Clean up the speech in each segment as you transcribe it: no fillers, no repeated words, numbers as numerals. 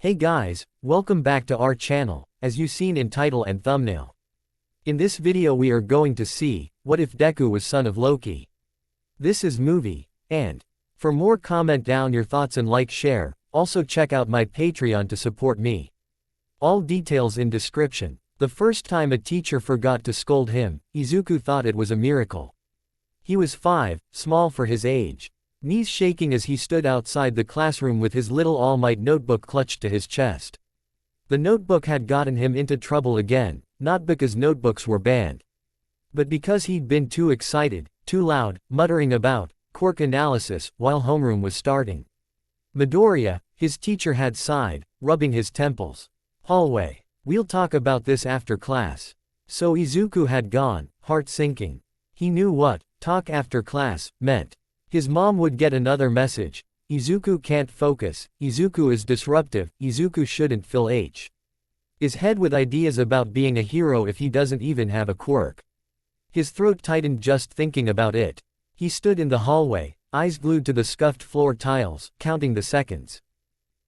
Hey guys, welcome back to our channel, as you seen in title and thumbnail. In this video we are going to see, what if Deku was son of Loki? This is movie, and for more comment down your thoughts and like share, also check out my Patreon to support me. All details in description. The first time a teacher forgot to scold him, Izuku thought it was a miracle. He was 5, small for his age. Knees shaking as he stood outside the classroom with his little All Might notebook clutched to his chest. The notebook had gotten him into trouble again, not because notebooks were banned, but because he'd been too excited, too loud, muttering about quirk analysis while homeroom was starting. Midoriya, his teacher, had sighed, rubbing his temples. Hallway. We'll talk about this after class. So Izuku had gone, heart sinking. He knew what talk after class meant. His mom would get another message. Izuku can't focus, Izuku is disruptive, Izuku shouldn't fill his head with ideas about being a hero if he doesn't even have a quirk. His throat tightened just thinking about it. He stood in the hallway, eyes glued to the scuffed floor tiles, counting the seconds.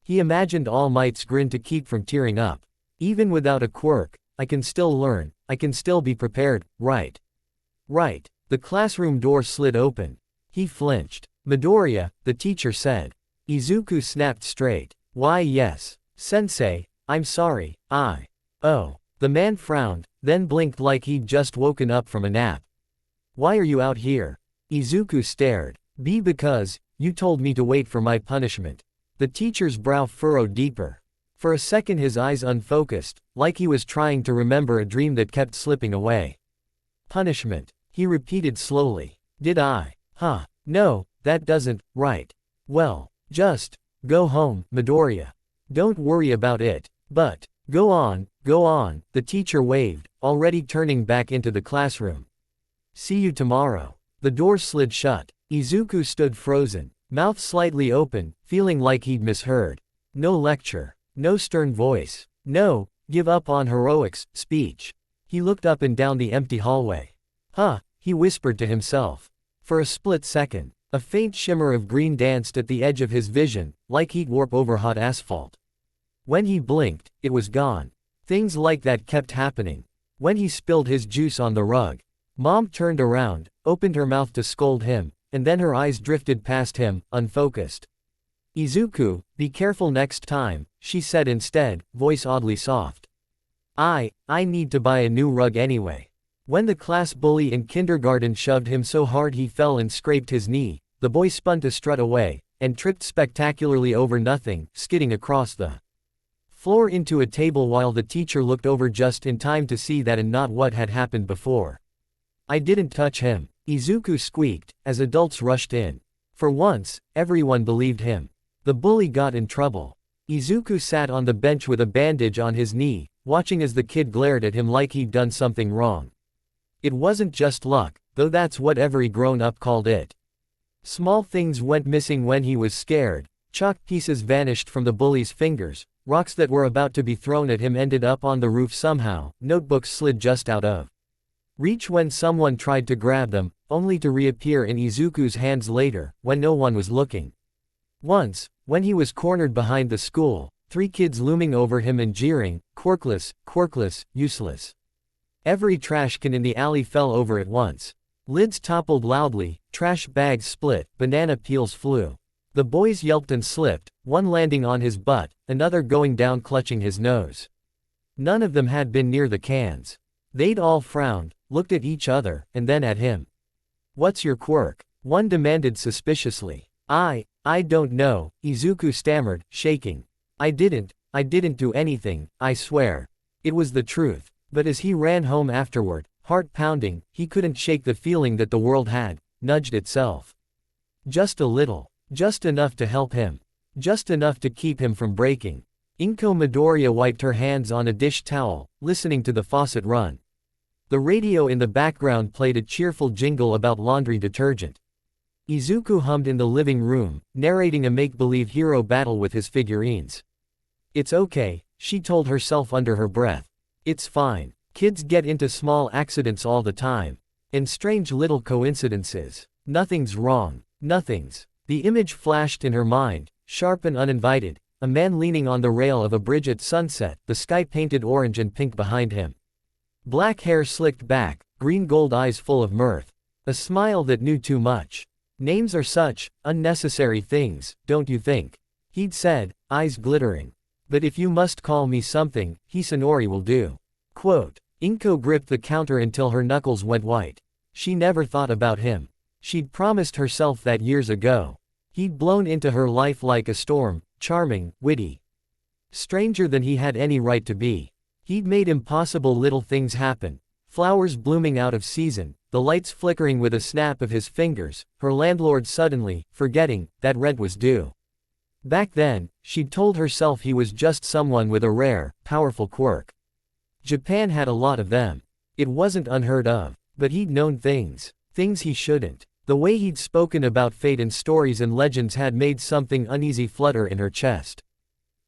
He imagined All Might's grin to keep from tearing up. Even without a quirk, I can still learn, I can still be prepared, right? Right. The classroom door slid open. He flinched. Midoriya, the teacher said. Izuku snapped straight. Why yes. Sensei, I'm sorry, Oh. The man frowned, then blinked like he'd just woken up from a nap. Why are you out here? Izuku stared. Because, you told me to wait for my punishment. The teacher's brow furrowed deeper. For a second his eyes unfocused, like he was trying to remember a dream that kept slipping away. Punishment, he repeated slowly. Did I? No, that doesn't, right. Well, just go home, Midoriya. Don't worry about it, but go on, the teacher waved, already turning back into the classroom. See you tomorrow. The door slid shut. Izuku stood frozen, mouth slightly open, feeling like he'd misheard. No lecture, no stern voice, no give up on heroics speech. He looked up and down the empty hallway. He whispered to himself. For a split second, a faint shimmer of green danced at the edge of his vision, like he'd warp over hot asphalt. When he blinked, it was gone. Things like that kept happening. When he spilled his juice on the rug, Mom turned around, opened her mouth to scold him, and then her eyes drifted past him, unfocused. Izuku, be careful next time, she said instead, voice oddly soft. I need to buy a new rug anyway. When the class bully in kindergarten shoved him so hard he fell and scraped his knee, the boy spun to strut away, and tripped spectacularly over nothing, skidding across the floor into a table while the teacher looked over just in time to see that and not what had happened before. I didn't touch him, Izuku squeaked, as adults rushed in. For once, everyone believed him. The bully got in trouble. Izuku sat on the bench with a bandage on his knee, watching as the kid glared at him like he'd done something wrong. It wasn't just luck, though that's what every grown-up called it. Small things went missing when he was scared. Chalk pieces vanished from the bully's fingers, rocks that were about to be thrown at him ended up on the roof somehow, notebooks slid just out of reach when someone tried to grab them, only to reappear in Izuku's hands later, when no one was looking. Once, when he was cornered behind the school, 3 kids looming over him and jeering, quirkless, useless. Every trash can in the alley fell over at once. Lids toppled loudly, trash bags split, banana peels flew. The boys yelped and slipped, one landing on his butt, another going down clutching his nose. None of them had been near the cans. They'd all frowned, looked at each other, and then at him. What's your quirk? One demanded suspiciously. I don't know, Izuku stammered, shaking. I didn't do anything, I swear. It was the truth. But as he ran home afterward, heart pounding, he couldn't shake the feeling that the world had nudged itself. Just a little. Just enough to help him. Just enough to keep him from breaking. Inko Midoriya wiped her hands on a dish towel, listening to the faucet run. The radio in the background played a cheerful jingle about laundry detergent. Izuku hummed in the living room, narrating a make-believe hero battle with his figurines. It's okay, she told herself under her breath. It's fine. Kids get into small accidents all the time. And strange little coincidences. Nothing's wrong. Nothing's. The image flashed in her mind, sharp and uninvited. a man leaning on the rail of a bridge at sunset, the sky painted orange and pink behind him. Black hair slicked back, green gold eyes full of mirth. A smile that knew too much. Names are such unnecessary things, don't you think? He'd said, eyes glittering. But if you must call me something, Hisanori will do. Quote. Inko gripped the counter until her knuckles went white. She never thought about him. She'd promised herself that years ago. He'd blown into her life like a storm, charming, witty. Stranger than he had any right to be. He'd made impossible little things happen. Flowers blooming out of season, the lights flickering with a snap of his fingers, her landlord suddenly, forgetting, that rent was due. Back then, she'd told herself he was just someone with a rare, powerful quirk. Japan had a lot of them. It wasn't unheard of, but he'd known things he shouldn't. The way he'd spoken about fate in stories and legends had made something uneasy flutter in her chest.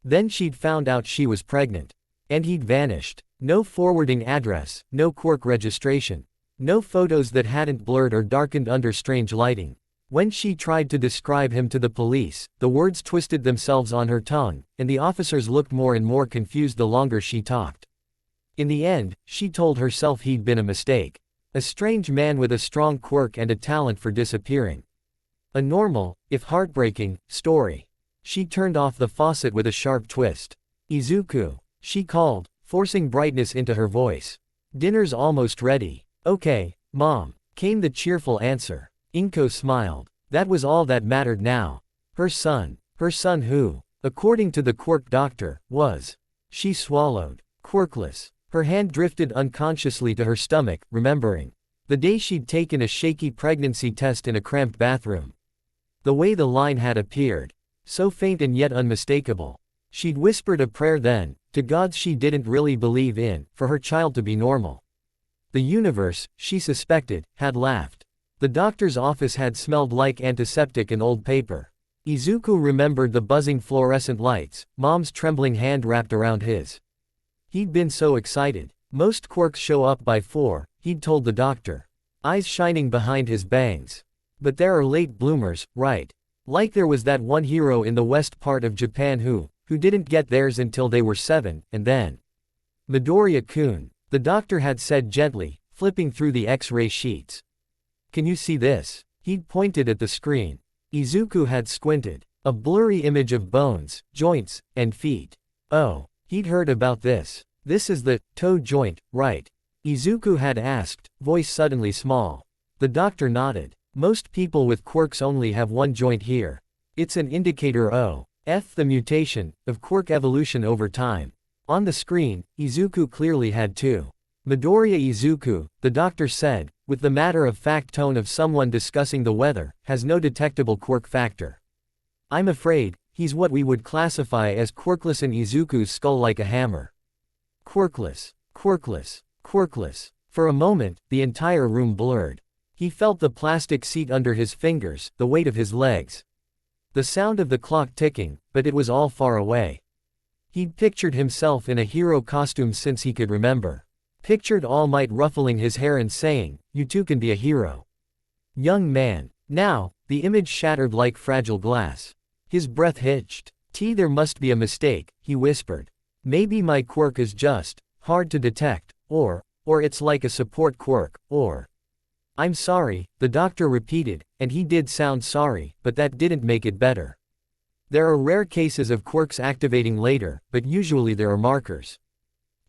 Then she'd found out she was pregnant. And he'd vanished. No forwarding address, no quirk registration. No photos that hadn't blurred or darkened under strange lighting. When she tried to describe him to the police, the words twisted themselves on her tongue, and the officers looked more and more confused the longer she talked. In the end, she told herself he'd been a mistake. A strange man with a strong quirk and a talent for disappearing. A normal, if heartbreaking, story. She turned off the faucet with a sharp twist. Izuku, she called, forcing brightness into her voice. Dinner's almost ready. Okay, Mom, came the cheerful answer. Inko smiled. That was all that mattered now. Her son who, according to the quirk doctor, was. She swallowed. Quirkless. Her hand drifted unconsciously to her stomach, remembering. The day she'd taken a shaky pregnancy test in a cramped bathroom. The way the line had appeared. So faint and yet unmistakable. She'd whispered a prayer then, to gods she didn't really believe in, for her child to be normal. The universe, she suspected, had laughed. The doctor's office had smelled like antiseptic and old paper. Izuku remembered the buzzing fluorescent lights, Mom's trembling hand wrapped around his. He'd been so excited. Most quirks show up by 4, he'd told the doctor. Eyes shining behind his bangs. But there are late bloomers, right? Like there was that one hero in the west part of Japan who didn't get theirs until they were 7, and then. Midoriya-kun, the doctor had said gently, flipping through the X-ray sheets. Can you see this? He'd pointed at the screen. Izuku had squinted. A blurry image of bones, joints, and feet. Oh, he'd heard about this. This is the toe joint, right? Izuku had asked, voice suddenly small. The doctor nodded. Most people with quirks only have one joint here. It's an indicator of the mutation, of quirk evolution over time. On the screen, Izuku clearly had 2. Midoriya Izuku, the doctor said, with the matter-of-fact tone of someone discussing the weather, has no detectable quirk factor. I'm afraid, he's what we would classify as quirkless, and Izuku's skull like a hammer. Quirkless, quirkless, quirkless. For a moment, the entire room blurred. He felt the plastic seat under his fingers, the weight of his legs. The sound of the clock ticking, but it was all far away. He'd pictured himself in a hero costume since he could remember. Pictured All Might ruffling his hair and saying, "You too can be a hero." Young man. Now, the image shattered like fragile glass. His breath hitched. There must be a mistake, he whispered. Maybe my quirk is just hard to detect, or it's like a support quirk, or. I'm sorry, the doctor repeated, and he did sound sorry, but that didn't make it better. There are rare cases of quirks activating later, but usually there are markers.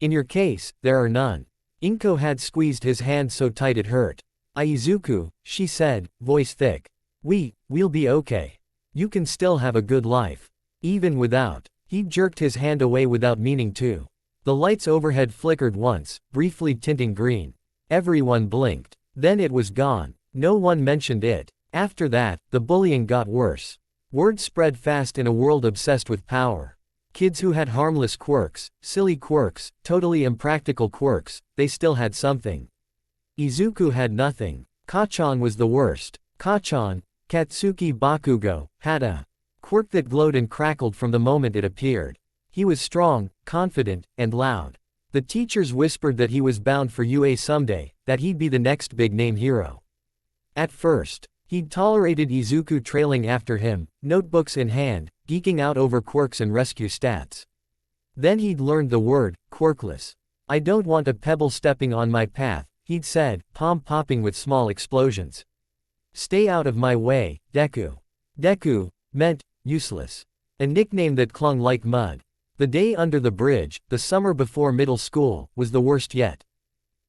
In your case, there are none. Inko had squeezed his hand so tight it hurt. Izuku, she said, voice thick. We'll be okay. You can still have a good life. Even without. He jerked his hand away without meaning to. The lights overhead flickered once, briefly tinting green. Everyone blinked. Then it was gone. No one mentioned it. After that, the bullying got worse. Word spread fast in a world obsessed with power. Kids who had harmless quirks, silly quirks, totally impractical quirks, they still had something. Izuku had nothing. Kachan was the worst. Kachan, Katsuki Bakugo, had a quirk that glowed and crackled from the moment it appeared. He was strong, confident, and loud. The teachers whispered that he was bound for UA someday, that he'd be the next big-name hero. At first, He'd tolerated Izuku trailing after him, notebooks in hand, geeking out over quirks and rescue stats. Then he'd learned the word, quirkless. I don't want a pebble stepping on my path, he'd said, palm popping with small explosions. Stay out of my way, Deku. Deku meant useless. A nickname that clung like mud. The day under the bridge, the summer before middle school, was the worst yet.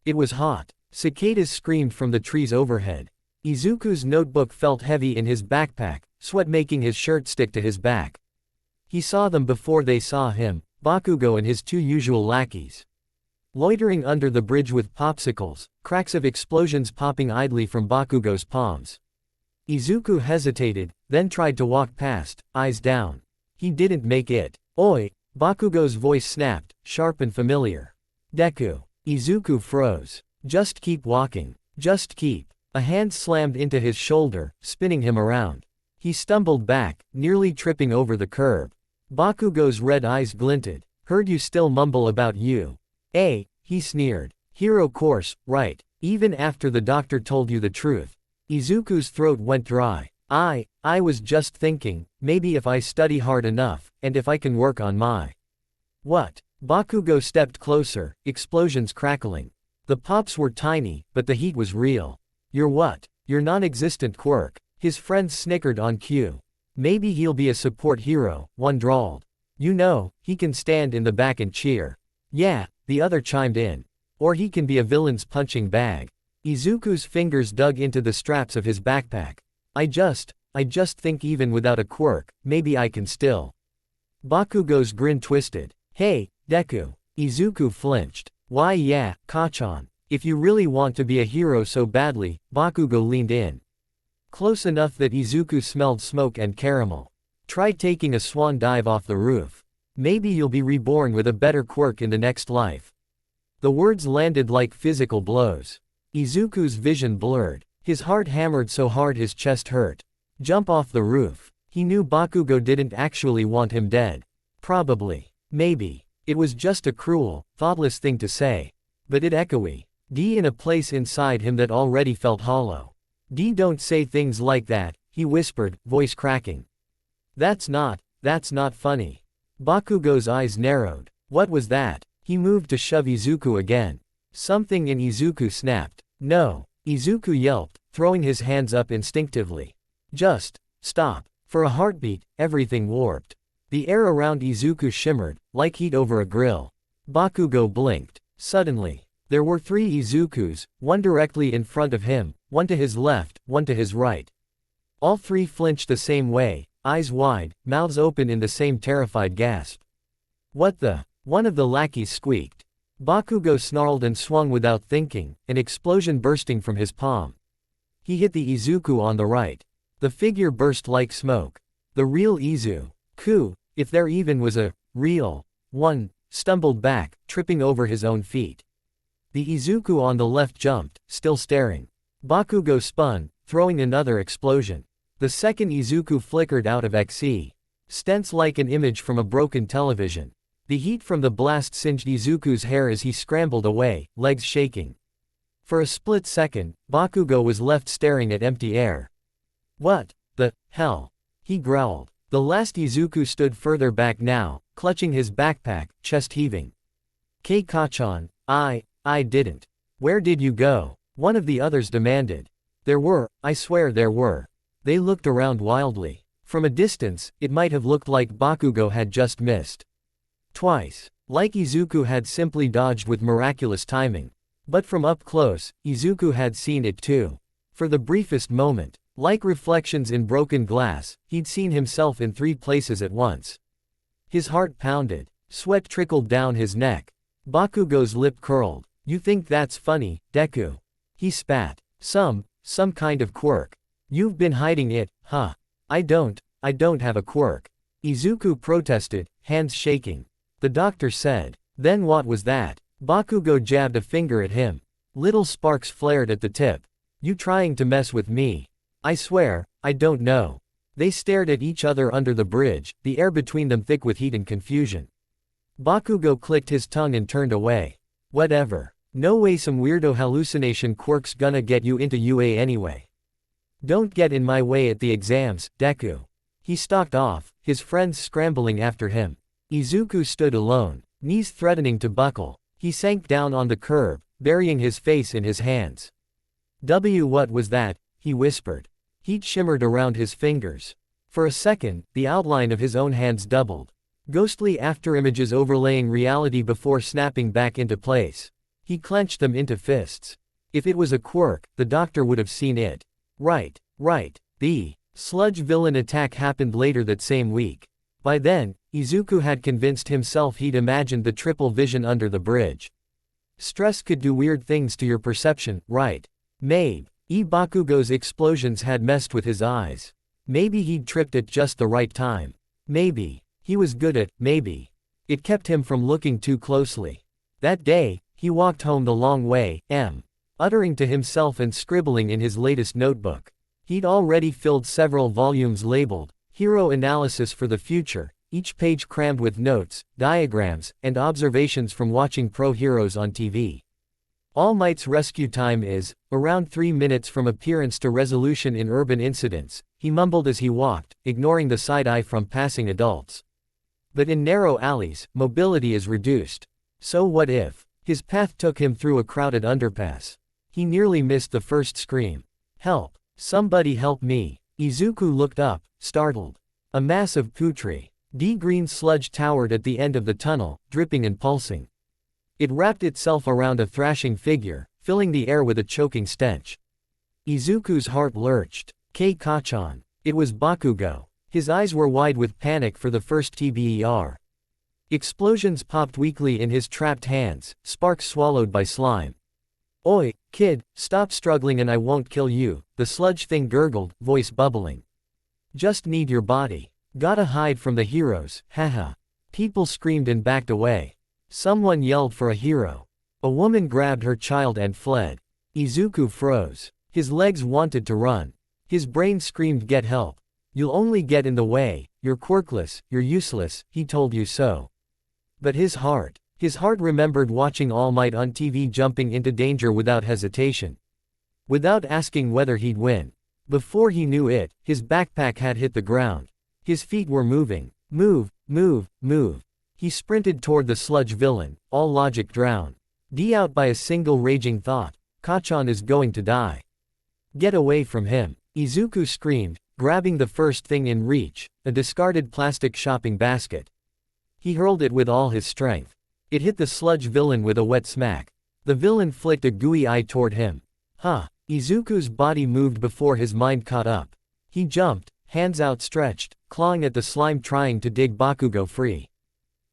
It was hot. Cicadas screamed from the trees overhead. Izuku's notebook felt heavy in his backpack, sweat making his shirt stick to his back. He saw them before they saw him, Bakugo and his two usual lackeys. Loitering under the bridge with popsicles, cracks of explosions popping idly from Bakugo's palms. Izuku hesitated, then tried to walk past, eyes down. He didn't make it. Oi! Bakugo's voice snapped, sharp and familiar. Deku. Izuku froze. Just keep walking. Just keep. A hand slammed into his shoulder, spinning him around. He stumbled back, nearly tripping over the curb. Bakugo's red eyes glinted. Heard you still mumble about you. He sneered. Hero course, right. Even after the doctor told you the truth. Izuku's throat went dry. I was just thinking, maybe if I study hard enough, and if I can work on my... What? Bakugo stepped closer, explosions crackling. The pops were tiny, but the heat was real. Your what? Your non-existent quirk. His friends snickered on cue. Maybe he'll be a support hero, one drawled. You know, he can stand in the back and cheer. Yeah, the other chimed in. Or he can be a villain's punching bag. Izuku's fingers dug into the straps of his backpack. I just think even without a quirk, maybe I can still. Bakugo's grin twisted. Hey, Deku. Izuku flinched. Why yeah, Kachan. If you really want to be a hero so badly, Bakugo leaned in. Close enough that Izuku smelled smoke and caramel. Try taking a swan dive off the roof. Maybe you'll be reborn with a better quirk in the next life. The words landed like physical blows. Izuku's vision blurred. His heart hammered so hard his chest hurt. Jump off the roof. He knew Bakugo didn't actually want him dead. Probably. Maybe. It was just a cruel, thoughtless thing to say. But it echoey. In a place inside him that already felt hollow. Don't say things like that, he whispered, voice cracking. That's not funny. Bakugo's eyes narrowed. What was that? He moved to shove Izuku again. Something in Izuku snapped. No. Izuku yelped, throwing his hands up instinctively. Just stop. For a heartbeat, everything warped. The air around Izuku shimmered, like heat over a grill. Bakugo blinked. Suddenly, there were 3 Izukus, one directly in front of him, one to his left, one to his right. All 3 flinched the same way, eyes wide, mouths open in the same terrified gasp. What the? One of the lackeys squeaked. Bakugo snarled and swung without thinking, an explosion bursting from his palm. He hit the Izuku on the right. The figure burst like smoke. The real Izuku, if there even was a real one, stumbled back, tripping over his own feet. The Izuku on the left jumped, still staring. Bakugo spun, throwing another explosion. The second Izuku flickered out of XE. Stents like an image from a broken television. The heat from the blast singed Izuku's hair as he scrambled away, legs shaking. For a split second, Bakugo was left staring at empty air. What the hell? He growled. The last Izuku stood further back now, clutching his backpack, chest heaving. Kachan, I didn't. Where did you go? One of the others demanded. I swear there were. They looked around wildly. From a distance, it might have looked like Bakugo had just missed. Twice. Like Izuku had simply dodged with miraculous timing. But from up close, Izuku had seen it too. For the briefest moment, like reflections in broken glass, he'd seen himself in 3 places at once. His heart pounded. Sweat trickled down his neck. Bakugo's lip curled. You think that's funny, Deku? He spat. Some kind of quirk. You've been hiding it, huh? I don't have a quirk. Izuku protested, hands shaking. The doctor said. Then what was that? Bakugo jabbed a finger at him. Little sparks flared at the tip. You trying to mess with me? I swear, I don't know. They stared at each other under the bridge, the air between them thick with heat and confusion. Bakugo clicked his tongue and turned away. Whatever. No way some weirdo hallucination quirk's gonna get you into UA anyway. Don't get in my way at the exams, Deku. He stalked off, his friends scrambling after him. Izuku stood alone, knees threatening to buckle. He sank down on the curb, burying his face in his hands. What was that? He whispered. Heat shimmered around his fingers. For a second, the outline of his own hands doubled. Ghostly afterimages overlaying reality before snapping back into place. He clenched them into fists. If it was a quirk, the doctor would have seen it. Right. The sludge villain attack happened later that same week. By then, Izuku had convinced himself he'd imagined the triple vision under the bridge. Stress could do weird things to your perception, right? Maybe Bakugo's explosions had messed with his eyes. Maybe he'd tripped at just the right time. Maybe he was good at maybe. It kept him from looking too closely. That day, he walked home the long way, uttering to himself and scribbling in his latest notebook. He'd already filled several volumes labeled, Hero Analysis for the Future, each page crammed with notes, diagrams, and observations from watching pro heroes on TV. All Might's rescue time is, around 3 minutes from appearance to resolution in urban incidents, he mumbled as he walked, ignoring the side-eye from passing adults. But in narrow alleys, mobility is reduced. So what if? His path took him through a crowded underpass. He nearly missed the first scream. Help! Somebody help me! Izuku looked up, startled. A mass of putrid, green sludge towered at the end of the tunnel, dripping and pulsing. It wrapped itself around a thrashing figure, filling the air with a choking stench. Izuku's heart lurched. Kachan. It was Bakugo. His eyes were wide with panic for the first TBER. Explosions popped weakly in his trapped hands, sparks swallowed by slime. Oi, kid, stop struggling and I won't kill you, the sludge thing gurgled, voice bubbling. Just need your body. Gotta hide from the heroes, haha. People screamed and backed away. Someone yelled for a hero. A woman grabbed her child and fled. Izuku froze. His legs wanted to run. His brain screamed get help. You'll only get in the way, you're quirkless, you're useless, he told you so. But his heart remembered watching All Might on TV jumping into danger without hesitation. Without asking whether he'd win. Before he knew it, his backpack had hit the ground. His feet were moving. Move. He sprinted toward the sludge villain, all logic drowned. Out by a single raging thought. Kachan is going to die. Get away from him. Izuku screamed, grabbing the first thing in reach, a discarded plastic shopping basket. He hurled it with all his strength. It hit the sludge villain with a wet smack. The villain flicked a gooey eye toward him. Izuku's body moved before his mind caught up. He jumped, hands outstretched, clawing at the slime trying to dig Bakugo free.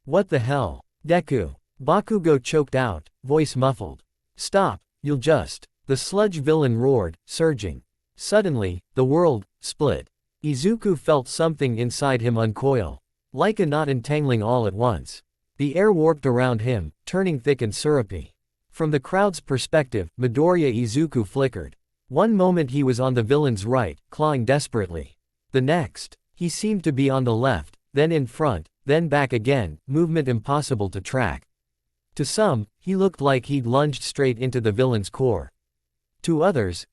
What the hell? Deku. Bakugo choked out, voice muffled. Stop, you'll just. The sludge villain roared, surging. Suddenly, the world split. Izuku felt something inside him uncoil. Like a knot entangling all at once. The air warped around him, turning thick and syrupy. From the crowd's perspective, Midoriya Izuku flickered. One moment he was on the villain's right, clawing desperately. The next, he seemed to be on the left, then in front, then back again, movement impossible to track. To some, he looked like he'd lunged straight into the villain's core. To others,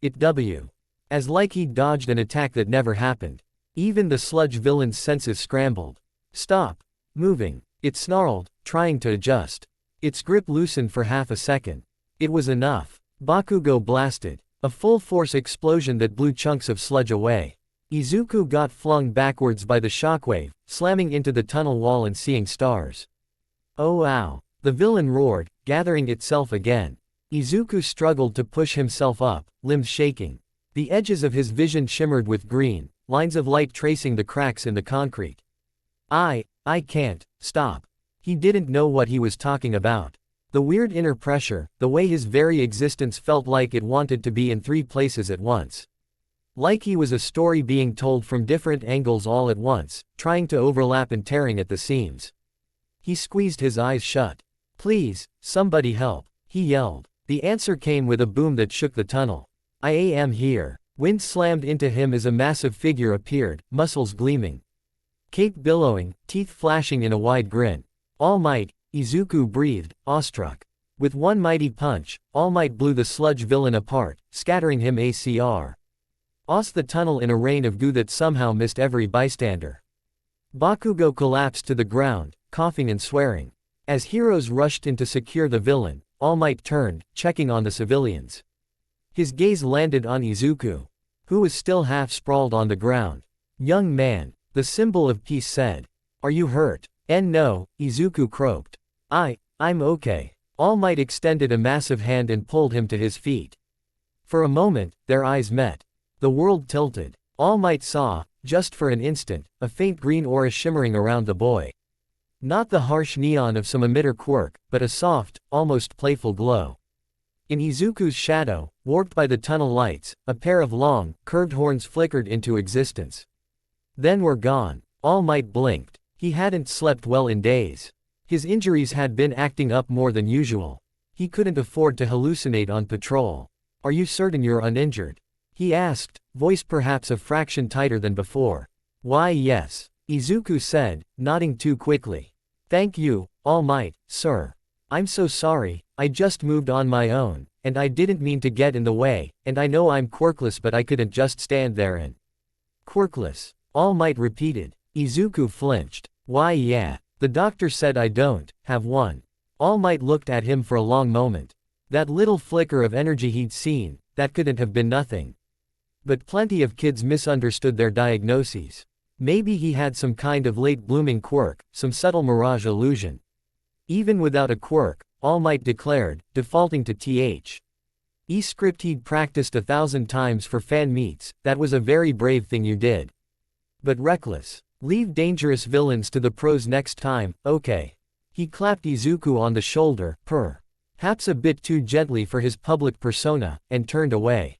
as like he'd dodged an attack that never happened. Even the sludge villain's senses scrambled. Stop moving, it snarled, trying to adjust. Its grip loosened for half a second. It was enough. Bakugo blasted. A full-force explosion that blew chunks of sludge away. Izuku got flung backwards by the shockwave, slamming into the tunnel wall and seeing stars. Oh ow. The villain roared, gathering itself again. Izuku struggled to push himself up, limbs shaking. The edges of his vision shimmered with green, lines of light tracing the cracks in the concrete. I can't, stop. He didn't know what he was talking about. The weird inner pressure, the way his very existence felt like it wanted to be in 3 places at once. Like he was a story being told from different angles all at once, trying to overlap and tearing at the seams. He squeezed his eyes shut. Please, somebody help, he yelled. The answer came with a boom that shook the tunnel. I am here. Wind slammed into him as a massive figure appeared, muscles gleaming. Cape billowing, teeth flashing in a wide grin. All Might, Izuku breathed, awestruck. With one mighty punch, All Might blew the sludge villain apart, scattering him ACR. The tunnel in a rain of goo that somehow missed every bystander. Bakugo collapsed to the ground, coughing and swearing. As heroes rushed in to secure the villain, All Might turned, checking on the civilians. His gaze landed on Izuku, who was still half sprawled on the ground. Young man, the symbol of peace said. Are you hurt? No, Izuku croaked. I'm okay. All Might extended a massive hand and pulled him to his feet. For a moment, their eyes met. The world tilted. All Might saw, just for an instant, a faint green aura shimmering around the boy. Not the harsh neon of some emitter quirk, but a soft, almost playful glow. In Izuku's shadow, warped by the tunnel lights, a pair of long, curved horns flickered into existence. Then were gone. All Might blinked. He hadn't slept well in days. His injuries had been acting up more than usual. He couldn't afford to hallucinate on patrol. Are you certain you're uninjured? He asked, voice perhaps a fraction tighter than before. Why yes, Izuku said, nodding too quickly. Thank you, All Might, sir. I'm so sorry, I just moved on my own, and I didn't mean to get in the way, and I know I'm quirkless but I couldn't just stand there and. Quirkless, All Might repeated. Izuku flinched. Why yeah, the doctor said I don't have one. All Might looked at him for a long moment. That little flicker of energy he'd seen, that couldn't have been nothing. But plenty of kids misunderstood their diagnoses. Maybe he had some kind of late-blooming quirk, some subtle mirage illusion. Even without a quirk, All Might declared, defaulting to TH. E-script he'd practiced 1,000 times for fan meets, that was a very brave thing you did. But reckless. Leave dangerous villains to the pros next time, okay. He clapped Izuku on the shoulder, perhaps a bit too gently for his public persona, and turned away.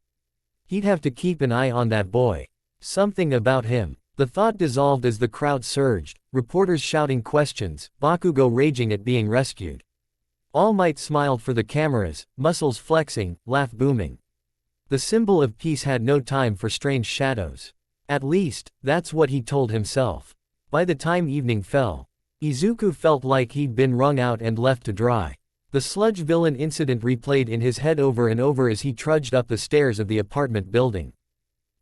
He'd have to keep an eye on that boy. Something about him. The thought dissolved as the crowd surged, reporters shouting questions, Bakugo raging at being rescued. All Might smiled for the cameras, muscles flexing, laugh booming. The symbol of peace had no time for strange shadows. At least, that's what he told himself. By the time evening fell, Izuku felt like he'd been wrung out and left to dry. The sludge villain incident replayed in his head over and over as he trudged up the stairs of the apartment building.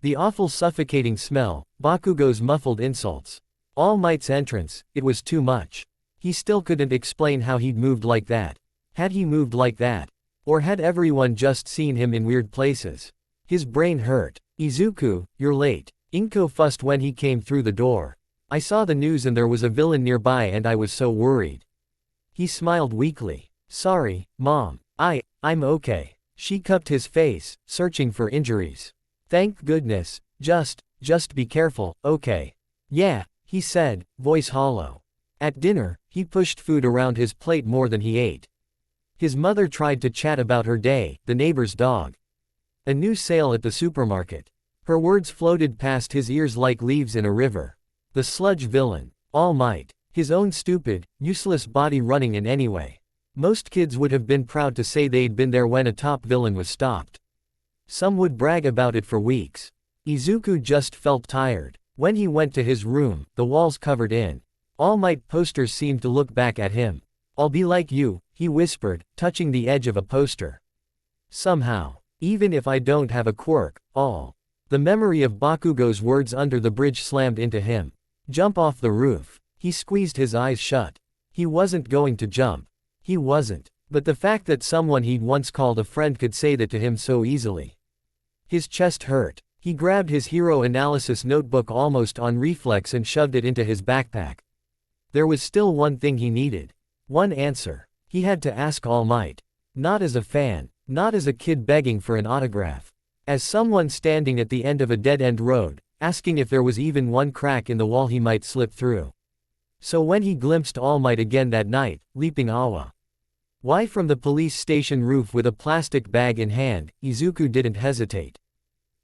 The awful suffocating smell, Bakugo's muffled insults. All Might's entrance, it was too much. He still couldn't explain how he'd moved like that. Had he moved like that? Or had everyone just seen him in weird places? His brain hurt. Izuku, you're late. Inko fussed when he came through the door. I saw the news and there was a villain nearby and I was so worried. He smiled weakly. Sorry, Mom. I'm okay. She cupped his face, searching for injuries. Thank goodness. Just be careful, okay? Yeah, he said, voice hollow. At dinner, he pushed food around his plate more than he ate. His mother tried to chat about her day, the neighbor's dog. A new sale at the supermarket. Her words floated past his ears like leaves in a river. The sludge villain. All Might. His own stupid, useless body running in anyway. Most kids would have been proud to say they'd been there when a top villain was stopped. Some would brag about it for weeks. Izuku just felt tired. When he went to his room, the walls covered in All Might posters seemed to look back at him. I'll be like you, he whispered, touching the edge of a poster. Somehow, even if I don't have a quirk, the memory of Bakugo's words under the bridge slammed into him. Jump off the roof. He squeezed his eyes shut. He wasn't going to jump. He wasn't. But the fact that someone he'd once called a friend could say that to him so easily. His chest hurt. He grabbed his hero analysis notebook almost on reflex and shoved it into his backpack. There was still one thing he needed. One answer. He had to ask All Might. Not as a fan. Not as a kid begging for an autograph. As someone standing at the end of a dead-end road, asking if there was even one crack in the wall he might slip through. So when he glimpsed All Might again that night, leaping Awa. Why from the police station roof with a plastic bag in hand, Izuku didn't hesitate.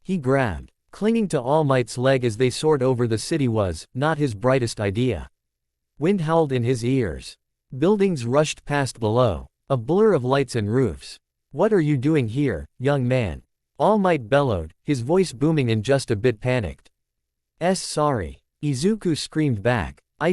He grabbed. Clinging to All Might's leg as they soared over the city was not his brightest idea. Wind howled in his ears. Buildings rushed past below. A blur of lights and roofs. What are you doing here, young man? All Might bellowed, his voice booming and just a bit panicked. Sorry. Izuku screamed back. I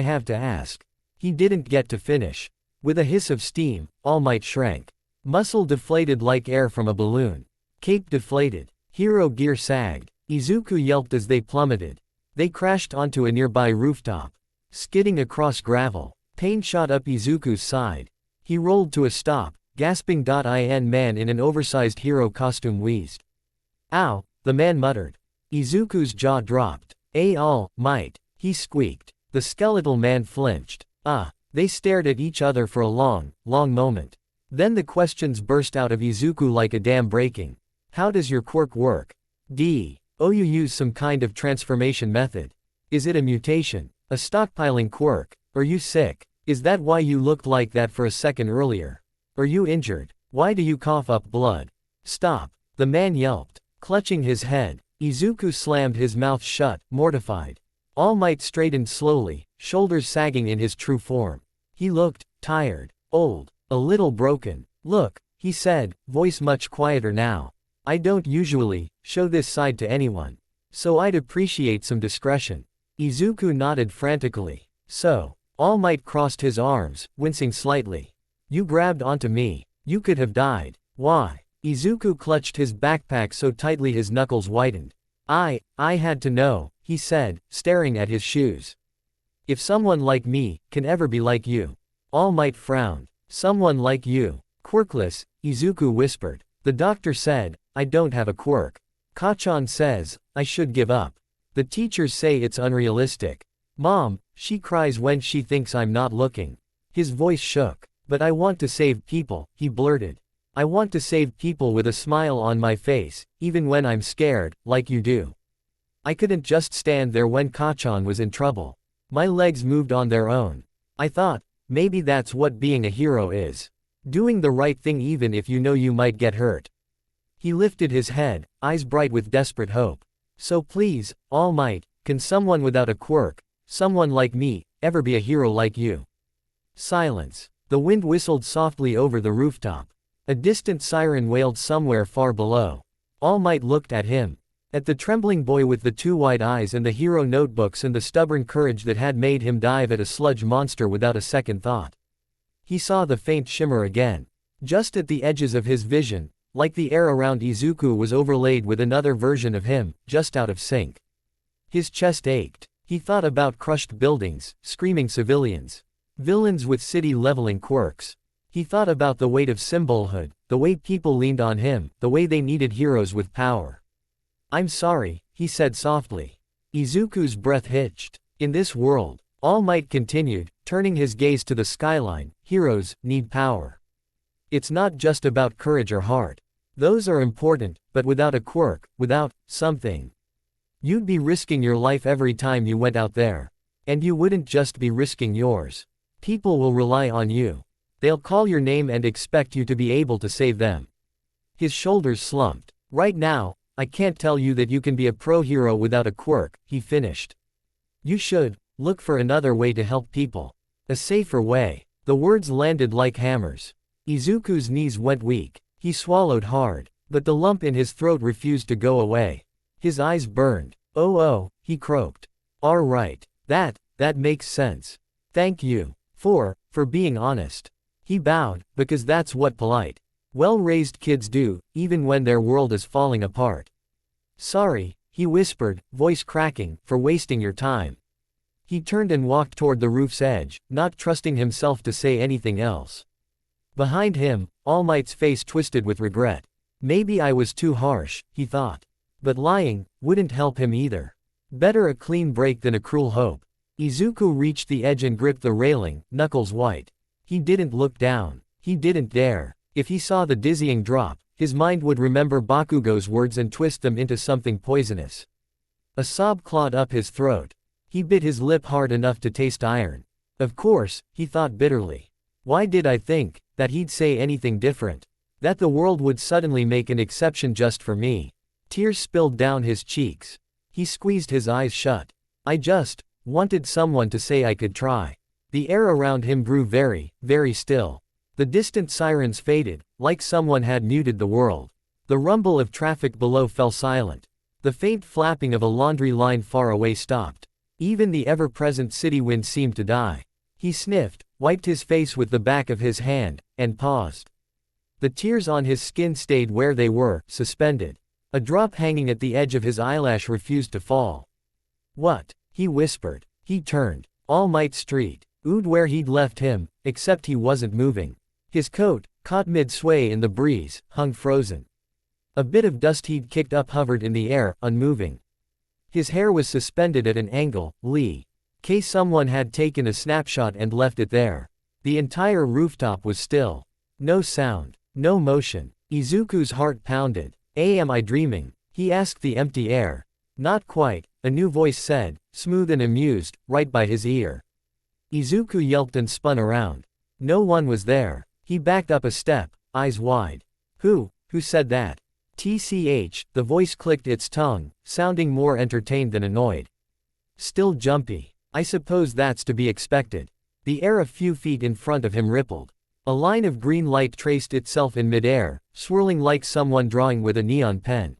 have to ask. He didn't get to finish. With a hiss of steam, All Might shrank. Muscle deflated like air from a balloon. Cape deflated. Hero gear sagged. Izuku yelped as they plummeted. They crashed onto a nearby rooftop. Skidding across gravel, pain shot up Izuku's side. He rolled to a stop, gasping. In man in an oversized hero costume wheezed. Ow, the man muttered. Izuku's jaw dropped. All might, he squeaked. The skeletal man flinched. They stared at each other for a long, long moment. Then the questions burst out of Izuku like a dam breaking. How does your quirk work? You use some kind of transformation method. Is it a mutation? A stockpiling quirk? Are you sick? Is that why you looked like that for a second earlier? Are you injured? Why do you cough up blood? Stop, the man yelped. Clutching his head, Izuku slammed his mouth shut, mortified. All Might straightened slowly, shoulders sagging in his true form. He looked tired, old, a little broken. Look, he said, voice much quieter now. I don't usually show this side to anyone, so I'd appreciate some discretion. Izuku nodded frantically. So, All Might crossed his arms, wincing slightly. You grabbed onto me. You could have died. Why? Izuku clutched his backpack so tightly his knuckles whitened. I had to know, he said, staring at his shoes. If someone like me can ever be like you. All Might frowned. Someone like you. Quirkless, Izuku whispered. The doctor said, I don't have a quirk. Kacchan says, I should give up. The teachers say it's unrealistic. Mom, she cries when she thinks I'm not looking. His voice shook. But I want to save people, he blurted. I want to save people with a smile on my face, even when I'm scared, like you do. I couldn't just stand there when Kacchan was in trouble. My legs moved on their own. I thought, maybe that's what being a hero is. Doing the right thing even if you know you might get hurt. He lifted his head, eyes bright with desperate hope. So please, All Might, can someone without a quirk, someone like me, ever be a hero like you? Silence. The wind whistled softly over the rooftop. A distant siren wailed somewhere far below. All Might looked at him. At the trembling boy with the two wide eyes and the hero notebooks and the stubborn courage that had made him dive at a sludge monster without a second thought. He saw the faint shimmer again. Just at the edges of his vision, like the air around Izuku was overlaid with another version of him, just out of sync. His chest ached. He thought about crushed buildings, screaming civilians. Villains with city-leveling quirks. He thought about the weight of symbolhood, the way people leaned on him, the way they needed heroes with power. I'm sorry, he said softly. Izuku's breath hitched. In this world, All Might continued, turning his gaze to the skyline, heroes need power. It's not just about courage or heart. Those are important, but without a quirk, without something. You'd be risking your life every time you went out there. And you wouldn't just be risking yours. People will rely on you. They'll call your name and expect you to be able to save them. His shoulders slumped. Right now, I can't tell you that you can be a pro-hero without a quirk, he finished. You should look for another way to help people. A safer way. The words landed like hammers. Izuku's knees went weak. He swallowed hard, but the lump in his throat refused to go away. His eyes burned. Oh, he croaked. All right. That makes sense. Thank you. For being honest. He bowed, because that's what polite, well-raised kids do, even when their world is falling apart. Sorry, he whispered, voice cracking, for wasting your time. He turned and walked toward the roof's edge, not trusting himself to say anything else. Behind him, All Might's face twisted with regret. Maybe I was too harsh, he thought. But lying wouldn't help him either. Better a clean break than a cruel hope. Izuku reached the edge and gripped the railing, knuckles white. He didn't look down. He didn't dare. If he saw the dizzying drop, his mind would remember Bakugo's words and twist them into something poisonous. A sob clawed up his throat. He bit his lip hard enough to taste iron. Of course, he thought bitterly. Why did I think that he'd say anything different? That the world would suddenly make an exception just for me? Tears spilled down his cheeks. He squeezed his eyes shut. I just wanted someone to say I could try. The air around him grew very, very still. The distant sirens faded, like someone had muted the world. The rumble of traffic below fell silent. The faint flapping of a laundry line far away stopped. Even the ever-present city wind seemed to die. He sniffed, wiped his face with the back of his hand, and paused. The tears on his skin stayed where they were, suspended. A drop hanging at the edge of his eyelash refused to fall. What? He whispered. He turned. All Might Street. Ood where he'd left him, except he wasn't moving. His coat, caught mid-sway in the breeze, hung frozen. A bit of dust he'd kicked up hovered in the air, unmoving. His hair was suspended at an angle, case someone had taken a snapshot and left it there. The entire rooftop was still. No sound. No motion. Izuku's heart pounded. Am I dreaming? He asked the empty air. Not quite, a new voice said, smooth and amused, right by his ear. Izuku yelped and spun around. No one was there. He backed up a step, eyes wide. Who said that? TCH, the voice clicked its tongue, sounding more entertained than annoyed. Still jumpy. I suppose that's to be expected. The air a few feet in front of him rippled. A line of green light traced itself in midair, swirling like someone drawing with a neon pen.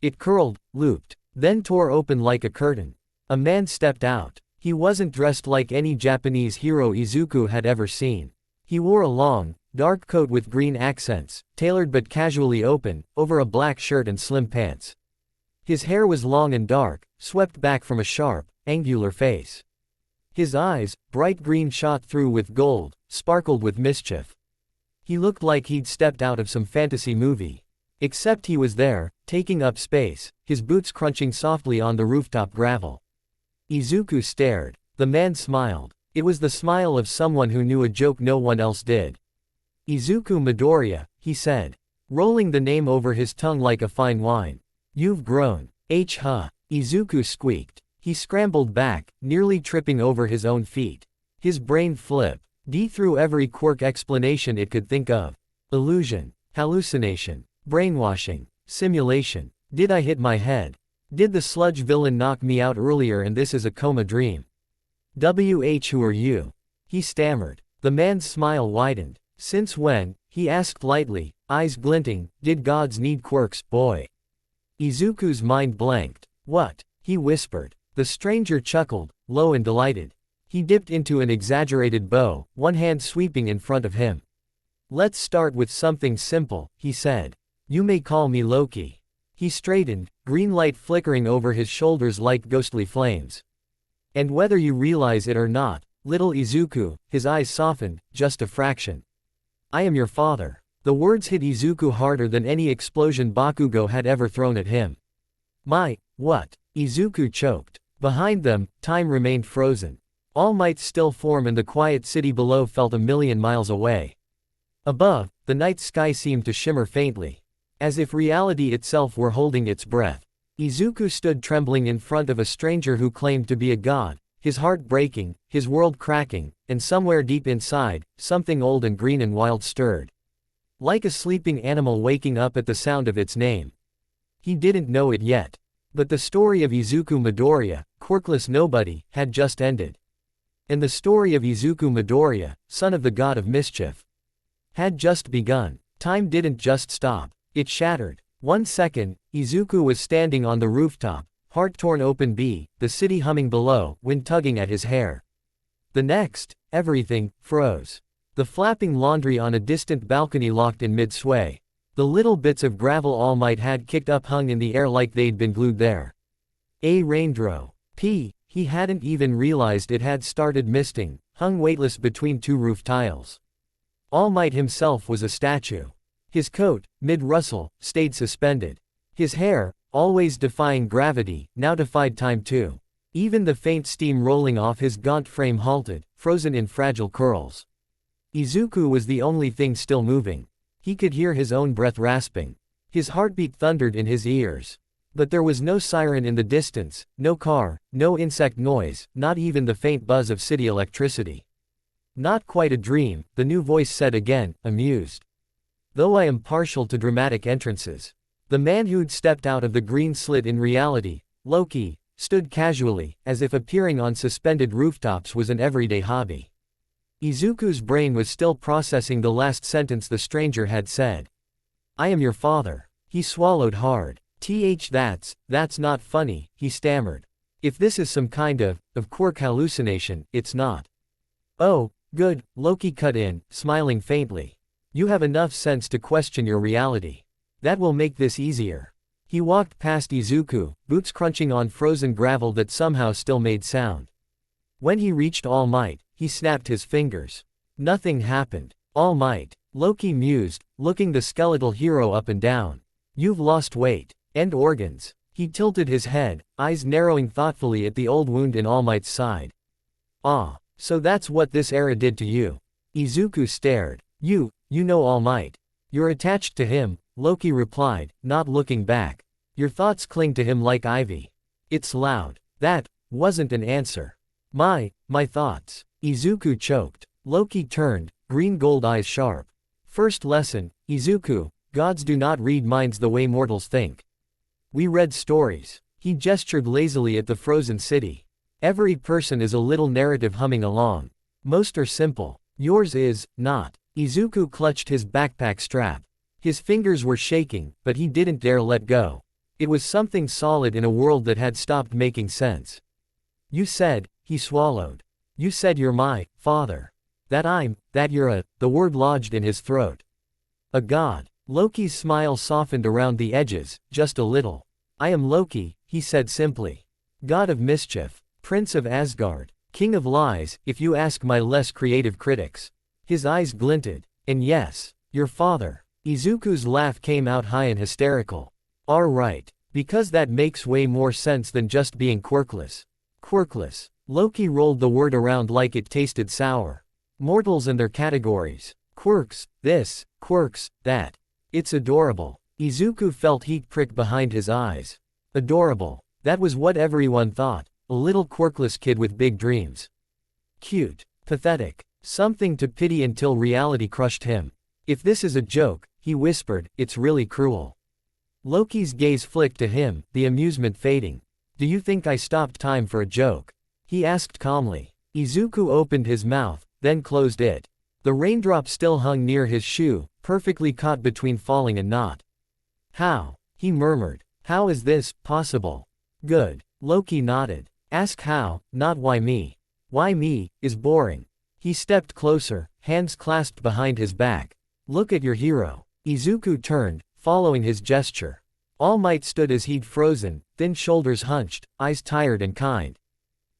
It curled, looped, then tore open like a curtain. A man stepped out. He wasn't dressed like any Japanese hero Izuku had ever seen. He wore a long, dark coat with green accents, tailored but casually open, over a black shirt and slim pants. His hair was long and dark, swept back from a sharp, angular face. His eyes, bright green shot through with gold, sparkled with mischief. He looked like he'd stepped out of some fantasy movie. Except he was there, taking up space, his boots crunching softly on the rooftop gravel. Izuku stared. The man smiled. It was the smile of someone who knew a joke no one else did. Izuku Midoriya, he said, rolling the name over his tongue like a fine wine. You've grown. Izuku squeaked. He scrambled back, nearly tripping over his own feet. His brain flipped. Through every quirk explanation it could think of. Illusion. Hallucination. Brainwashing. Simulation. Did I hit my head? Did the sludge villain knock me out earlier and this is a coma dream? Who are you? He stammered. The man's smile widened. Since when? He asked lightly, eyes glinting. Did gods need quirks, boy? Izuku's mind blanked. What? He whispered. The stranger chuckled, low and delighted. He dipped into an exaggerated bow, one hand sweeping in front of him. Let's start with something simple, he said. You may call me Loki. He straightened, green light flickering over his shoulders like ghostly flames. And whether you realize it or not, little Izuku, his eyes softened, just a fraction. I am your father. The words hit Izuku harder than any explosion Bakugo had ever thrown at him. What? Izuku choked. Behind them, time remained frozen. All Might still form and the quiet city below felt a million miles away. Above, the night sky seemed to shimmer faintly. As if reality itself were holding its breath. Izuku stood trembling in front of a stranger who claimed to be a god, his heart breaking, his world cracking, and somewhere deep inside, something old and green and wild stirred. Like a sleeping animal waking up at the sound of its name. He didn't know it yet. But the story of Izuku Midoriya, quirkless nobody, had just ended. And the story of Izuku Midoriya, son of the god of mischief, had just begun. Time didn't just stop. It shattered. 1 second, Izuku was standing on the rooftop, heart torn open the city humming below, wind tugging at his hair. The next, everything froze. The flapping laundry on a distant balcony locked in mid-sway. The little bits of gravel All Might had kicked up hung in the air like they'd been glued there. A raindrow. He hadn't even realized it had started misting, hung weightless between two roof tiles. All Might himself was a statue. His coat, mid-rustle, stayed suspended. His hair, always defying gravity, now defied time too. Even the faint steam rolling off his gaunt frame halted, frozen in fragile curls. Izuku was the only thing still moving. He could hear his own breath rasping. His heartbeat thundered in his ears. But there was no siren in the distance, no car, no insect noise, not even the faint buzz of city electricity. Not quite a dream, the new voice said again, amused. Though I am partial to dramatic entrances. The man who'd stepped out of the green slit in reality, Loki, stood casually, as if appearing on suspended rooftops was an everyday hobby. Izuku's brain was still processing the last sentence the stranger had said. I am your father. He swallowed hard. That's not funny, he stammered. If this is some kind of quirk hallucination, it's not. Oh, good, Loki cut in, smiling faintly. You have enough sense to question your reality. That will make this easier. He walked past Izuku, boots crunching on frozen gravel that somehow still made sound. When he reached All Might, he snapped his fingers. Nothing happened. All Might, Loki mused, looking the skeletal hero up and down. You've lost weight. And organs. He tilted his head, eyes narrowing thoughtfully at the old wound in All Might's side. Ah, so that's what this era did to you. Izuku stared. You know All Might. You're attached to him, Loki replied, not looking back. Your thoughts cling to him like ivy. It's loud. That wasn't an answer. My thoughts. Izuku choked. Loki turned, green gold eyes sharp. First lesson, Izuku, gods do not read minds the way mortals think. We read stories. He gestured lazily at the frozen city. Every person is a little narrative humming along. Most are simple. Yours is not. Izuku clutched his backpack strap. His fingers were shaking, but he didn't dare let go. It was something solid in a world that had stopped making sense. You said, he swallowed. You said you're my father. That you're the word lodged in his throat. A god. Loki's smile softened around the edges, just a little. I am Loki, he said simply. God of mischief, Prince of Asgard, King of lies, if you ask my less creative critics. His eyes glinted. And yes, your father. Izuku's laugh came out high and hysterical. All right, because that makes way more sense than just being quirkless. Quirkless. Loki rolled the word around like it tasted sour. Mortals and their categories. Quirks, this, quirks, that. It's adorable. Izuku felt heat prick behind his eyes. Adorable. That was what everyone thought. A little quirkless kid with big dreams. Cute. Pathetic. Something to pity until reality crushed him. If this is a joke, he whispered, it's really cruel. Loki's gaze flicked to him, the amusement fading. Do you think I stopped time for a joke? He asked calmly. Izuku opened his mouth, then closed it. The raindrop still hung near his shoe, perfectly caught between falling and not. How? He murmured. How is this possible? Good. Loki nodded. Ask how, not why me. Why me, is boring. He stepped closer, hands clasped behind his back. Look at your hero. Izuku turned, following his gesture. All Might stood as he'd frozen, thin shoulders hunched, eyes tired and kind.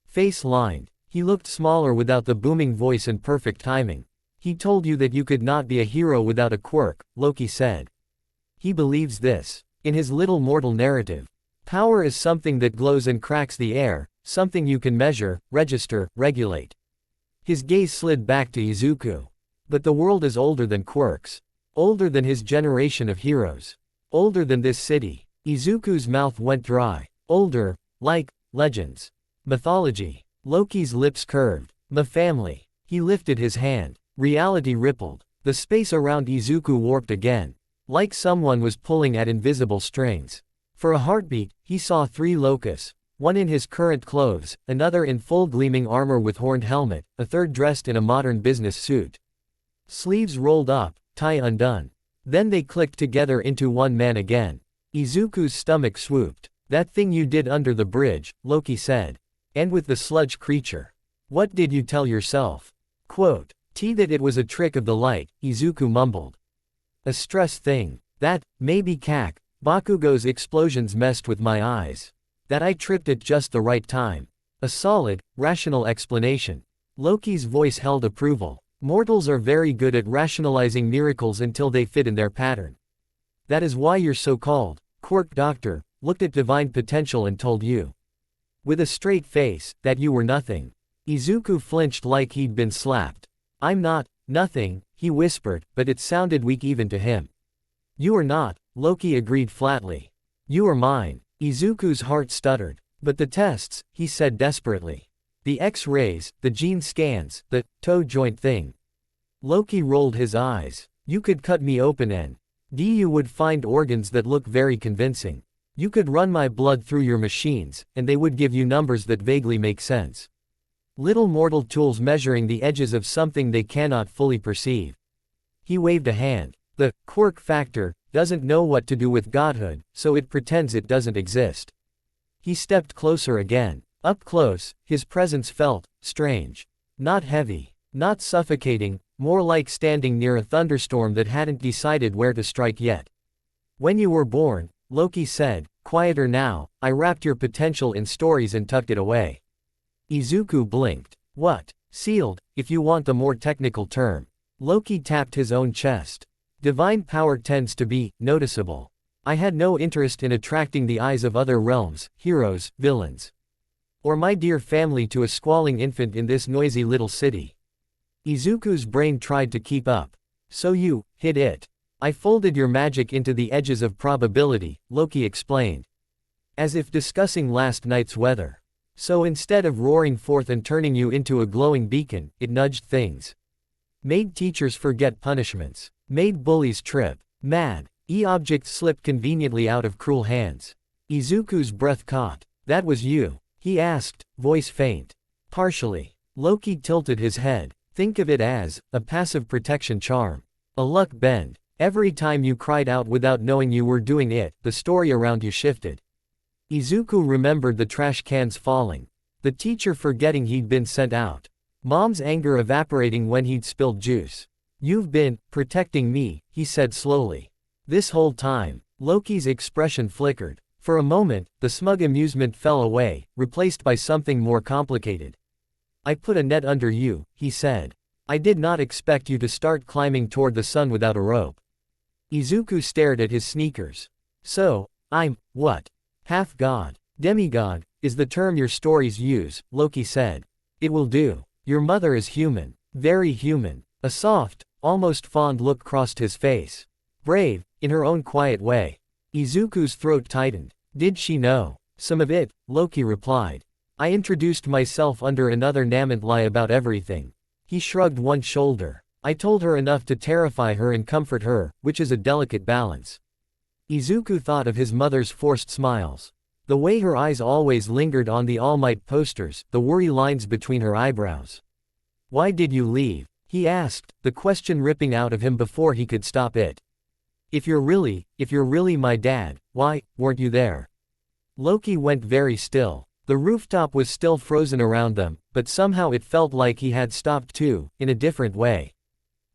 Face lined. He looked smaller without the booming voice and perfect timing. He told you that you could not be a hero without a quirk, Loki said. He believes this. In his little mortal narrative. Power is something that glows and cracks the air, something you can measure, register, regulate. His gaze slid back to Izuku. But the world is older than quirks. Older than his generation of heroes. Older than this city. Izuku's mouth went dry. Older, like, legends. Mythology. Loki's lips curved. My family. He lifted his hand. Reality rippled. The space around Izuku warped again. Like someone was pulling at invisible strings. For a heartbeat, he saw 3 locusts. One in his current clothes, another in full gleaming armor with horned helmet, a third dressed in a modern business suit. Sleeves rolled up, tie undone. Then they clicked together into one man again. Izuku's stomach swooped. That thing you did under the bridge, Loki said. And with the sludge creature. What did you tell yourself? Quote. That it was a trick of the light, Izuku mumbled. A stress thing. That, maybe Bakugo's explosions messed with my eyes. That I tripped at just the right time. A solid, rational explanation. Loki's voice held approval. Mortals are very good at rationalizing miracles until they fit in their pattern. That is why your so-called quirk doctor looked at divine potential and told you. With a straight face, that you were nothing. Izuku flinched like he'd been slapped. I'm not nothing, he whispered, but it sounded weak even to him. You are not, Loki agreed flatly. You are mine. Izuku's heart stuttered. But the tests, he said desperately. The X-rays, the gene scans, the toe joint thing. Loki rolled his eyes. You could cut me open and you would find organs that look very convincing. You could run my blood through your machines, and they would give you numbers that vaguely make sense. Little mortal tools measuring the edges of something they cannot fully perceive. He waved a hand. The quirk factor doesn't know what to do with godhood, so it pretends it doesn't exist. He stepped closer again. Up close, his presence felt strange. Not heavy. Not suffocating, more like standing near a thunderstorm that hadn't decided where to strike yet. When you were born, Loki said, quieter now. I wrapped your potential in stories and tucked it away. Izuku blinked. What? Sealed, if you want the more technical term. Loki tapped his own chest. Divine power tends to be noticeable. I had no interest in attracting the eyes of other realms, heroes, villains, or my dear family to a squalling infant in this noisy little city. Izuku's brain tried to keep up. So you hid it. I folded your magic into the edges of probability, Loki explained, as if discussing last night's weather. So instead of roaring forth and turning you into a glowing beacon, it nudged things. Made teachers forget punishments. Made bullies trip. Mad. Objects slipped conveniently out of cruel hands. Izuku's breath caught. That was you? He asked, voice faint. Partially. Loki tilted his head. Think of it as a passive protection charm. A luck bend. Every time you cried out without knowing you were doing it, the story around you shifted. Izuku remembered the trash cans falling. The teacher forgetting he'd been sent out. Mom's anger evaporating when he'd spilled juice. You've been protecting me, he said slowly. This whole time. Loki's expression flickered. For a moment, the smug amusement fell away, replaced by something more complicated. I put a net under you, he said. I did not expect you to start climbing toward the sun without a rope. Izuku stared at his sneakers. So, I'm, what? Half god. Demigod, is the term your stories use, Loki said. It will do. Your mother is human. Very human. A soft, almost fond look crossed his face. Brave, in her own quiet way. Izuku's throat tightened. Did she know? Some of it, Loki replied. I introduced myself under another Namant lie about everything. He shrugged one shoulder. I told her enough to terrify her and comfort her, which is a delicate balance. Izuku thought of his mother's forced smiles. The way her eyes always lingered on the All Might posters, the worry lines between her eyebrows. Why did you leave? He asked, the question ripping out of him before he could stop it. If you're really my dad, why weren't you there? Loki went very still. The rooftop was still frozen around them, but somehow it felt like he had stopped too, in a different way.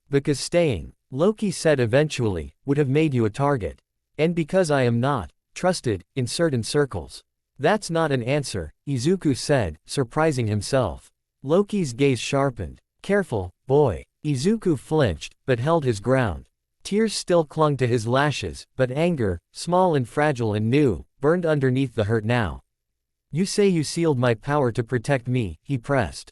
Because staying, Loki said eventually, would have made you a target. And because I am not trusted in certain circles. That's not an answer, Izuku said, surprising himself. Loki's gaze sharpened. Careful, boy. Izuku flinched, but held his ground. Tears still clung to his lashes, but anger, small and fragile and new, burned underneath the hurt now. You say you sealed my power to protect me, he pressed.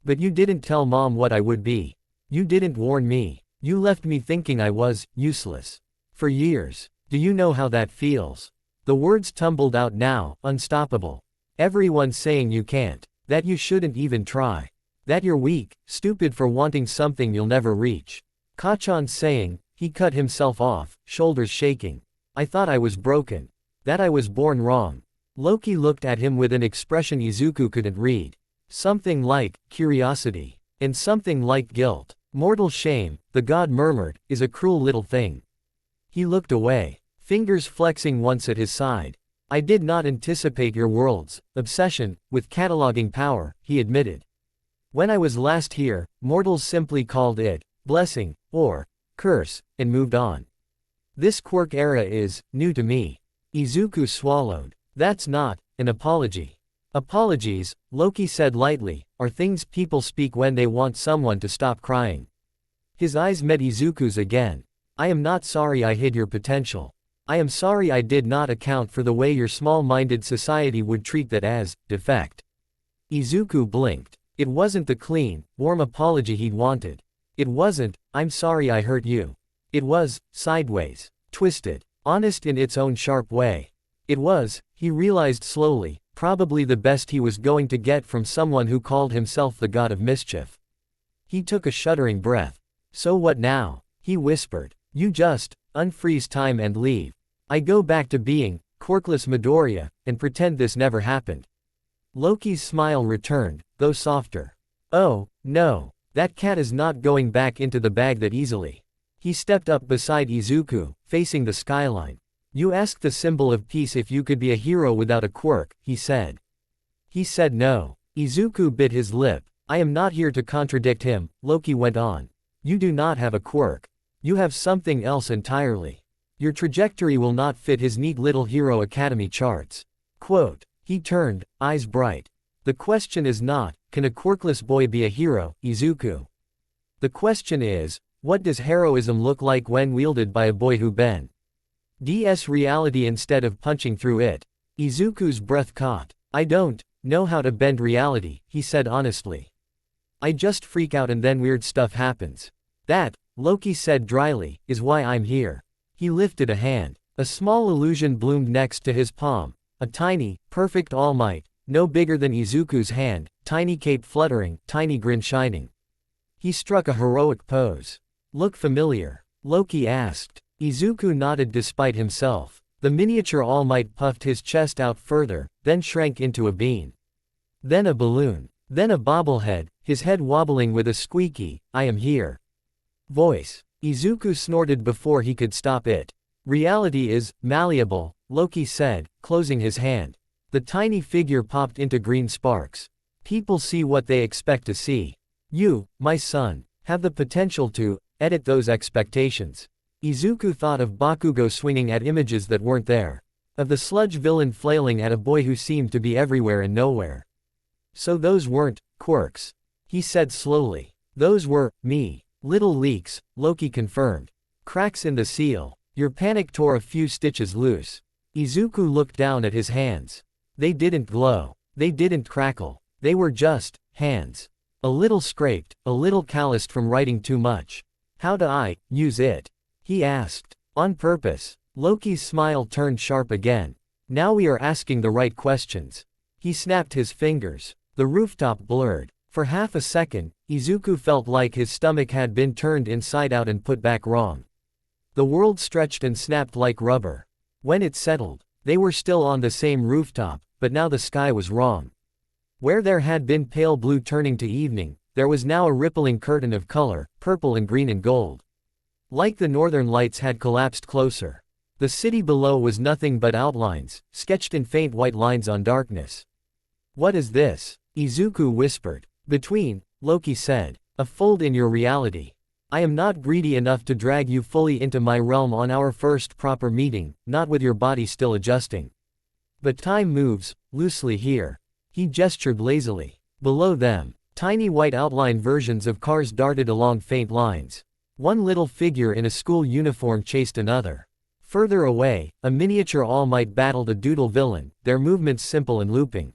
But you didn't tell Mom what I would be. You didn't warn me. You left me thinking I was useless. For years. Do you know how that feels? The words tumbled out now, unstoppable. Everyone's saying you can't. That you shouldn't even try. That you're weak, stupid for wanting something you'll never reach. Kachan's saying, he cut himself off, shoulders shaking. I thought I was broken. That I was born wrong. Loki looked at him with an expression Izuku couldn't read. Something like curiosity. And something like guilt. Mortal shame, the god murmured, is a cruel little thing. He looked away. Fingers flexing once at his side. I did not anticipate your world's obsession with cataloging power, he admitted. When I was last here, mortals simply called it blessing or curse and moved on. This quirk era is new to me. Izuku swallowed. That's not an apology. Apologies, Loki said lightly, are things people speak when they want someone to stop crying. His eyes met Izuku's again. I am not sorry I hid your potential. I am sorry I did not account for the way your small-minded society would treat that as defect. Izuku blinked. It wasn't the clean, warm apology he'd wanted. It wasn't, I'm sorry I hurt you. It was, sideways, twisted, honest in its own sharp way. It was, he realized slowly, probably the best he was going to get from someone who called himself the god of mischief. He took a shuddering breath. So what now? He whispered. You just unfreeze time and leave. I go back to being quirkless Midoriya, and pretend this never happened. Loki's smile returned, though softer. Oh, no. That cat is not going back into the bag that easily. He stepped up beside Izuku, facing the skyline. You asked the symbol of peace if you could be a hero without a quirk, he said. He said no. Izuku bit his lip. I am not here to contradict him, Loki went on. You do not have a quirk. You have something else entirely. Your trajectory will not fit his neat little Hero Academy charts. Quote. He turned, eyes bright. The question is not, can a quirkless boy be a hero, Izuku? The question is, what does heroism look like when wielded by a boy who bends reality instead of punching through it? Izuku's breath caught. I don't know how to bend reality, he said honestly. I just freak out and then weird stuff happens. That, Loki said dryly, is why I'm here. He lifted a hand. A small illusion bloomed next to his palm. A tiny, perfect All Might, no bigger than Izuku's hand, tiny cape fluttering, tiny grin shining. He struck a heroic pose. Look familiar? Loki asked. Izuku nodded despite himself. The miniature All Might puffed his chest out further, then shrank into a bean. Then a balloon. Then a bobblehead, his head wobbling with a squeaky, I am here voice. Izuku snorted before he could stop it. Reality is malleable, Loki said, closing his hand. The tiny figure popped into green sparks. People see what they expect to see. You, my son, have the potential to edit those expectations. Izuku thought of Bakugo swinging at images that weren't there. Of the sludge villain flailing at a boy who seemed to be everywhere and nowhere. So those weren't quirks. He said slowly. Those were me. Little leaks, Loki confirmed. Cracks in the seal. Your panic tore a few stitches loose. Izuku looked down at his hands. They didn't glow. They didn't crackle. They were just hands. A little scraped, a little calloused from writing too much. How do I use it? He asked. On purpose. Loki's smile turned sharp again. Now we are asking the right questions. He snapped his fingers. The rooftop blurred. For half a second, Izuku felt like his stomach had been turned inside out and put back wrong. The world stretched and snapped like rubber. When it settled, they were still on the same rooftop, but now the sky was wrong. Where there had been pale blue turning to evening, there was now a rippling curtain of color, purple and green and gold. Like the northern lights had collapsed closer. The city below was nothing but outlines, sketched in faint white lines on darkness. What is this? Izuku whispered. Between, Loki said. A fold in your reality. I am not greedy enough to drag you fully into my realm on our first proper meeting, not with your body still adjusting. But time moves, loosely here. He gestured lazily. Below them, tiny white outline versions of cars darted along faint lines. One little figure in a school uniform chased another. Further away, a miniature All Might battled a doodle villain, their movements simple and looping.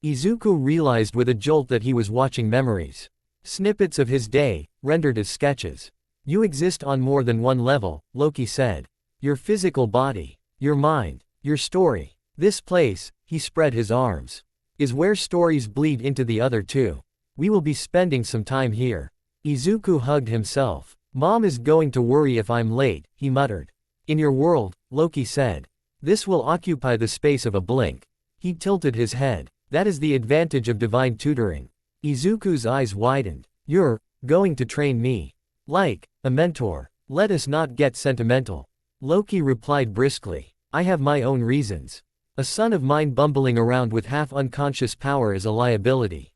Izuku realized with a jolt that he was watching memories. Snippets of his day, rendered as sketches. You exist on more than one level, Loki said. Your physical body, your mind, your story. This place, he spread his arms, is where stories bleed into the other two. We will be spending some time here. Izuku hugged himself. Mom is going to worry if I'm late, he muttered. In your world, Loki said. This will occupy the space of a blink. He tilted his head. That is the advantage of divine tutoring. Izuku's eyes widened. You're going to train me. Like a mentor. Let us not get sentimental. Loki replied briskly. I have my own reasons. A son of mine bumbling around with half-unconscious power is a liability.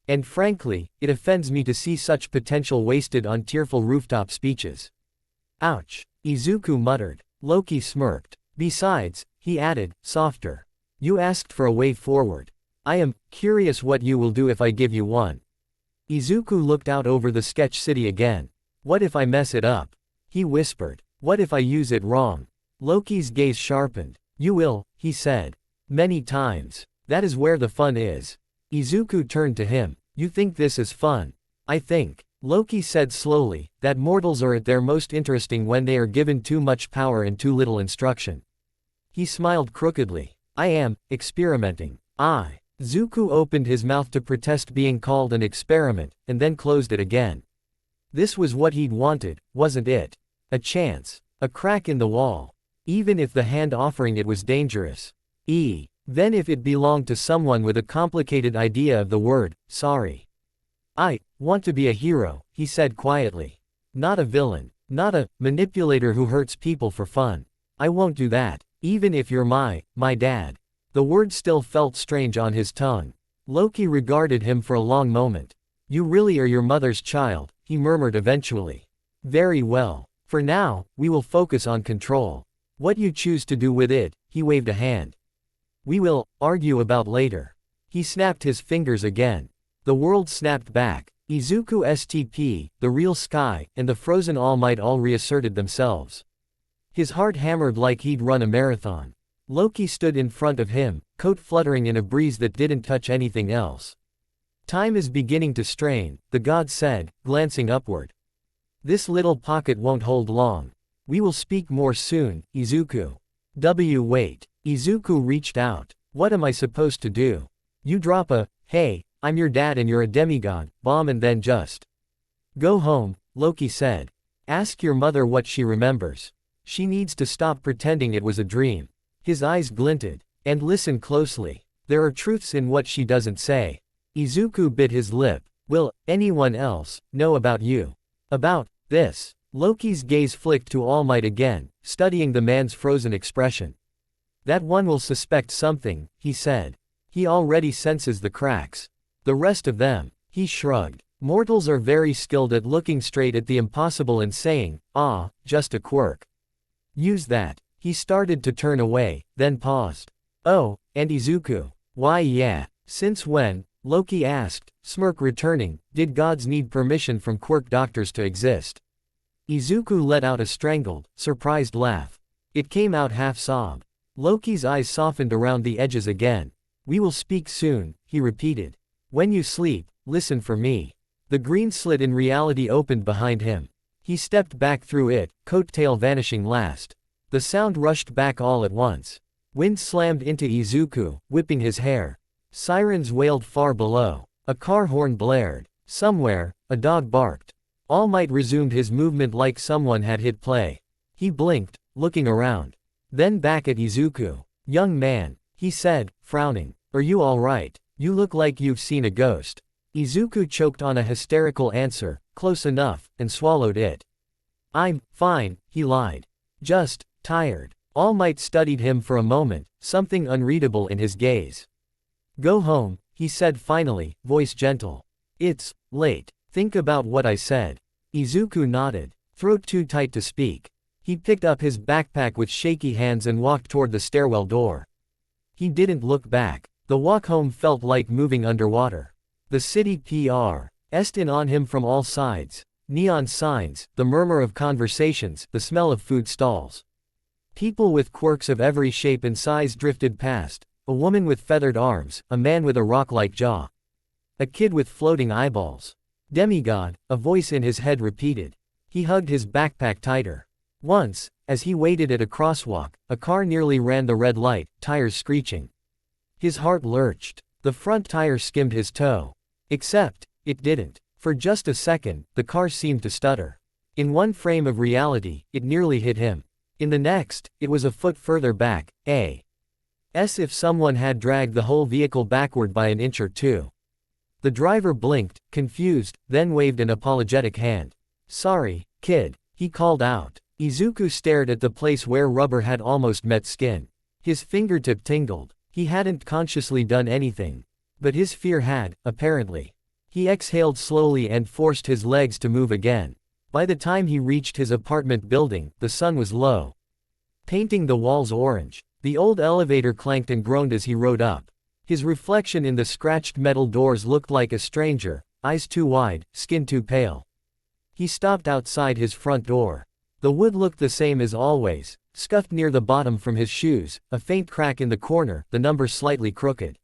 And frankly, it offends me to see such potential wasted on tearful rooftop speeches. Ouch. Izuku muttered. Loki smirked. Besides, he added, softer. You asked for a way forward. I am curious what you will do if I give you one. Izuku looked out over the sketch city again. What if I mess it up? He whispered. What if I use it wrong? Loki's gaze sharpened. You will, he said. Many times. That is where the fun is. Izuku turned to him. You think this is fun? I think, Loki said slowly, that mortals are at their most interesting when they are given too much power and too little instruction. He smiled crookedly. I am experimenting. Zuko opened his mouth to protest being called an experiment, and then closed it again. This was what he'd wanted, wasn't it? A chance. A crack in the wall. Even if the hand offering it was dangerous. Then if it belonged to someone with a complicated idea of the word, sorry. I want to be a hero, he said quietly. Not a villain. Not a manipulator who hurts people for fun. I won't do that, even if you're my dad. The word still felt strange on his tongue. Loki regarded him for a long moment. You really are your mother's child, he murmured eventually. Very well. For now, we will focus on control. What you choose to do with it, he waved a hand. We will argue about later. He snapped his fingers again. The world snapped back. Izuku STP, the real sky, and the frozen All Might all reasserted themselves. His heart hammered like he'd run a marathon. Loki stood in front of him, coat fluttering in a breeze that didn't touch anything else. Time is beginning to strain, the god said, glancing upward. This little pocket won't hold long. We will speak more soon, Izuku. Wait. Izuku reached out. What am I supposed to do? You drop a, hey, I'm your dad and you're a demigod, bomb and then just go home, Loki said. Ask your mother what she remembers. She needs to stop pretending it was a dream. His eyes glinted. And listen closely. There are truths in what she doesn't say. Izuku bit his lip. Will anyone else know about you? About this? Loki's gaze flicked to All Might again, studying the man's frozen expression. That one will suspect something, he said. He already senses the cracks. The rest of them, he shrugged. Mortals are very skilled at looking straight at the impossible and saying, ah, just a quirk. Use that. He started to turn away, then paused. Oh, and Izuku. Why yeah. Since when? Loki asked, smirk returning. Did gods need permission from quirk doctors to exist? Izuku let out a strangled, surprised laugh. It came out half sob. Loki's eyes softened around the edges again. We will speak soon, he repeated. When you sleep, listen for me. The green slit in reality opened behind him. He stepped back through it, coattail vanishing last. The sound rushed back all at once. Wind slammed into Izuku, whipping his hair. Sirens wailed far below. A car horn blared. Somewhere, a dog barked. All Might resumed his movement like someone had hit play. He blinked, looking around. Then back at Izuku. Young man, he said, frowning. Are you alright? You look like you've seen a ghost. Izuku choked on a hysterical answer, close enough, and swallowed it. I'm fine, he lied. Just tired. All Might studied him for a moment, something unreadable in his gaze. Go home, he said finally, voice gentle. It's late. Think about what I said. Izuku nodded, throat too tight to speak. He picked up his backpack with shaky hands and walked toward the stairwell door. He didn't look back. The walk home felt like moving underwater. The city pressed in on him from all sides. Neon signs, the murmur of conversations, the smell of food stalls. People with quirks of every shape and size drifted past. A woman with feathered arms, a man with a rock-like jaw. A kid with floating eyeballs. Demigod, a voice in his head repeated. He hugged his backpack tighter. Once, as he waited at a crosswalk, a car nearly ran the red light, tires screeching. His heart lurched. The front tire skimmed his toe. Except, it didn't. For just a second, the car seemed to stutter. In one frame of reality, it nearly hit him. In the next, it was a foot further back, as if someone had dragged the whole vehicle backward by an inch or two. The driver blinked, confused, then waved an apologetic hand. Sorry, kid, he called out. Izuku stared at the place where rubber had almost met skin. His fingertip tingled. He hadn't consciously done anything. But his fear had, apparently. He exhaled slowly and forced his legs to move again. By the time he reached his apartment building, the sun was low, painting the walls orange. The old elevator clanked and groaned as he rode up. His reflection in the scratched metal doors looked like a stranger, eyes too wide, skin too pale. He stopped outside his front door. The wood looked the same as always, scuffed near the bottom from his shoes, a faint crack in the corner, the number slightly crooked.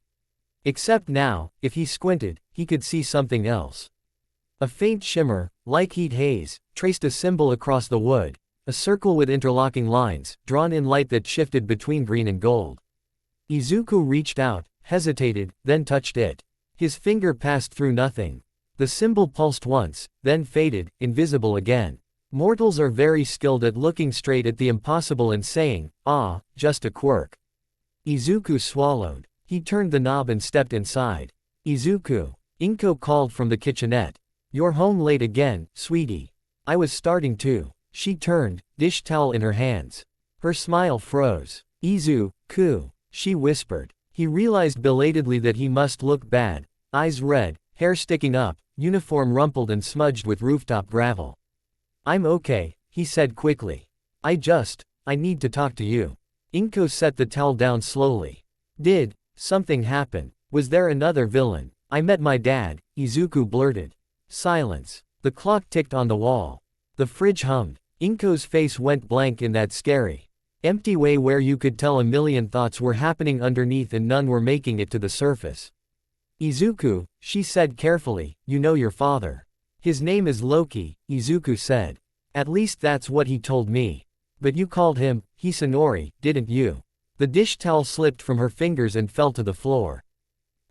Except now, if he squinted, he could see something else. A faint shimmer, like heat haze, traced a symbol across the wood, a circle with interlocking lines, drawn in light that shifted between green and gold. Izuku reached out, hesitated, then touched it. His finger passed through nothing. The symbol pulsed once, then faded, invisible again. Mortals are very skilled at looking straight at the impossible and saying, ah, just a quirk. Izuku swallowed. He turned the knob and stepped inside. Izuku. Inko called from the kitchenette. You're home late again, sweetie. I was starting to. She turned, dish towel in her hands. Her smile froze. Izuku, she whispered. He realized belatedly that he must look bad. Eyes red, hair sticking up, uniform rumpled and smudged with rooftop gravel. I'm okay, he said quickly. I need to talk to you. Inko set the towel down slowly. Did something happen? Was there another villain? I met my dad, Izuku blurted. Silence. The clock ticked on the wall. The fridge hummed. Inko's face went blank in that scary, empty way where you could tell a million thoughts were happening underneath and none were making it to the surface. Izuku, she said carefully, you know your father. His name is Loki, Izuku said. At least that's what he told me. But you called him Hisanori, didn't you? The dish towel slipped from her fingers and fell to the floor.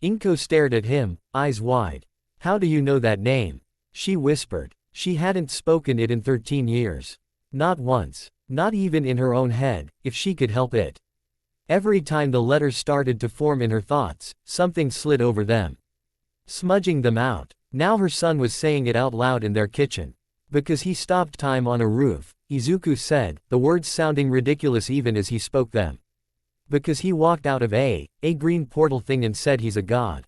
Inko stared at him, eyes wide. How do you know that name? She whispered. She hadn't spoken it in 13 years. Not once. Not even in her own head, if she could help it. Every time the letters started to form in her thoughts, something slid over them, smudging them out. Now her son was saying it out loud in their kitchen. Because he stopped time on a roof, Izuku said, the words sounding ridiculous even as he spoke them. Because he walked out of a green portal thing and said he's a god.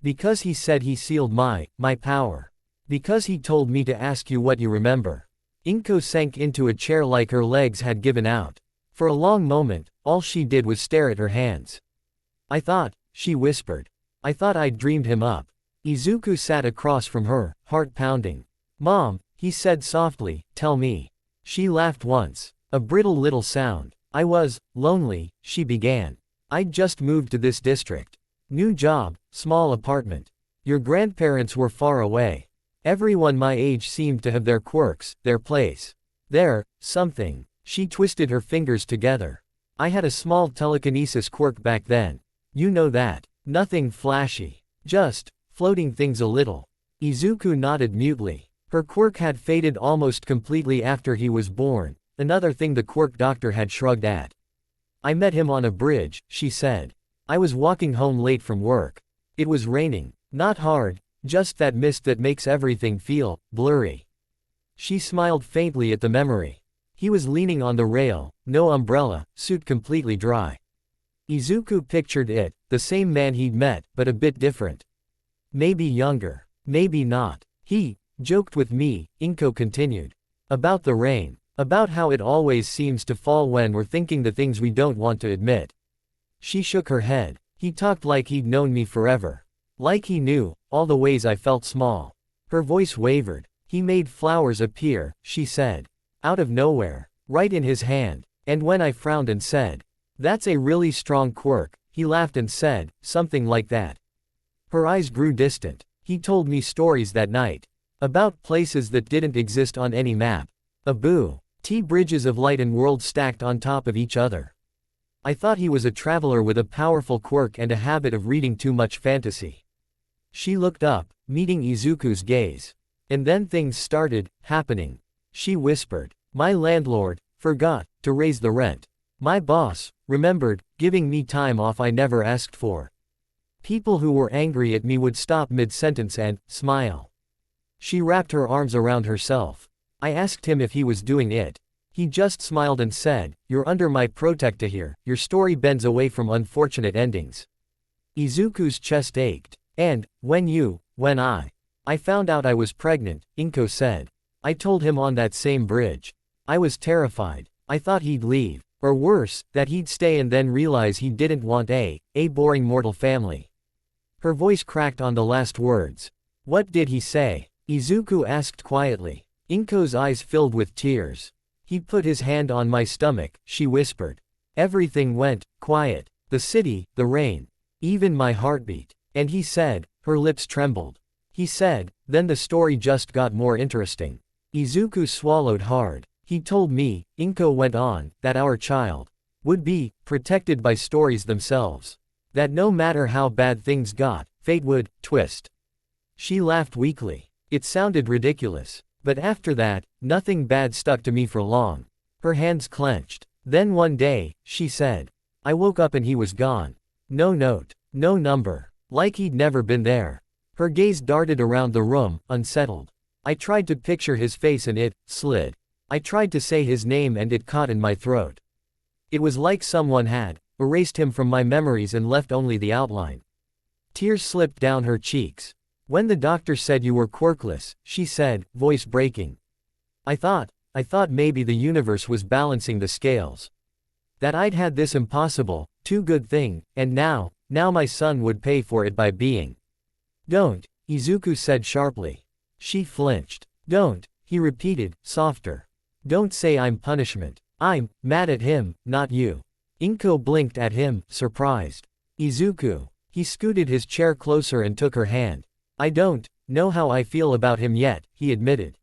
Because he said he sealed my power. Because he told me to ask you what you remember. Inko sank into a chair like her legs had given out. For a long moment, all she did was stare at her hands. I thought, she whispered. I thought I'd dreamed him up. Izuku sat across from her, heart pounding. Mom, he said softly, tell me. She laughed once. A brittle little sound. I was lonely, she began. I'd just moved to this district. New job, small apartment. Your grandparents were far away. Everyone my age seemed to have their quirks, their place. Something. She twisted her fingers together. I had a small telekinesis quirk back then. You know that. Nothing flashy. Just floating things a little. Izuku nodded mutely. Her quirk had faded almost completely after he was born, another thing the quirk doctor had shrugged at. I met him on a bridge, she said. I was walking home late from work. It was raining. Not hard, just that mist that makes everything feel blurry. She smiled faintly at the memory. He was leaning on the rail, no umbrella, suit completely dry. Izuku pictured it, the same man he'd met, but a bit different. Maybe younger. Maybe not. He joked with me, Inko continued. About the rain. About how it always seems to fall when we're thinking the things we don't want to admit. She shook her head. He talked like he'd known me forever. Like he knew all the ways I felt small. Her voice wavered. He made flowers appear, she said. Out of nowhere. Right in his hand. And when I frowned and said, that's a really strong quirk, he laughed and said, something like that. Her eyes grew distant. He told me stories that night. About places that didn't exist on any map. Abu. Bridges of light and worlds stacked on top of each other. I thought he was a traveler with a powerful quirk and a habit of reading too much fantasy. She looked up, meeting Izuku's gaze. And then things started happening. She whispered. My landlord forgot to raise the rent. My boss remembered giving me time off I never asked for. People who were angry at me would stop mid-sentence and smile. She wrapped her arms around herself. I asked him if he was doing it. He just smiled and said, you're under my protector here, your story bends away from unfortunate endings. Izuku's chest ached. And, when I found out I was pregnant, Inko said. I told him on that same bridge. I was terrified. I thought he'd leave. Or worse, that he'd stay and then realize he didn't want a boring mortal family. Her voice cracked on the last words. What did he say? Izuku asked quietly. Inko's eyes filled with tears. He put his hand on my stomach, she whispered. Everything went quiet. The city, the rain. Even my heartbeat. And he said, her lips trembled. He said, then the story just got more interesting. Izuku swallowed hard. He told me, Inko went on, that our child would be protected by stories themselves. That no matter how bad things got, fate would twist. She laughed weakly. It sounded ridiculous. But after that, nothing bad stuck to me for long. Her hands clenched. Then one day, she said. I woke up and he was gone. No note. No number. Like he'd never been there. Her gaze darted around the room, unsettled. I tried to picture his face and it slid. I tried to say his name and it caught in my throat. It was like someone had erased him from my memories and left only the outline. Tears slipped down her cheeks. When the doctor said you were quirkless, she said, voice breaking. I thought I thought maybe the universe was balancing the scales. That I'd had this impossible, too good thing, and now my son would pay for it by being. Don't, Izuku said sharply. She flinched. Don't, he repeated, softer. Don't say I'm punishment. I'm mad at him, not you. Inko blinked at him, surprised. Izuku. He scooted his chair closer and took her hand. I don't know how I feel about him yet, he admitted.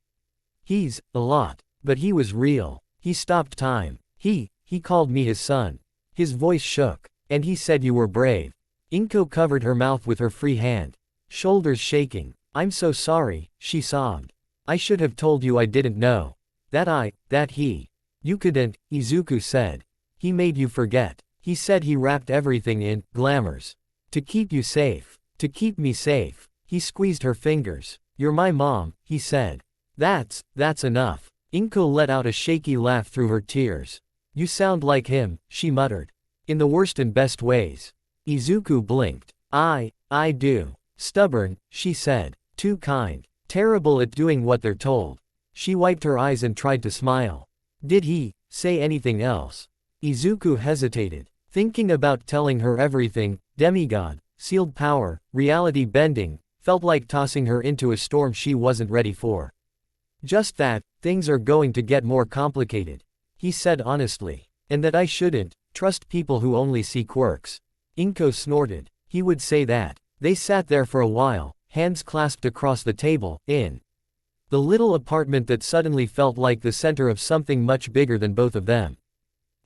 He's a lot. But he was real. He stopped time. He called me his son. His voice shook. And he said you were brave. Inko covered her mouth with her free hand. Shoulders shaking. I'm so sorry, she sobbed. I should have told you I didn't know. You couldn't, Izuku said. He made you forget. He said he wrapped everything in glamours. To keep you safe. To keep me safe. He squeezed her fingers. You're my mom, he said. That's enough. Inko let out a shaky laugh through her tears. You sound like him, she muttered. In the worst and best ways. Izuku blinked. I do. Stubborn, she said. Too kind. Terrible at doing what they're told. She wiped her eyes and tried to smile. Did he say anything else? Izuku hesitated. Thinking about telling her everything, demigod, sealed power, reality bending, felt like tossing her into a storm she wasn't ready for. Just that, things are going to get more complicated. He said honestly. And that I shouldn't trust people who only see quirks. Inko snorted. He would say that. They sat there for a while, hands clasped across the table, in the little apartment that suddenly felt like the center of something much bigger than both of them.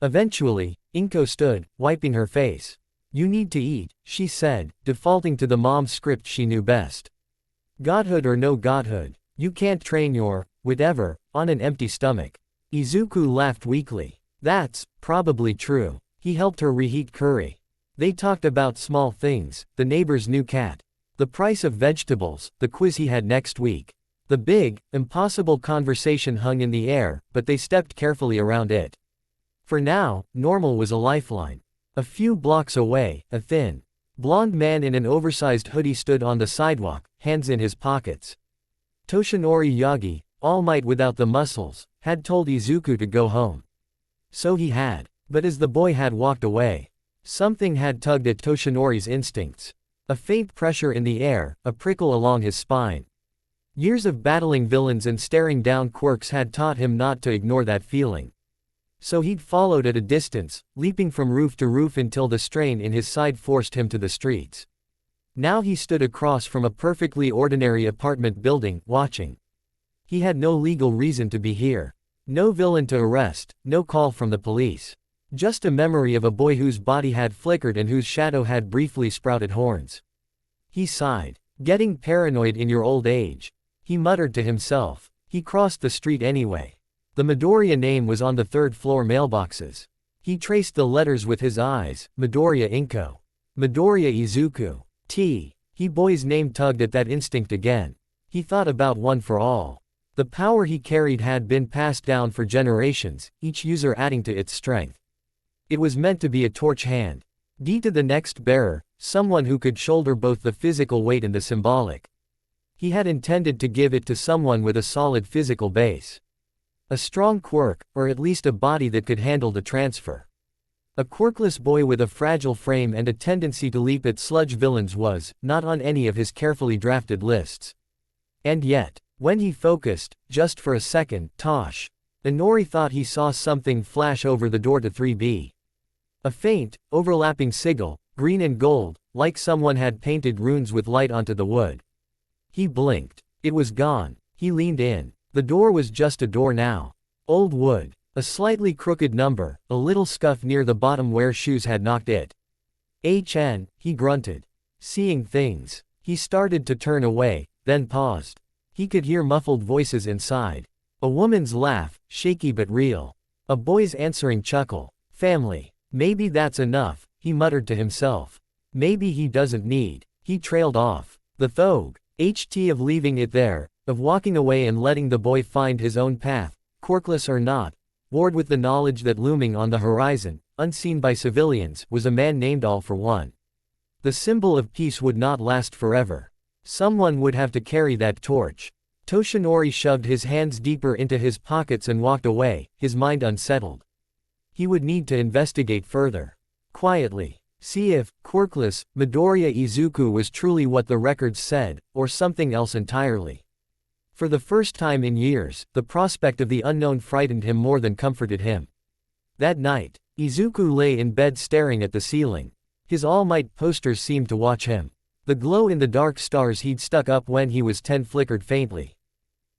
Eventually, Inko stood, wiping her face. You need to eat, she said, defaulting to the mom script she knew best. Godhood or no godhood, you can't train your whatever on an empty stomach. Izuku laughed weakly. That's probably true. He helped her reheat curry. They talked about small things, the neighbor's new cat, the price of vegetables, the quiz he had next week. The big, impossible conversation hung in the air, but they stepped carefully around it. For now, normal was a lifeline. A few blocks away, a thin, blonde man in an oversized hoodie stood on the sidewalk, hands in his pockets. Toshinori Yagi, All Might without the muscles, had told Izuku to go home. So he had. But as the boy had walked away, something had tugged at Toshinori's instincts. A faint pressure in the air, a prickle along his spine. Years of battling villains and staring down quirks had taught him not to ignore that feeling. So he'd followed at a distance, leaping from roof to roof until the strain in his side forced him to the streets. Now he stood across from a perfectly ordinary apartment building, watching. He had no legal reason to be here. No villain to arrest, no call from the police. Just a memory of a boy whose body had flickered and whose shadow had briefly sprouted horns. He sighed. Getting paranoid in your old age. He muttered to himself. He crossed the street anyway. The Midoriya name was on the third-floor mailboxes. He traced the letters with his eyes. Midoriya Inko. Midoriya Izuku. He boy's name tugged at that instinct again. He thought about One for All. The power he carried had been passed down for generations, each user adding to its strength. It was meant to be a torch hand. To the next bearer, someone who could shoulder both the physical weight and the symbolic. He had intended to give it to someone with a solid physical base. A strong quirk, or at least a body that could handle the transfer. A quirkless boy with a fragile frame and a tendency to leap at sludge villains was not on any of his carefully drafted lists. And yet, when he focused, just for a second, Inori thought he saw something flash over the door to 3B. A faint, overlapping sigil, green and gold, like someone had painted runes with light onto the wood. He blinked. It was gone. He leaned in. The door was just a door now. Old wood. A slightly crooked number, a little scuff near the bottom where shoes had knocked it. He grunted. Seeing things. He started to turn away, then paused. He could hear muffled voices inside. A woman's laugh, shaky but real. A boy's answering chuckle. Family. Maybe that's enough, he muttered to himself. Maybe he doesn't need. He trailed off. The thought of leaving it there, of walking away and letting the boy find his own path, quirkless or not, warred with the knowledge that looming on the horizon, unseen by civilians, was a man named All for One. The symbol of peace would not last forever. Someone would have to carry that torch. Toshinori shoved his hands deeper into his pockets and walked away, his mind unsettled. He would need to investigate further. Quietly. See if, quirkless, Midoriya Izuku was truly what the records said, or something else entirely. For the first time in years, the prospect of the unknown frightened him more than comforted him. That night, Izuku lay in bed staring at the ceiling. His All Might posters seemed to watch him. The glow-in-the-dark stars he'd stuck up when he was 10 flickered faintly.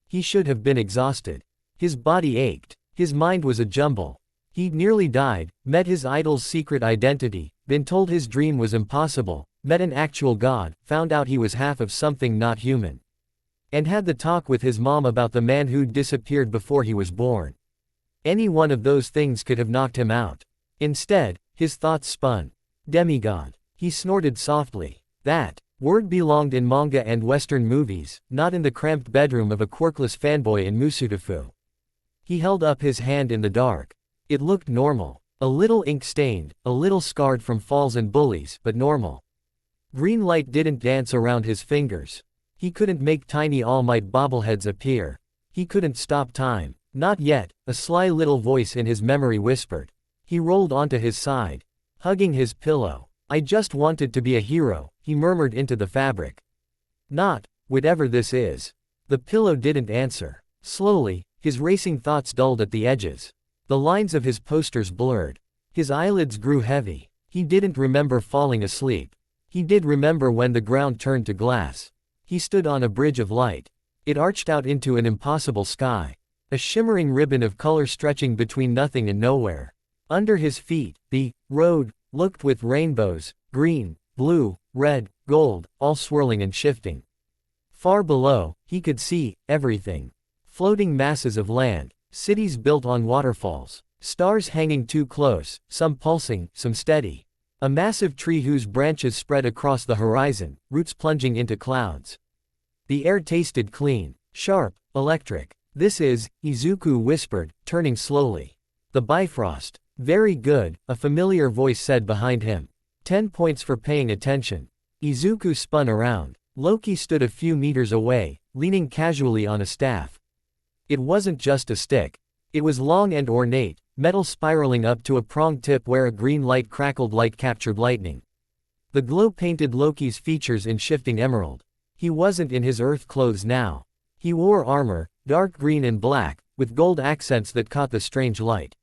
He should have been exhausted. His body ached. His mind was a jumble. He'd nearly died, met his idol's secret identity, been told his dream was impossible, met an actual god, found out he was half of something not human. And had the talk with his mom about the man who'd disappeared before he was born. Any one of those things could have knocked him out. Instead, his thoughts spun. Demigod. He snorted softly. That word belonged in manga and Western movies, not in the cramped bedroom of a quirkless fanboy in Musutafu. He held up his hand in the dark. It looked normal. A little ink-stained, a little scarred from falls and bullies, but normal. Green light didn't dance around his fingers. He couldn't make tiny All Might bobbleheads appear. He couldn't stop time. Not yet, a sly little voice in his memory whispered. He rolled onto his side, hugging his pillow. I just wanted to be a hero, he murmured into the fabric. Not, whatever this is. The pillow didn't answer. Slowly, his racing thoughts dulled at the edges. The lines of his posters blurred. His eyelids grew heavy. He didn't remember falling asleep. He did remember when the ground turned to glass. He stood on a bridge of light. It arched out into an impossible sky. A shimmering ribbon of color stretching between nothing and nowhere. Under his feet, the road looked with rainbows, green, blue, red, gold, all swirling and shifting. Far below, he could see everything. Floating masses of land, cities built on waterfalls, stars hanging too close, some pulsing, some steady. A massive tree whose branches spread across the horizon, roots plunging into clouds. The air tasted clean, sharp, electric. This is, Izuku whispered, turning slowly. The Bifrost. Very good, a familiar voice said behind him. 10 points for paying attention. Izuku spun around. Loki stood a few meters away, leaning casually on a staff. It wasn't just a stick. It was long and ornate, metal spiraling up to a pronged tip where a green light crackled like captured lightning. The glow painted Loki's features in shifting emerald. He wasn't in his earth clothes now. He wore armor, dark green and black, with gold accents that caught the strange light.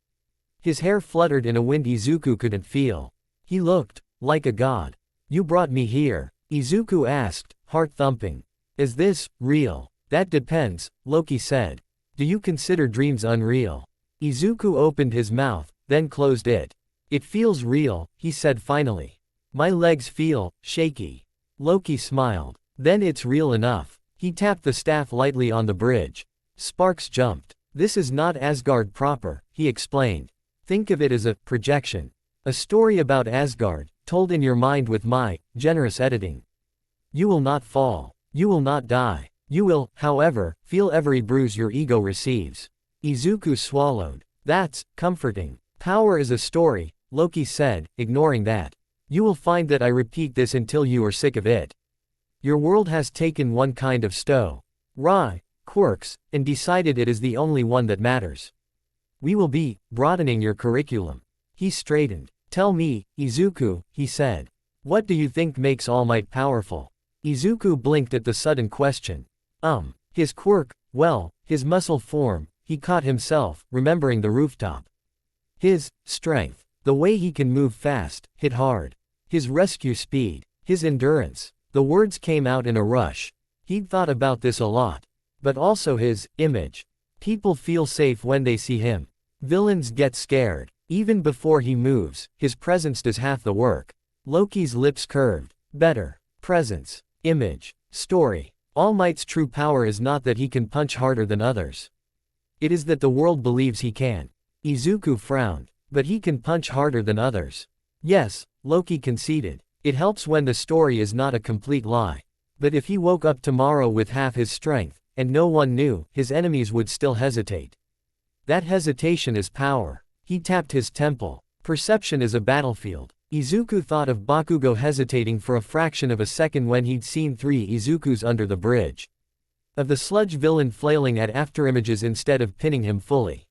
His hair fluttered in a wind Izuku couldn't feel. He looked like a god. You brought me here? Izuku asked, heart thumping. Is this real? That depends, Loki said. Do you consider dreams unreal? Izuku opened his mouth, then closed it. It feels real, he said finally. My legs feel shaky. Loki smiled. Then it's real enough. He tapped the staff lightly on the bridge. Sparks jumped. This is not Asgard proper, he explained. Think of it as a projection. A story about Asgard, told in your mind with my generous editing. You will not fall. You will not die. You will, however, feel every bruise your ego receives. Izuku swallowed. That's comforting. Power is a story, Loki said, ignoring that. You will find that I repeat this until you are sick of it. Your world has taken one kind of quirks, and decided it is the only one that matters. We will be broadening your curriculum. He straightened. Tell me, Izuku, he said. What do you think makes All Might powerful? Izuku blinked at the sudden question. His quirk, well, his muscle form, he caught himself, remembering the rooftop. His strength, the way he can move fast, hit hard. His rescue speed, his endurance. The words came out in a rush. He'd thought about this a lot. But also his image. People feel safe when they see him. Villains get scared. Even before he moves, his presence does half the work. Loki's lips curved. Better. Presence. Image. Story. All Might's true power is not that he can punch harder than others. It is that the world believes he can. Izuku frowned. But he can punch harder than others. Yes, Loki conceded. It helps when the story is not a complete lie. But if he woke up tomorrow with half his strength, and no one knew, his enemies would still hesitate. That hesitation is power. He tapped his temple. Perception is a battlefield. Izuku thought of Bakugo hesitating for a fraction of a second when he'd seen 3 Izukus under the bridge. Of the sludge villain flailing at afterimages instead of pinning him fully.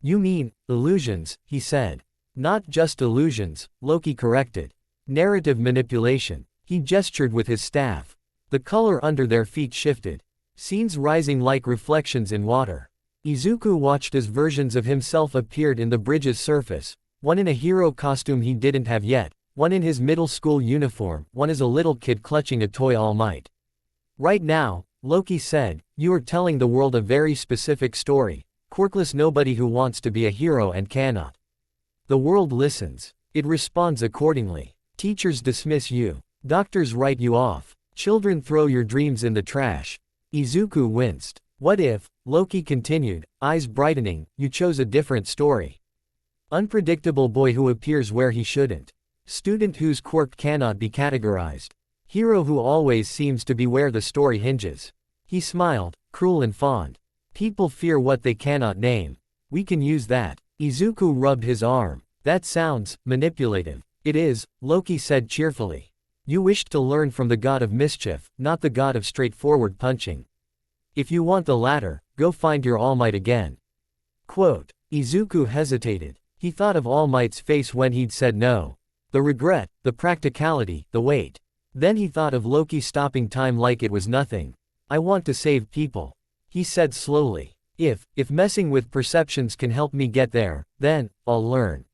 You mean, illusions, he said. Not just illusions, Loki corrected. Narrative manipulation. He gestured with his staff. The color under their feet shifted. Scenes rising like reflections in water. Izuku watched as versions of himself appeared in the bridge's surface, one in a hero costume he didn't have yet, one in his middle school uniform, one as a little kid clutching a toy All Might. Right now, Loki said, you are telling the world a very specific story, quirkless nobody who wants to be a hero and cannot. The world listens. It responds accordingly. Teachers dismiss you. Doctors write you off. Children throw your dreams in the trash. Izuku winced. What if, Loki continued, eyes brightening, you chose a different story? Unpredictable boy who appears where he shouldn't. Student whose quirk cannot be categorized. Hero who always seems to be where the story hinges. He smiled, cruel and fond. People fear what they cannot name. We can use that. Izuku rubbed his arm. That sounds manipulative. It is, Loki said cheerfully. You wished to learn from the god of mischief, not the god of straightforward punching. If you want the latter, go find your All Might again. Quote. Izuku hesitated. He thought of All Might's face when he'd said no. The regret, the practicality, the weight. Then he thought of Loki stopping time like it was nothing. I want to save people. He said slowly. If messing with perceptions can help me get there, then, I'll learn.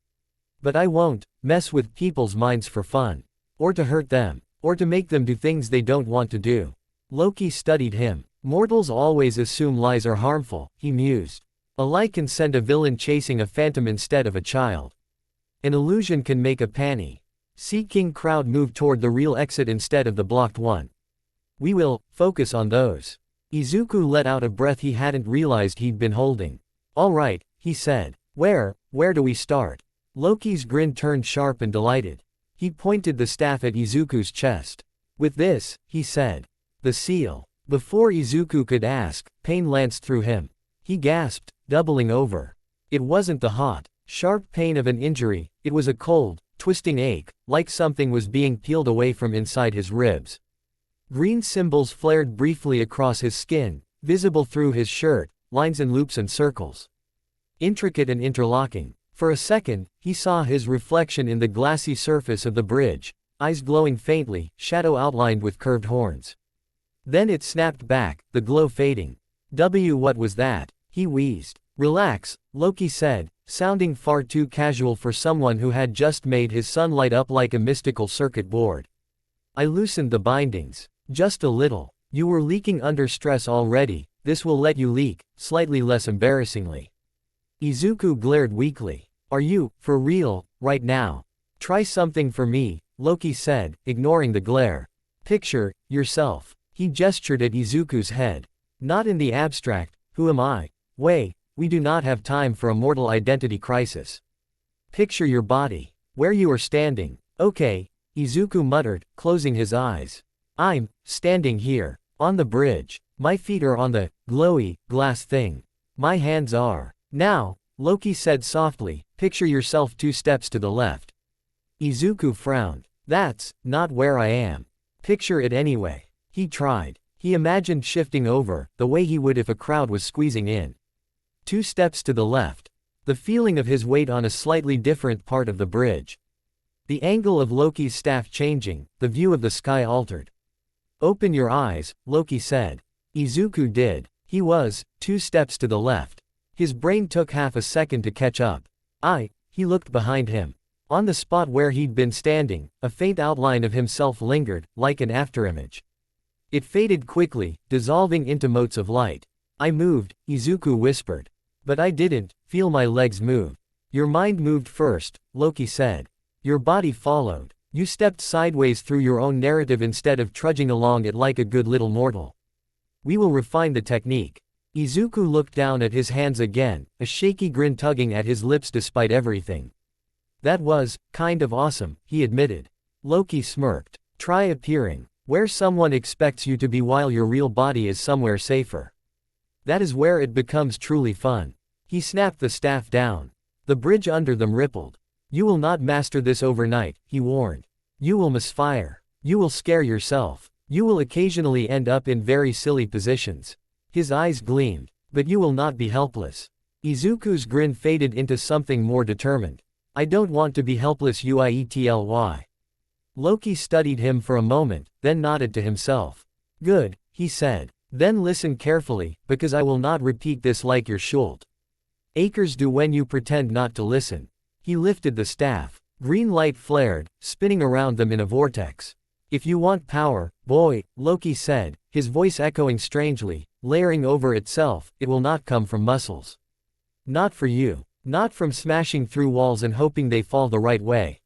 But I won't mess with people's minds for fun. Or to hurt them. Or to make them do things they don't want to do. Loki studied him. Mortals always assume lies are harmful, he mused. A lie can send a villain chasing a phantom instead of a child. An illusion can make a panny. See King crowd move toward the real exit instead of the blocked one. We will focus on those. Izuku let out a breath he hadn't realized he'd been holding. All right, he said. Where do we start? Loki's grin turned sharp and delighted. He pointed the staff at Izuku's chest. With this, he said. The seal. Before Izuku could ask, pain lanced through him. He gasped, doubling over. It wasn't the hot, sharp pain of an injury, it was a cold, twisting ache, like something was being peeled away from inside his ribs. Green symbols flared briefly across his skin, visible through his shirt, lines and loops and circles. Intricate and interlocking. For a second, he saw his reflection in the glassy surface of the bridge, eyes glowing faintly, shadow outlined with curved horns. Then it snapped back, the glow fading. What was that? He wheezed. Relax, Loki said, sounding far too casual for someone who had just made his sun light up like a mystical circuit board. I loosened the bindings. Just a little. You were leaking under stress already, this will let you leak, slightly less embarrassingly. Izuku glared weakly. Are you, for real, right now? Try something for me, Loki said, ignoring the glare. Picture yourself. He gestured at Izuku's head. Not in the abstract, who am I? We do not have time for a mortal identity crisis. Picture your body. Where you are standing. Okay, Izuku muttered, closing his eyes. I'm standing here, on the bridge. My feet are on the glowy glass thing. My hands are. Now, Loki said softly, picture yourself 2 steps to the left. Izuku frowned. That's not where I am. Picture it anyway. He tried. He imagined shifting over, the way he would if a crowd was squeezing in. 2 steps to the left. The feeling of his weight on a slightly different part of the bridge. The angle of Loki's staff changing, the view of the sky altered. Open your eyes, Loki said. Izuku did. He was 2 steps to the left. His brain took half a second to catch up. He looked behind him. On the spot where he'd been standing, a faint outline of himself lingered, like an afterimage. It faded quickly, dissolving into motes of light. I moved, Izuku whispered. But I didn't feel my legs move. Your mind moved first, Loki said. Your body followed. You stepped sideways through your own narrative instead of trudging along it like a good little mortal. We will refine the technique. Izuku looked down at his hands again, a shaky grin tugging at his lips despite everything. That was kind of awesome, he admitted. Loki smirked. Try appearing where someone expects you to be while your real body is somewhere safer. That is where it becomes truly fun. He snapped the staff down. The bridge under them rippled. You will not master this overnight, he warned. You will misfire. You will scare yourself. You will occasionally end up in very silly positions. His eyes gleamed. But you will not be helpless. Izuku's grin faded into something more determined. I don't want to be helpless uitly. Loki studied him for a moment, then nodded to himself. Good, he said. Then listen carefully, because I will not repeat this like your Schult. Acres do when you pretend not to listen. He lifted the staff. Green light flared, spinning around them in a vortex. If you want power, boy, Loki said, his voice echoing strangely, layering over itself, it will not come from muscles. Not for you. Not from smashing through walls and hoping they fall the right way.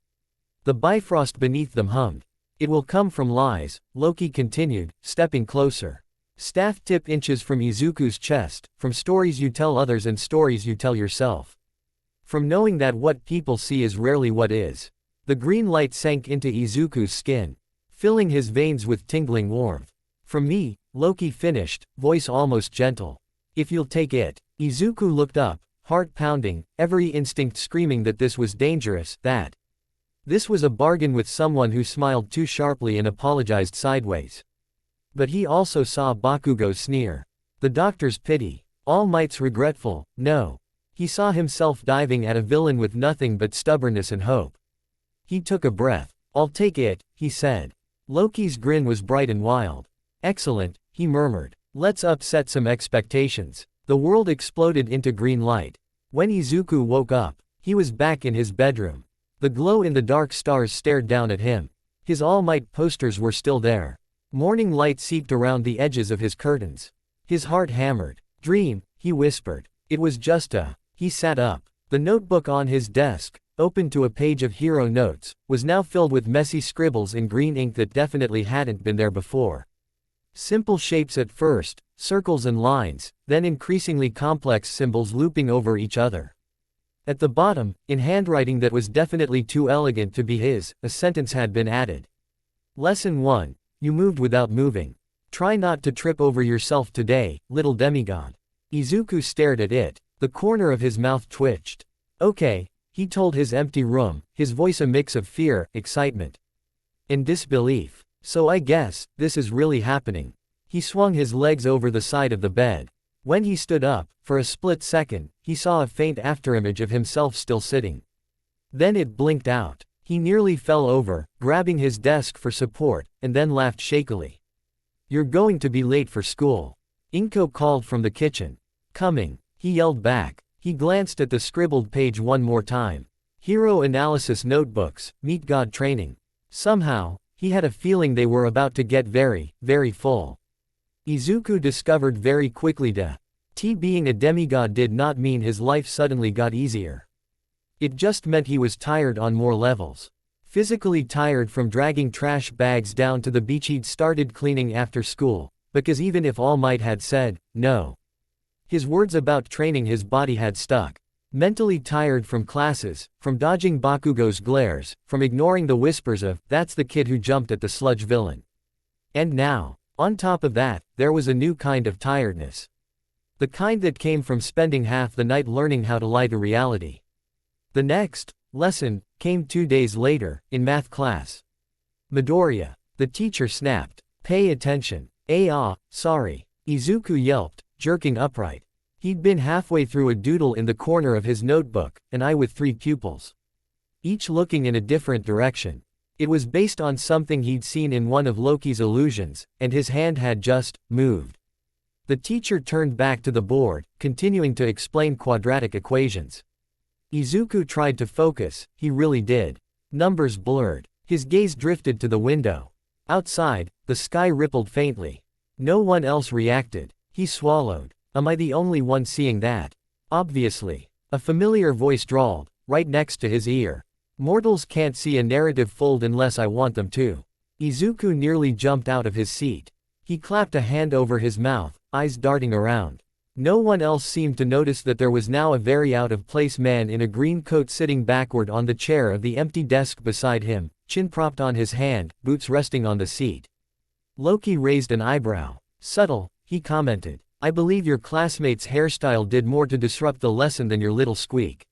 The bifrost beneath them hummed. It will come from lies, Loki continued, stepping closer. Staff tip inches from Izuku's chest, from stories you tell others and stories you tell yourself. From knowing that what people see is rarely what is. The green light sank into Izuku's skin, filling his veins with tingling warmth. From me, Loki finished, voice almost gentle. If you'll take it. Izuku looked up, heart pounding, every instinct screaming that this was dangerous, that this was a bargain with someone who smiled too sharply and apologized sideways. But he also saw Bakugo's sneer. The doctor's pity. All Might's regretful, no. He saw himself diving at a villain with nothing but stubbornness and hope. He took a breath. I'll take it, he said. Loki's grin was bright and wild. Excellent, he murmured. Let's upset some expectations. The world exploded into green light. When Izuku woke up, he was back in his bedroom. The glow-in-the-dark stars stared down at him. His All Might posters were still there. Morning light seeped around the edges of his curtains. His heart hammered. Dream, he whispered. It was just a. He sat up. The notebook on his desk, open to a page of hero notes, was now filled with messy scribbles in green ink that definitely hadn't been there before. Simple shapes at first, circles and lines, then increasingly complex symbols looping over each other. At the bottom, in handwriting that was definitely too elegant to be his, a sentence had been added. Lesson 1. You moved without moving. Try not to trip over yourself today, little demigod. Izuku stared at it. The corner of his mouth twitched. Okay, he told his empty room, his voice a mix of fear, excitement, and disbelief. So I guess, this is really happening. He swung his legs over the side of the bed. When he stood up, for a split second, he saw a faint afterimage of himself still sitting. Then it blinked out. He nearly fell over, grabbing his desk for support, and then laughed shakily. You're going to be late for school. Inko called from the kitchen. Coming, he yelled back. He glanced at the scribbled page one more time. Hero analysis notebooks, meet God training. Somehow, he had a feeling they were about to get very, very full. Izuku discovered very quickly that being a demigod did not mean his life suddenly got easier. It just meant he was tired on more levels. Physically tired from dragging trash bags down to the beach he'd started cleaning after school, because even if All Might had said, no, his words about training his body had stuck. Mentally tired from classes, from dodging Bakugo's glares, from ignoring the whispers of, that's the kid who jumped at the sludge villain. And now, on top of that, there was a new kind of tiredness. The kind that came from spending half the night learning how to lie to reality. The next lesson came 2 days later, in math class. Midoriya. The teacher snapped. Pay attention. Sorry. Izuku yelped, jerking upright. He'd been halfway through a doodle in the corner of his notebook, an eye with 3 pupils, each looking in a different direction. It was based on something he'd seen in one of Loki's illusions, and his hand had just moved. The teacher turned back to the board, continuing to explain quadratic equations. Izuku tried to focus, he really did. Numbers blurred. His gaze drifted to the window. Outside, the sky rippled faintly. No one else reacted. He swallowed. Am I the only one seeing that? Obviously. A familiar voice drawled, right next to his ear. Mortals can't see a narrative fold unless I want them to. Izuku nearly jumped out of his seat. He clapped a hand over his mouth, eyes darting around. No one else seemed to notice that there was now a very out-of-place man in a green coat sitting backward on the chair of the empty desk beside him, chin propped on his hand, boots resting on the seat. Loki raised an eyebrow. Subtle, he commented. I believe your classmate's hairstyle did more to disrupt the lesson than your little squeak.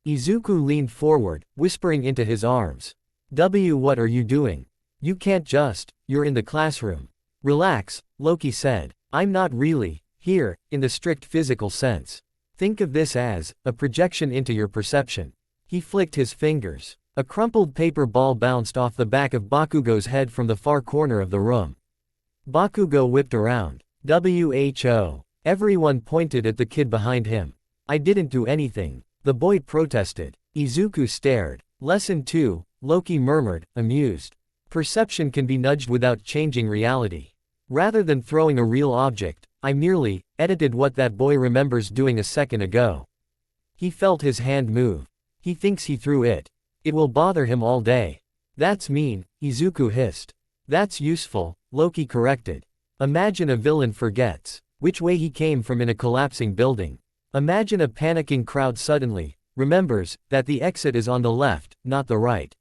Izuku leaned forward, whispering into his arms. What are you doing? You can't just. you're in the classroom. Relax, Loki said. I'm not really here, in the strict physical sense. Think of this as a projection into your perception. He flicked his fingers. A crumpled paper ball bounced off the back of Bakugo's head from the far corner of the room. Bakugo whipped around. Who? Everyone pointed at the kid behind him. I didn't do anything, the boy protested. Izuku stared. Lesson 2, Loki murmured, amused. Perception can be nudged without changing reality. Rather than throwing a real object, I merely edited what that boy remembers doing a second ago. He felt his hand move. He thinks he threw it. It will bother him all day. That's mean, Izuku hissed. That's useful, Loki corrected. Imagine a villain forgets which way he came from in a collapsing building. Imagine a panicking crowd suddenly remembers that the exit is on the left, not the right.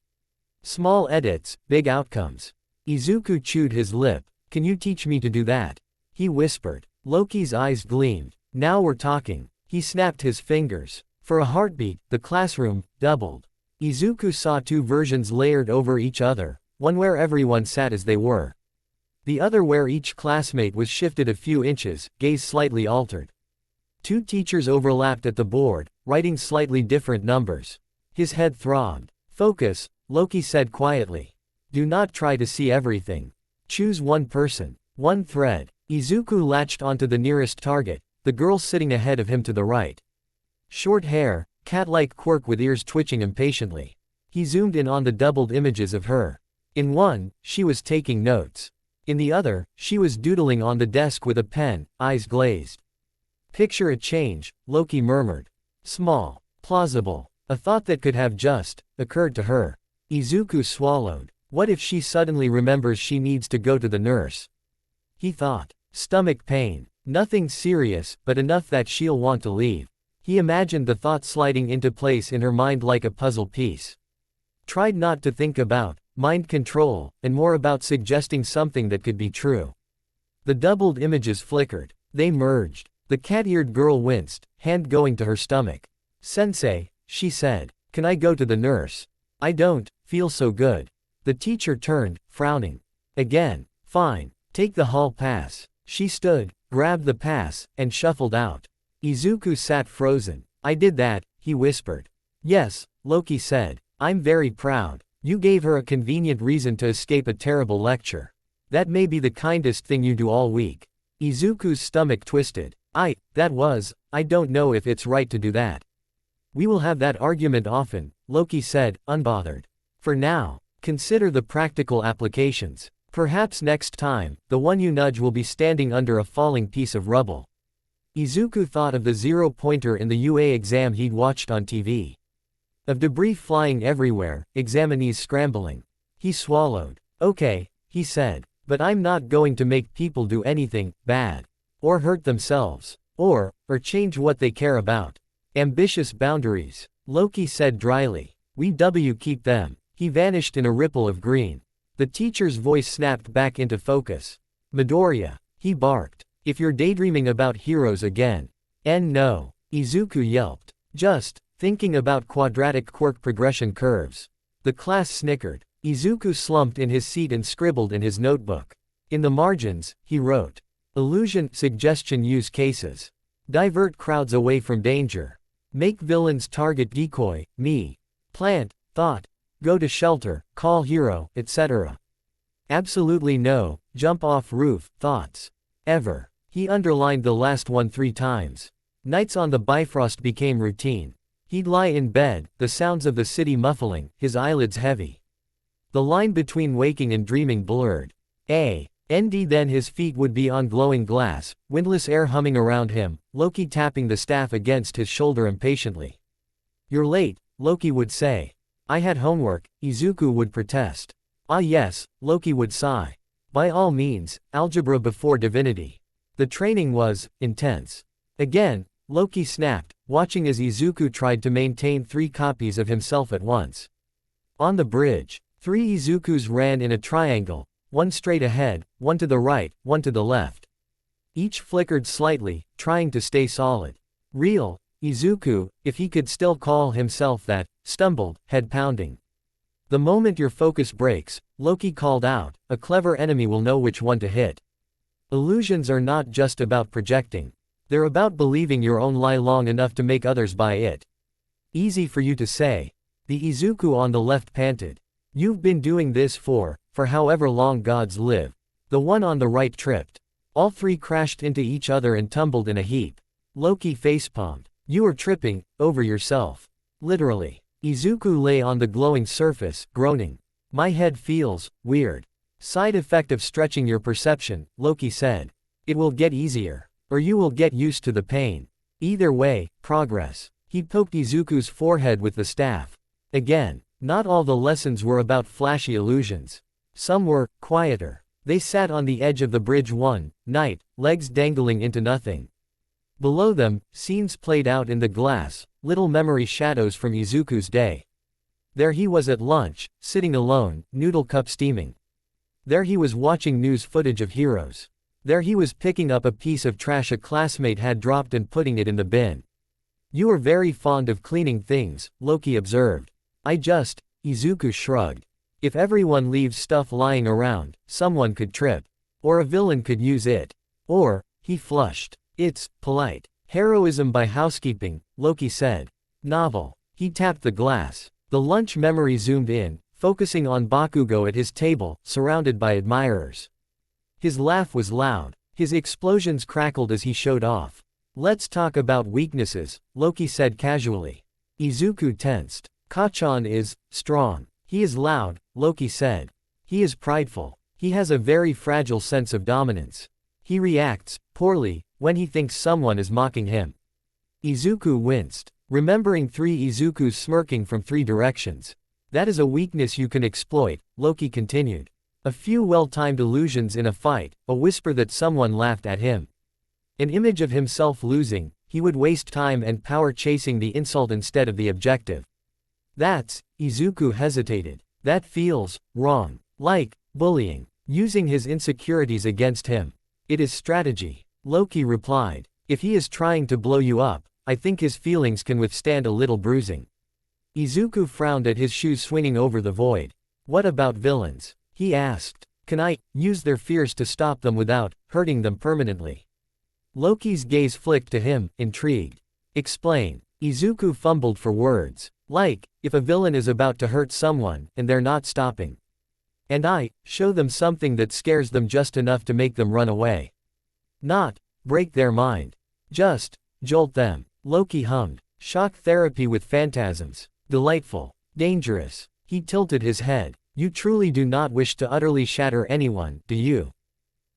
Small edits, big outcomes. Izuku chewed his lip. Can you teach me to do that? He whispered. Loki's eyes gleamed. Now we're talking. He snapped his fingers. For a heartbeat, the classroom doubled. Izuku saw two versions layered over each other, one where everyone sat as they were. The other where each classmate was shifted a few inches, gaze slightly altered. Two teachers overlapped at the board, writing slightly different numbers. His head throbbed. Focus, Loki said quietly. Do not try to see everything. Choose one person, one thread. Izuku latched onto the nearest target, the girl sitting ahead of him to the right. Short hair, cat-like quirk with ears twitching impatiently. He zoomed in on the doubled images of her. In one, she was taking notes. In the other, she was doodling on the desk with a pen, eyes glazed. Picture a change, Loki murmured. Small, plausible, a thought that could have just occurred to her. Izuku swallowed. What if she suddenly remembers she needs to go to the nurse? He thought. Stomach pain. Nothing serious, but enough that she'll want to leave. He imagined the thought sliding into place in her mind like a puzzle piece. Tried not to think about mind control, and more about suggesting something that could be true. The doubled images flickered. They merged. The cat-eared girl winced, hand going to her stomach. Sensei, she said, can I go to the nurse? I don't feel so good. The teacher turned, frowning. Again. Fine. Take the hall pass. She stood, grabbed the pass, and shuffled out. Izuku sat frozen. I did that, he whispered. Yes, Loki said. I'm very proud. You gave her a convenient reason to escape a terrible lecture. That may be the kindest thing you do all week. Izuku's stomach twisted. I don't know if it's right to do that. We will have that argument often, Loki said, unbothered. For now, consider the practical applications. Perhaps next time, the one you nudge will be standing under a falling piece of rubble. Izuku thought of the zero-pointer in the UA exam he'd watched on TV. Of debris flying everywhere, examinees scrambling. He swallowed. Okay, he said, but I'm not going to make people do anything bad. Or hurt themselves. Or change what they care about. Ambitious boundaries. Loki said dryly. We keep them. He vanished in a ripple of green. The teacher's voice snapped back into focus. Midoriya, he barked. If you're daydreaming about heroes again. No. Izuku yelped. Just thinking about quadratic quirk progression curves. The class snickered. Izuku slumped in his seat and scribbled in his notebook. In the margins, he wrote. Illusion, suggestion use cases. Divert crowds away from danger. Make villains target decoy, me. Plant, thought. Go to shelter, call hero, etc. Absolutely no, jump off roof, thoughts. Ever. He underlined the last one 3 times. Nights on the Bifrost became routine. He'd lie in bed, the sounds of the city muffling, his eyelids heavy. The line between waking and dreaming blurred. Then his feet would be on glowing glass, windless air humming around him, Loki tapping the staff against his shoulder impatiently. You're late, Loki would say. I had homework, Izuku would protest. Ah yes, Loki would sigh. By all means, algebra before divinity. The training was intense. Again, Loki snapped, watching as Izuku tried to maintain 3 copies of himself at once. On the bridge, 3 Izukus ran in a triangle, one straight ahead, one to the right, one to the left. Each flickered slightly, trying to stay solid. Real, Izuku, if he could still call himself that, stumbled, head pounding. The moment your focus breaks, Loki called out, a clever enemy will know which one to hit. Illusions are not just about projecting. They're about believing your own lie long enough to make others buy it. Easy for you to say. The Izuku on the left panted. You've been doing this for however long gods live. The one on the right tripped. All three crashed into each other and tumbled in a heap. Loki facepalmed. You are tripping over yourself. Literally. Izuku lay on the glowing surface, groaning. My head feels weird. Side effect of stretching your perception, Loki said. It will get easier. Or you will get used to the pain. Either way, progress. He poked Izuku's forehead with the staff. Again, not all the lessons were about flashy illusions. Some were quieter. They sat on the edge of the bridge one night, legs dangling into nothing. Below them, scenes played out in the glass, little memory shadows from Izuku's day. There he was at lunch, sitting alone, noodle cup steaming. There he was watching news footage of heroes. There he was picking up a piece of trash a classmate had dropped and putting it in the bin. You are very fond of cleaning things, Loki observed. Izuku shrugged. If everyone leaves stuff lying around, someone could trip. Or a villain could use it. Or, he flushed. It's polite. Heroism by housekeeping, Loki said. Novel. He tapped the glass. The lunch memory zoomed in, focusing on Bakugo at his table, surrounded by admirers. His laugh was loud. His explosions crackled as he showed off. Let's talk about weaknesses, Loki said casually. Izuku tensed. Kachan is strong. He is loud, Loki said. He is prideful. He has a very fragile sense of dominance. He reacts poorly when he thinks someone is mocking him. Izuku winced, remembering three Izukus smirking from three directions. That is a weakness you can exploit, Loki continued. A few well-timed illusions in a fight, a whisper that someone laughed at him. An image of himself losing, he would waste time and power chasing the insult instead of the objective. Izuku hesitated. That feels wrong. Like bullying. Using his insecurities against him. It is strategy. Loki replied. If he is trying to blow you up, I think his feelings can withstand a little bruising. Izuku frowned at his shoes swinging over the void. What about villains? He asked. Can I use their fears to stop them without hurting them permanently? Loki's gaze flicked to him, intrigued. Explain. Izuku fumbled for words. Like, if a villain is about to hurt someone, and they're not stopping. And I show them something that scares them just enough to make them run away. Not break their mind. Just jolt them. Loki hummed. Shock therapy with phantasms. Delightful. Dangerous. He tilted his head. You truly do not wish to utterly shatter anyone, do you?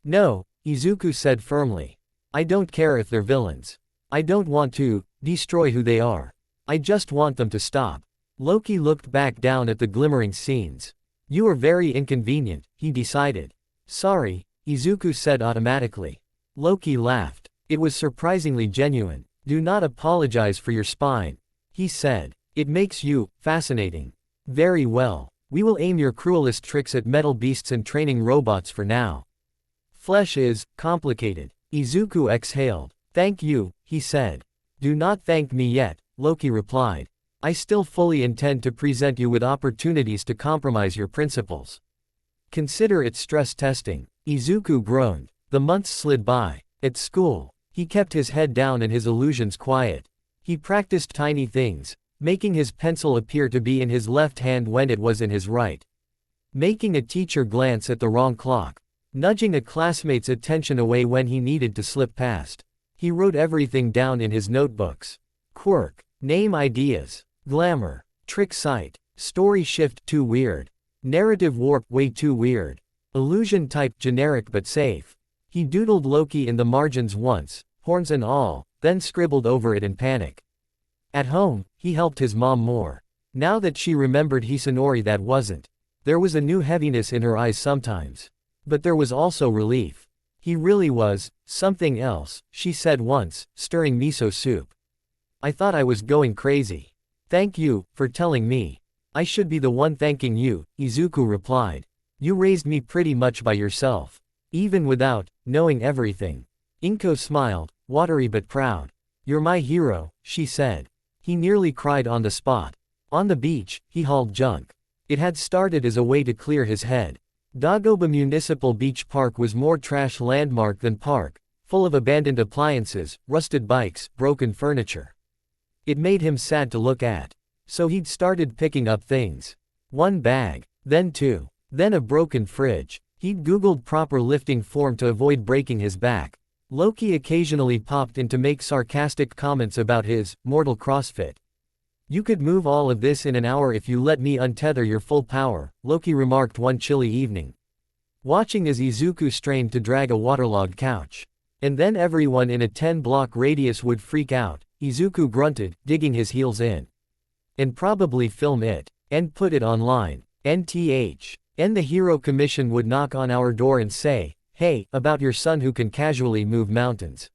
No, Izuku said firmly. I don't care if they're villains. I don't want to destroy who they are. I just want them to stop. Loki looked back down at the glimmering scenes. You are very inconvenient, he decided. Sorry, Izuku said automatically. Loki laughed. It was surprisingly genuine. Do not apologize for your spine, he said. It makes you fascinating. Very well. We will aim your cruelest tricks at metal beasts and training robots for now. Flesh is complicated. Izuku exhaled. Thank you, he said. Do not thank me yet, Loki replied. I still fully intend to present you with opportunities to compromise your principles. Consider it stress testing. Izuku groaned. The months slid by. At school, he kept his head down and his illusions quiet. He practiced tiny things, making his pencil appear to be in his left hand when it was in his right. Making a teacher glance at the wrong clock. Nudging a classmate's attention away when he needed to slip past. He wrote everything down in his notebooks. Quirk. Name ideas. Glamour. Trick sight. Story shift too weird. Narrative warp way too weird. Illusion type generic but safe. He doodled Loki in the margins once, horns and all, then scribbled over it in panic. At home, he helped his mom more. Now that she remembered Hisanori, that wasn't. There was a new heaviness in her eyes sometimes. But there was also relief. He really was something else, she said once, stirring miso soup. I thought I was going crazy. Thank you for telling me. I should be the one thanking you, Izuku replied. You raised me pretty much by yourself. Even without knowing everything. Inko smiled, watery but proud. You're my hero, she said. He nearly cried on the spot. On the beach, he hauled junk. It had started as a way to clear his head. Dagoba Municipal Beach Park was more trash landmark than park, full of abandoned appliances, rusted bikes, broken furniture. It made him sad to look at. So he'd started picking up things. One bag, then two, then a broken fridge. He'd googled proper lifting form to avoid breaking his back. Loki occasionally popped in to make sarcastic comments about his mortal CrossFit. You could move all of this in an hour if you let me untether your full power, Loki remarked one chilly evening. Watching as Izuku strained to drag a waterlogged couch. And then everyone in a 10-block radius would freak out, Izuku grunted, digging his heels in. And probably film it. And put it online. NTH. And the Hero Commission would knock on our door and say, "Hey, about your son who can casually move mountains."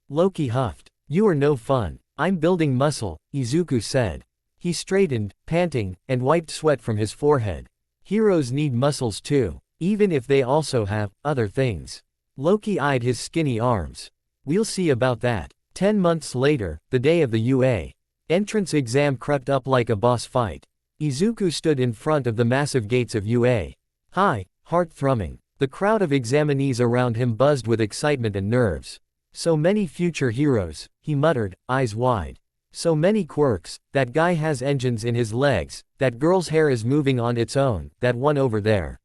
Loki huffed. "You are no fun. I'm building muscle," Izuku said. He straightened, panting, and wiped sweat from his forehead. Heroes need muscles too, even if they also have other things. Loki eyed his skinny arms. "We'll see about that." 10 months later, the day of the UA entrance exam crept up like a boss fight. Izuku stood in front of the massive gates of UA. High, heart thrumming. The crowd of examinees around him buzzed with excitement and nerves. So many future heroes, he muttered, eyes wide. So many quirks, that guy has engines in his legs, that girl's hair is moving on its own, that one over there.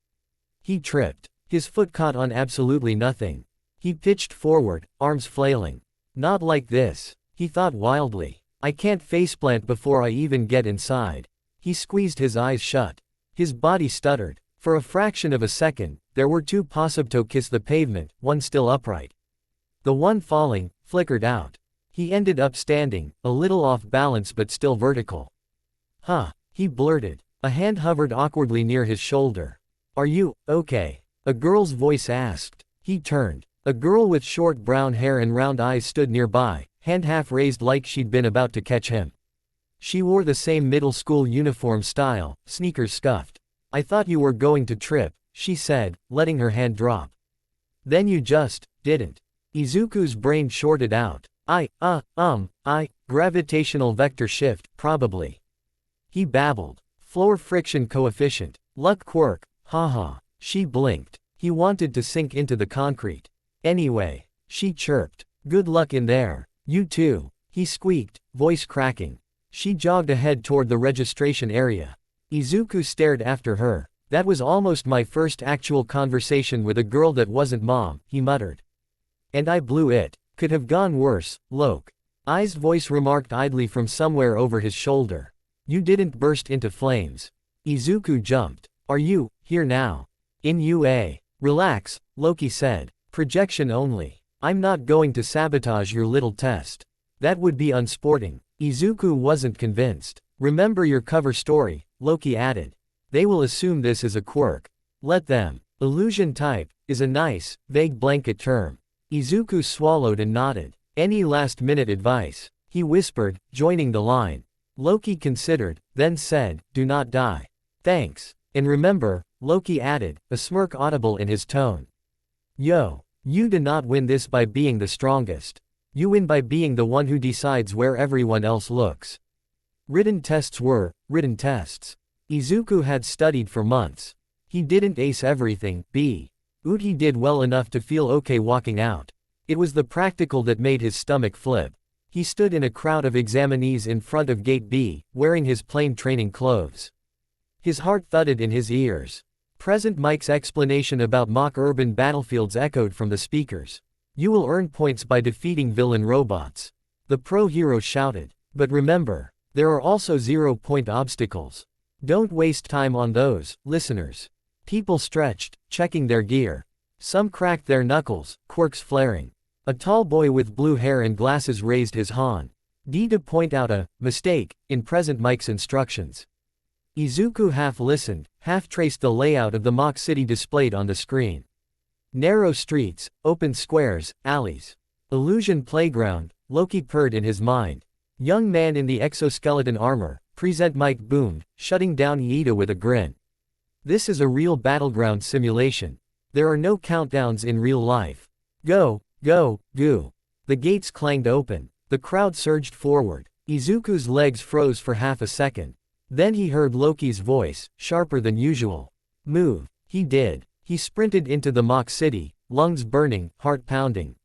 He tripped. His foot caught on absolutely nothing. He pitched forward, arms flailing. Not like this, he thought wildly. I can't faceplant before I even get inside. He squeezed his eyes shut. His body stuttered. For a fraction of a second, there were two Posibto kiss the pavement, one still upright. The one falling, flickered out. He ended up standing, a little off balance but still vertical. Huh, he blurted. A hand hovered awkwardly near his shoulder. Are you okay? A girl's voice asked. He turned. A girl with short brown hair and round eyes stood nearby, hand half raised like she'd been about to catch him. She wore the same middle school uniform style, sneakers scuffed. I thought you were going to trip, she said, letting her hand drop. Then you just didn't. Izuku's brain shorted out. Gravitational vector shift, probably. He babbled. Floor friction coefficient. Luck quirk, haha. She blinked. He wanted to sink into the concrete. Anyway, she chirped. Good luck in there. You too. He squeaked, voice cracking. She jogged ahead toward the registration area. Izuku stared after her. That was almost my first actual conversation with a girl that wasn't mom, he muttered. And I blew it. Could have gone worse, Loke. I's voice remarked idly from somewhere over his shoulder. You didn't burst into flames. Izuku jumped. Are you here now? In UA. Relax, Loki said. Projection only. I'm not going to sabotage your little test. That would be unsporting. Izuku wasn't convinced. Remember your cover story, Loki added. They will assume this is a quirk. Let them. Illusion type is a nice, vague blanket term. Izuku swallowed and nodded. Any last-minute advice? He whispered, joining the line. Loki considered, then said, do not die. Thanks. And remember, Loki added, a smirk audible in his tone. Yo. You do not win this by being the strongest. You win by being the one who decides where everyone else looks. Written tests were written tests. Izuku had studied for months. He didn't ace everything, but he did well enough to feel okay walking out. It was the practical that made his stomach flip. He stood in a crowd of examinees in front of Gate B, wearing his plain training clothes. His heart thudded in his ears. Present Mike's explanation about mock urban battlefields echoed from the speakers. You will earn points by defeating villain robots. The pro hero shouted. But remember, there are also 0-point obstacles. Don't waste time on those, listeners. People stretched, checking their gear. Some cracked their knuckles, quirks flaring. A tall boy with blue hair and glasses raised his hand to point out a mistake in Present Mike's instructions. Izuku half listened, half traced the layout of the mock city displayed on the screen. Narrow streets, open squares, alleys. Illusion playground, Loki purred in his mind. Young man in the exoskeleton armor, Present Mike boomed, shutting down Iida with a grin. This is a real battleground simulation. There are no countdowns in real life. Go, go, goo. The gates clanged open. The crowd surged forward. Izuku's legs froze for half a second. Then he heard Loki's voice, sharper than usual. Move. He did. He sprinted into the mock city, lungs burning, heart pounding.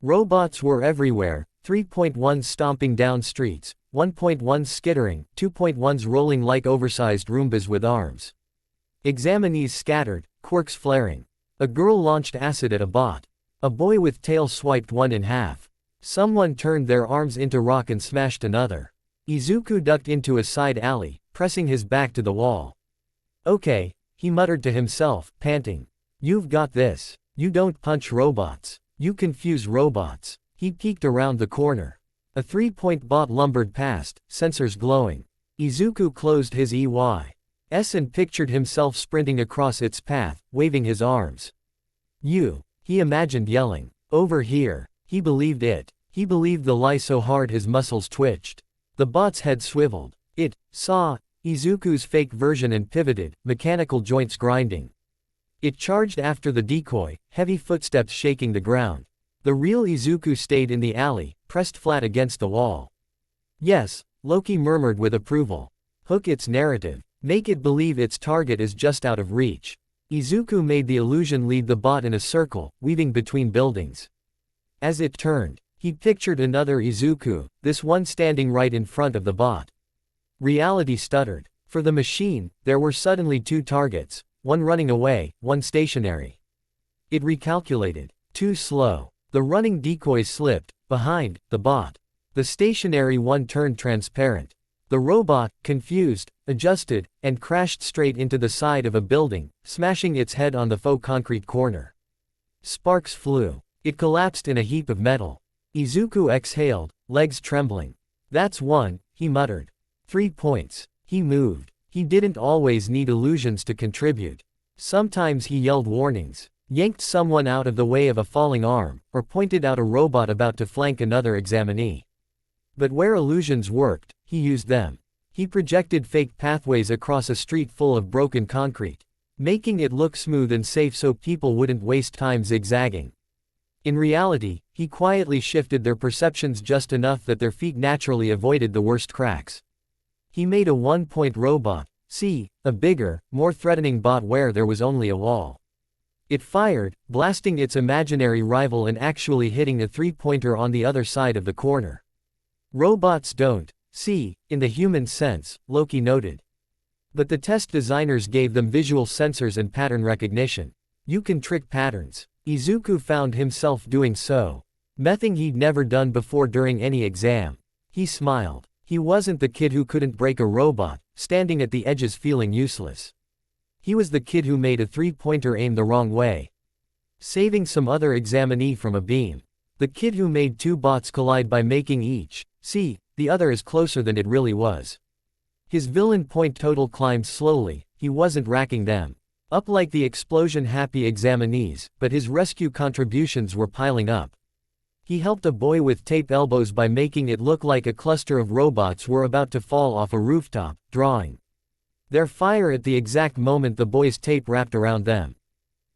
Robots were everywhere, 3.1 stomping down streets, 1.1 skittering, 2.1s rolling like oversized Roombas with arms. Examinees scattered, quirks flaring. A girl launched acid at a bot. A boy with tail swiped one in half. Someone turned their arms into rock and smashed another. Izuku ducked into a side alley, pressing his back to the wall. Okay, he muttered to himself, panting. You've got this. You don't punch robots. You confuse robots. He peeked around the corner. A 3-point bot lumbered past, sensors glowing. Izuku closed his EYs and pictured himself sprinting across its path, waving his arms. You. He imagined yelling. Over here. He believed it. He believed the lie so hard his muscles twitched. The bot's head swiveled. It saw Izuku's fake version and pivoted, mechanical joints grinding. It charged after the decoy, heavy footsteps shaking the ground. The real Izuku stayed in the alley, pressed flat against the wall. Yes, Loki murmured with approval. Hook its narrative. Make it believe its target is just out of reach. Izuku made the illusion lead the bot in a circle, weaving between buildings. As it turned, he pictured another Izuku, this one standing right in front of the bot. Reality stuttered. For the machine, there were suddenly two targets, one running away, one stationary. It recalculated. Too slow. The running decoy slipped, behind, the bot. The stationary one turned transparent. The robot, confused, adjusted, and crashed straight into the side of a building, smashing its head on the faux concrete corner. Sparks flew. It collapsed in a heap of metal. Izuku exhaled, legs trembling. That's one, he muttered. 3 points. He moved. He didn't always need illusions to contribute. Sometimes he yelled warnings, yanked someone out of the way of a falling arm, or pointed out a robot about to flank another examinee. But where illusions worked, he used them. He projected fake pathways across a street full of broken concrete, making it look smooth and safe so people wouldn't waste time zigzagging. In reality, he quietly shifted their perceptions just enough that their feet naturally avoided the worst cracks. He made a 1-point robot, see, a bigger, more threatening bot where there was only a wall. It fired, blasting its imaginary rival and actually hitting a 3-pointer on the other side of the corner. Robots don't see, in the human sense, Loki noted. But the test designers gave them visual sensors and pattern recognition. You can trick patterns. Izuku found himself doing so. Mething he'd never done before during any exam. He smiled. He wasn't the kid who couldn't break a robot, standing at the edges feeling useless. He was the kid who made a 3-pointer aim the wrong way, saving some other examinee from a beam. The kid who made two bots collide by making each see the other is closer than it really was. His villain point total climbed slowly, he wasn't racking them up like the explosion-happy examinees, but his rescue contributions were piling up. He helped a boy with tape elbows by making it look like a cluster of robots were about to fall off a rooftop, drawing their fire at the exact moment the boy's tape wrapped around them.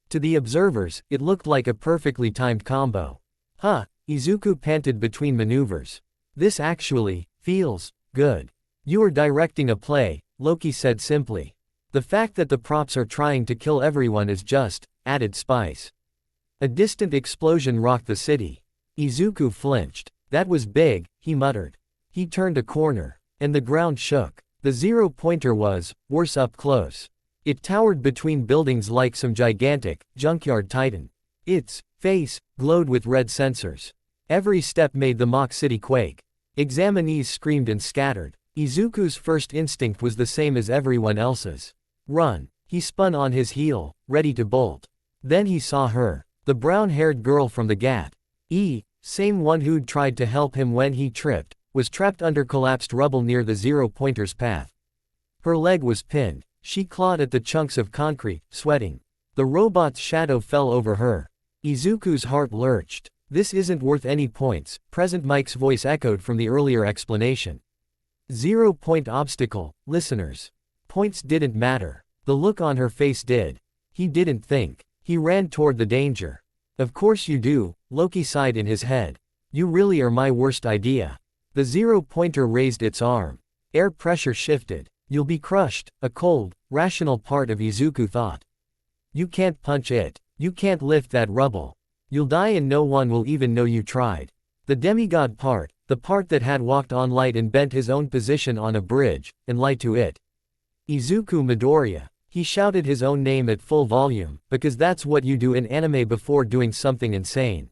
To the observers, it looked like a perfectly timed combo. Huh, Izuku panted between maneuvers. This actually feels good. You are directing a play, Loki said simply. The fact that the props are trying to kill everyone is just added spice. A distant explosion rocked the city. Izuku flinched. That was big, he muttered. He turned a corner, and the ground shook. The 0-pointer was worse up close. It towered between buildings like some gigantic junkyard titan. Its face glowed with red sensors. Every step made the mock city quake. Examinees screamed and scattered. Izuku's first instinct was the same as everyone else's. Run. He spun on his heel, ready to bolt. Then he saw her. The brown-haired girl from the GAT. Same one who'd tried to help him when he tripped, was trapped under collapsed rubble near the 0-pointer's path. Her leg was pinned. She clawed at the chunks of concrete, sweating. The robot's shadow fell over her. Izuku's heart lurched. This isn't worth any points, Present Mike's voice echoed from the earlier explanation. 0-point obstacle, listeners. Points didn't matter. The look on her face did. He didn't think. He ran toward the danger. Of course you do, Loki sighed in his head. You really are my worst idea. The 0-pointer raised its arm. Air pressure shifted. You'll be crushed, a cold, rational part of Izuku thought. You can't punch it. You can't lift that rubble. You'll die and no one will even know you tried. The demigod part, the part that had walked on light and bent his own position on a bridge, and lied to it. Izuku Midoriya. He shouted his own name at full volume, because that's what you do in anime before doing something insane.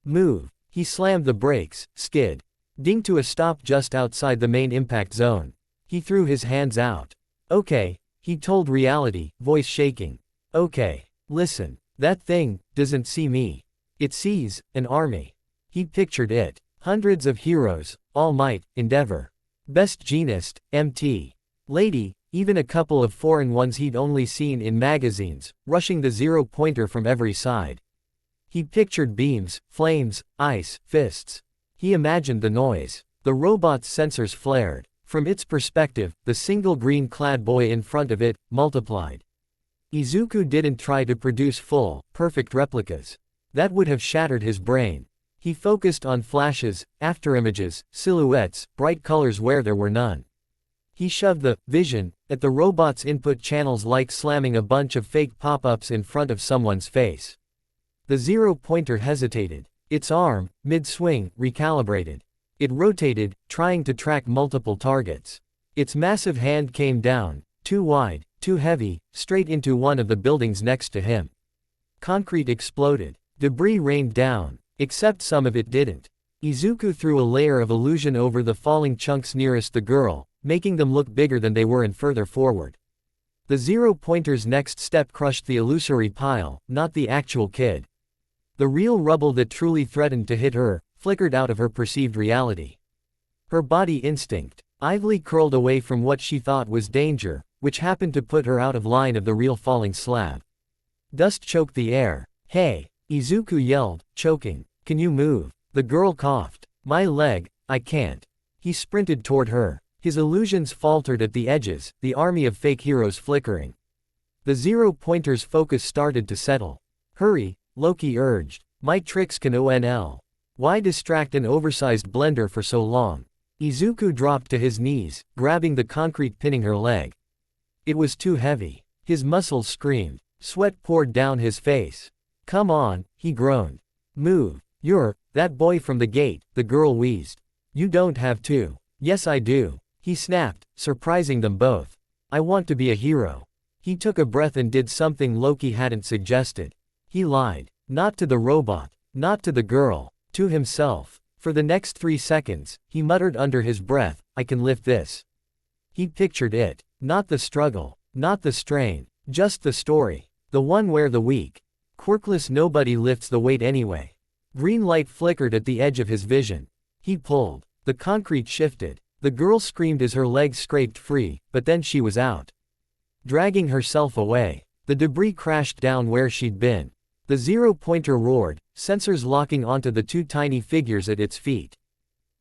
Move. He slammed the brakes, skid. Ding to a stop just outside the main impact zone. He threw his hands out. Okay, he told reality, voice shaking. Okay, listen, that thing doesn't see me. It sees an army. He pictured it. Hundreds of heroes, All Might, Endeavor. Best Jeanist, MT. Lady, even a couple of foreign ones he'd only seen in magazines, rushing the zero-pointer from every side. He pictured beams, flames, ice, fists. He imagined the noise. The robot's sensors flared. From its perspective, the single green-clad boy in front of it, multiplied. Izuku didn't try to produce full, perfect replicas. That would have shattered his brain. He focused on flashes, afterimages, silhouettes, bright colors where there were none. He shoved the vision at the robot's input channels like slamming a bunch of fake pop-ups in front of someone's face. The zero-pointer hesitated. Its arm, mid-swing, recalibrated. It rotated, trying to track multiple targets. Its massive hand came down, too wide, too heavy, straight into one of the buildings next to him. Concrete exploded. Debris rained down, except some of it didn't. Izuku threw a layer of illusion over the falling chunks nearest the girl, making them look bigger than they were and further forward. The zero-pointer's next step crushed the illusory pile, not the actual kid. The real rubble that truly threatened to hit her, flickered out of her perceived reality. Her body instinct, idly curled away from what she thought was danger, which happened to put her out of line of the real falling slab. Dust choked the air. Hey! Izuku yelled, choking. Can you move? The girl coughed. My leg, I can't. He sprinted toward her. His illusions faltered at the edges, the army of fake heroes flickering. The zero-pointer's focus started to settle. Hurry, Loki urged. My tricks can ONL. Why distract an oversized blender for so long? Izuku dropped to his knees, grabbing the concrete pinning her leg. It was too heavy. His muscles screamed. Sweat poured down his face. Come on, he groaned. Move. You're that boy from the gate, the girl wheezed. You don't have to. Yes I do. He snapped, surprising them both. I want to be a hero. He took a breath and did something Loki hadn't suggested. He lied. Not to the robot. Not to the girl. To himself. For the next 3 seconds, he muttered under his breath, I can lift this. He pictured it. Not the struggle. Not the strain. Just the story. The one where the weak, quirkless nobody lifts the weight anyway. Green light flickered at the edge of his vision. He pulled. The concrete shifted. The girl screamed as her legs scraped free, but then she was out. Dragging herself away. The debris crashed down where she'd been. The zero-pointer roared, sensors locking onto the 2 tiny figures at its feet.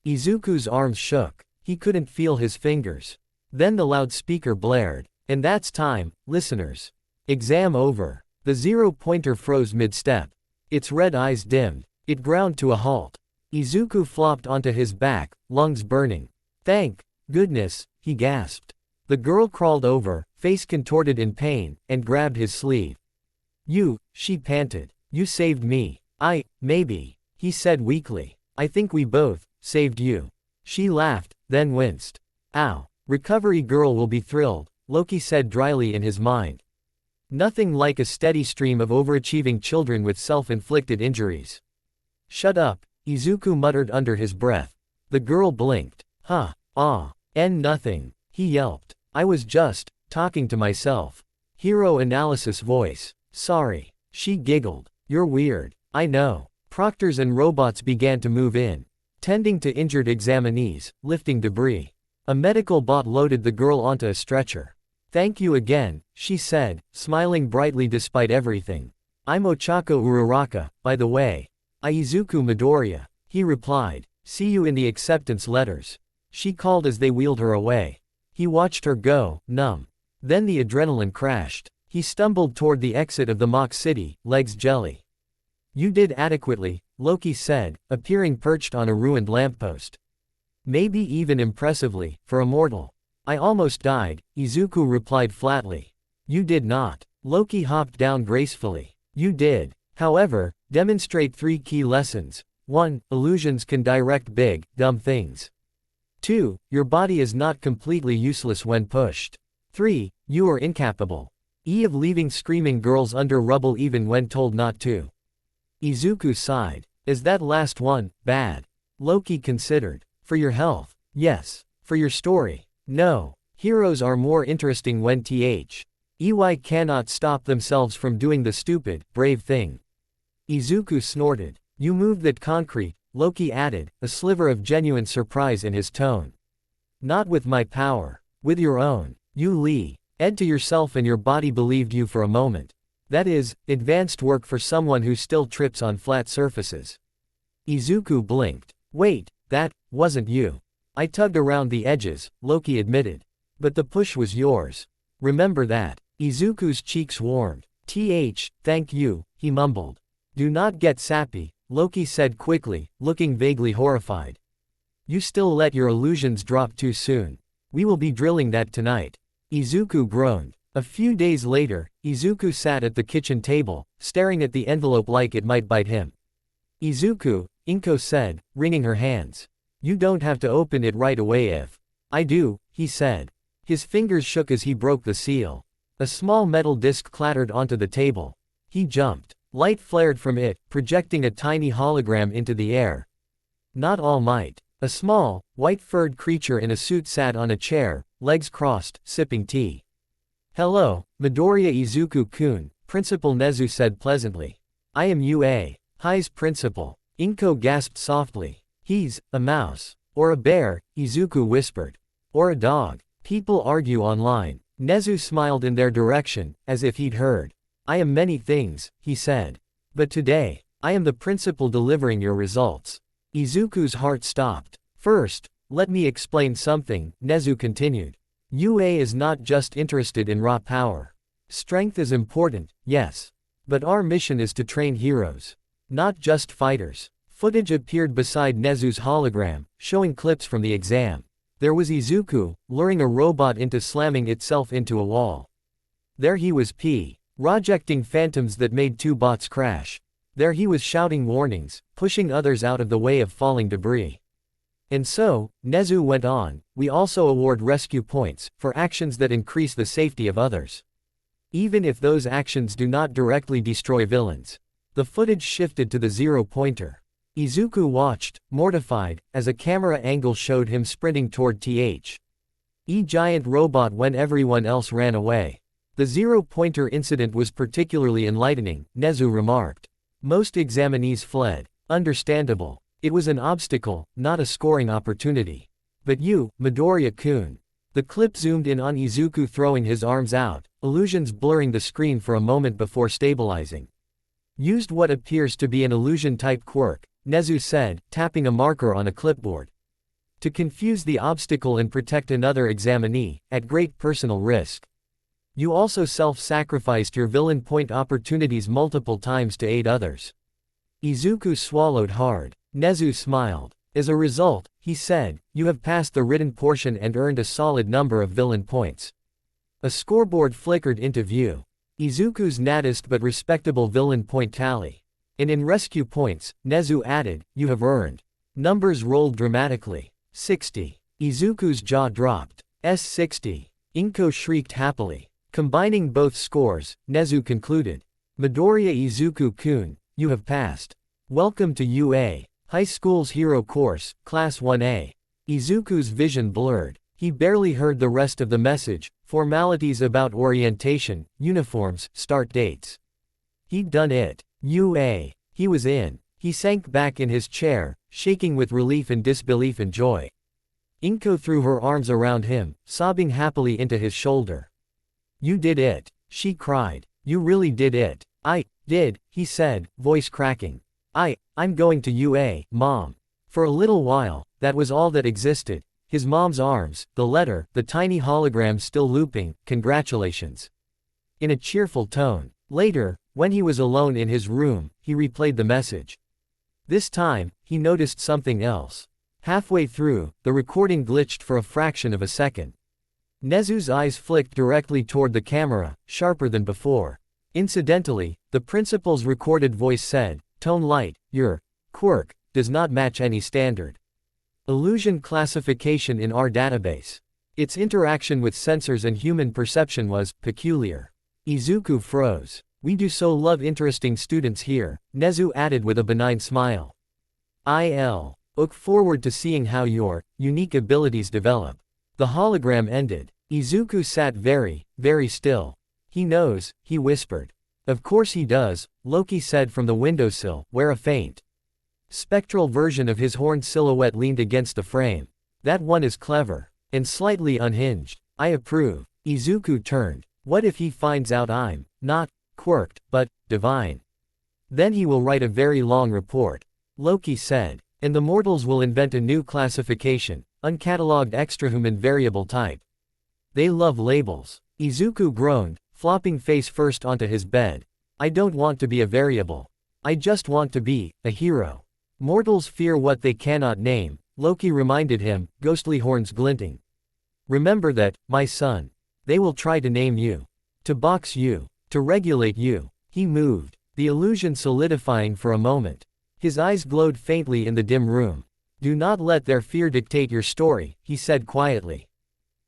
Izuku's arms shook. He couldn't feel his fingers. Then the loudspeaker blared. And that's time, listeners. Exam over. The zero-pointer froze mid-step. Its red eyes dimmed. It ground to a halt. Izuku flopped onto his back, lungs burning. Thank goodness, he gasped. The girl crawled over, face contorted in pain, and grabbed his sleeve. You, she panted. You saved me. Maybe, he said weakly. I think we both saved you. She laughed, then winced. Ow. Recovery girl will be thrilled, Loki said dryly in his mind. Nothing like a steady stream of overachieving children with self-inflicted injuries. Shut up, Izuku muttered under his breath. The girl blinked. Nothing, he yelped. I was just talking to myself. Hero analysis voice. Sorry. She giggled. You're weird. I know. Proctors and robots began to move in. Tending to injured examinees, lifting debris. A medical bot loaded the girl onto a stretcher. Thank you again, she said, smiling brightly despite everything. I'm Ochako Uraraka, by the way. Izuku Midoriya, he replied. See you in the acceptance letters. She called as they wheeled her away. He watched her go, numb. Then the adrenaline crashed. He stumbled toward the exit of the mock city, legs jelly. You did adequately, Loki said, appearing perched on a ruined lamppost. Maybe even impressively, for a mortal. I almost died, Izuku replied flatly. You did not. Loki hopped down gracefully. You did. However, demonstrate 3 key lessons. 1. Illusions can direct big, dumb things. 2. Your body is not completely useless when pushed. 3. You are incapable of leaving screaming girls under rubble even when told not to. Izuku sighed. Is that last one bad? Loki considered. For your health, yes. For your story, no. Heroes are more interesting when EY cannot stop themselves from doing the stupid, brave thing. Izuku snorted. You moved that concrete, Loki added, a sliver of genuine surprise in his tone. Not with my power. With your own. You lied to yourself and your body believed you for a moment. That is, advanced work for someone who still trips on flat surfaces. Izuku blinked. Wait, that wasn't you. I tugged around the edges, Loki admitted. But the push was yours. Remember that. Izuku's cheeks warmed. Thank you, he mumbled. Do not get sappy, Loki said quickly, looking vaguely horrified. You still let your illusions drop too soon. We will be drilling that tonight. Izuku groaned. A few days later, Izuku sat at the kitchen table, staring at the envelope like it might bite him. Izuku, Inko said, wringing her hands. You don't have to open it right away if I do, he said. His fingers shook as he broke the seal. A small metal disc clattered onto the table. He jumped. Light flared from it, projecting a tiny hologram into the air. Not All Might. A small, white-furred creature in a suit sat on a chair, legs crossed, sipping tea. Hello, Midoriya Izuku-kun, Principal Nezu said pleasantly. I am Hi's principal. Inko gasped softly. He's a mouse. Or a bear, Izuku whispered. Or a dog. People argue online. Nezu smiled in their direction, as if he'd heard. I am many things, he said. But today, I am the principal delivering your results. Izuku's heart stopped. First, let me explain something, Nezu continued. UA is not just interested in raw power. Strength is important, yes. But our mission is to train heroes. Not just fighters. Footage appeared beside Nezu's hologram, showing clips from the exam. There was Izuku, luring a robot into slamming itself into a wall. There he was rejecting phantoms that made 2 bots crash. There he was shouting warnings, pushing others out of the way of falling debris. And so, Nezu went on, we also award rescue points, for actions that increase the safety of others. Even if those actions do not directly destroy villains. The footage shifted to the 0-pointer. Izuku watched, mortified, as a camera angle showed him sprinting toward giant robot when everyone else ran away. The 0-pointer incident was particularly enlightening, Nezu remarked. Most examinees fled. Understandable. It was an obstacle, not a scoring opportunity. But you, Midoriya-kun. The clip zoomed in on Izuku throwing his arms out, illusions blurring the screen for a moment before stabilizing. Used what appears to be an illusion-type quirk, Nezu said, tapping a marker on a clipboard. To confuse the obstacle and protect another examinee, at great personal risk. You also self-sacrificed your villain point opportunities multiple times to aid others. Izuku swallowed hard. Nezu smiled. As a result, he said, you have passed the written portion and earned a solid number of villain points. A scoreboard flickered into view. Izuku's naddest but respectable villain point tally. And in rescue points, Nezu added, you have earned. Numbers rolled dramatically. 60. Izuku's jaw dropped. S60. Inko shrieked happily. Combining both scores, Nezu concluded. Midoriya Izuku-kun, you have passed. Welcome to UA. High School's Hero Course, Class 1A. Izuku's vision blurred. He barely heard the rest of the message, formalities about orientation, uniforms, start dates. He'd done it. UA. He was in. He sank back in his chair, shaking with relief and disbelief and joy. Inko threw her arms around him, sobbing happily into his shoulder. You did it, she cried. You really did it. I did, he said, voice cracking. I'm going to UA, Mom. For a little while, that was all that existed. His mom's arms, the letter, the tiny hologram still looping, congratulations. In a cheerful tone. Later, when he was alone in his room, he replayed the message. This time, he noticed something else. Halfway through, the recording glitched for a fraction of a second. Nezu's eyes flicked directly toward the camera, sharper than before. Incidentally, the principal's recorded voice said, "Tone light, your quirk does not match any standard illusion classification in our database." Its interaction with sensors and human perception was peculiar. Izuku froze. "We do so love interesting students here," Nezu added with a benign smile. "I'll look forward to seeing how your unique abilities develop." The hologram ended. Izuku sat very, very still. "He knows," he whispered. "Of course he does," Loki said from the windowsill, where a faint, spectral version of his horned silhouette leaned against the frame. "That one is clever. And slightly unhinged. I approve." Izuku turned. "What if he finds out I'm not quirked, but divine? Then he will write a very long report," Loki said. "And the mortals will invent a new classification, uncatalogued extrahuman variable type. They love labels." Izuku groaned, flopping face first onto his bed. "I don't want to be a variable. I just want to be a hero." "Mortals fear what they cannot name," Loki reminded him, ghostly horns glinting. "Remember that, my son. They will try to name you. To box you. To regulate you." He moved, the illusion solidifying for a moment. His eyes glowed faintly in the dim room. "Do not let their fear dictate your story," he said quietly.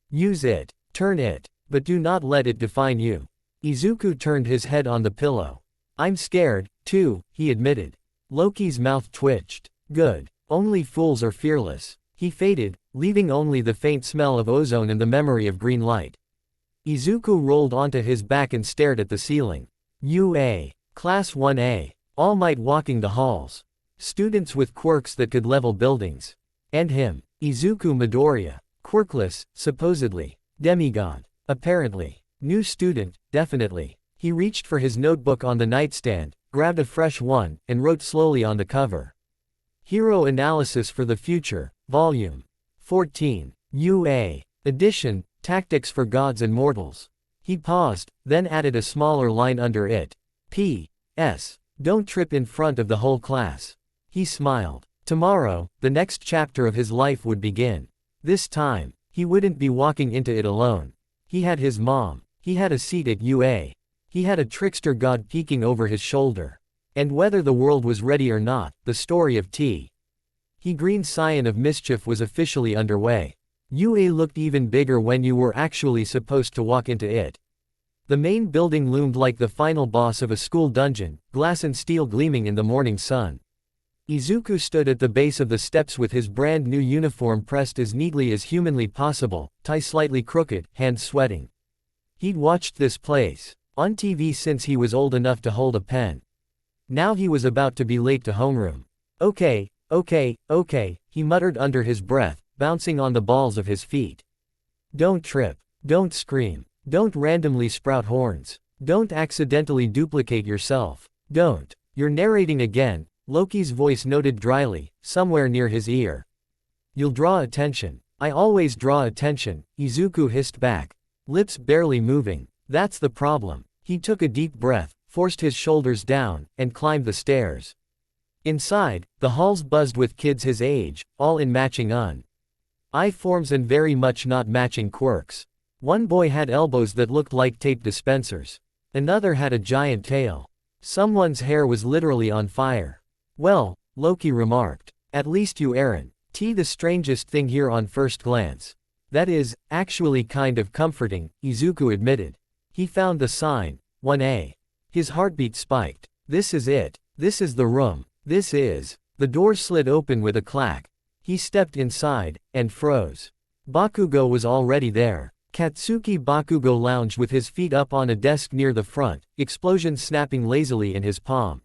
"Use it. Turn it. But do not let it define you." Izuku turned his head on the pillow. "I'm scared, too," he admitted. Loki's mouth twitched. "Good. Only fools are fearless." He faded, leaving only the faint smell of ozone and the memory of green light. Izuku rolled onto his back and stared at the ceiling. UA. Class 1A. All Might walking the halls. Students with quirks that could level buildings. And him. Izuku Midoriya. Quirkless, supposedly. Demigod. Apparently. New student, definitely. He reached for his notebook on the nightstand, grabbed a fresh one, and wrote slowly on the cover. Hero Analysis for the Future, Volume 14. UA. Edition, Tactics for Gods and Mortals. He paused, then added a smaller line under it. P.S. Don't trip in front of the whole class. He smiled. Tomorrow, the next chapter of his life would begin. This time, he wouldn't be walking into it alone. He had his mom. He had a seat at UA. He had a trickster god peeking over his shoulder. And whether the world was ready or not, the story of T. He Green Scion of Mischief was officially underway. UA looked even bigger when you were actually supposed to walk into it. The main building loomed like the final boss of a school dungeon, glass and steel gleaming in the morning sun. Izuku stood at the base of the steps with his brand new uniform pressed as neatly as humanly possible, tie slightly crooked, hands sweating. He'd watched this place on TV since he was old enough to hold a pen. Now he was about to be late to homeroom. Okay, he muttered under his breath, bouncing on the balls of his feet. Don't trip. Don't scream. Don't randomly sprout horns. Don't accidentally duplicate yourself. Don't. You're narrating again, Loki's voice noted dryly, somewhere near his ear. You'll draw attention. I always draw attention, Izuku hissed back. Lips barely moving. That's the problem. He took a deep breath, forced his shoulders down, and climbed the stairs. Inside, the halls buzzed with kids his age, all in matching eye forms and very much not matching quirks. One boy had elbows that looked like tape dispensers. Another had a giant tail. Someone's hair was literally on fire. Well, Loki remarked. At least you aren't. The strangest thing here on first glance. That is, actually kind of comforting, Izuku admitted. He found the sign, 1A. His heartbeat spiked. This is it. This is the room. This is. The door slid open with a clack. He stepped inside, and froze. Bakugo was already there. Katsuki Bakugo lounged with his feet up on a desk near the front, explosions snapping lazily in his palm.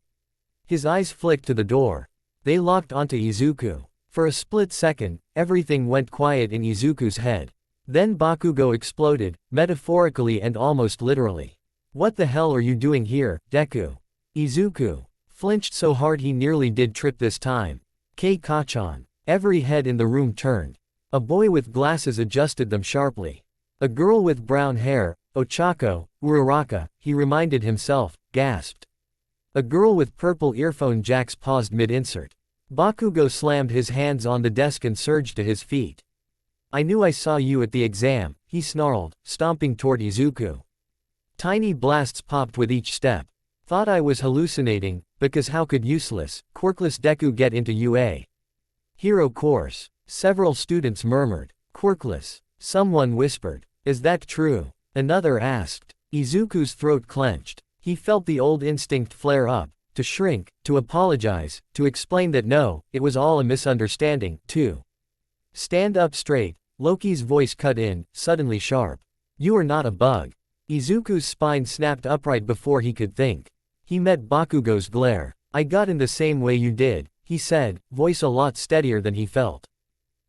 His eyes flicked to the door. They locked onto Izuku. For a split second, everything went quiet in Izuku's head. Then Bakugo exploded, metaphorically and almost literally. What the hell are you doing here, Deku? Izuku flinched so hard he nearly did trip this time. Kei-Kachan. Every head in the room turned. A boy with glasses adjusted them sharply. A girl with brown hair, Ochako, Uraraka, he reminded himself, gasped. A girl with purple earphone jacks paused mid-insert. Bakugo slammed his hands on the desk and surged to his feet. I knew I saw you at the exam, he snarled, stomping toward Izuku. Tiny blasts popped with each step. Thought I was hallucinating, because how could useless, quirkless Deku get into UA? Hero course. Several students murmured. Quirkless. Someone whispered. Is that true? Another asked. Izuku's throat clenched. He felt the old instinct flare up, to shrink, to apologize, to explain that no, it was all a misunderstanding, too. Stand up straight, Loki's voice cut in, suddenly sharp. You are not a bug. Izuku's spine snapped upright before he could think. He met Bakugo's glare. I got in the same way you did, he said, voice a lot steadier than he felt.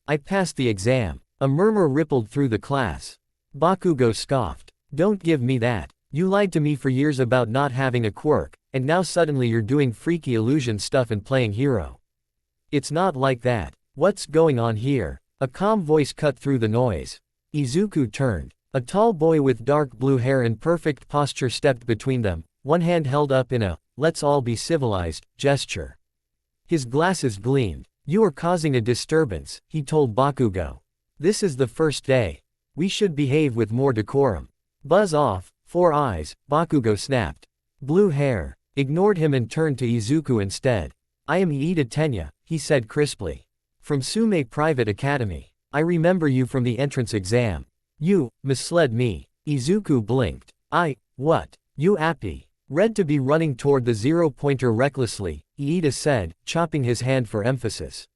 I passed the exam. A murmur rippled through the class. Bakugo scoffed. Don't give me that. You lied to me for years about not having a quirk, and now suddenly you're doing freaky illusion stuff and playing hero. It's not like that. What's going on here? A calm voice cut through the noise. Izuku turned. A tall boy with dark blue hair and perfect posture stepped between them, one hand held up in a, let's all be civilized, gesture. His glasses gleamed. You are causing a disturbance, he told Bakugo. This is the first day. We should behave with more decorum. Buzz off, 4 eyes, Bakugo snapped. Blue hair, ignored him and turned to Izuku instead. I am Iida Tenya, he said crisply. From Sume Private Academy. I remember you from the entrance exam. You misled me. Izuku blinked. What? You appy. Read to be running toward the 0-pointer recklessly, Iida said, chopping his hand for emphasis.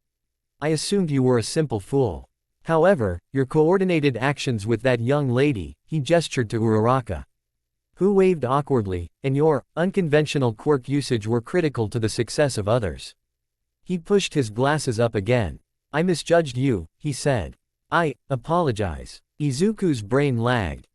I assumed you were a simple fool. However, your coordinated actions with that young lady, he gestured to Uraraka, who waved awkwardly, and your unconventional quirk usage were critical to the success of others. He pushed his glasses up again. I misjudged you, he said. I apologize. Izuku's brain lagged.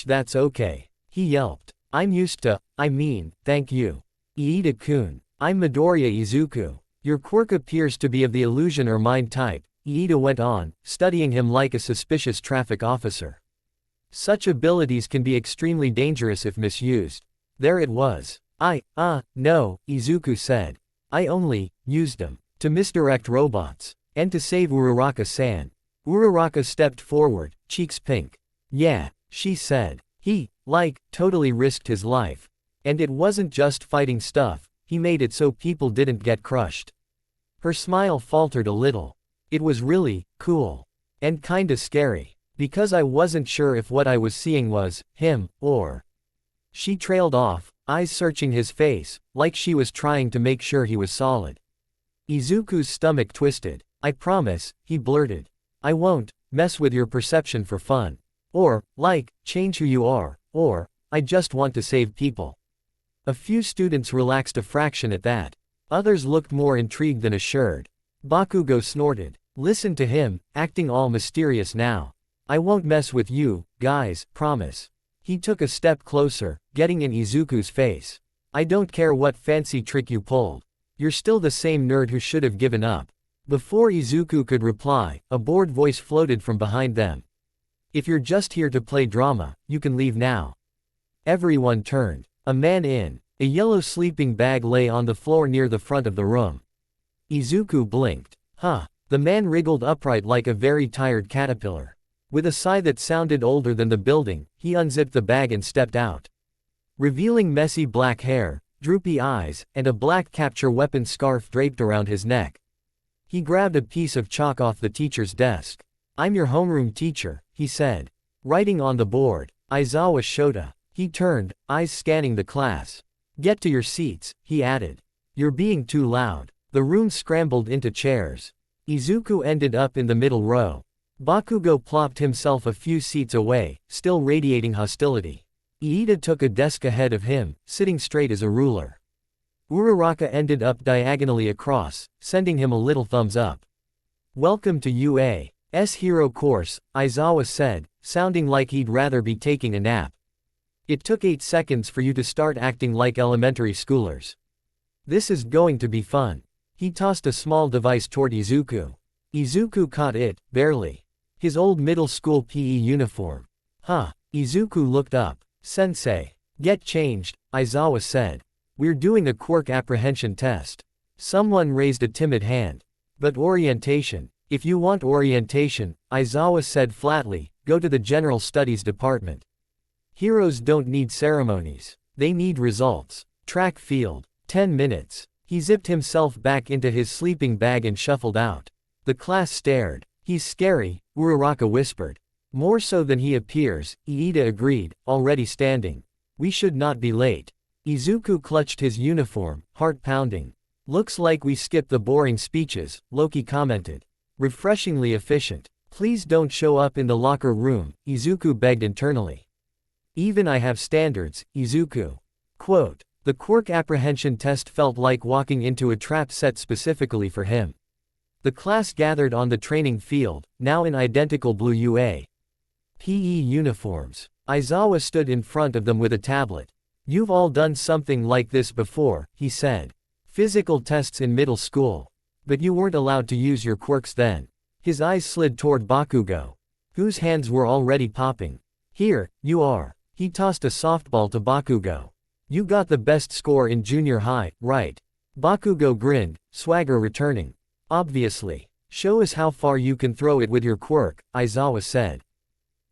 That's okay. He yelped. I'm used to, thank you. Iida-kun. I'm Midoriya Izuku. Your quirk appears to be of the illusion or mind type, Iida went on, studying him like a suspicious traffic officer. Such abilities can be extremely dangerous if misused. There it was. No, Izuku said. I only used them to misdirect robots, and to save Uraraka-san. Uraraka stepped forward, cheeks pink. Yeah, she said. He, totally risked his life. And it wasn't just fighting stuff, he made it so people didn't get crushed. Her smile faltered a little. It was really cool. And kinda scary. Because I wasn't sure if what I was seeing was him, or. She trailed off, eyes searching his face, like she was trying to make sure he was solid. Izuku's stomach twisted. I promise, he blurted. I won't mess with your perception for fun. Or, change who you are, or, I just want to save people. A few students relaxed a fraction at that. Others looked more intrigued than assured. Bakugo snorted. Listen to him, acting all mysterious now. I won't mess with you, guys, promise. He took a step closer, getting in Izuku's face. I don't care what fancy trick you pulled. You're still the same nerd who should have given up. Before Izuku could reply, a bored voice floated from behind them. If you're just here to play drama, you can leave now. Everyone turned. A man in a yellow sleeping bag lay on the floor near the front of the room. Izuku blinked. The man wriggled upright like a very tired caterpillar. With a sigh that sounded older than the building, he unzipped the bag and stepped out. Revealing messy black hair, droopy eyes, and a black capture weapon scarf draped around his neck. He grabbed a piece of chalk off the teacher's desk. I'm your homeroom teacher, he said. Writing on the board, Aizawa Shota. He turned, eyes scanning the class. Get to your seats, he added. You're being too loud. The room scrambled into chairs. Izuku ended up in the middle row. Bakugo plopped himself a few seats away, still radiating hostility. Iida took a desk ahead of him, sitting straight as a ruler. Uraraka ended up diagonally across, sending him a little thumbs up. Welcome to UA's hero course, Aizawa said, sounding like he'd rather be taking a nap. It took 8 seconds for you to start acting like elementary schoolers. This is going to be fun. He tossed a small device toward Izuku. Izuku caught it, barely. His old middle school PE uniform. Izuku looked up. Sensei. Get changed, Aizawa said. We're doing a quirk apprehension test. Someone raised a timid hand. But orientation. If you want orientation, Aizawa said flatly, go to the General Studies Department. Heroes don't need ceremonies. They need results. Track field. 10 minutes. He zipped himself back into his sleeping bag and shuffled out. The class stared. He's scary, Uraraka whispered. More so than he appears, Iida agreed, already standing. We should not be late. Izuku clutched his uniform, heart pounding. Looks like we skipped the boring speeches, Loki commented. Refreshingly efficient. Please don't show up in the locker room, Izuku begged internally. Even I have standards, Izuku. Quote, the quirk apprehension test felt like walking into a trap set specifically for him. The class gathered on the training field, now in identical blue UA. PE uniforms. Aizawa stood in front of them with a tablet. You've all done something like this before, he said. Physical tests in middle school. But you weren't allowed to use your quirks then. His eyes slid toward Bakugo, whose hands were already popping. Here, you are. He tossed a softball to Bakugo. You got the best score in junior high, right? Bakugo grinned, swagger returning. Obviously. Show us how far you can throw it with your quirk, Aizawa said.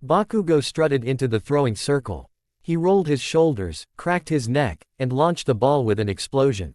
Bakugo strutted into the throwing circle. He rolled his shoulders, cracked his neck, and launched the ball with an explosion.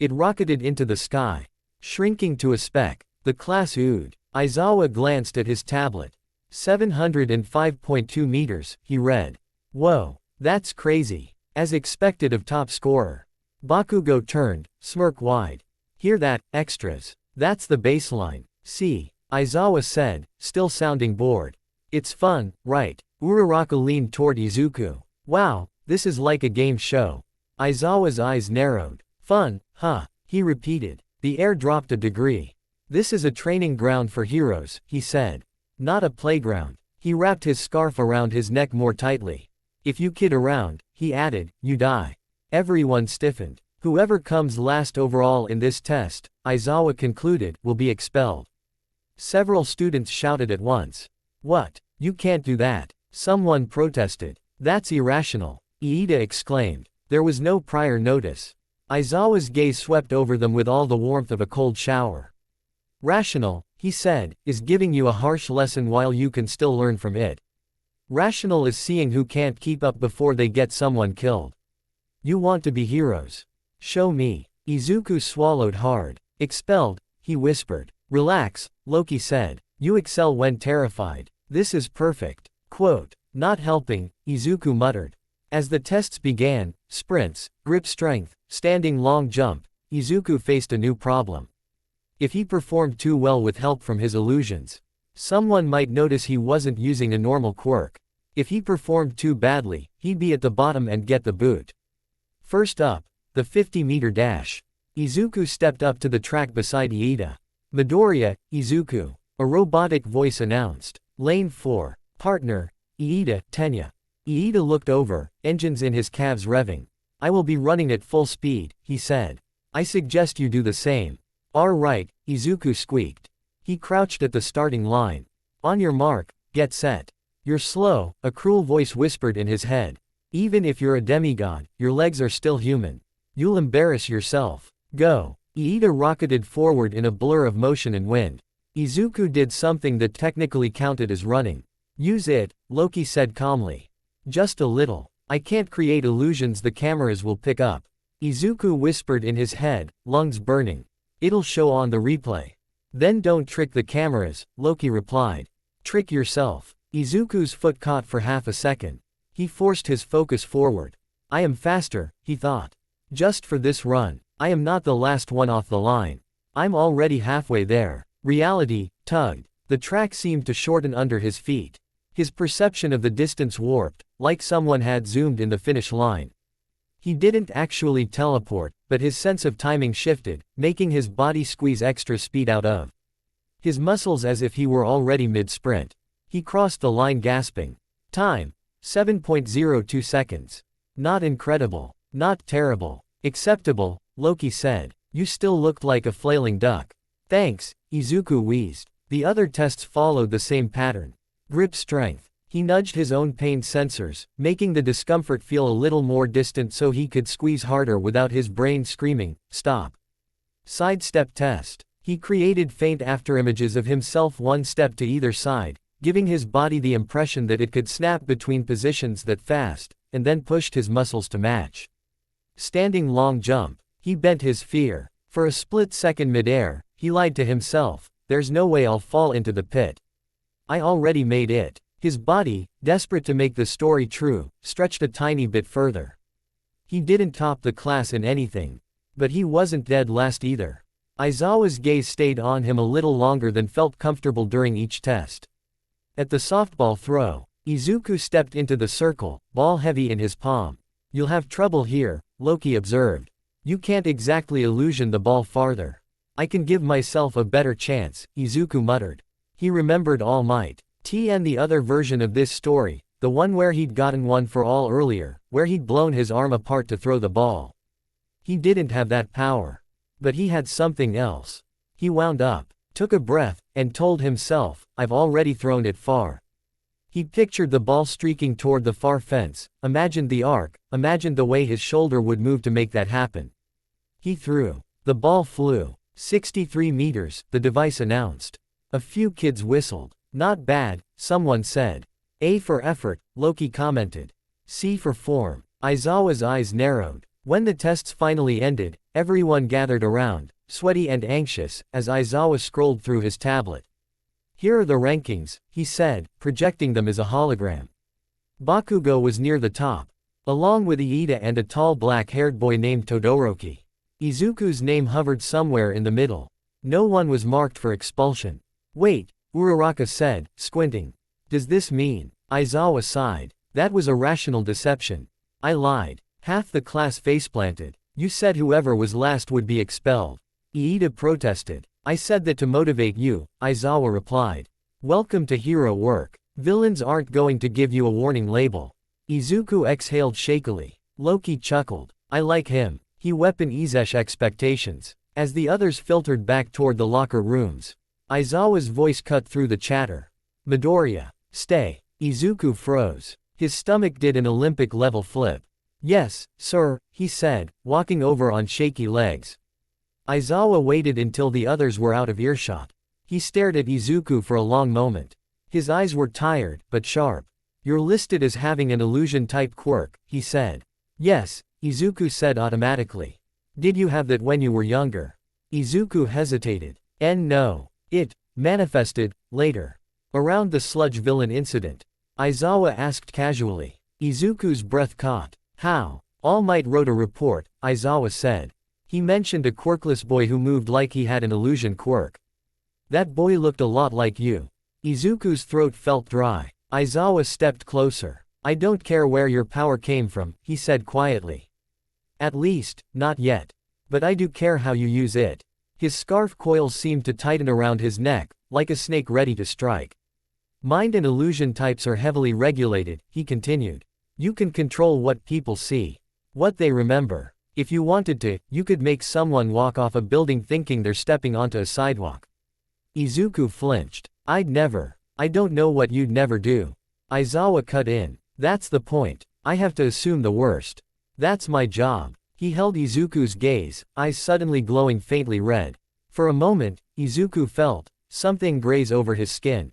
It rocketed into the sky. Shrinking to a speck, the class oohed. Aizawa glanced at his tablet. 705.2 meters, he read. Whoa, that's crazy. As expected of top scorer. Bakugo turned, smirk wide. Hear that, extras. That's the baseline. See, Aizawa said, still sounding bored. It's fun, right? Uraraka leaned toward Izuku. Wow, this is like a game show. Aizawa's eyes narrowed. Fun, huh? He repeated. The air dropped a degree. This is a training ground for heroes, he said. Not a playground. He wrapped his scarf around his neck more tightly. If you kid around, he added, you die. Everyone stiffened. Whoever comes last overall in this test, Aizawa concluded, will be expelled. Several students shouted at once. What? You can't do that. Someone protested. That's irrational, Iida exclaimed. There was no prior notice. Aizawa's gaze swept over them with all the warmth of a cold shower. Rational, he said, is giving you a harsh lesson while you can still learn from it. Rational is seeing who can't keep up before they get someone killed. You want to be heroes. Show me. Izuku swallowed hard. Expelled, he whispered. Relax, Loki said. You excel when terrified. This is perfect. Quote. Not helping, Izuku muttered. As the tests began, sprints, grip strength, standing long jump, Izuku faced a new problem. If he performed too well with help from his illusions, someone might notice he wasn't using a normal quirk. If he performed too badly, he'd be at the bottom and get the boot. First up, the 50-meter dash. Izuku stepped up to the track beside Iida. Midoriya, Izuku. A robotic voice announced. Lane 4. Partner, Iida, Tenya. Iida looked over, engines in his calves revving. I will be running at full speed, he said. I suggest you do the same. All right, Izuku squeaked. He crouched at the starting line. On your mark, get set. You're slow, a cruel voice whispered in his head. Even if you're a demigod, your legs are still human. You'll embarrass yourself. Go. Iida rocketed forward in a blur of motion and wind. Izuku did something that technically counted as running. Use it, Loki said calmly. Just a little. I can't create illusions the cameras will pick up. Izuku whispered in his head, lungs burning. It'll show on the replay. Then don't trick the cameras, Loki replied. Trick yourself. Izuku's foot caught for half a second. He forced his focus forward. I am faster, he thought. Just for this run. I am not the last one off the line. I'm already halfway there. Reality tugged. The track seemed to shorten under his feet. His perception of the distance warped, like someone had zoomed in the finish line. He didn't actually teleport, but his sense of timing shifted, making his body squeeze extra speed out of his muscles as if he were already mid-sprint. He crossed the line gasping. Time. 7.02 seconds. Not incredible. Not terrible. Acceptable, Loki said. You still looked like a flailing duck. Thanks, Izuku wheezed. The other tests followed the same pattern. Grip strength. He nudged his own pain sensors, making the discomfort feel a little more distant so he could squeeze harder without his brain screaming, stop. Sidestep test. He created faint afterimages of himself one step to either side, giving his body the impression that it could snap between positions that fast, and then pushed his muscles to match. Standing long jump. He bent his fear. For a split second midair, he lied to himself, there's no way I'll fall into the pit. I already made it. His body, desperate to make the story true, stretched a tiny bit further. He didn't top the class in anything. But he wasn't dead last either. Aizawa's gaze stayed on him a little longer than felt comfortable during each test. At the softball throw, Izuku stepped into the circle, ball heavy in his palm. You'll have trouble here, Loki observed. You can't exactly illusion the ball farther. I can give myself a better chance, Izuku muttered. He remembered All Might. And the other version of this story, the one where he'd gotten one for all earlier, where he'd blown his arm apart to throw the ball. He didn't have that power. But he had something else. He wound up, took a breath, and told himself, I've already thrown it far. He pictured the ball streaking toward the far fence, imagined the arc, imagined the way his shoulder would move to make that happen. He threw. The ball flew. 63 meters, the device announced. A few kids whistled. Not bad, someone said. A for effort, Loki commented. C for form. Aizawa's eyes narrowed. When the tests finally ended, everyone gathered around, sweaty and anxious, as Aizawa scrolled through his tablet. Here are the rankings, he said, projecting them as a hologram. Bakugo was near the top, along with Iida and a tall black-haired boy named Todoroki. Izuku's name hovered somewhere in the middle. No one was marked for expulsion. Wait, Uraraka said, squinting. Does this mean? Aizawa sighed. That was a rational deception. I lied. Half the class faceplanted. You said whoever was last would be expelled. Iida protested. I said that to motivate you, Aizawa replied. Welcome to hero work. Villains aren't going to give you a warning label. Izuku exhaled shakily. Loki chuckled. I like him. He weapon eases expectations. As the others filtered back toward the locker rooms, Aizawa's voice cut through the chatter. Midoriya. Stay. Izuku froze. His stomach did an Olympic-level flip. Yes, sir, he said, walking over on shaky legs. Aizawa waited until the others were out of earshot. He stared at Izuku for a long moment. His eyes were tired, but sharp. You're listed as having an illusion-type quirk, he said. Yes, Izuku said automatically. Did you have that when you were younger? Izuku hesitated. No. It manifested later. Around the sludge villain incident. Aizawa asked casually. Izuku's breath caught. How? All Might wrote a report, Aizawa said. He mentioned a quirkless boy who moved like he had an illusion quirk. That boy looked a lot like you. Izuku's throat felt dry. Aizawa stepped closer. I don't care where your power came from, he said quietly. At least, not yet. But I do care how you use it. His scarf coils seemed to tighten around his neck, like a snake ready to strike. Mind and illusion types are heavily regulated, he continued. You can control what people see. What they remember. If you wanted to, you could make someone walk off a building thinking they're stepping onto a sidewalk. Izuku flinched. I'd never. I don't know what you'd never do. Aizawa cut in. That's the point. I have to assume the worst. That's my job. He held Izuku's gaze, eyes suddenly glowing faintly red. For a moment, Izuku felt something graze over his skin.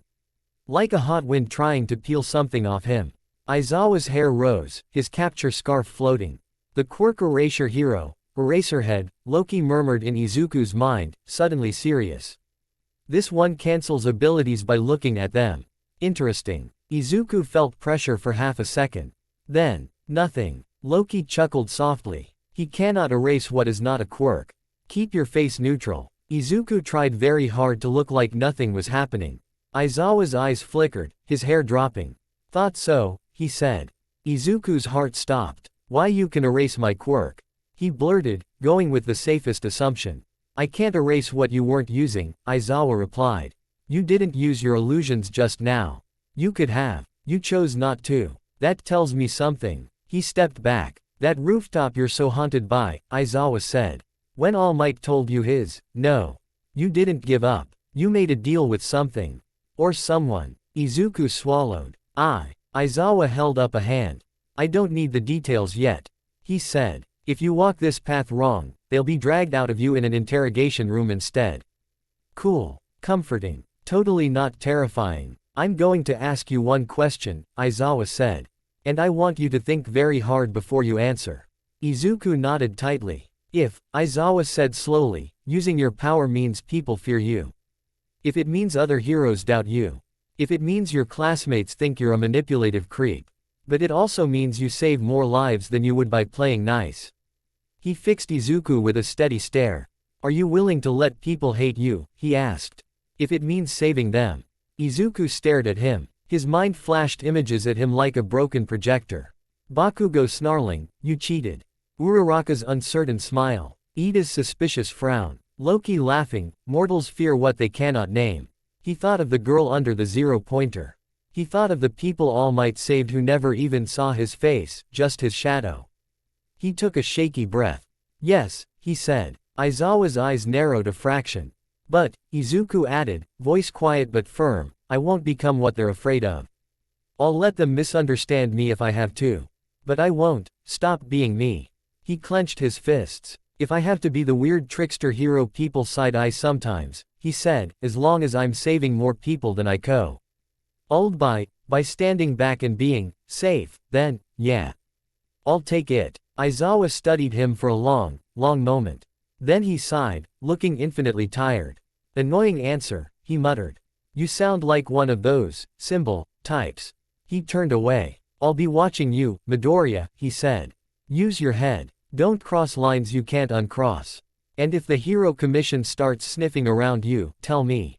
Like a hot wind trying to peel something off him. Aizawa's hair rose, his capture scarf floating. The quirk erasure hero, Eraserhead, Loki murmured in Izuku's mind, suddenly serious. This one cancels abilities by looking at them. Interesting. Izuku felt pressure for half a second. Then, nothing. Loki chuckled softly. He cannot erase what is not a quirk. Keep your face neutral. Izuku tried very hard to look like nothing was happening. Aizawa's eyes flickered, his hair dropping. Thought so, he said. Izuku's heart stopped. Why you can erase my quirk? He blurted, going with the safest assumption. I can't erase what you weren't using, Aizawa replied. You didn't use your illusions just now. You could have. You chose not to. That tells me something. He stepped back. That rooftop you're so haunted by, Aizawa said. When All Might told you his, no. You didn't give up. You made a deal with something. Or someone. Izuku swallowed. Aizawa held up a hand. I don't need the details yet. He said. If you walk this path wrong, they'll be dragged out of you in an interrogation room instead. Cool. Comforting. Totally not terrifying. I'm going to ask you one question, Aizawa said. And I want you to think very hard before you answer. Izuku nodded tightly. If, Aizawa said slowly, using your power means people fear you. If it means other heroes doubt you. If it means your classmates think you're a manipulative creep. But it also means you save more lives than you would by playing nice. He fixed Izuku with a steady stare. Are you willing to let people hate you? He asked. If it means saving them. Izuku stared at him. His mind flashed images at him like a broken projector. Bakugo snarling, you cheated. Uraraka's uncertain smile. Iida's suspicious frown. Loki laughing, mortals fear what they cannot name. He thought of the girl under the zero-pointer. He thought of the people All Might saved who never even saw his face, just his shadow. He took a shaky breath. Yes, he said. Aizawa's eyes narrowed a fraction. But, Izuku added, voice quiet but firm, I won't become what they're afraid of. I'll let them misunderstand me if I have to. But I won't stop being me. He clenched his fists. If I have to be the weird trickster hero people side-eye sometimes, he said, as long as I'm saving more people than I co. Old by standing back and being safe, then, yeah. I'll take it. Aizawa studied him for a long moment. Then he sighed, looking infinitely tired. Annoying answer, he muttered. You sound like one of those symbol types. He turned away. I'll be watching you, Midoriya, he said. Use your head. Don't cross lines you can't uncross. And if the Hero Commission starts sniffing around you, tell me.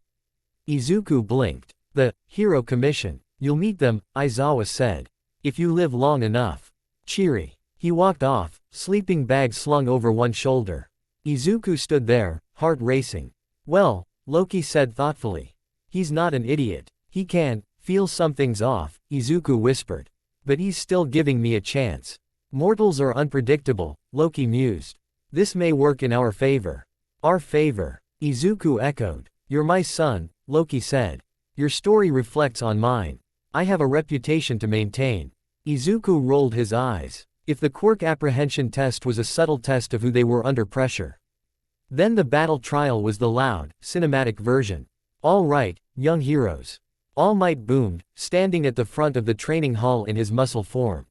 Izuku blinked. The Hero Commission. You'll meet them, Aizawa said. If you live long enough. Cheery. He walked off, sleeping bag slung over one shoulder. Izuku stood there, heart racing. Well, Loki said thoughtfully. He's not an idiot. He can feel something's off, Izuku whispered. But he's still giving me a chance. Mortals are unpredictable, Loki mused. This may work in our favor. Our favor, Izuku echoed. You're my son, Loki said. Your story reflects on mine. I have a reputation to maintain. Izuku rolled his eyes. If the quirk apprehension test was a subtle test of who they were under pressure. Then the battle trial was the loud, cinematic version. All right, young heroes. All Might boomed, standing at the front of the training hall in his muscle form.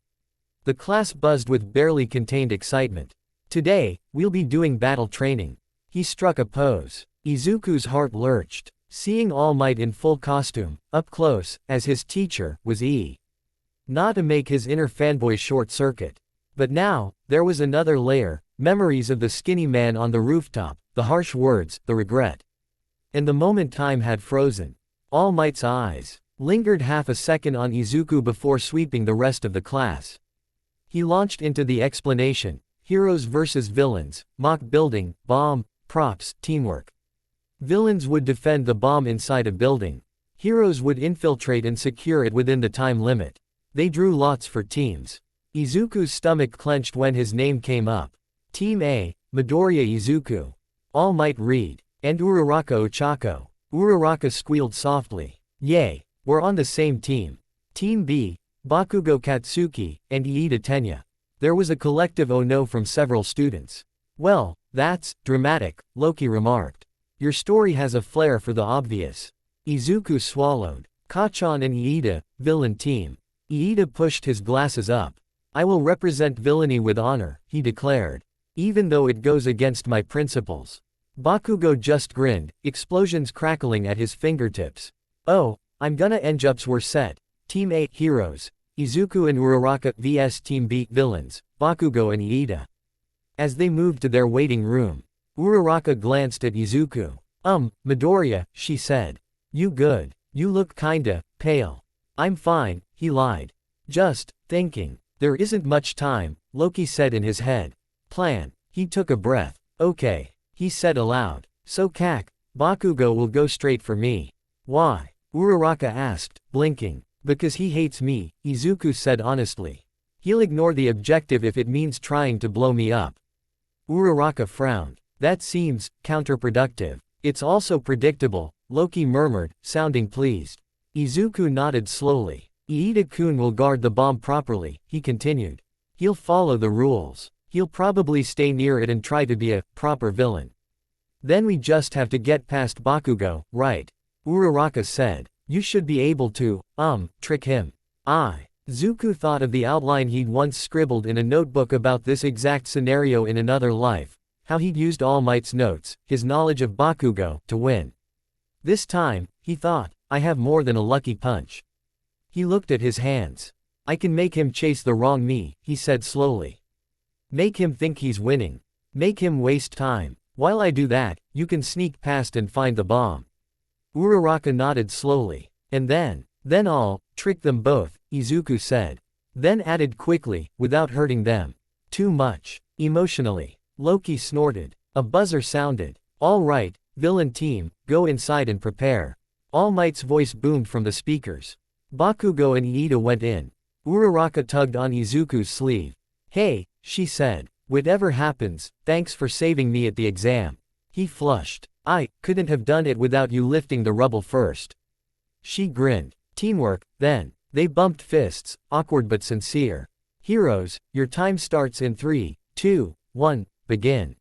The class buzzed with barely contained excitement. Today, we'll be doing battle training. He struck a pose. Izuku's heart lurched. Seeing All Might in full costume, up close, as his teacher, was not to make his inner fanboy short-circuit. But now, there was another layer, memories of the skinny man on the rooftop, the harsh words, the regret. And the moment time had frozen. All Might's eyes lingered half a second on Izuku before sweeping the rest of the class. He launched into the explanation, heroes versus villains, mock building, bomb, props, teamwork. Villains would defend the bomb inside a building. Heroes would infiltrate and secure it within the time limit. They drew lots for teams. Izuku's stomach clenched when his name came up. Team A, Midoriya Izuku. All Might read. And Uraraka Ochako. Uraraka squealed softly. Yay, we're on the same team. Team B, Bakugo Katsuki, and Iida Tenya. There was a collective oh no from several students. Well, that's dramatic, Loki remarked. Your story has a flair for the obvious. Izuku swallowed. Kachan and Iida, villain team. Iida pushed his glasses up. I will represent villainy with honor, he declared. Even though it goes against my principles. Bakugo just grinned, explosions crackling at his fingertips. Oh, I'm gonna enjups were set. Team A, heroes. Izuku and Uraraka vs Team B, villains, Bakugo and Iida. As they moved to their waiting room, Uraraka glanced at Izuku. Midoriya, she said. You good. You look kinda pale. I'm fine, he lied. Just thinking. There isn't much time, Loki said in his head. Plan. He took a breath. Okay, he said aloud. So Bakugo will go straight for me. Why? Uraraka asked, blinking. Because he hates me, Izuku said honestly. He'll ignore the objective if it means trying to blow me up. Uraraka frowned. That seems counterproductive. It's also predictable, Loki murmured, sounding pleased. Izuku nodded slowly. Iida-kun will guard the bomb properly, he continued. He'll follow the rules. He'll probably stay near it and try to be a proper villain. Then we just have to get past Bakugo, right? Uraraka said. You should be able to, trick him. Zuko thought of the outline he'd once scribbled in a notebook about this exact scenario in another life, how he'd used All Might's notes, his knowledge of Bakugo, to win. This time, he thought, I have more than a lucky punch. He looked at his hands. I can make him chase the wrong me, he said slowly. Make him think he's winning. Make him waste time. While I do that, you can sneak past and find the bomb. Uraraka nodded slowly. And then I'll trick them both, Izuku said. Then added quickly, without hurting them. Too much. Emotionally. Loki snorted. A buzzer sounded. All right, villain team, go inside and prepare. All Might's voice boomed from the speakers. Bakugo and Iida went in. Uraraka tugged on Izuku's sleeve. Hey, she said. Whatever happens, thanks for saving me at the exam. He flushed. I couldn't have done it without you lifting the rubble first. She grinned. Teamwork, then. They bumped fists, awkward but sincere. Heroes, your time starts in 3, 2, 1, begin.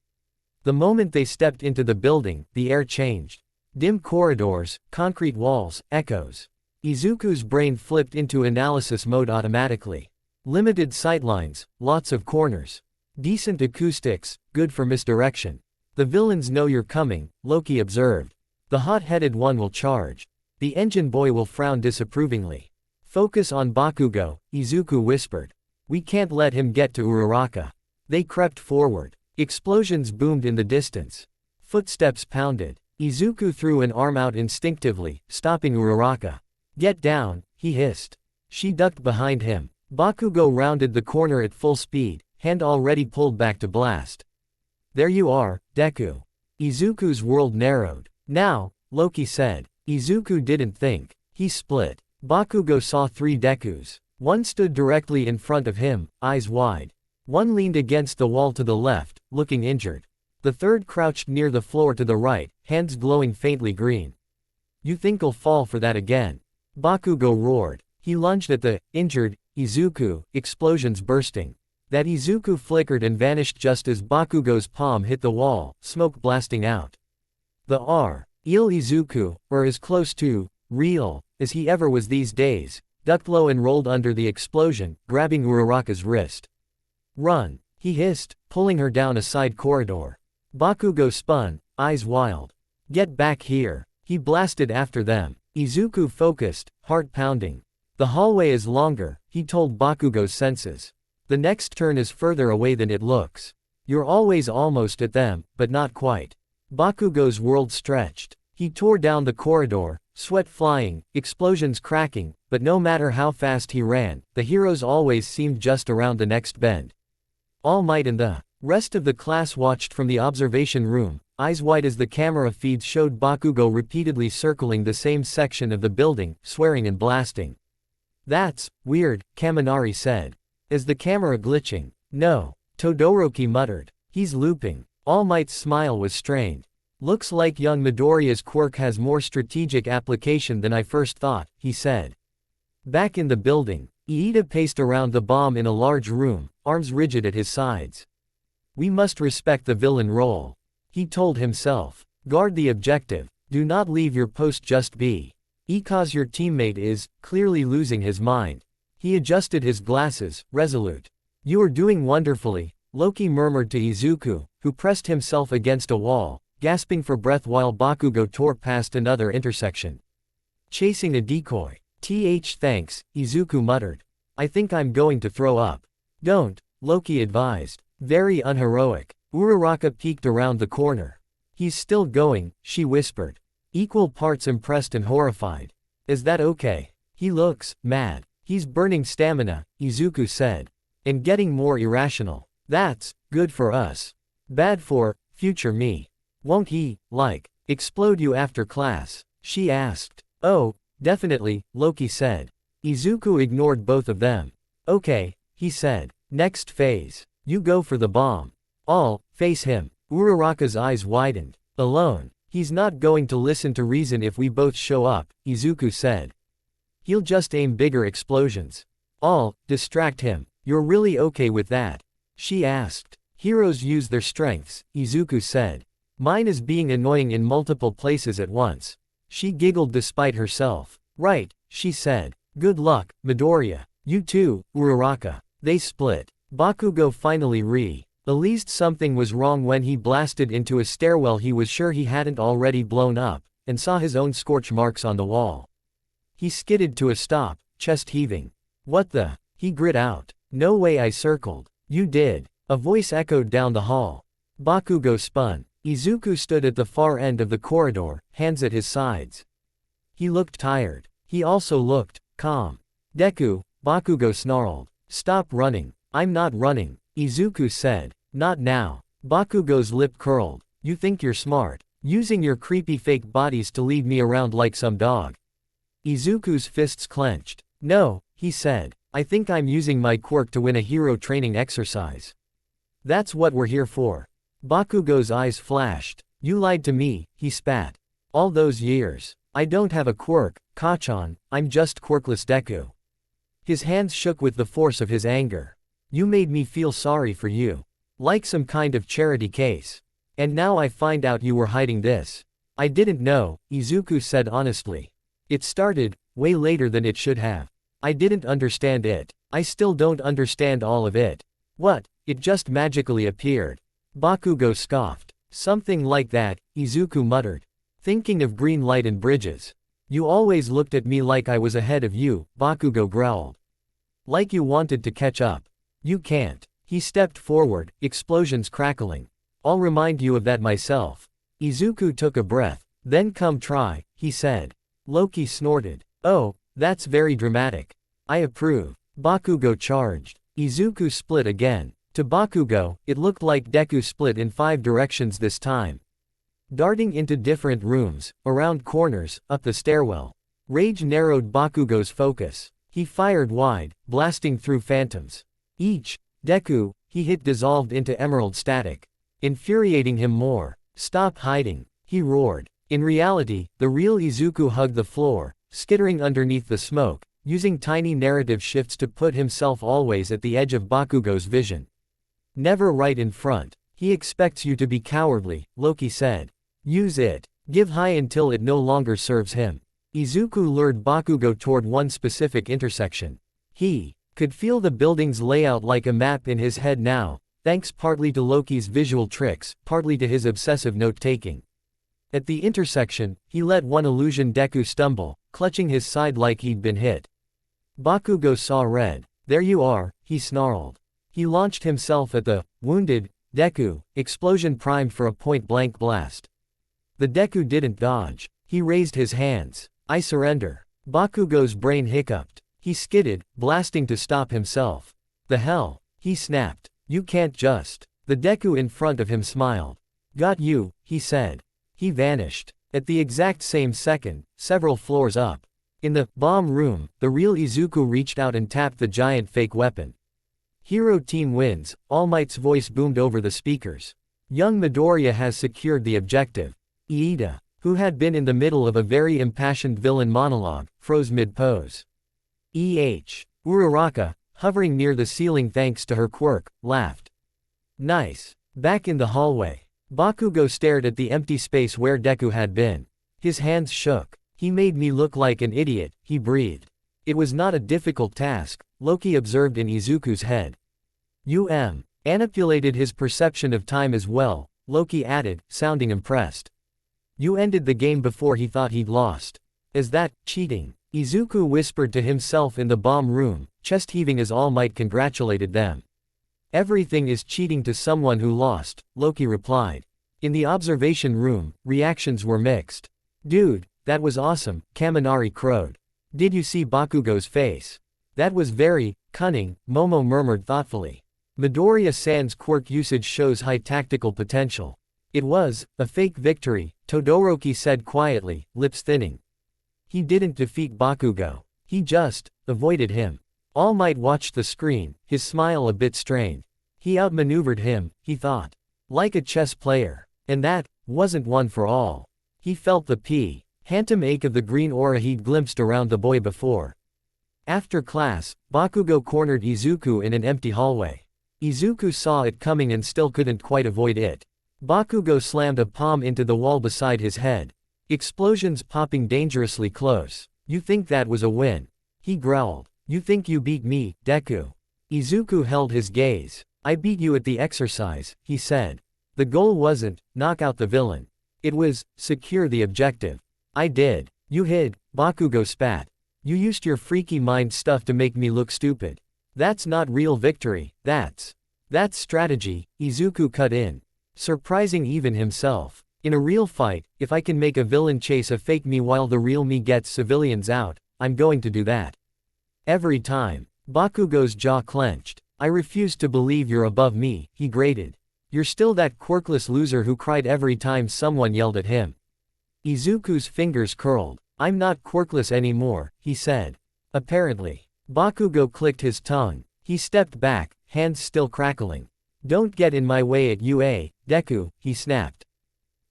The moment they stepped into the building, the air changed. Dim corridors, concrete walls, echoes. Izuku's brain flipped into analysis mode automatically. Limited sightlines, lots of corners. Decent acoustics, good for misdirection. The villains know you're coming, Loki observed. The hot-headed one will charge. The engine boy will frown disapprovingly. Focus on Bakugo, Izuku whispered. We can't let him get to Uraraka. They crept forward. Explosions boomed in the distance. Footsteps pounded. Izuku threw an arm out instinctively, stopping Uraraka. Get down, he hissed. She ducked behind him. Bakugo rounded the corner at full speed, hand already pulled back to blast. There you are, Deku. Izuku's world narrowed. Now, Loki said. Izuku didn't think. He split. Bakugo saw 3 Dekus. One stood directly in front of him, eyes wide. One leaned against the wall to the left, looking injured. The third crouched near the floor to the right, hands glowing faintly green. You think I'll fall for that again? Bakugo roared. He lunged at the injured Izuku, explosions bursting. That Izuku flickered and vanished just as Bakugo's palm hit the wall, smoke blasting out. The real Izuku, or as close to real as he ever was these days, ducked low and rolled under the explosion, grabbing Uraraka's wrist. Run, he hissed, pulling her down a side corridor. Bakugo spun, eyes wild. Get back here, he blasted after them. Izuku focused, heart pounding. The hallway is longer, he told Bakugo's senses. The next turn is further away than it looks. You're always almost at them, but not quite. Bakugo's world stretched. He tore down the corridor, sweat flying, explosions cracking, but no matter how fast he ran, the heroes always seemed just around the next bend. All Might and the rest of the class watched from the observation room, eyes wide as the camera feeds showed Bakugo repeatedly circling the same section of the building, swearing and blasting. That's weird, Kaminari said. Is the camera glitching? No. Todoroki muttered. He's looping. All Might's smile was strained. Looks like young Midoriya's quirk has more strategic application than I first thought, he said. Back in the building, Iida paced around the bomb in a large room, arms rigid at his sides. We must respect the villain role, he told himself. Guard the objective. Do not leave your post just be. Because your teammate is clearly losing his mind. He adjusted his glasses, resolute. You are doing wonderfully, Loki murmured to Izuku, who pressed himself against a wall, gasping for breath while Bakugo tore past another intersection. Chasing a decoy. Thanks, Izuku muttered. I think I'm going to throw up. Don't, Loki advised. Very unheroic. Uraraka peeked around the corner. He's still going, she whispered. Equal parts impressed and horrified. Is that okay? He looks mad. He's burning stamina, Izuku said. And getting more irrational. That's good for us. Bad for future me. Won't he, explode you after class? She asked. Oh, definitely, Loki said. Izuku ignored both of them. Okay, he said. Next phase. You go for the bomb. All face him. Uraraka's eyes widened. Alone. He's not going to listen to reason if we both show up, Izuku said. He'll just aim bigger explosions. All distract him. You're really okay with that? She asked. Heroes use their strengths, Izuku said. Mine is being annoying in multiple places at once. She giggled despite herself. Right, she said. Good luck, Midoriya. You too, Uraraka. They split. Bakugo finally realized something was wrong when he blasted into a stairwell he was sure he hadn't already blown up, and saw his own scorch marks on the wall. He skidded to a stop, chest heaving. What the? He grit out. No way I circled. You did. A voice echoed down the hall. Bakugo spun. Izuku stood at the far end of the corridor, hands at his sides. He looked tired. He also looked calm. Deku, Bakugo snarled. Stop running. I'm not running, Izuku said. Not now. Bakugo's lip curled. You think you're smart, using your creepy fake bodies to lead me around like some dog. Izuku's fists clenched. No, he said. I think I'm using my quirk to win a hero training exercise. That's what we're here for. Bakugo's eyes flashed. You lied to me, he spat. All those years. I don't have a quirk, Kachan, I'm just quirkless Deku. His hands shook with the force of his anger. You made me feel sorry for you. Like some kind of charity case. And now I find out you were hiding this. I didn't know, Izuku said honestly. It started way later than it should have. I didn't understand it. I still don't understand all of it. What? It just magically appeared. Bakugo scoffed. Something like that, Izuku muttered. Thinking of green light and bridges. You always looked at me like I was ahead of you, Bakugo growled. Like you wanted to catch up. You can't. He stepped forward, explosions crackling. I'll remind you of that myself. Izuku took a breath. Then come try, he said. Loki snorted. Oh, that's very dramatic. I approve. Bakugo charged. Izuku split again. To Bakugo, it looked like Deku split in 5 directions this time. Darting into different rooms, around corners, up the stairwell. Rage narrowed Bakugo's focus. He fired wide, blasting through phantoms. Each, Deku, he hit dissolved into emerald static. Infuriating him more. Stop hiding, he roared. In reality, the real Izuku hugged the floor, skittering underneath the smoke, using tiny narrative shifts to put himself always at the edge of Bakugo's vision. Never right in front. He expects you to be cowardly, Loki said. Use it. Give high until it no longer serves him. Izuku lured Bakugo toward one specific intersection. He could feel the building's layout like a map in his head now, thanks partly to Loki's visual tricks, partly to his obsessive note-taking. At the intersection, he let one illusion Deku stumble, clutching his side like he'd been hit. Bakugo saw red. There you are, he snarled. He launched himself at the wounded Deku, explosion primed for a point-blank blast. The Deku didn't dodge. He raised his hands. I surrender. Bakugo's brain hiccuped. He skidded, blasting to stop himself. The hell? He snapped. You can't just. The Deku in front of him smiled. Got you, he said. He vanished. At the exact same second, several floors up. In the bomb room, the real Izuku reached out and tapped the giant fake weapon. Hero Team wins, All Might's voice boomed over the speakers. Young Midoriya has secured the objective. Iida, who had been in the middle of a very impassioned villain monologue, froze mid-pose. Uraraka, hovering near the ceiling thanks to her quirk, laughed. Nice. Back in the hallway. Bakugo stared at the empty space where Deku had been. His hands shook. He made me look like an idiot, he breathed. It was not a difficult task, Loki observed in Izuku's head. Manipulated his perception of time as well, Loki added, sounding impressed. You ended the game before he thought he'd lost. Is that cheating? Izuku whispered to himself in the bomb room, chest heaving as All Might congratulated them. Everything is cheating to someone who lost, Loki replied. In the observation room, reactions were mixed. Dude, that was awesome, Kaminari crowed. Did you see Bakugo's face? That was very cunning, Momo murmured thoughtfully. Midoriya-san's quirk usage shows high tactical potential. It was a fake victory, Todoroki said quietly, lips thinning. He didn't defeat Bakugo. He just avoided him. All Might watched the screen, his smile a bit strained. He outmaneuvered him, he thought. Like a chess player. And that wasn't one for all. He felt the phantom ache of the green aura he'd glimpsed around the boy before. After class, Bakugo cornered Izuku in an empty hallway. Izuku saw it coming and still couldn't quite avoid it. Bakugo slammed a palm into the wall beside his head. Explosions popping dangerously close. You think that was a win? He growled. You think you beat me, Deku? Izuku held his gaze. I beat you at the exercise, he said. The goal wasn't, knock out the villain. It was, secure the objective. I did. You hid, Bakugo spat. You used your freaky mind stuff to make me look stupid. That's not real victory, that's strategy, Izuku cut in. Surprising even himself. In a real fight, if I can make a villain chase a fake me while the real me gets civilians out, I'm going to do that. Every time. Bakugo's jaw clenched. I refuse to believe you're above me, he grated. You're still that quirkless loser who cried every time someone yelled at him. Izuku's fingers curled. I'm not quirkless anymore, he said. Apparently. Bakugo clicked his tongue. He stepped back, hands still crackling. Don't get in my way at UA, Deku, he snapped.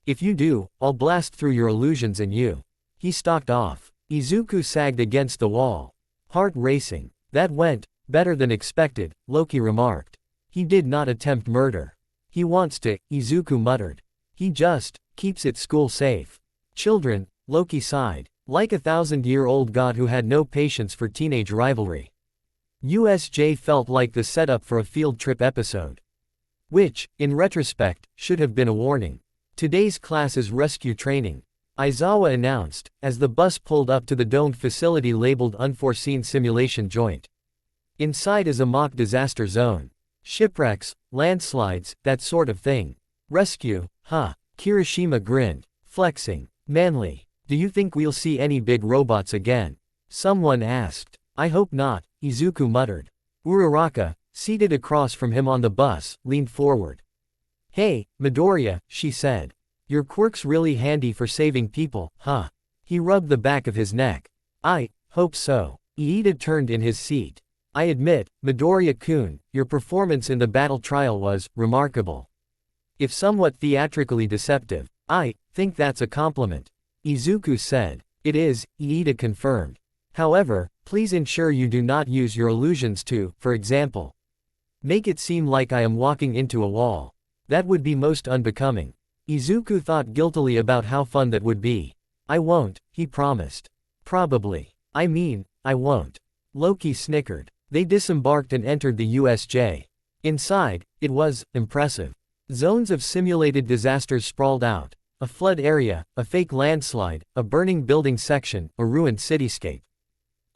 If you do, I'll blast through your illusions and you. He stalked off. Izuku sagged against the wall. Heart racing. That went better than expected, Loki remarked. He did not attempt murder. He wants to, Izuku muttered. He just keeps it school safe. Children, Loki sighed. Like a 1,000-year-old god who had no patience for teenage rivalry. USJ felt like the setup for a field trip episode. Which, in retrospect, should have been a warning. Today's class is rescue training, Aizawa announced, as the bus pulled up to the domed facility labeled Unforeseen Simulation Joint. Inside is a mock disaster zone. Shipwrecks, landslides, that sort of thing. Rescue, huh? Kirishima grinned, flexing. Manly. Do you think we'll see any big robots again? Someone asked. I hope not, Izuku muttered. Uraraka, seated across from him on the bus, leaned forward. Hey, Midoriya, she said. Your quirk's really handy for saving people, huh? He rubbed the back of his neck. I hope so. Iida turned in his seat. I admit, Midoriya-kun, your performance in the battle trial was remarkable. If somewhat theatrically deceptive, I think that's a compliment. Izuku said. It is, Iida confirmed. However, please ensure you do not use your illusions to, for example, make it seem like I am walking into a wall. That would be most unbecoming. Izuku thought guiltily about how fun that would be. I won't, he promised. Probably. I mean, I won't. Loki snickered. They disembarked and entered the USJ. Inside, it was impressive. Zones of simulated disasters sprawled out. A flood area, a fake landslide, a burning building section, a ruined cityscape.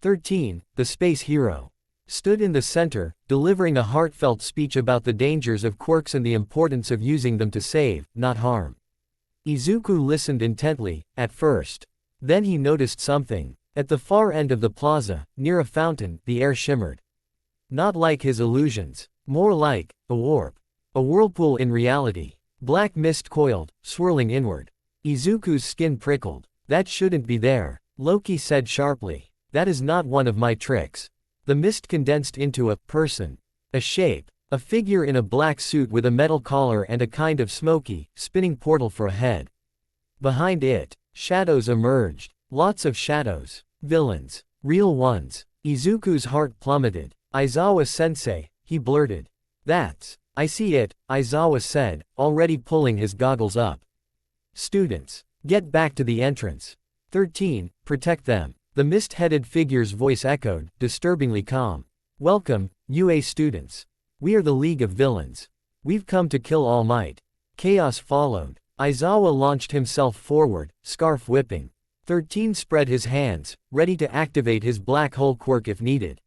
13, the space hero, stood in the center, delivering a heartfelt speech about the dangers of quirks and the importance of using them to save, not harm. Izuku listened intently, at first. Then he noticed something. At the far end of the plaza, near a fountain, the air shimmered. Not like his illusions. More like a warp. A whirlpool in reality. Black mist coiled, swirling inward. Izuku's skin prickled. That shouldn't be there, Loki said sharply. That is not one of my tricks. The mist condensed into a person. A shape. A figure in a black suit with a metal collar and a kind of smoky, spinning portal for a head. Behind it, shadows emerged. Lots of shadows. Villains. Real ones. Izuku's heart plummeted. Aizawa-sensei, he blurted. That's. I see it, Aizawa said, already pulling his goggles up. Students. Get back to the entrance. 13, protect them. The mist-headed figure's voice echoed, disturbingly calm. Welcome, UA students. We are the League of Villains. We've come to kill All Might. Chaos followed. Aizawa launched himself forward, scarf whipping. 13 spread his hands, ready to activate his black hole quirk if needed.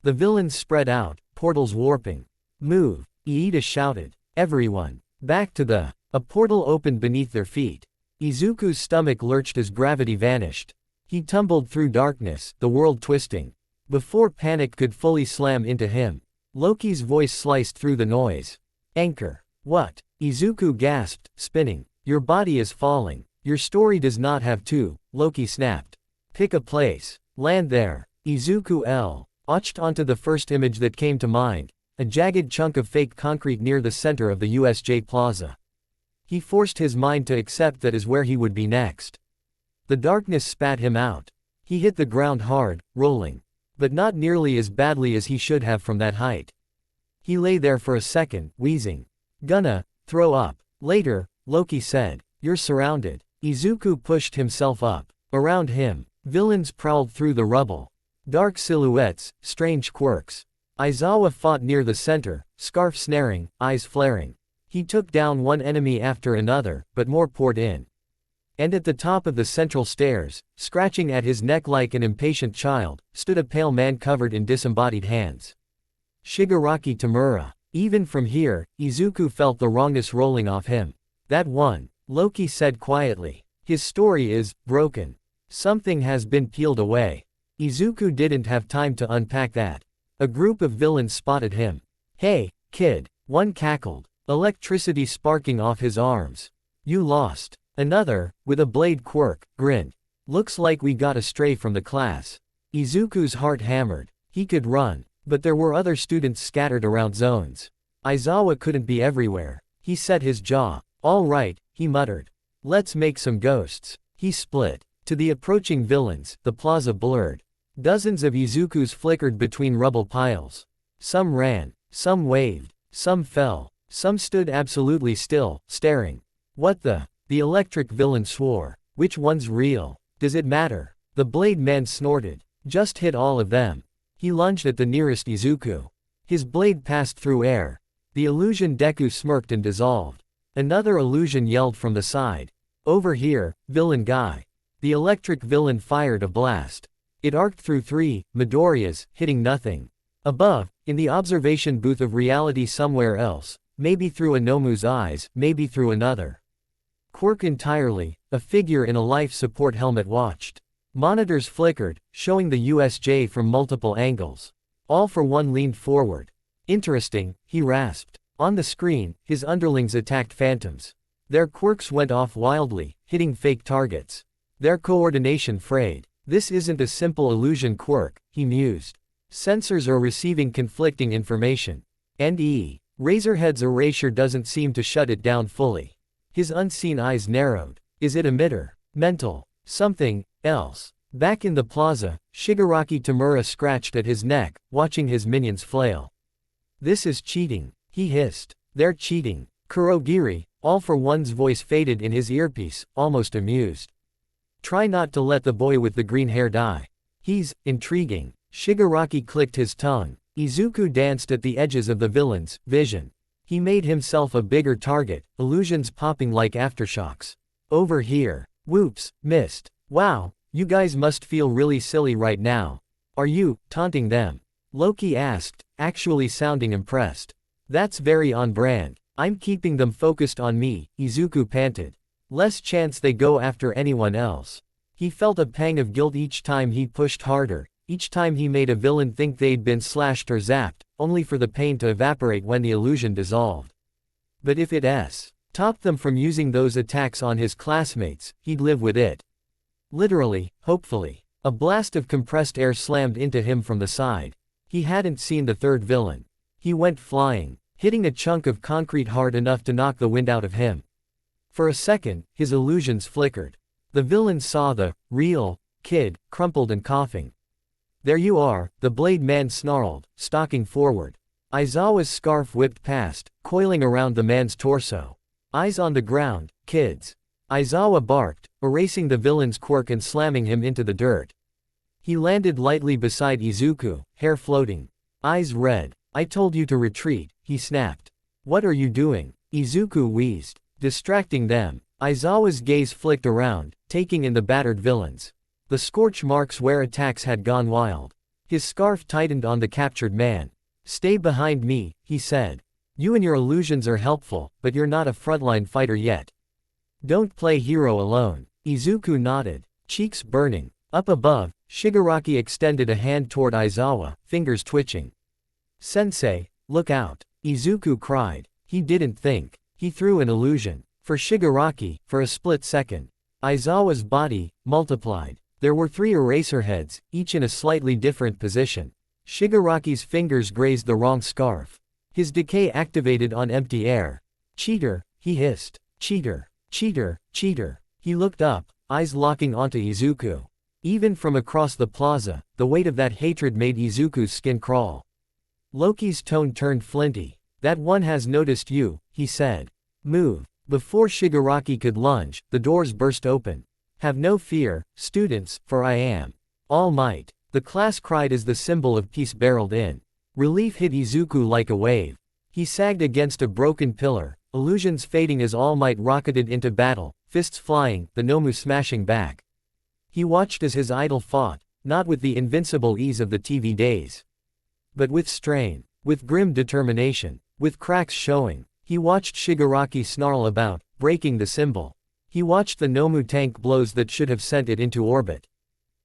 The villains spread out, portals warping. Move. Iida shouted. Everyone. Back to the. A portal opened beneath their feet. Izuku's stomach lurched as gravity vanished. He tumbled through darkness, the world twisting. Before panic could fully slam into him, Loki's voice sliced through the noise. Anchor. What? Izuku gasped, spinning. Your body is falling. Your story does not have to, Loki snapped. Pick a place. Land there. Izuku L. onto the first image that came to mind. A jagged chunk of fake concrete near the center of the USJ plaza. He forced his mind to accept that is where he would be next. The darkness spat him out. He hit the ground hard, rolling. But not nearly as badly as he should have from that height. He lay there for a second, wheezing. Gonna throw up. Later, Loki said, "You're surrounded." Izuku pushed himself up. Around him, villains prowled through the rubble. Dark silhouettes, strange quirks. Aizawa fought near the center, scarf snaring, eyes flaring. He took down one enemy after another, but more poured in. And at the top of the central stairs, scratching at his neck like an impatient child, stood a pale man covered in disembodied hands. Shigaraki Tamura. Even from here, Izuku felt the wrongness rolling off him. "That one," Loki said quietly. "His story is broken. Something has been peeled away." Izuku didn't have time to unpack that. A group of villains spotted him. "Hey, kid," one cackled, electricity sparking off his arms. "You lost." Another, with a blade quirk, grinned. "Looks like we got astray from the class." Izuku's heart hammered. He could run, but there were other students scattered around zones. Aizawa couldn't be everywhere. He set his jaw. "All right," he muttered. "Let's make some ghosts." He split. To the approaching villains, the plaza blurred. Dozens of Izukus flickered between rubble piles. Some ran, some waved, some fell, some stood absolutely still, staring. "What the?" The electric villain swore. "Which one's real? Does it matter?" The blade man snorted. "Just hit all of them." He lunged at the nearest Izuku. His blade passed through air. The illusion Deku smirked and dissolved. Another illusion yelled from the side. "Over here, villain guy." The electric villain fired a blast. It arced through three Midoriyas, hitting nothing. Above, in the observation booth of reality somewhere else, maybe through a Nomu's eyes, maybe through another quirk entirely, a figure in a life support helmet watched. Monitors flickered, showing the USJ from multiple angles. All for one leaned forward. "Interesting," he rasped. On the screen, his underlings attacked phantoms. Their quirks went off wildly, hitting fake targets. Their coordination frayed. "This isn't a simple illusion quirk," he mused. "Sensors are receiving conflicting information. And Razorhead's erasure doesn't seem to shut it down fully." His unseen eyes narrowed. "Is it emitter? Mental? Something else?" Back in the plaza, Shigaraki Tamura scratched at his neck, watching his minions flail. "This is cheating," he hissed. "They're cheating." Kurogiri, All for One's voice faded in his earpiece, almost amused. "Try not to let the boy with the green hair die. He's intriguing." Shigaraki clicked his tongue. Izuku danced at the edges of the villain's vision. He made himself a bigger target, illusions popping like aftershocks. "Over here." Whoops, missed. "Wow, you guys must feel really silly right now. Are you taunting them?" Loki asked, actually sounding impressed. "That's very on brand. I'm keeping them focused on me," Izuku panted. "Less chance they go after anyone else." He felt a pang of guilt each time he pushed harder, each time he made a villain think they'd been slashed or zapped, only for the pain to evaporate when the illusion dissolved. But if it stopped them from using those attacks on his classmates, he'd live with it. Literally, hopefully. A blast of compressed air slammed into him from the side. He hadn't seen the third villain. He went flying, hitting a chunk of concrete hard enough to knock the wind out of him. For a second, his illusions flickered. The villain saw the real kid, crumpled and coughing. "There you are," the blade man snarled, stalking forward. Aizawa's scarf whipped past, coiling around the man's torso. "Eyes on the ground, kids." Aizawa barked, erasing the villain's quirk and slamming him into the dirt. He landed lightly beside Izuku, hair floating. Eyes red. "I told you to retreat," he snapped. "What are you doing?" Izuku wheezed. "Distracting them." Aizawa's gaze flicked around, taking in the battered villains. The scorch marks where attacks had gone wild. His scarf tightened on the captured man. "Stay behind me," he said. "You and your illusions are helpful, but you're not a frontline fighter yet. Don't play hero alone." Izuku nodded, cheeks burning. Up above, Shigaraki extended a hand toward Aizawa, fingers twitching. "Sensei, look out," Izuku cried. He didn't think. He threw an illusion. For Shigaraki, for a split second, Aizawa's body multiplied. There were 3 eraser heads, each in a slightly different position. Shigaraki's fingers grazed the wrong scarf. His decay activated on empty air. "Cheater," he hissed. "Cheater, cheater, cheater." He looked up, eyes locking onto Izuku. Even from across the plaza, the weight of that hatred made Izuku's skin crawl. Loki's tone turned flinty. "That one has noticed you," he said. "Move." Before Shigaraki could lunge, the doors burst open. "Have no fear, students, for I am All Might." The class cried as the symbol of peace barreled in. Relief hit Izuku like a wave. He sagged against a broken pillar, illusions fading as All Might rocketed into battle, fists flying, the Nomu smashing back. He watched as his idol fought, not with the invincible ease of the TV days, but with strain, with grim determination, with cracks showing. He watched Shigaraki snarl about, breaking the symbol. He watched the Nomu tank blows that should have sent it into orbit.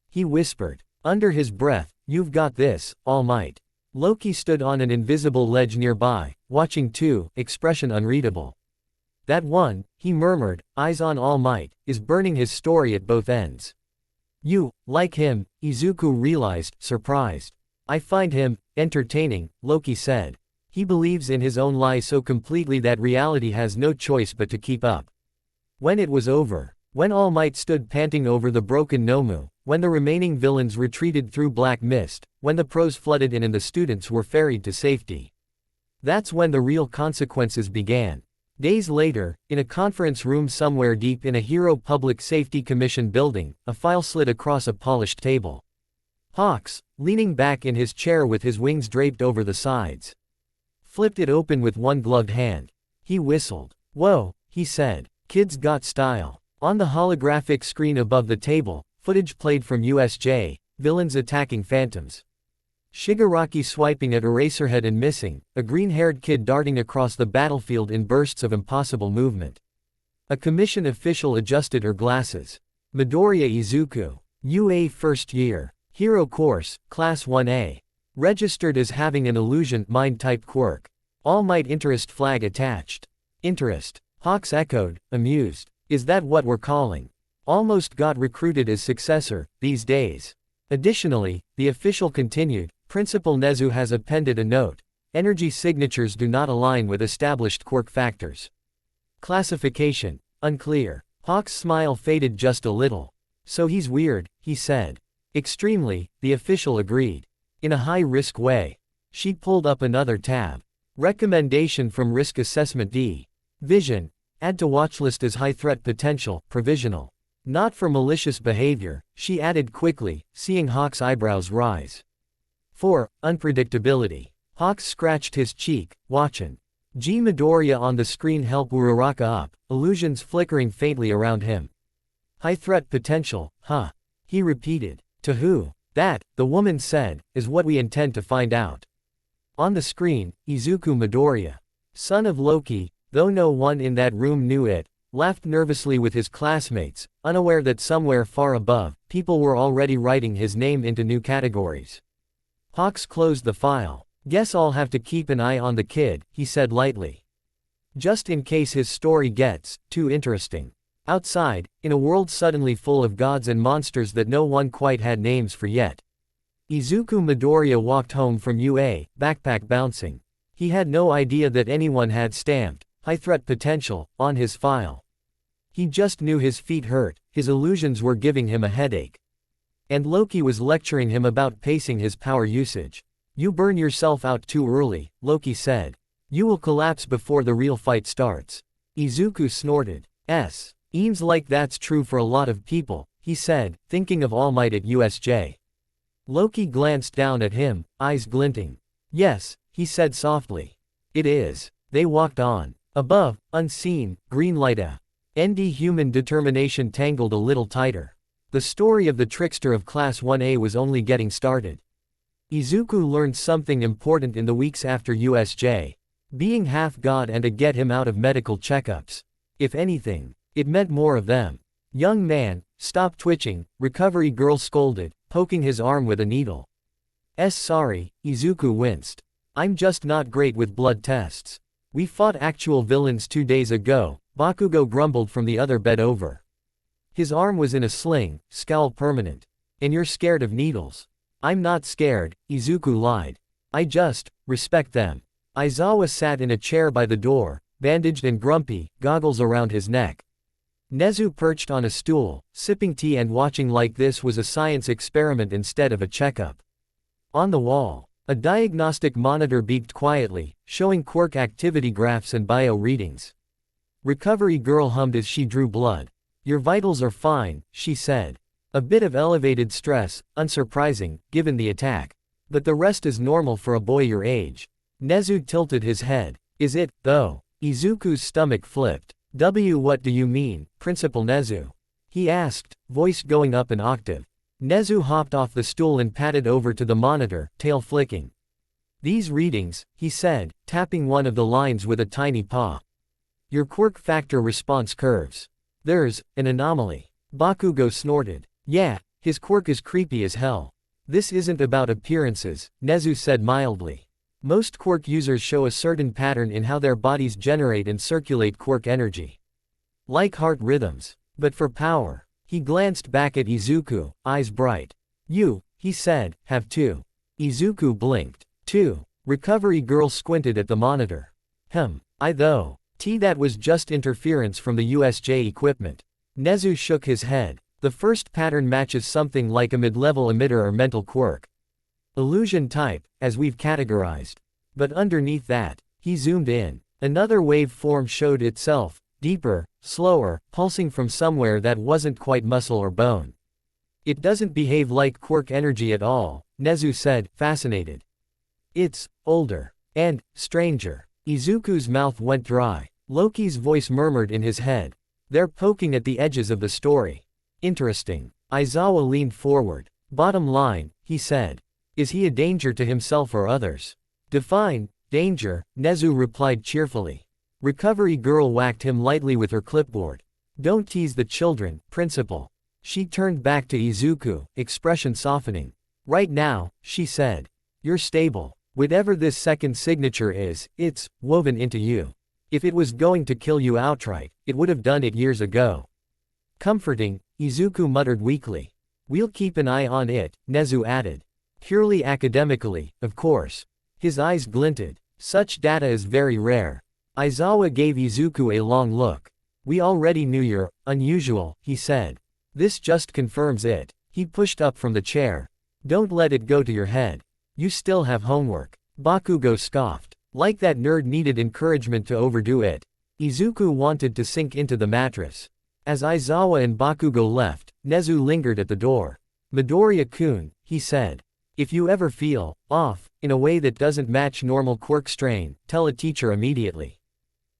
He whispered, under his breath, "You've got this, All Might." Loki stood on an invisible ledge nearby, watching too, expression unreadable. "That one," he murmured, eyes on All Might, "is burning his story at both ends." "You, like him," Izuku realized, surprised. "I find him entertaining," Loki said. "He believes in his own lie so completely that reality has no choice but to keep up." When it was over, when All Might stood panting over the broken Nomu, when the remaining villains retreated through black mist, when the pros flooded in and the students were ferried to safety, that's when the real consequences began. Days later, in a conference room somewhere deep in a Hero Public Safety Commission building, a file slid across a polished table. Hawks, leaning back in his chair with his wings draped over the sides, flipped it open with one gloved hand. He whistled. "Whoa," he said. "Kids got style." On the holographic screen above the table, footage played from USJ, villains attacking phantoms. Shigaraki swiping at Eraserhead and missing, a green-haired kid darting across the battlefield in bursts of impossible movement. A commission official adjusted her glasses. Midoriya Izuku. UA first year. Hero course, Class 1A. Registered as having an illusion mind-type quirk. All Might interest flag attached. Interest. Hawks echoed, amused. Is that what we're calling? Almost got recruited as successor, these days. Additionally, the official continued, Principal Nezu has appended a note. Energy signatures do not align with established quirk factors. Classification. Unclear. Hawk's smile faded just a little. So he's weird, he said. Extremely, the official agreed. In a high-risk way. She pulled up another tab. Recommendation from Risk Assessment D. Vision. Add to watchlist as high threat potential, provisional. Not for malicious behavior, she added quickly, seeing Hawk's eyebrows rise. 4. Unpredictability. Hawks scratched his cheek, watchin'. G. Midoriya on the screen helped Uraraka up, illusions flickering faintly around him. High threat potential, huh? He repeated. To who? That, the woman said, is what we intend to find out. On the screen, Izuku Midoriya, son of Loki, though no one in that room knew it, laughed nervously with his classmates, unaware that somewhere far above, people were already writing his name into new categories. Hawks closed the file. Guess I'll have to keep an eye on the kid, he said lightly. Just in case his story gets too interesting. Outside, in a world suddenly full of gods and monsters that no one quite had names for yet, Izuku Midoriya walked home from UA, backpack bouncing. He had no idea that anyone had stamped high threat potential on his file. He just knew his feet hurt, his illusions were giving him a headache. And Loki was lecturing him about pacing his power usage. You burn yourself out too early, Loki said. You will collapse before the real fight starts. Izuku snorted. Seems like that's true for a lot of people, he said, thinking of All Might at USJ. Loki glanced down at him, eyes glinting. Yes, he said softly. It is. They walked on. Above, unseen, green light ND human determination tangled a little tighter. The story of the trickster of Class 1A was only getting started. Izuku learned something important in the weeks after USJ. Being half god and to get him out of medical checkups. If anything, it meant more of them. Young man, stop twitching, recovery girl scolded, poking his arm with a needle. Sorry, Izuku winced. I'm just not great with blood tests. We fought actual villains 2 days ago, Bakugo grumbled from the other bed over. His arm was in a sling, scowl permanent. And you're scared of needles. I'm not scared, Izuku lied. I just respect them. Aizawa sat in a chair by the door, bandaged and grumpy, goggles around his neck. Nezu perched on a stool, sipping tea and watching like this was a science experiment instead of a checkup. On the wall, a diagnostic monitor beeped quietly, showing quirk activity graphs and bio readings. Recovery girl hummed as she drew blood. Your vitals are fine, she said. A bit of elevated stress, unsurprising, given the attack. But the rest is normal for a boy your age. Nezu tilted his head. Is it, though? Izuku's stomach flipped. What do you mean, Principal Nezu? He asked, voice going up an octave. Nezu hopped off the stool and padded over to the monitor, tail flicking. These readings, he said, tapping one of the lines with a tiny paw. Your quirk factor response curves. There's an anomaly. Bakugo snorted. Yeah, his quirk is creepy as hell. This isn't about appearances, Nezu said mildly. Most quirk users show a certain pattern in how their bodies generate and circulate quirk energy. Like heart rhythms. But for power. He glanced back at Izuku, eyes bright. You, he said, have two. Izuku blinked. Two. Recovery girl squinted at the monitor. I though. That was just interference from the USJ equipment. Nezu shook his head. The first pattern matches something like a mid-level emitter or mental quirk. Illusion type, as we've categorized. But underneath that, he zoomed in. Another wave form showed itself, deeper, slower, pulsing from somewhere that wasn't quite muscle or bone. It doesn't behave like quirk energy at all, Nezu said, fascinated. It's older. And stranger. Izuku's mouth went dry. Loki's voice murmured in his head. They're poking at the edges of the story. Interesting. Aizawa leaned forward. Bottom line, he said. Is he a danger to himself or others? Define danger, Nezu replied cheerfully. Recovery girl whacked him lightly with her clipboard. Don't tease the children, Principal. She turned back to Izuku, expression softening. Right now, she said. You're stable. Whatever this second signature is, it's woven into you. If it was going to kill you outright, it would have done it years ago. Comforting, Izuku muttered weakly. We'll keep an eye on it, Nezu added. Purely academically, of course. His eyes glinted. Such data is very rare. Aizawa gave Izuku a long look. We already knew you're unusual, he said. This just confirms it. He pushed up from the chair. Don't let it go to your head. You still have homework. Bakugo scoffed. Like that nerd needed encouragement to overdo it. Izuku wanted to sink into the mattress. As Aizawa and Bakugo left, Nezu lingered at the door. Midoriya-kun, he said. If you ever feel off, in a way that doesn't match normal quirk strain, tell a teacher immediately.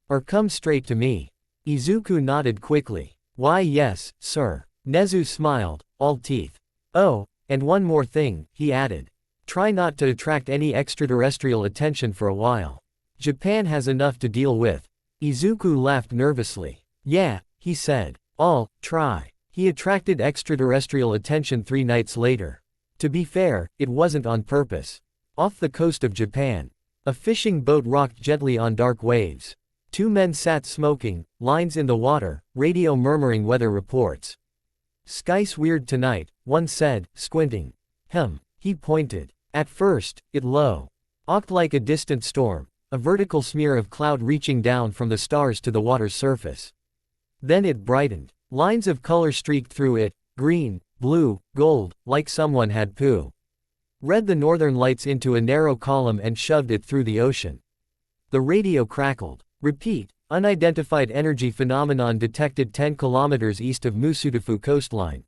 Or come straight to me. Izuku nodded quickly. Why yes, sir. Nezu smiled, all teeth. Oh, and one more thing, he added. Try not to attract any extraterrestrial attention for a while. Japan has enough to deal with. Izuku laughed nervously. Yeah, he said. I'll try. He attracted extraterrestrial attention 3 nights later. To be fair, it wasn't on purpose. Off the coast of Japan, a fishing boat rocked gently on dark waves. 2 men sat smoking, lines in the water, radio murmuring weather reports. Sky's weird tonight, one said, squinting. He pointed. At first, it looked like a distant storm, a vertical smear of cloud reaching down from the stars to the water's surface. Then it brightened. Lines of color streaked through it, green, blue, gold, like someone had read the northern lights into a narrow column and shoved it through the ocean. The radio crackled. Repeat, unidentified energy phenomenon detected 10 kilometers east of Musudafu coastline.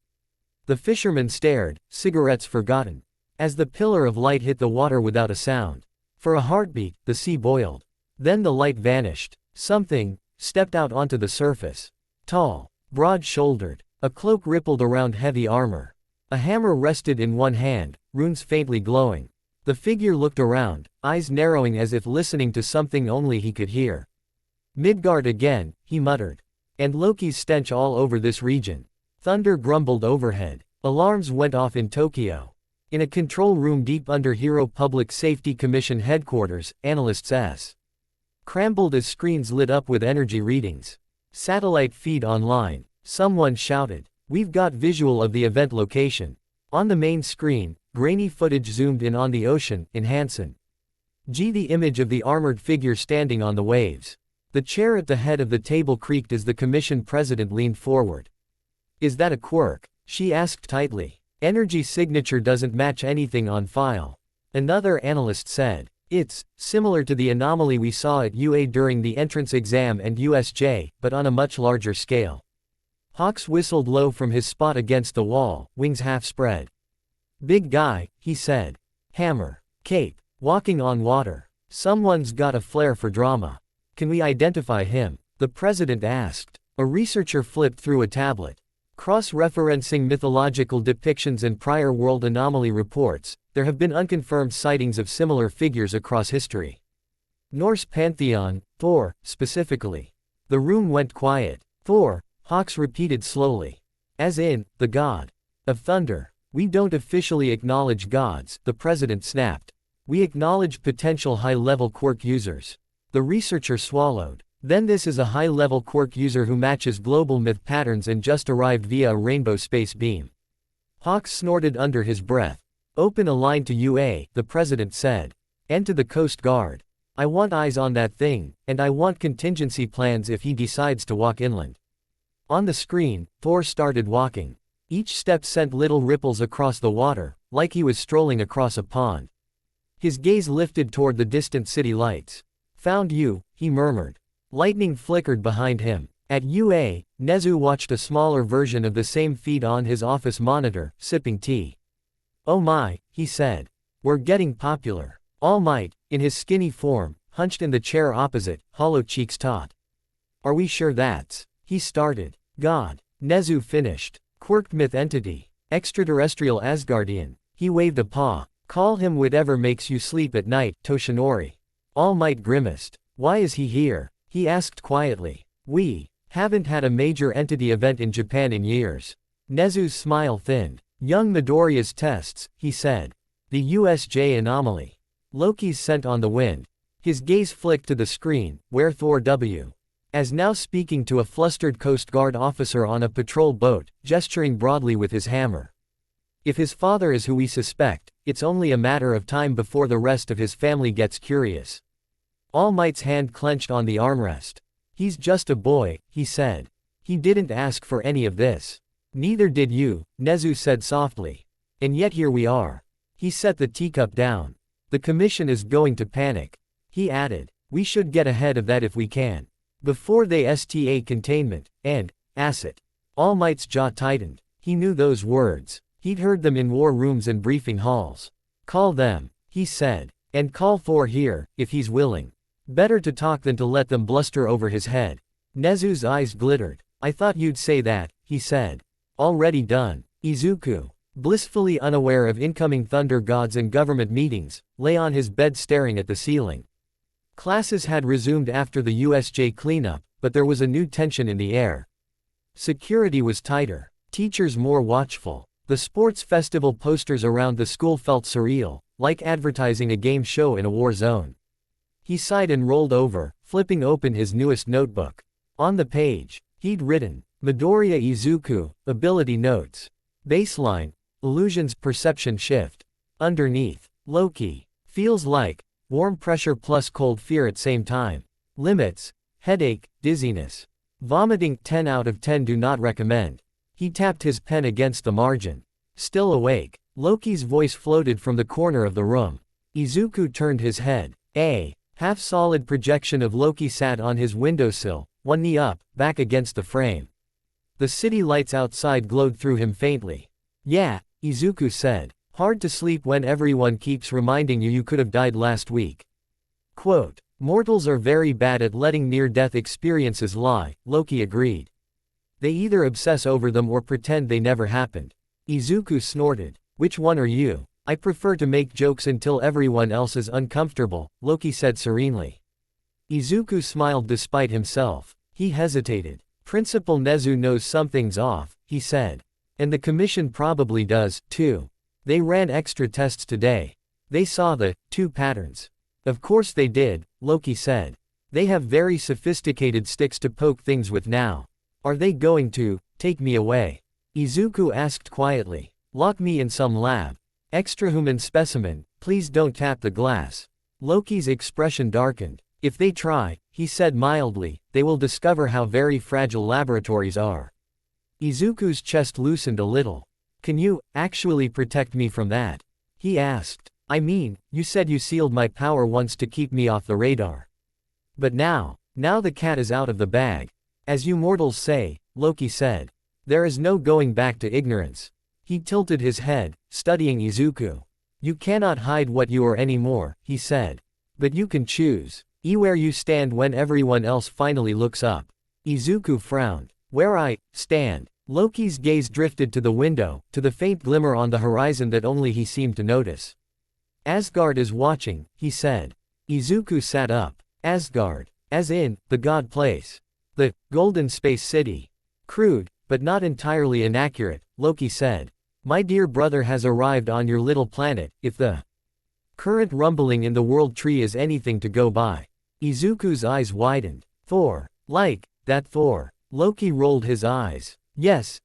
The fishermen stared, cigarettes forgotten. As the pillar of light hit the water without a sound. For a heartbeat, the sea boiled. Then the light vanished. Something stepped out onto the surface. Tall, broad-shouldered. A cloak rippled around heavy armor. A hammer rested in one hand, runes faintly glowing. The figure looked around, eyes narrowing as if listening to something only he could hear. Midgard again, he muttered. And Loki's stench all over this region. Thunder grumbled overhead. Alarms went off in Tokyo. In a control room deep under Hero Public Safety Commission headquarters, analysts scrambled as screens lit up with energy readings. Satellite feed online. Someone shouted. We've got visual of the event location. On the main screen, grainy footage zoomed in on the ocean, in Hansen. The image of the armored figure standing on the waves. The chair at the head of the table creaked as the commission president leaned forward. Is that a quirk? She asked tightly. Energy signature doesn't match anything on file. Another analyst said. It's similar to the anomaly we saw at UA during the entrance exam and USJ, but on a much larger scale. Hawks whistled low from his spot against the wall, wings half spread. Big guy, he said. Hammer. Cape. Walking on water. Someone's got a flair for drama. Can we identify him? The president asked. A researcher flipped through a tablet. Cross-referencing mythological depictions and prior world anomaly reports, there have been unconfirmed sightings of similar figures across history. Norse pantheon, Thor, specifically. The room went quiet. Thor, Hawks repeated slowly. As in, the god of thunder. We don't officially acknowledge gods, the president snapped. We acknowledge potential high-level quirk users. The researcher swallowed. Then this is a high-level quirk user who matches global myth patterns and just arrived via a rainbow space beam. Hawks snorted under his breath. Open a line to UA, the president said. And to the Coast Guard. I want eyes on that thing, and I want contingency plans if he decides to walk inland. On the screen, Thor started walking. Each step sent little ripples across the water, like he was strolling across a pond. His gaze lifted toward the distant city lights. Found you, he murmured. Lightning flickered behind him. At UA, Nezu watched a smaller version of the same feed on his office monitor, sipping tea. Oh my, he said. We're getting popular. All Might, in his skinny form, hunched in the chair opposite, hollow cheeks taut. Are we sure that's? He started. God. Nezu finished. Quirked myth entity. Extraterrestrial Asgardian. He waved a paw. Call him whatever makes you sleep at night, Toshinori. All Might grimaced. Why is he here? He asked quietly. We haven't had a major entity event in Japan in years. Nezu's smile thinned. Young Midoriya's tests, he said. The USJ anomaly. Loki's scent on the wind. His gaze flicked to the screen, where Thor W. as now speaking to a flustered Coast Guard officer on a patrol boat, gesturing broadly with his hammer. If his father is who we suspect, it's only a matter of time before the rest of his family gets curious. All Might's hand clenched on the armrest. He's just a boy, he said. He didn't ask for any of this. Neither did you, Nezu said softly. And yet here we are. He set the teacup down. The commission is going to panic. He added. We should get ahead of that if we can. Before they STA containment, and, asset. All Might's jaw tightened. He knew those words. He'd heard them in war rooms and briefing halls. Call them, he said. And call Thor here, if he's willing. Better to talk than to let them bluster over his head. Nezu's eyes glittered. I thought you'd say that, he said. Already done. Izuku, blissfully unaware of incoming thunder gods and government meetings, lay on his bed staring at the ceiling. Classes had resumed after the USJ cleanup, but there was a new tension in the air. Security was tighter, teachers more watchful. The sports festival posters around the school felt surreal, like advertising a game show in a war zone. He sighed and rolled over, flipping open his newest notebook. On the page, he'd written, Midoriya Izuku, Ability Notes. Baseline, Illusions Perception Shift. Underneath, Loki. Feels like, warm pressure plus cold fear at same time. Limits, headache, dizziness. Vomiting, 10 out of 10 do not recommend. He tapped his pen against the margin. Still awake, Loki's voice floated from the corner of the room. Izuku turned his head. A half-solid projection of Loki sat on his windowsill, one knee up, back against the frame. The city lights outside glowed through him faintly. Yeah, Izuku said. Hard to sleep when everyone keeps reminding you could have died last week. Quote, mortals are very bad at letting near-death experiences lie, Loki agreed. They either obsess over them or pretend they never happened. Izuku snorted. Which one are you? I prefer to make jokes until everyone else is uncomfortable, Loki said serenely. Izuku smiled despite himself. He hesitated. Principal Nezu knows something's off, he said. And the commission probably does, too. They ran extra tests today. They saw the two patterns. Of course they did, Loki said. They have very sophisticated sticks to poke things with now. Are they going to take me away? Izuku asked quietly. Lock me in some lab. Extrahuman specimen, please don't tap the glass. Loki's expression darkened. If they try, he said mildly, they will discover how very fragile laboratories are. Izuku's chest loosened a little. Can you actually protect me from that? He asked. I mean, you said you sealed my power once to keep me off the radar. But now the cat is out of the bag. As you mortals say, Loki said. There is no going back to ignorance. He tilted his head, studying Izuku. You cannot hide what you are anymore, he said. But you can choose where you stand when everyone else finally looks up. Izuku frowned. Where I stand. Loki's gaze drifted to the window, to the faint glimmer on the horizon that only he seemed to notice. Asgard is watching, he said. Izuku sat up. Asgard. As in, the god place. The Golden Space City. Crude, but not entirely inaccurate, Loki said. My dear brother has arrived on your little planet, if the current rumbling in the world tree is anything to go by. Izuku's eyes widened. Thor. Like that Thor. Loki rolled his eyes. Yes,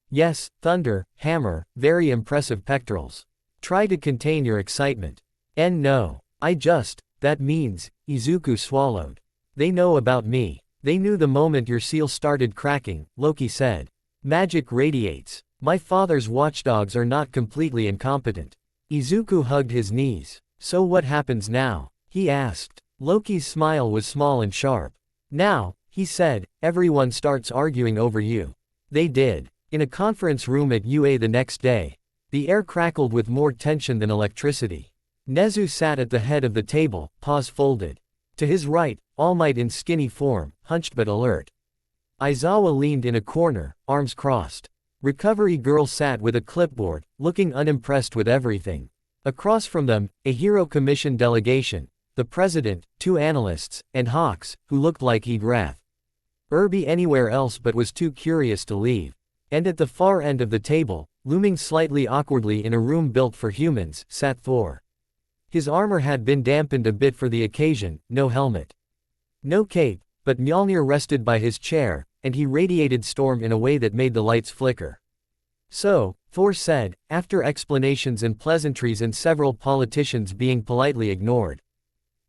thunder, hammer, very impressive pectorals. Try to contain your excitement. And no. That means, Izuku swallowed. They know about me. They knew the moment your seal started cracking, Loki said. Magic radiates. My father's watchdogs are not completely incompetent. Izuku hugged his knees. So what happens now? He asked. Loki's smile was small and sharp. Now, he said, everyone starts arguing over you. They did. In a conference room at UA the next day. The air crackled with more tension than electricity. Nezu sat at the head of the table, paws folded. To his right, All Might in skinny form, hunched but alert. Aizawa leaned in a corner, arms crossed. Recovery Girl sat with a clipboard, looking unimpressed with everything. Across from them, a Hero Commission delegation, the president, 2 analysts, and Hawks, who looked like he'd wrath be anywhere else but was too curious to leave. And at the far end of the table, looming slightly awkwardly in a room built for humans, sat Thor. His armor had been dampened a bit for the occasion, no helmet. No cape, but Mjolnir rested by his chair, and he radiated storm in a way that made the lights flicker. So, Thor said, after explanations and pleasantries and several politicians being politely ignored.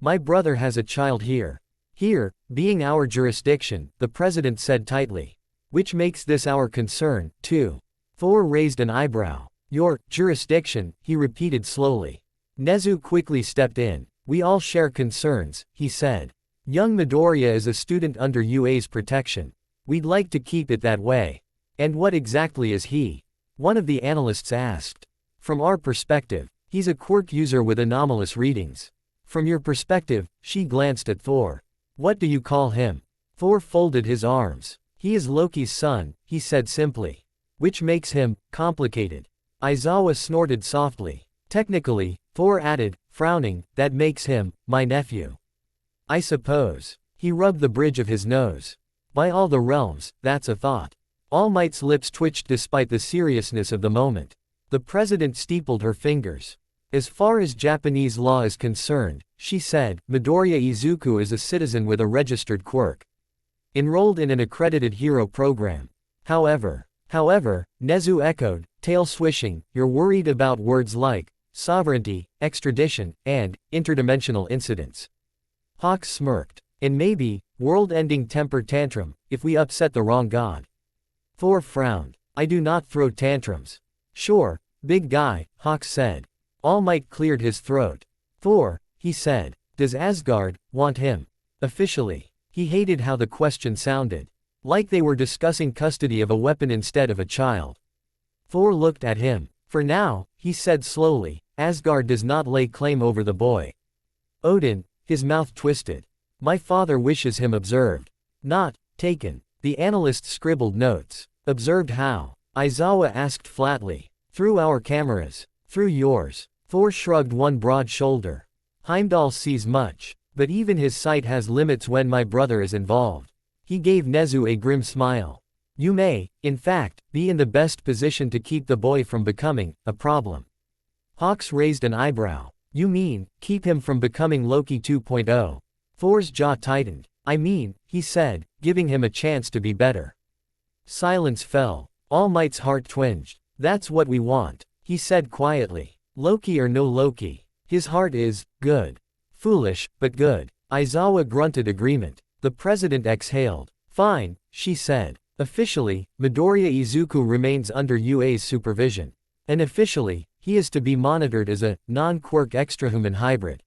My brother has a child here. Here, being our jurisdiction, the president said tightly. Which makes this our concern, too. Thor raised an eyebrow. Your jurisdiction, he repeated slowly. Nezu quickly stepped in. We all share concerns, he said. Young Midoriya is a student under UA's protection. We'd like to keep it that way. And what exactly is he? One of the analysts asked. From our perspective, he's a quirk user with anomalous readings. From your perspective, she glanced at Thor. What do you call him? Thor folded his arms. He is Loki's son, he said simply. Which makes him complicated. Aizawa snorted softly. Technically, Thor added, frowning, that makes him my nephew. I suppose. He rubbed the bridge of his nose. By all the realms, that's a thought. All Might's lips twitched despite the seriousness of the moment. The president steepled her fingers. As far as Japanese law is concerned, she said, Midoriya Izuku is a citizen with a registered quirk. Enrolled in an accredited hero program. However, Nezu echoed, tail swishing, you're worried about words like sovereignty, extradition, and interdimensional incidents. Hawks smirked. And maybe, world-ending temper tantrum, if we upset the wrong god. Thor frowned. I do not throw tantrums. Sure, big guy, Hawks said. All Might cleared his throat. Thor, he said, does Asgard want him? Officially. He hated how the question sounded. Like they were discussing custody of a weapon instead of a child. Thor looked at him. For now, he said slowly, Asgard does not lay claim over the boy. Odin, his mouth twisted. My father wishes him observed. Not taken. The analyst scribbled notes. Observed how? Aizawa asked flatly. Through our cameras. Through yours. Thor shrugged one broad shoulder. Heimdall sees much. But even his sight has limits when my brother is involved. He gave Nezu a grim smile. You may, in fact, be in the best position to keep the boy from becoming a problem. Hawks raised an eyebrow. You mean, keep him from becoming Loki 2.0? Thor's jaw tightened. I mean, he said, giving him a chance to be better. Silence fell. All Might's heart twinged. That's what we want, he said quietly. Loki or no Loki. His heart is good. Foolish, but good. Aizawa grunted agreement. The president exhaled. Fine, she said. Officially, Midoriya Izuku remains under UA's supervision. Unofficially, He is to be monitored as a non-quirk extrahuman hybrid.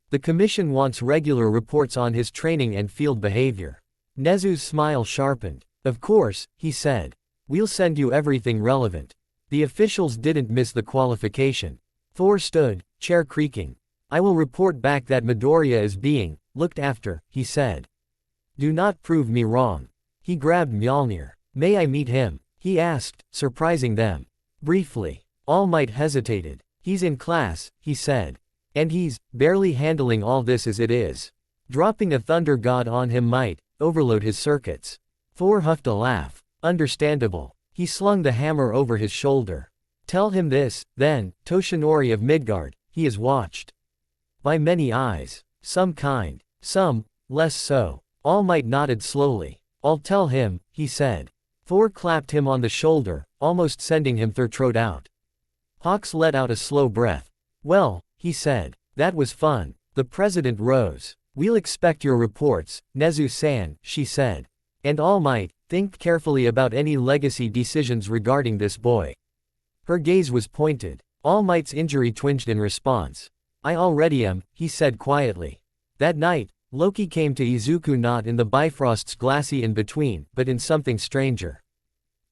The commission wants regular reports on his training and field behavior. Nezu's smile sharpened. Of course, he said. We'll send you everything relevant. The officials didn't miss the qualification. Thor stood, chair creaking. I will report back that Midoriya is being looked after, he said. Do not prove me wrong. He grabbed Mjolnir. May I meet him? He asked, surprising them. Briefly. All Might hesitated. He's in class, he said. And he's barely handling all this as it is. Dropping a thunder god on him might overload his circuits. Thor huffed a laugh. Understandable. He slung the hammer over his shoulder. Tell him this, then, Toshinori of Midgard, he is watched by many eyes. Some kind, some less so. All Might nodded slowly. I'll tell him, he said. Thor clapped him on the shoulder, almost sending him throat out. Hawks let out a slow breath. Well, he said. That was fun. The president rose. We'll expect your reports, Nezu-san, she said. And All Might, think carefully about any legacy decisions regarding this boy. Her gaze was pointed. All Might's injury twinged in response. I already am, he said quietly. That night, Loki came to Izuku not in the Bifrost's glassy in-between, but in something stranger.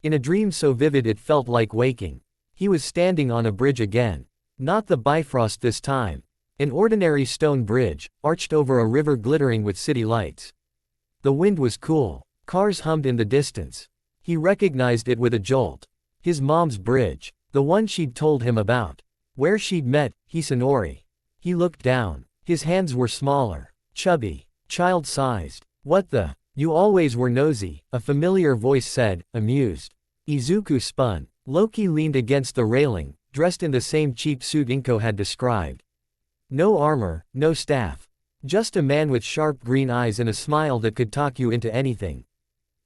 In a dream so vivid it felt like waking. He was standing on a bridge again. Not the Bifrost this time. An ordinary stone bridge, arched over a river glittering with city lights. The wind was cool. Cars hummed in the distance. He recognized it with a jolt. His mom's bridge. The one she'd told him about. Where she'd met Hisanori. He looked down. His hands were smaller. Chubby. Child-sized. What the? You always were nosy, a familiar voice said, amused. Izuku spun. Loki leaned against the railing, dressed in the same cheap suit Inko had described. No armor, no staff. Just a man with sharp green eyes and a smile that could talk you into anything.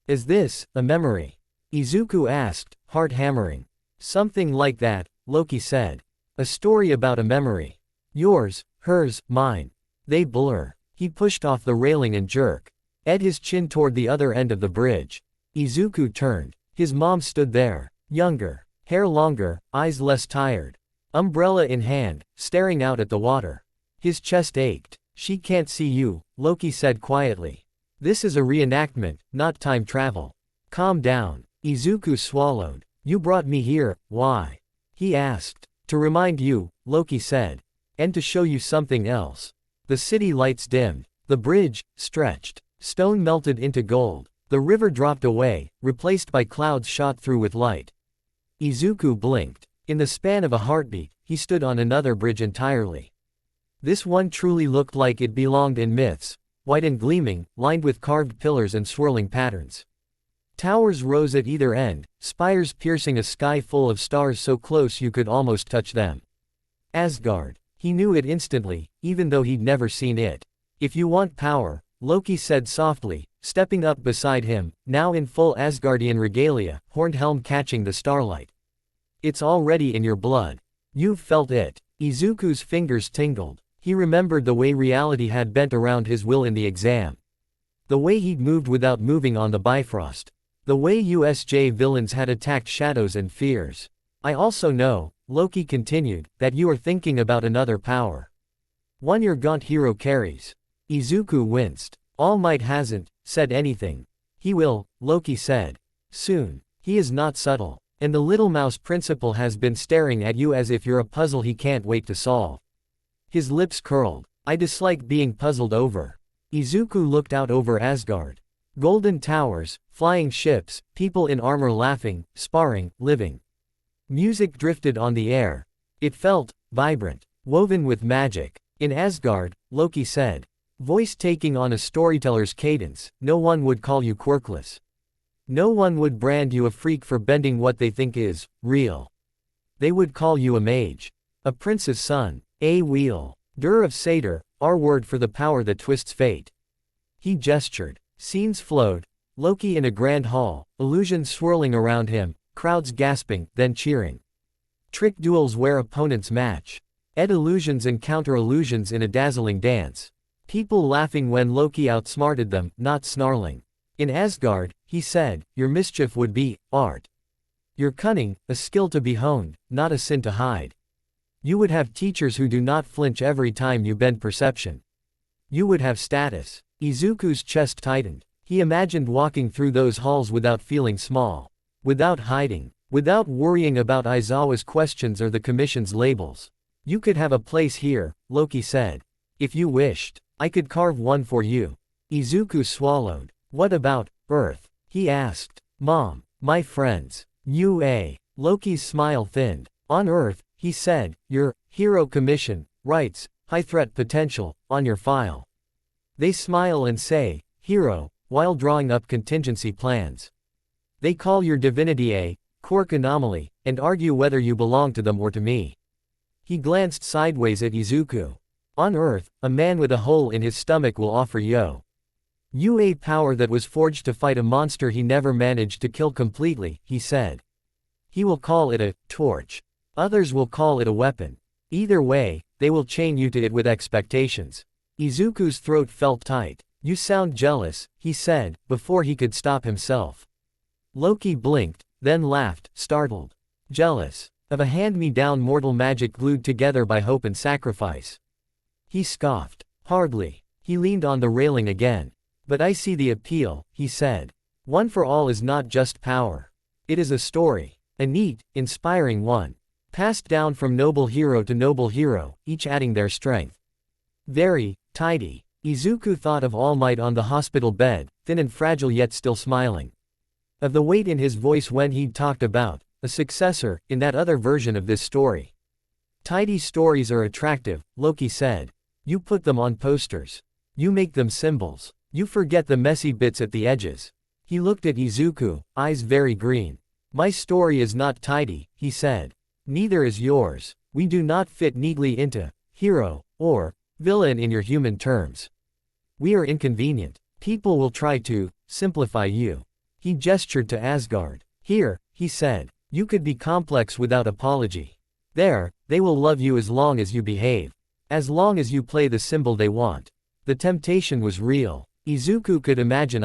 Is this a memory? Izuku asked, heart hammering. Something like that, Loki said. A story about a memory. Yours, hers, mine. They blur. He pushed off the railing and jerked his chin toward the other end of the bridge. Izuku turned. His mom stood there. Younger. Hair longer, eyes less tired. Umbrella in hand, staring out at the water. His chest ached. She can't see you, Loki said quietly. This is a reenactment, not time travel. Calm down. Izuku swallowed. You brought me here, why? He asked. To remind you, Loki said. And to show you something else. The city lights dimmed. The bridge stretched. Stone melted into gold. The river dropped away, replaced by clouds shot through with light. Izuku blinked. In the span of a heartbeat, he stood on another bridge entirely. This one truly looked like it belonged in myths, white and gleaming, lined with carved pillars and swirling patterns. Towers rose at either end, spires piercing a sky full of stars so close you could almost touch them. Asgard. He knew it instantly, even though he'd never seen it. If you want power, Loki said softly, stepping up beside him, now in full Asgardian regalia, horned helm catching the starlight. It's already in your blood. You've felt it. Izuku's fingers tingled. He remembered the way reality had bent around his will in the exam. The way he'd moved without moving on the Bifrost. The way USJ villains had attacked shadows and fears. I also know, Loki continued, that you are thinking about another power. One your gaunt hero carries. Izuku winced. All Might hasn't said anything. He will, Loki said. Soon. He is not subtle. And the little mouse principal has been staring at you as if you're a puzzle he can't wait to solve. His lips curled. I dislike being puzzled over. Izuku looked out over Asgard. Golden towers, flying ships, people in armor laughing, sparring, living. Music drifted on the air. It felt vibrant, woven with magic. In Asgard, Loki said. Voice taking on a storyteller's cadence, no one would call you quirkless. No one would brand you a freak for bending what they think is real. They would call you a mage. A prince's son. A wheel. Dur of Satyr, our word for the power that twists fate. He gestured. Scenes flowed. Loki in a grand hall, illusions swirling around him, crowds gasping, then cheering. Trick duels where opponents match. Illusions and counter-illusions in a dazzling dance. People laughing when Loki outsmarted them, not snarling. In Asgard, he said, your mischief would be art. Your cunning, a skill to be honed, not a sin to hide. You would have teachers who do not flinch every time you bend perception. You would have status. Izuku's chest tightened. He imagined walking through those halls without feeling small. Without hiding. Without worrying about Aizawa's questions or the commission's labels. You could have a place here, Loki said. If you wished, I could carve one for you. Izuku swallowed. What about Earth? He asked. Mom, my friends. Loki's smile thinned. On Earth, he said, your hero commission writes, high threat potential, on your file. They smile and say, hero, while drawing up contingency plans. They call your divinity a quirk anomaly, and argue whether you belong to them or to me. He glanced sideways at Izuku. On Earth, a man with a hole in his stomach will offer you a power that was forged to fight a monster he never managed to kill completely, he said. He will call it a torch. Others will call it a weapon. Either way, they will chain you to it with expectations. Izuku's throat felt tight. You sound jealous, he said, before he could stop himself. Loki blinked, then laughed, startled. Jealous of a hand-me-down mortal magic glued together by hope and sacrifice. He scoffed. Hardly. He leaned on the railing again. But I see the appeal, he said. One for All is not just power. It is a story. A neat, inspiring one. Passed down from noble hero to noble hero, each adding their strength. Very tidy. Izuku thought of All Might on the hospital bed, thin and fragile yet still smiling. Of the weight in his voice when he'd talked about a successor, in that other version of this story. Tidy stories are attractive, Loki said. You put them on posters. You make them symbols. You forget the messy bits at the edges. He looked at Izuku, eyes very green. My story is not tidy, he said. Neither is yours. We do not fit neatly into hero or villain in your human terms. We are inconvenient. People will try to simplify you. He gestured to Asgard. Here, he said. You could be complex without apology. There, they will love you as long as you behave. As long as you play the symbol they want. The temptation was real. Izuku could imagine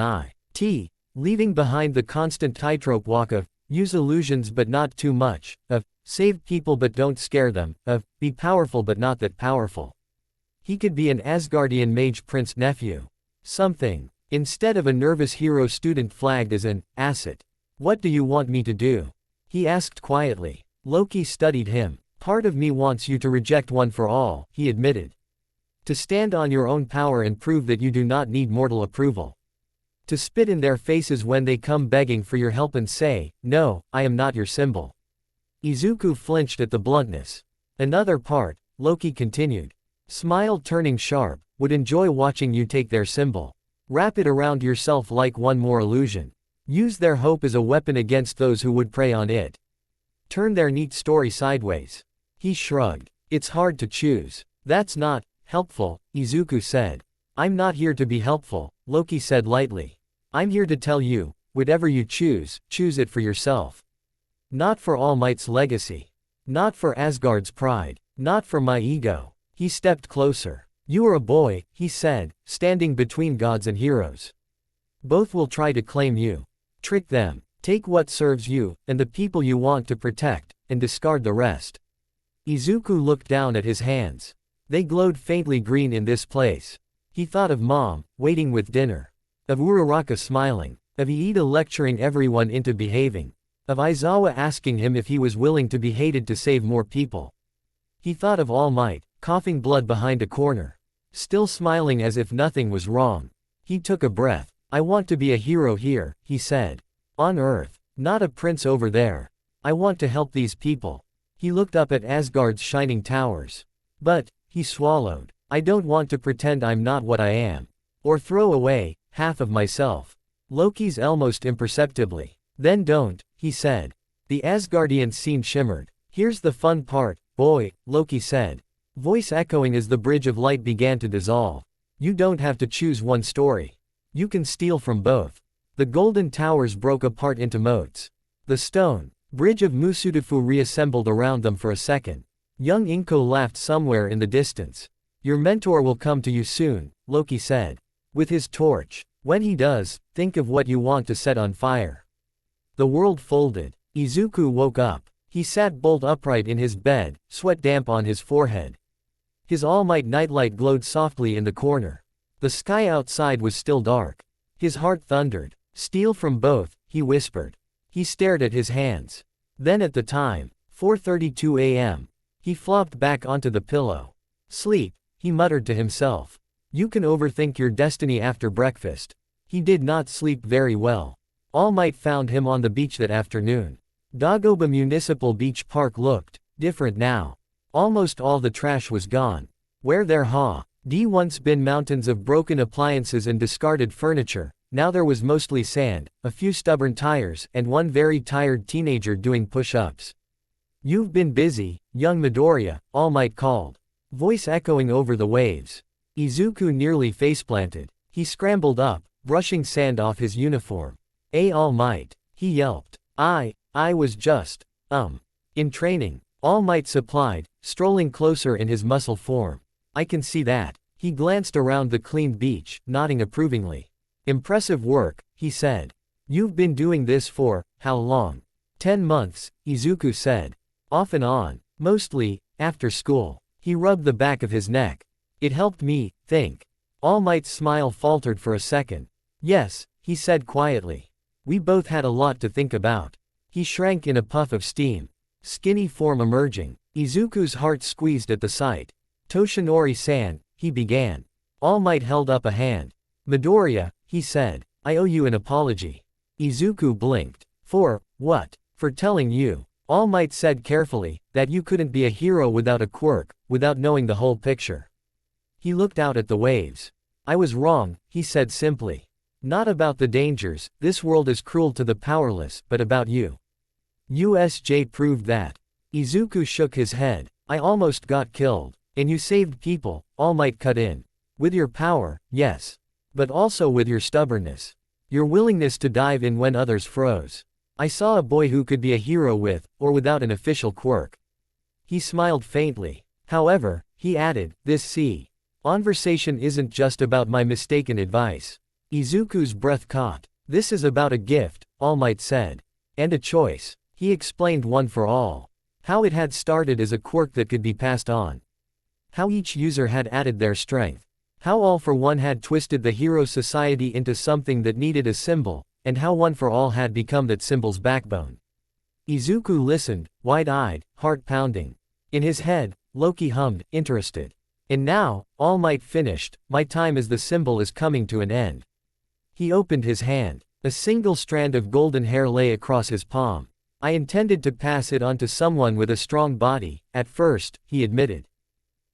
leaving behind the constant tightrope walk of, use illusions but not too much, of, save people but don't scare them, of, be powerful but not that powerful. He could be an Asgardian mage prince nephew. Something. Instead of a nervous hero student flagged as an asset. What do you want me to do? He asked quietly. Loki studied him. Part of me wants you to reject One for All, he admitted. To stand on your own power and prove that you do not need mortal approval. To spit in their faces when they come begging for your help and say, no, I am not your symbol. Izuku flinched at the bluntness. Another part, Loki continued. Smile turning sharp, would enjoy watching you take their symbol. Wrap it around yourself like one more illusion. Use their hope as a weapon against those who would prey on it. Turn their neat story sideways. He shrugged. It's hard to choose. That's not helpful, Izuku said. I'm not here to be helpful, Loki said lightly. I'm here to tell you, whatever you choose it for yourself. Not for All Might's legacy. Not for Asgard's pride. Not for my ego. He stepped closer. You are a boy, he said, standing between gods and heroes. Both will try to claim you. Trick them. Take what serves you, and the people you want to protect, and discard the rest. Izuku looked down at his hands. They glowed faintly green in this place. He thought of Mom, waiting with dinner. Of Uraraka smiling. Of Iida lecturing everyone into behaving. Of Aizawa asking him if he was willing to be hated to save more people. He thought of All Might, coughing blood behind a corner. Still smiling as if nothing was wrong. He took a breath. I want to be a hero here, he said. On Earth. Not a prince over there. I want to help these people. He looked up at Asgard's shining towers. But, he swallowed. I don't want to pretend I'm not what I am. Or throw away half of myself. Loki's almost imperceptibly. Then don't, he said. The Asgardian scene shimmered. Here's the fun part, boy, Loki said. Voice echoing as the bridge of light began to dissolve. You don't have to choose one story. You can steal from both. The golden towers broke apart into motes. The stone bridge of Musudafu reassembled around them for a second. Young Inko laughed somewhere in the distance. Your mentor will come to you soon, Loki said. With his torch. When he does, think of what you want to set on fire. The world folded. Izuku woke up. He sat bolt upright in his bed, sweat damp on his forehead. His All Might nightlight glowed softly in the corner. The sky outside was still dark. His heart thundered. Steal from both, he whispered. He stared at his hands. Then at the time, 4:32 a.m. He flopped back onto the pillow. Sleep, he muttered to himself. You can overthink your destiny after breakfast. He did not sleep very well. All Might found him on the beach that afternoon. Dagoba Municipal Beach Park looked different now. Almost all the trash was gone. Where there had once been mountains of broken appliances and discarded furniture, now there was mostly sand, a few stubborn tires, and one very tired teenager doing push-ups. You've been busy, young Midoriya, All Might called. Voice echoing over the waves. Izuku nearly faceplanted. He scrambled up, brushing sand off his uniform. All Might, he yelped. I was just, in training, All Might supplied, strolling closer in his muscle form. I can see that. He glanced around the cleaned beach, nodding approvingly. Impressive work, he said. You've been doing this for, how long? 10 months, Izuku said. Off and on, mostly, after school. He rubbed the back of his neck. It helped me think. All Might's smile faltered for a second. Yes, he said quietly. We both had a lot to think about. He shrank in a puff of steam. Skinny form emerging. Izuku's heart squeezed at the sight. Toshinori-san, he began. All Might held up a hand. Midoriya, he said, I owe you an apology. Izuku blinked. For what? For telling you, All Might said carefully, that you couldn't be a hero without a quirk, without knowing the whole picture. He looked out at the waves. I was wrong, he said simply. Not about the dangers, this world is cruel to the powerless, but about you. USJ proved that. Izuku shook his head. I almost got killed. And you saved people, All Might cut in. With your power, yes. But also with your stubbornness. Your willingness to dive in when others froze. I saw a boy who could be a hero with, or without an official quirk. He smiled faintly. However, he added, this conversation isn't just about my mistaken advice. Izuku's breath caught. This is about a gift, All Might said. And a choice. He explained one for all. How it had started as a quirk that could be passed on. How each user had added their strength. How All for One had twisted the hero society into something that needed a symbol, and how One for All had become that symbol's backbone. Izuku listened, wide-eyed, heart pounding. In his head, Loki hummed, interested. And now, All Might finished, my time as the symbol is coming to an end. He opened his hand. A single strand of golden hair lay across his palm. I intended to pass it on to someone with a strong body, at first, he admitted.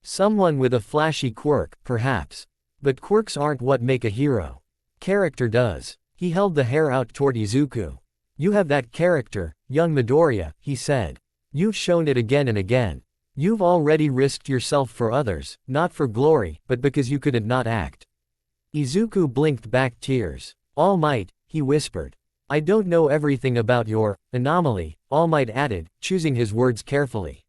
Someone with a flashy quirk, perhaps. But quirks aren't what make a hero. Character does. He held the hair out toward Izuku. You have that character, young Midoriya, he said. You've shown it again and again. You've already risked yourself for others, not for glory, but because you couldn't not act. Izuku blinked back tears. All Might, he whispered. I don't know everything about your anomaly, All Might added, choosing his words carefully.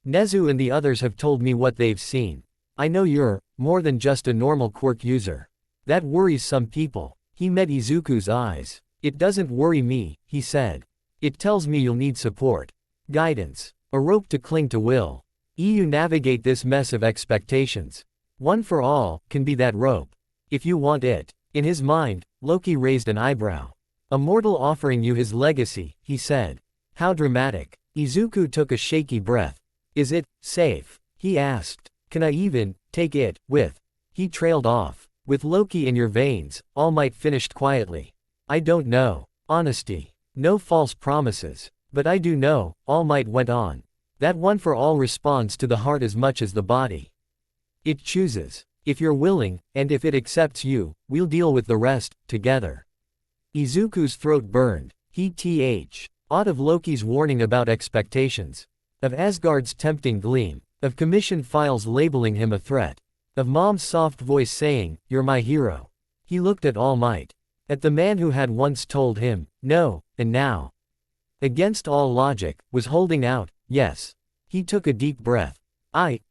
Nezu and the others have told me what they've seen. I know you're more than just a normal quirk user. That worries some people. He met Izuku's eyes. It doesn't worry me, he said. It tells me you'll need support. Guidance. A rope to cling to will. You navigate this mess of expectations. One for All can be that rope. If you want it. In his mind, Loki raised an eyebrow. A mortal offering you his legacy, he said. How dramatic. Izuku took a shaky breath. Is it safe? He asked. Can I even take it with? He trailed off. With Loki in your veins, All Might finished quietly. I don't know. Honesty. No false promises. But I do know, All Might went on. That One for All responds to the heart as much as the body. It chooses. If you're willing, and if it accepts you, we'll deal with the rest, together. Izuku's throat burned. He thought of Loki's warning about expectations. Of Asgard's tempting gleam. Of commission files labeling him a threat. Of Mom's soft voice saying, you're my hero. He looked at All Might. At the man who had once told him, no, and now. Against all logic, was holding out, yes. He took a deep breath.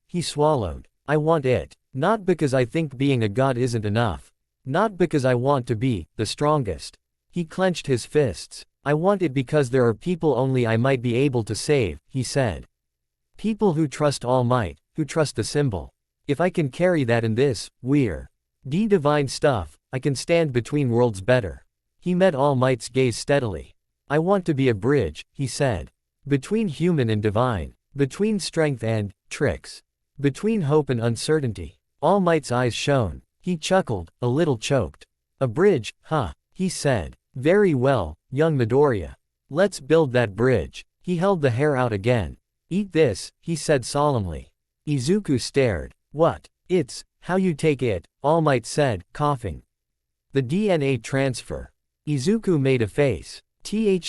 He swallowed. I want it. Not because I think being a god isn't enough. Not because I want to be the strongest. He clenched his fists. I want it because there are people only I might be able to save, he said. People who trust All Might, who trust the symbol. If I can carry that in this, we're divine stuff, I can stand between worlds better. He met All Might's gaze steadily. I want to be a bridge, he said. Between human and divine. Between strength and tricks. Between hope and uncertainty. All Might's eyes shone. He chuckled, a little choked. A bridge, huh? He said. Very well, young Midoriya. Let's build that bridge. He held the hair out again. Eat this, he said solemnly. Izuku stared. What? It's how you take it, All Might said, coughing. The DNA transfer. Izuku made a face.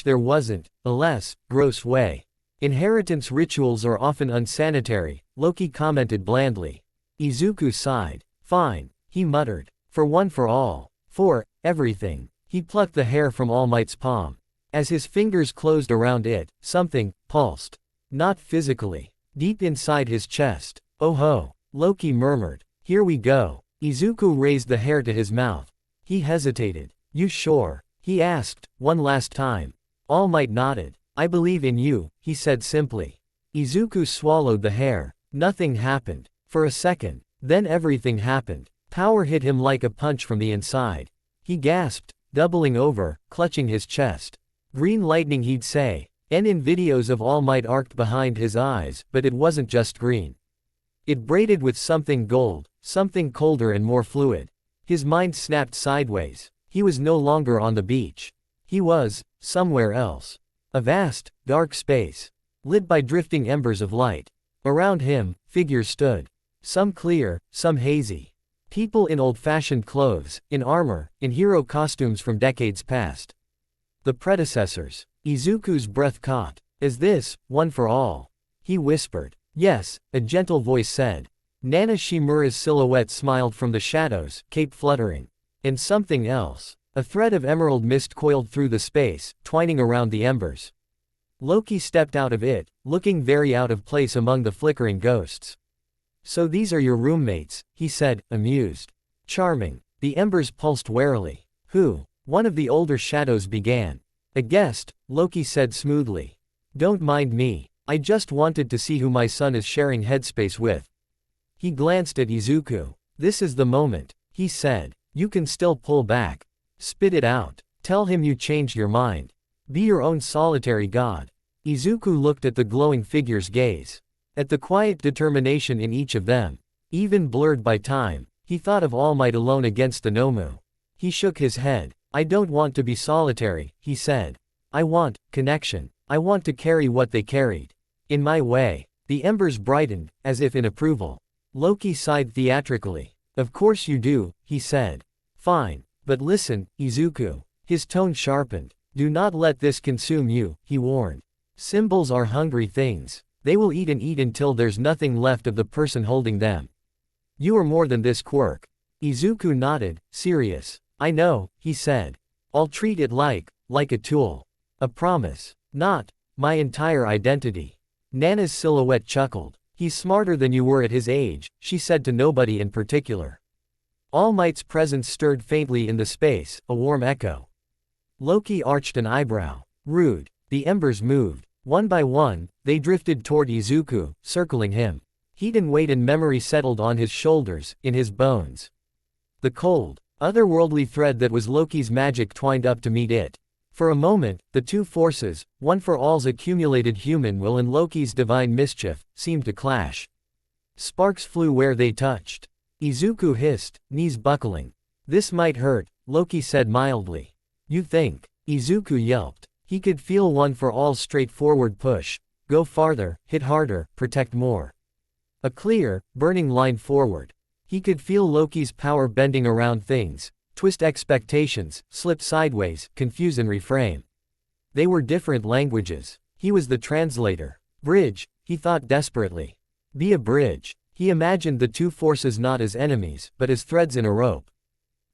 There wasn't a less gross way. Inheritance rituals are often unsanitary, Loki commented blandly. Izuku sighed. Fine, he muttered. For all. For everything. He plucked the hair from All Might's palm. As his fingers closed around it, something pulsed. Not physically. Deep inside his chest. Oh ho. Loki murmured. Here we go. Izuku raised the hair to his mouth. He hesitated. You sure? He asked, one last time. All Might nodded. I believe in you, he said simply. Izuku swallowed the hair. Nothing happened. For a second. Then everything happened. Power hit him like a punch from the inside. He gasped, doubling over, clutching his chest. Green lightning, he'd say. And in videos of All Might arced behind his eyes, but it wasn't just green. It braided with something gold, something colder and more fluid. His mind snapped sideways. He was no longer on the beach. He was somewhere else. A vast, dark space. Lit by drifting embers of light. Around him, figures stood. Some clear, some hazy. People in old-fashioned clothes, in armor, in hero costumes from decades past. The predecessors. Izuku's breath caught. Is this one for all? He whispered. Yes, a gentle voice said. Nana Shimura's silhouette smiled from the shadows, cape fluttering. And something else. A thread of emerald mist coiled through the space, twining around the embers. Loki stepped out of it, looking very out of place among the flickering ghosts. So these are your roommates, he said, amused. Charming. The embers pulsed warily. Who? One of the older shadows began. A guest, Loki said smoothly. Don't mind me. I just wanted to see who my son is sharing headspace with. He glanced at Izuku. This is the moment, he said. You can still pull back. Spit it out. Tell him you changed your mind. Be your own solitary god. Izuku looked at the glowing figure's gaze. At the quiet determination in each of them. Even blurred by time, he thought of All Might alone against the Nomu. He shook his head. I don't want to be solitary, he said. I want connection. I want to carry what they carried. In my way. The embers brightened, as if in approval. Loki sighed theatrically. Of course you do, he said. Fine. But listen, Izuku. His tone sharpened. Do not let this consume you, he warned. Symbols are hungry things. They will eat and eat until there's nothing left of the person holding them. You are more than this quirk. Izuku nodded, serious. I know, he said. I'll treat it like a tool. A promise. Not my entire identity. Nana's silhouette chuckled. He's smarter than you were at his age, she said to nobody in particular. All Might's presence stirred faintly in the space, a warm echo. Loki arched an eyebrow. Rude. The embers moved. One by one, they drifted toward Izuku, circling him. Heat and weight and memory settled on his shoulders, in his bones. The cold, otherworldly thread that was Loki's magic twined up to meet it. For a moment, the two forces, one for all's accumulated human will and Loki's divine mischief, seemed to clash. Sparks flew where they touched. Izuku hissed, knees buckling. This might hurt, Loki said mildly. You think? Izuku yelped. He could feel one for all's straightforward push. Go farther, hit harder, protect more. A clear, burning line forward. He could feel Loki's power bending around things. Twist expectations, slip sideways, confuse and reframe. They were different languages. He was the translator. Bridge, he thought desperately. Be a bridge. He imagined the two forces not as enemies, but as threads in a rope.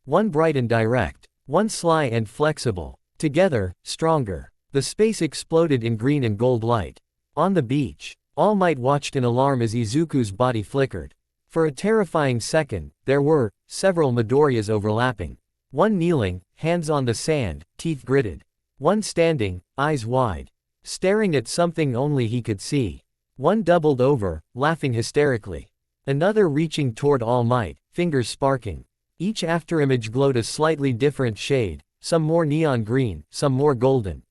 One bright and direct, one sly and flexible. Together, stronger. The space exploded in green and gold light. On the beach, All Might watched in alarm as Izuku's body flickered. For a terrifying second, there were several Midoriyas overlapping. One kneeling, hands on the sand, teeth gritted. One standing, eyes wide, staring at something only he could see. One doubled over, laughing hysterically. Another reaching toward All Might, fingers sparking. Each afterimage glowed a slightly different shade, some more neon green, some more golden,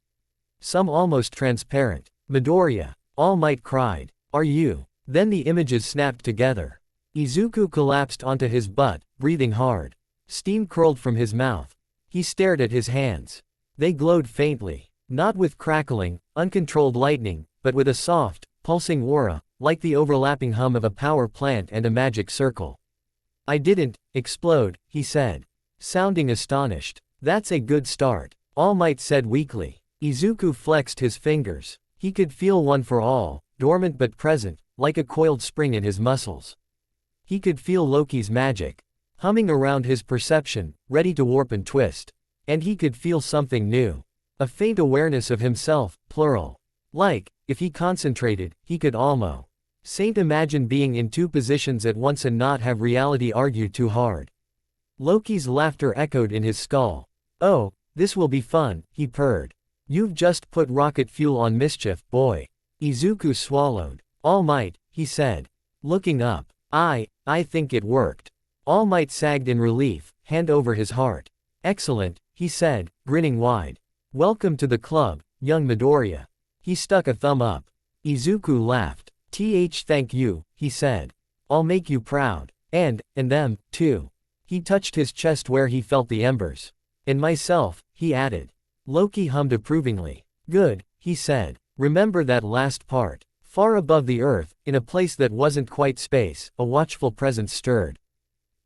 some almost transparent. Midoriya, All Might cried. Are you? Then the images snapped together. Izuku collapsed onto his butt, breathing hard. Steam curled from his mouth. He stared at his hands. They glowed faintly, not with crackling, uncontrolled lightning, but with a soft, pulsing aura, like the overlapping hum of a power plant and a magic circle. I didn't explode, he said, sounding astonished. That's a good start, All Might said weakly. Izuku flexed his fingers. He could feel One for All, dormant but present, like a coiled spring in his muscles. He could feel Loki's magic, humming around his perception, ready to warp and twist. And he could feel something new. A faint awareness of himself, plural. Like, if he concentrated, he could almost imagine being in two positions at once and not have reality argue too hard. Loki's laughter echoed in his skull. Oh, this will be fun, he purred. You've just put rocket fuel on mischief, boy. Izuku swallowed. All Might, he said, looking up. I think it worked. All Might sagged in relief, hand over his heart. Excellent, he said, grinning wide. Welcome to the club, young Midoriya. He stuck a thumb up. Izuku laughed. Thank you, he said. I'll make you proud. And them, too. He touched his chest where he felt the embers. And myself, he added. Loki hummed approvingly. Good, he said. Remember that last part. Far above the earth, in a place that wasn't quite space, a watchful presence stirred.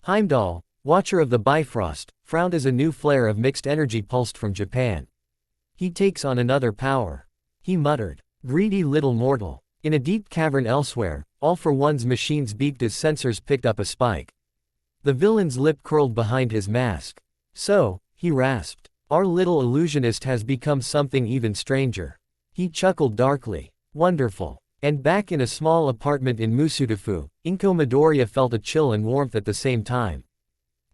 Heimdall, watcher of the Bifrost, frowned as a new flare of mixed energy pulsed from Japan. He takes on another power. He muttered. Greedy little mortal. In a deep cavern elsewhere, All for One's machines beeped as sensors picked up a spike. The villain's lip curled behind his mask. So, he rasped. Our little illusionist has become something even stranger. He chuckled darkly. Wonderful. And back in a small apartment in Musudafu, Inko Midoriya felt a chill and warmth at the same time.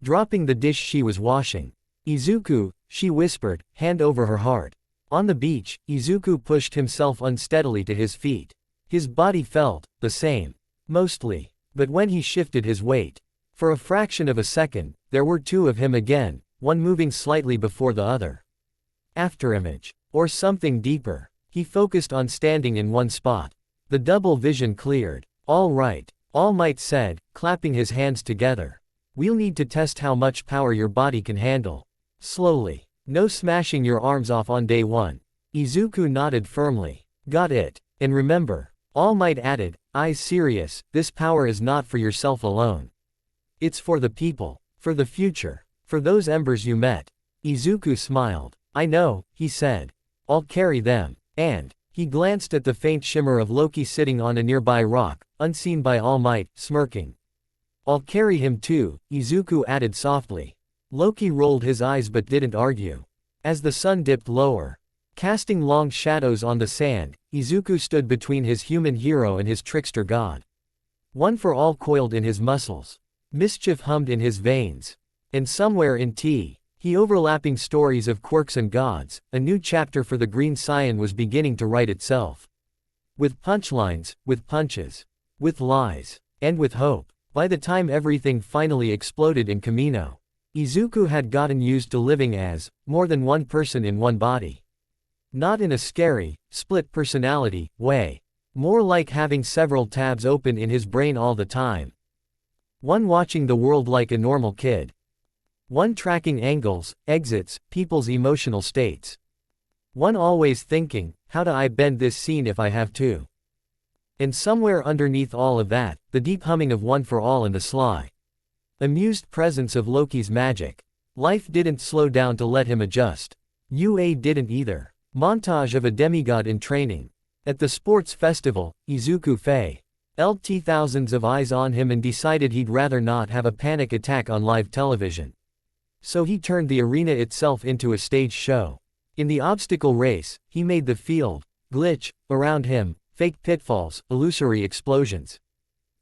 Dropping the dish she was washing. Izuku, she whispered, hand over her heart. On the beach, Izuku pushed himself unsteadily to his feet. His body felt the same. Mostly. But when he shifted his weight, for a fraction of a second, there were two of him again, one moving slightly before the other. Afterimage. Or something deeper. He focused on standing in one spot. The double vision cleared. All right, All Might said, clapping his hands together. We'll need to test how much power your body can handle. Slowly. No smashing your arms off on day one. Izuku nodded firmly. Got it. And remember, All Might added, eyes serious, this power is not for yourself alone. It's for the people. For the future. For those embers you met. Izuku smiled. I know, he said. I'll carry them. And he glanced at the faint shimmer of Loki sitting on a nearby rock, unseen by All Might, smirking. I'll carry him too, Izuku added softly. Loki rolled his eyes but didn't argue. As the sun dipped lower, casting long shadows on the sand, Izuku stood between his human hero and his trickster god. One for All coiled in his muscles. Mischief hummed in his veins. And somewhere in he overlapping stories of quirks and gods, a new chapter for the Green Scion was beginning to write itself. With punchlines, with punches, with lies, and with hope. By the time everything finally exploded in Kamino, Izuku had gotten used to living as more than one person in one body. Not in a scary, split personality way. More like having several tabs open in his brain all the time. One watching the world like a normal kid. One tracking angles, exits, people's emotional states. One always thinking, how do I bend this scene if I have to? And somewhere underneath all of that, the deep humming of One for All and the sly, amused presence of Loki's magic. Life didn't slow down to let him adjust. UA didn't either. Montage of a demigod in training. At the sports festival, Izuku felt thousands of eyes on him and decided he'd rather not have a panic attack on live television. So he turned the arena itself into a stage show. In the obstacle race, he made the field glitch around him, fake pitfalls, illusory explosions.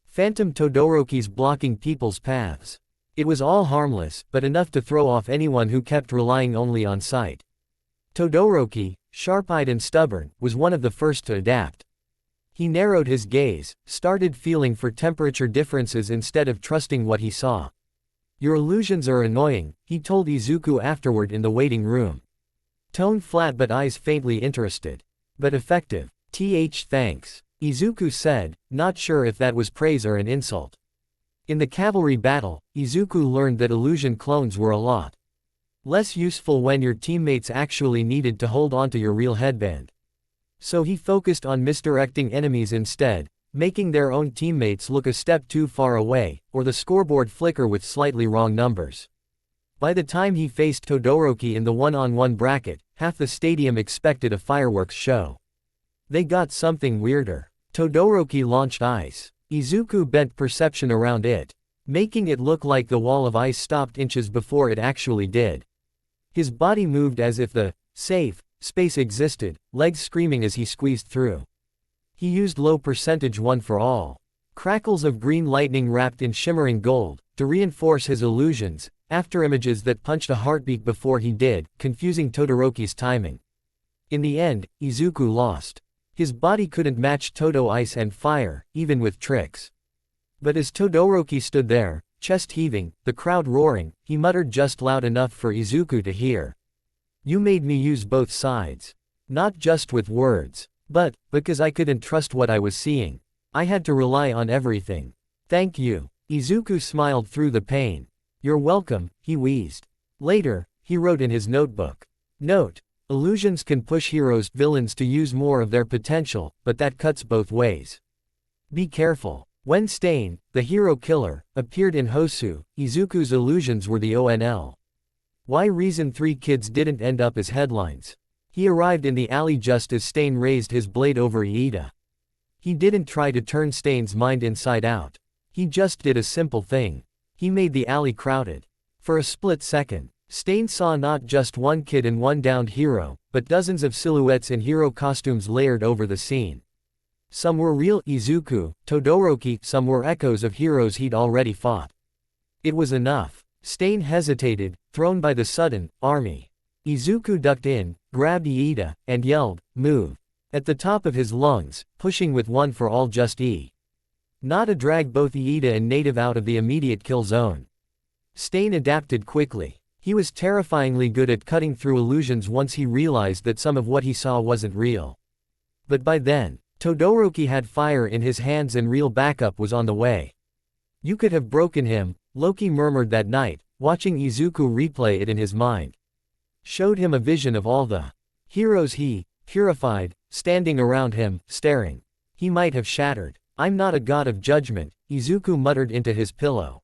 Phantom Todorokis blocking people's paths. It was all harmless, but enough to throw off anyone who kept relying only on sight. Todoroki, sharp-eyed and stubborn, was one of the first to adapt. He narrowed his gaze, started feeling for temperature differences instead of trusting what he saw. "Your illusions are annoying," he told Izuku afterward in the waiting room. Tone flat but eyes faintly interested. "But effective. Thanks," Izuku said, not sure if that was praise or an insult. In the cavalry battle, Izuku learned that illusion clones were a lot less useful when your teammates actually needed to hold onto your real headband. So he focused on misdirecting enemies instead, making their own teammates look a step too far away, or the scoreboard flicker with slightly wrong numbers. By the time he faced Todoroki in the one-on-one bracket, half the stadium expected a fireworks show. They got something weirder. Todoroki launched ice. Izuku bent perception around it, making it look like the wall of ice stopped inches before it actually did. His body moved as if the safe space existed, legs screaming as he squeezed through. He used low percentage one for all. Crackles of green lightning wrapped in shimmering gold, to reinforce his illusions, afterimages that punched a heartbeat before he did, confusing Todoroki's timing. In the end, Izuku lost. His body couldn't match Todo ice and fire, even with tricks. But as Todoroki stood there, chest heaving, the crowd roaring, he muttered just loud enough for Izuku to hear. "You made me use both sides. Not just with words, but, because I couldn't trust what I was seeing. I had to rely on everything. Thank you." Izuku smiled through the pain. "You're welcome," he wheezed. Later, he wrote in his notebook. Note: illusions can push villains to use more of their potential, but that cuts both ways. Be careful. When Stain, the hero killer, appeared in Hosu, Izuku's illusions were the ONL. Why reason 3 kids didn't end up as headlines. He arrived in the alley just as Stain raised his blade over Iida. He didn't try to turn Stain's mind inside out. He just did a simple thing. He made the alley crowded. For a split second, Stain saw not just one kid and one downed hero, but dozens of silhouettes in hero costumes layered over the scene. Some were real Izuku, Todoroki, some were echoes of heroes he'd already fought. It was enough. Stain hesitated, thrown by the sudden army. Izuku ducked in, grabbed Iida, and yelled, "Move!" at the top of his lungs, pushing with one for all just not to drag both Iida and Native out of the immediate kill zone. Stain adapted quickly. He was terrifyingly good at cutting through illusions once he realized that some of what he saw wasn't real. But by then, Todoroki had fire in his hands and real backup was on the way. "You could have broken him," Loki murmured that night, watching Izuku replay it in his mind. Showed him a vision of all the heroes he purified, standing around him, staring. He might have shattered. "I'm not a god of judgment," Izuku muttered into his pillow.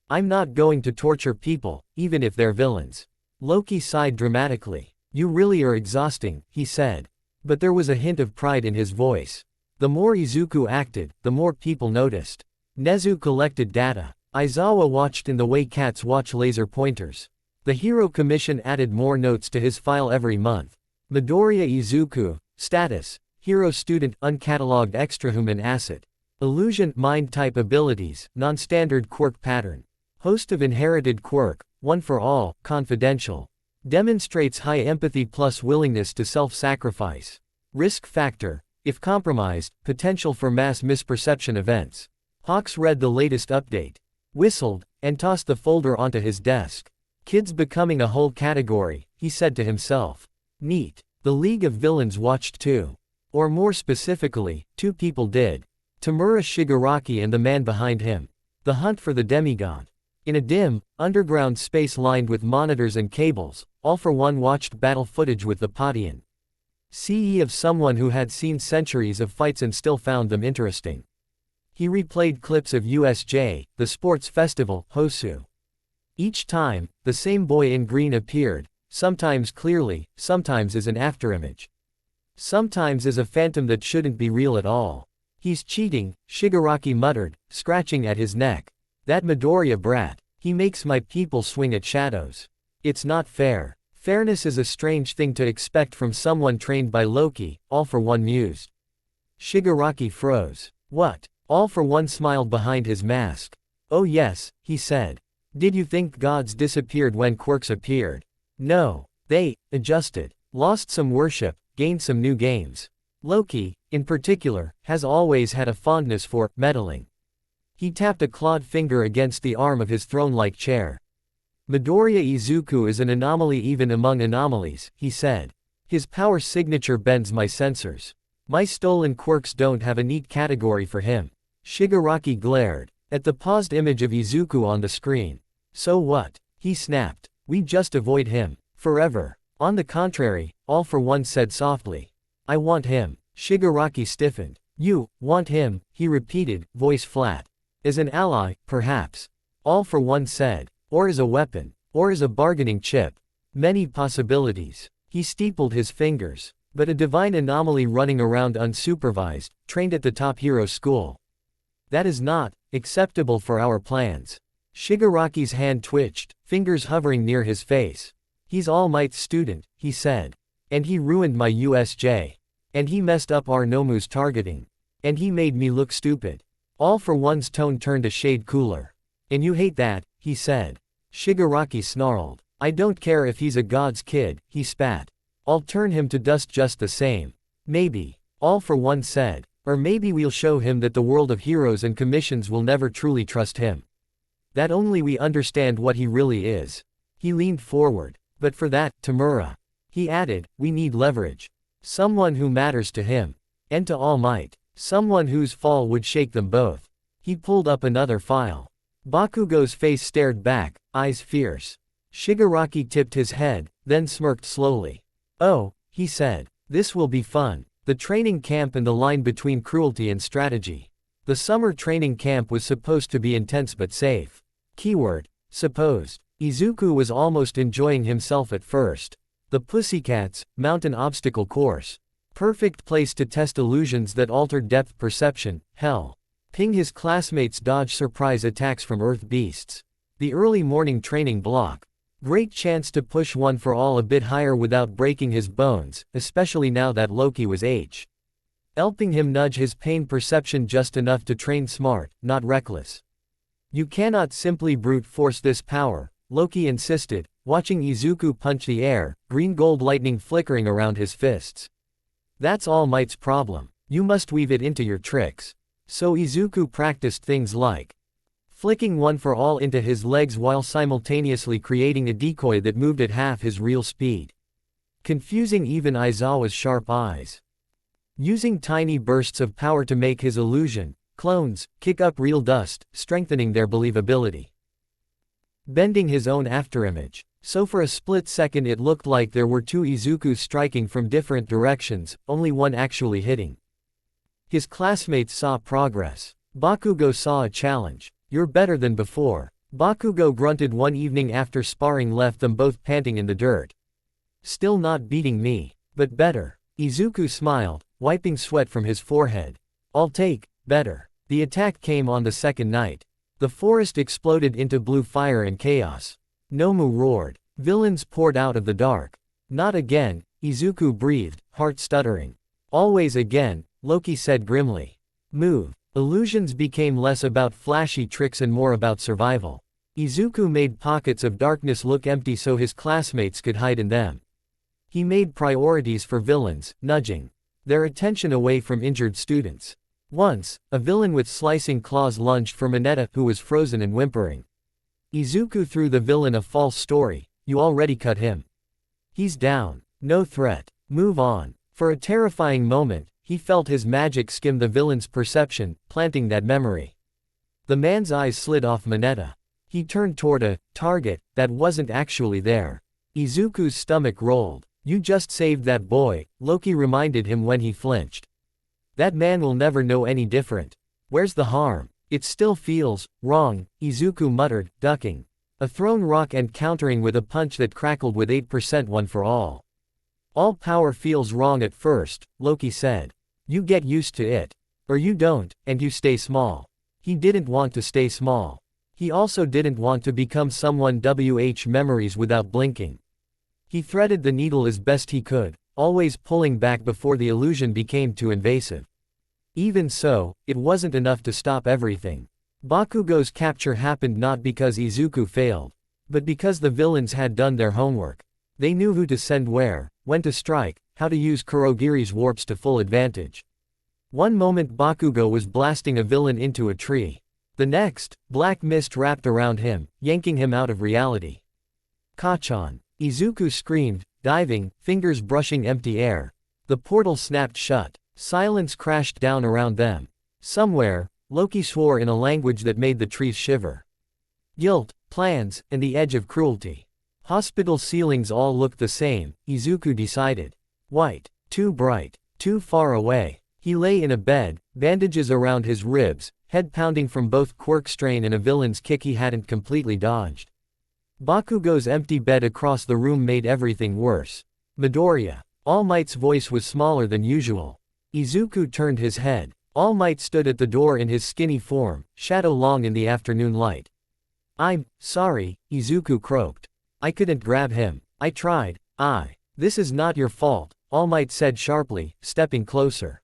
"I'm not going to torture people, even if they're villains." Loki sighed dramatically. "You really are exhausting," he said. But there was a hint of pride in his voice. The more Izuku acted, the more people noticed. Nezu collected data. Aizawa watched in the way cats watch laser pointers. The Hero Commission added more notes to his file every month. Midoriya Izuku, status, hero student, uncatalogued extrahuman asset. Illusion, mind type abilities, non-standard quirk pattern. Host of inherited quirk, one for all, confidential. Demonstrates high empathy plus willingness to self-sacrifice. Risk factor, if compromised, potential for mass misperception events. Hawks read the latest update. Whistled, and tossed the folder onto his desk. Kids becoming a whole category, he said to himself. Neat. The League of Villains watched too. Or more specifically, 2 people did. Tamura Shigaraki and the man behind him. The hunt for the demigod. In a dim, underground space lined with monitors and cables, All for One watched battle footage with the Padian CE of someone who had seen centuries of fights and still found them interesting. He replayed clips of USJ, the sports festival, Hosu. Each time, the same boy in green appeared, sometimes clearly, sometimes as an afterimage. Sometimes as a phantom that shouldn't be real at all. He's cheating, Shigaraki muttered, scratching at his neck. That Midoriya brat. He makes my people swing at shadows. It's not fair. Fairness is a strange thing to expect from someone trained by Loki, All for One mused. Shigaraki froze. What? All for One smiled behind his mask. Oh yes, he said. Did you think gods disappeared when quirks appeared? No. They adjusted. Lost some worship, gained some new games. Loki, in particular, has always had a fondness for meddling. He tapped a clawed finger against the arm of his throne-like chair. Midoriya Izuku is an anomaly even among anomalies, he said. His power signature bends my sensors. My stolen quirks don't have a neat category for him. Shigaraki glared at the paused image of Izuku on the screen. So what? He snapped. We just avoid him. Forever. On the contrary, All for One said softly. I want him. Shigaraki stiffened. You want him, he repeated, voice flat. As an ally, perhaps. All for One said. Or as a weapon. Or as a bargaining chip. Many possibilities. He steepled his fingers. But a divine anomaly running around unsupervised, trained at the top hero school. That is not acceptable for our plans. Shigaraki's hand twitched, fingers hovering near his face. He's All Might's student, he said. And he ruined my USJ. And he messed up our Nomu's targeting. And he made me look stupid. All for One's tone turned a shade cooler. And you hate that, he said. Shigaraki snarled. I don't care if he's a god's kid, he spat. I'll turn him to dust just the same. Maybe. All for One said. Or maybe we'll show him that the world of heroes and commissions will never truly trust him. That only we understand what he really is. He leaned forward. But for that, Tamura. He added, we need leverage. Someone who matters to him. And to All Might. Someone whose fall would shake them both. He pulled up another file. Bakugo's face stared back, eyes fierce. Shigaraki tipped his head, then smirked slowly. Oh, he said. This will be fun. The training camp and the line between cruelty and strategy. The summer training camp was supposed to be intense but safe. Keyword, supposed. Izuku was almost enjoying himself at first. The Pussycats, mountain obstacle course. Perfect place to test illusions that altered depth perception, hell. Ping his classmates dodge surprise attacks from Earth beasts. The early morning training block. Great chance to push One for All a bit higher without breaking his bones, especially now that Loki was helping him nudge his pain perception just enough to train smart, not reckless. You cannot simply brute force this power, Loki insisted, watching Izuku punch the air, green gold lightning flickering around his fists. That's All Might's problem. You must weave it into your tricks. So Izuku practiced things like flicking One for All into his legs while simultaneously creating a decoy that moved at half his real speed. Confusing even Aizawa's sharp eyes. Using tiny bursts of power to make his illusion, clones, kick up real dust, strengthening their believability. Bending his own afterimage. So for a split second it looked like there were two Izukus striking from different directions, only one actually hitting. His classmates saw progress. Bakugo saw a challenge. You're better than before. Bakugo grunted one evening after sparring left them both panting in the dirt. Still not beating me, but better. Izuku smiled, wiping sweat from his forehead. I'll take better. The attack came on the second night. The forest exploded into blue fire and chaos. Nomu roared. Villains poured out of the dark. Not again, Izuku breathed, heart stuttering. Always again, Loki said grimly. Move. Illusions became less about flashy tricks and more about survival. Izuku made pockets of darkness look empty so his classmates could hide in them. He made priorities for villains, nudging their attention away from injured students. Once, a villain with slicing claws lunged for Mineta who was frozen and whimpering. Izuku threw the villain a false story, you already cut him. He's down. No threat. Move on. For a terrifying moment, he felt his magic skim the villain's perception, planting that memory. The man's eyes slid off Mineta. He turned toward a target that wasn't actually there. Izuku's stomach rolled. You just saved that boy, Loki reminded him when he flinched. That man will never know any different. Where's the harm? It still feels wrong, Izuku muttered, ducking a thrown rock and countering with a punch that crackled with 8% One for All. All power feels wrong at first, Loki said. You get used to it. Or you don't, and you stay small. He didn't want to stay small. He also didn't want to become someone memories without blinking. He threaded the needle as best he could, always pulling back before the illusion became too invasive. Even so, it wasn't enough to stop everything. Bakugo's capture happened not because Izuku failed, but because the villains had done their homework. They knew who to send where, when to strike, how to use Kurogiri's warps to full advantage. One moment Bakugo was blasting a villain into a tree. The next, black mist wrapped around him, yanking him out of reality. Kachan. Izuku screamed, diving, fingers brushing empty air. The portal snapped shut. Silence crashed down around them. Somewhere, Loki swore in a language that made the trees shiver. Guilt, plans, and the edge of cruelty. Hospital ceilings all looked the same, Izuku decided. White, too bright, too far away. He lay in a bed, bandages around his ribs, head pounding from both quirk strain and a villain's kick he hadn't completely dodged. Bakugo's empty bed across the room made everything worse. Midoriya. All Might's voice was smaller than usual. Izuku turned his head. All Might stood at the door in his skinny form, shadow long in the afternoon light. I'm sorry, Izuku croaked. I couldn't grab him. I tried. This is not your fault, All Might said sharply, stepping closer.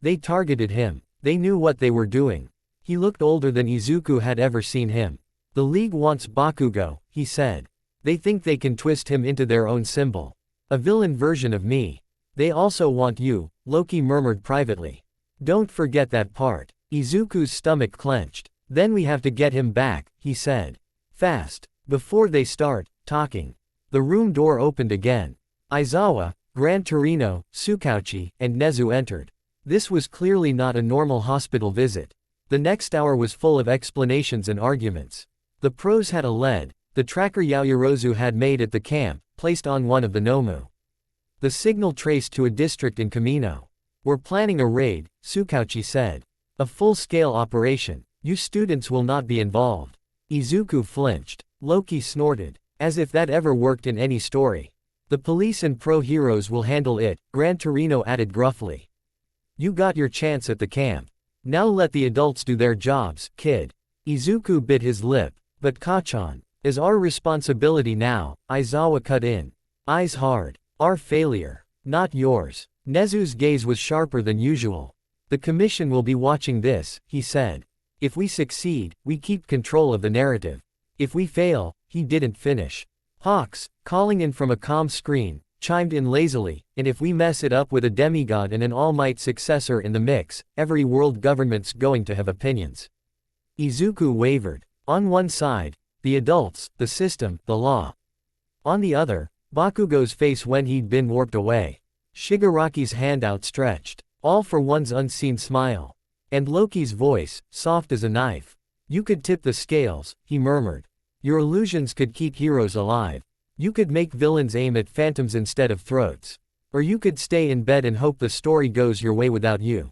They targeted him. They knew what they were doing. He looked older than Izuku had ever seen him. The League wants Bakugo, he said. They think they can twist him into their own symbol. A villain version of me. They also want you, Loki murmured privately. Don't forget that part. Izuku's stomach clenched. Then we have to get him back, he said. Fast. Before they start talking. The room door opened again. Aizawa, Gran Torino, Tsukauchi, and Nezu entered. This was clearly not a normal hospital visit. The next hour was full of explanations and arguments. The pros had a lead, the tracker Yaoyorozu had made at the camp, placed on one of the Nomu. The signal traced to a district in Kamino. We're planning a raid, Tsukauchi said. A full-scale operation. You students will not be involved. Izuku flinched. Loki snorted. As if that ever worked in any story. The police and pro-heroes will handle it, Gran Torino added gruffly. You got your chance at the camp. Now let the adults do their jobs, kid. Izuku bit his lip. But Kachan, is our responsibility now, Aizawa cut in. Eyes hard. Our failure. Not yours. Nezu's gaze was sharper than usual. The commission will be watching this, he said. If we succeed, we keep control of the narrative. If we fail, he didn't finish. Hawks, calling in from a comm screen, chimed in lazily, and if we mess it up with a demigod and an All Might successor in the mix, every world government's going to have opinions. Izuku wavered. On one side, the adults, the system, the law. On the other, Bakugo's face when he'd been warped away. Shigaraki's hand outstretched, all for one's unseen smile. And Loki's voice, soft as a knife. You could tip the scales, he murmured. Your illusions could keep heroes alive. You could make villains aim at phantoms instead of throats. Or you could stay in bed and hope the story goes your way without you.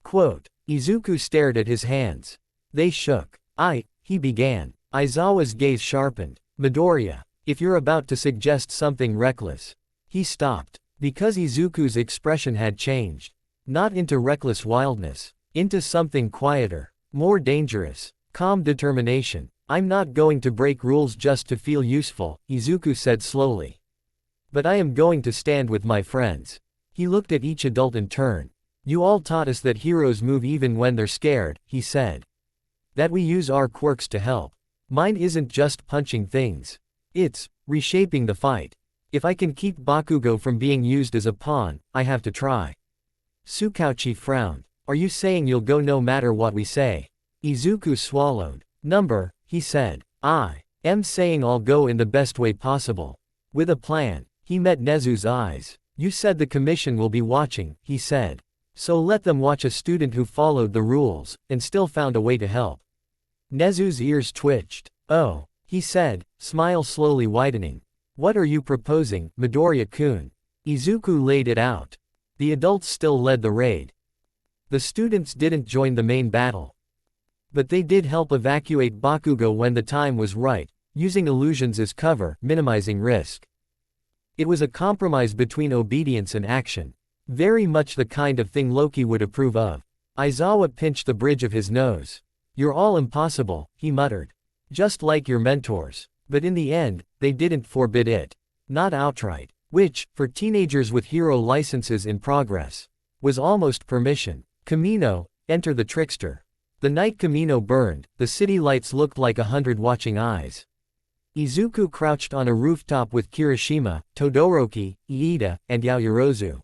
Quote. Izuku stared at his hands. They shook. He began. Aizawa's gaze sharpened. Midoriya, if you're about to suggest something reckless. He stopped. Because Izuku's expression had changed. Not into reckless wildness. Into something quieter. More dangerous. Calm determination. I'm not going to break rules just to feel useful, Izuku said slowly. But I am going to stand with my friends. He looked at each adult in turn. You all taught us that heroes move even when they're scared, he said. That we use our quirks to help. Mine isn't just punching things. It's reshaping the fight. If I can keep Bakugo from being used as a pawn, I have to try. Tsukauchi frowned. Are you saying you'll go no matter what we say? Izuku swallowed. Number, he said. I am saying I'll go in the best way possible. With a plan. He met Nezu's eyes. You said the commission will be watching, he said. So let them watch a student who followed the rules, and still found a way to help. Nezu's ears twitched. Oh, he said, smile slowly widening. What are you proposing, Midoriya-kun? Izuku laid it out. The adults still led the raid. The students didn't join the main battle. But they did help evacuate Bakugo when the time was right, using illusions as cover, minimizing risk. It was a compromise between obedience and action. Very much the kind of thing Loki would approve of. Aizawa pinched the bridge of his nose. You're all impossible, he muttered. Just like your mentors. But in the end, they didn't forbid it. Not outright. Which, for teenagers with hero licenses in progress, was almost permission. Kamino, enter the trickster. The night Kamino burned, the city lights looked like 100 watching eyes. Izuku crouched on a rooftop with Kirishima, Todoroki, Iida, and Yaoyorozu.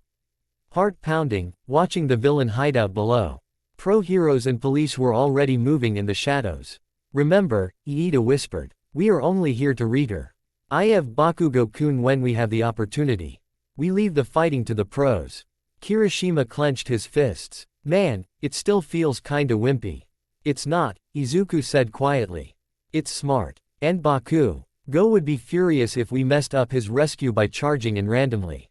Heart pounding, watching the villain hideout below. Pro-heroes and police were already moving in the shadows. Remember, Iida whispered. We are only here to read her. I have Bakugo-kun when we have the opportunity. We leave the fighting to the pros. Kirishima clenched his fists. Man, it still feels kinda wimpy. It's not, Izuku said quietly. It's smart. And Bakugo would be furious if we messed up his rescue by charging in randomly.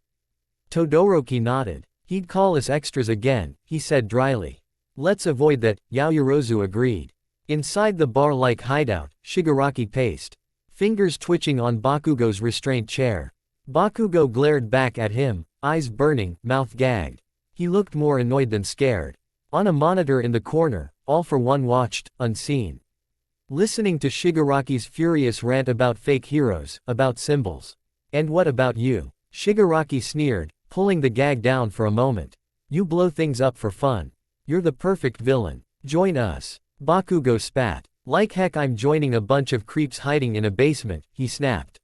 Todoroki nodded. He'd call us extras again, he said dryly. Let's avoid that, Yaoyorozu agreed. Inside the bar-like hideout, Shigaraki paced. Fingers twitching on Bakugo's restraint chair. Bakugo glared back at him, eyes burning, mouth gagged. He looked more annoyed than scared. On a monitor in the corner, All for One watched, unseen. Listening to Shigaraki's furious rant about fake heroes, about symbols. And what about you? Shigaraki sneered, pulling the gag down for a moment. You blow things up for fun. You're the perfect villain. Join us. Bakugo spat. Like heck I'm joining a bunch of creeps hiding in a basement, he snapped.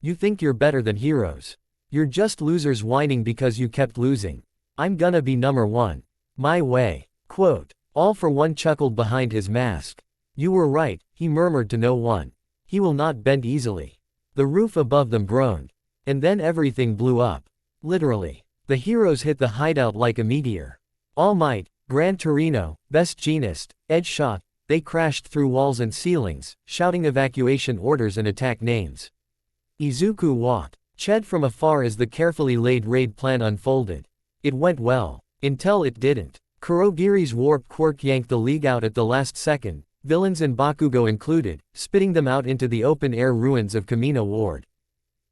You think you're better than heroes. You're just losers whining because you kept losing. I'm gonna be number one. My way. Quote. All for One chuckled behind his mask. You were right, he murmured to no one. He will not bend easily. The roof above them groaned. And then everything blew up. Literally. The heroes hit the hideout like a meteor. All Might, Gran Torino, Best Jeanist, Edge Shot, they crashed through walls and ceilings, shouting evacuation orders and attack names. Izuku watched from afar as the carefully laid raid plan unfolded. It went well. Until it didn't. Kurogiri's warp quirk yanked the League out at the last second, villains and Bakugo included, spitting them out into the open-air ruins of Kamina Ward.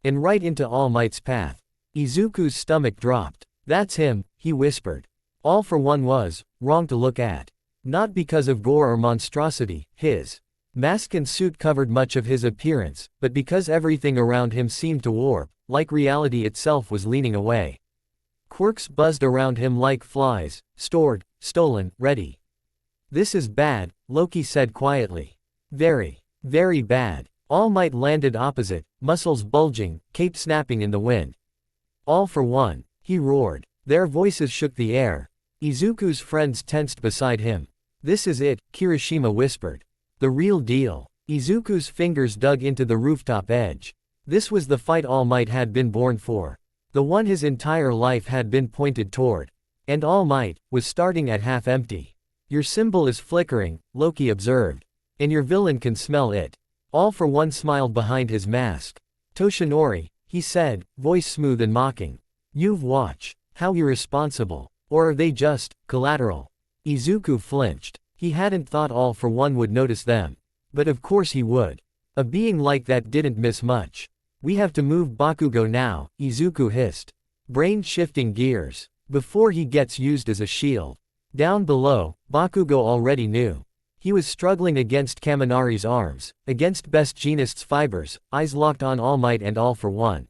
And right into All Might's path. Izuku's stomach dropped. That's him, he whispered. All for One was wrong to look at. Not because of gore or monstrosity, his mask and suit covered much of his appearance, but because everything around him seemed to warp, like reality itself was leaning away. Quirks buzzed around him like flies, stored, stolen, ready. This is bad, Loki said quietly. Very, very bad. All Might landed opposite, muscles bulging, cape snapping in the wind. All for One, he roared. Their voices shook the air. Izuku's friends tensed beside him. This is it, Kirishima whispered. The real deal. Izuku's fingers dug into the rooftop edge. This was the fight All Might had been born for. The one his entire life had been pointed toward. And All Might was starting at half empty. Your symbol is flickering, Loki observed. And your villain can smell it. All for One smiled behind his mask. Toshinori, he said, voice smooth and mocking. You've watched. How irresponsible. Or are they just collateral? Izuku flinched. He hadn't thought All for One would notice them. But of course he would. A being like that didn't miss much. We have to move Bakugo now, Izuku hissed. Brain shifting gears. Before he gets used as a shield. Down below, Bakugo already knew. He was struggling against Kaminari's arms, against Best Jeanist's fibers, eyes locked on All Might and All for One.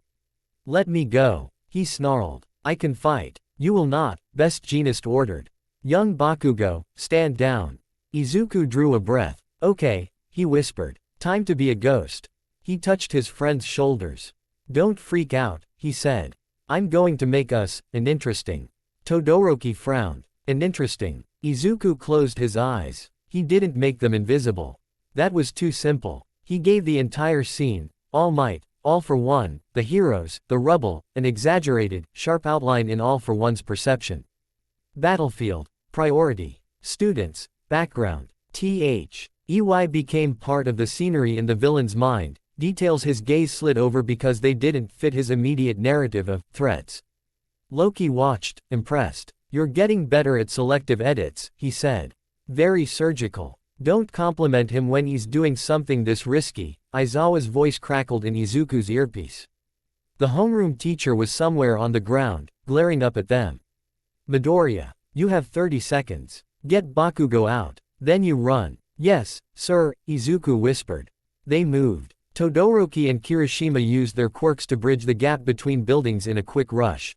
Let me go, he snarled. I can fight. You will not, Best Jeanist ordered. Young Bakugo, stand down. Izuku drew a breath. Okay, he whispered. Time to be a ghost. He touched his friend's shoulders. Don't freak out, he said. I'm going to make us, an interesting. Todoroki frowned. An interesting. Izuku closed his eyes. He didn't make them invisible. That was too simple. He gave the entire scene, All Might, All for One, the heroes, the rubble, an exaggerated, sharp outline in All for One's perception. Battlefield. Priority. Students. Background. EY became part of the scenery in the villain's mind, details his gaze slid over because they didn't fit his immediate narrative of threats. Loki watched, impressed. You're getting better at selective edits, he said. Very surgical. Don't compliment him when he's doing something this risky, Aizawa's voice crackled in Izuku's earpiece. The homeroom teacher was somewhere on the ground, glaring up at them. Midoriya, you have 30 seconds. Get Bakugo out. Then you run. Yes, sir, Izuku whispered. They moved. Todoroki and Kirishima used their quirks to bridge the gap between buildings in a quick rush.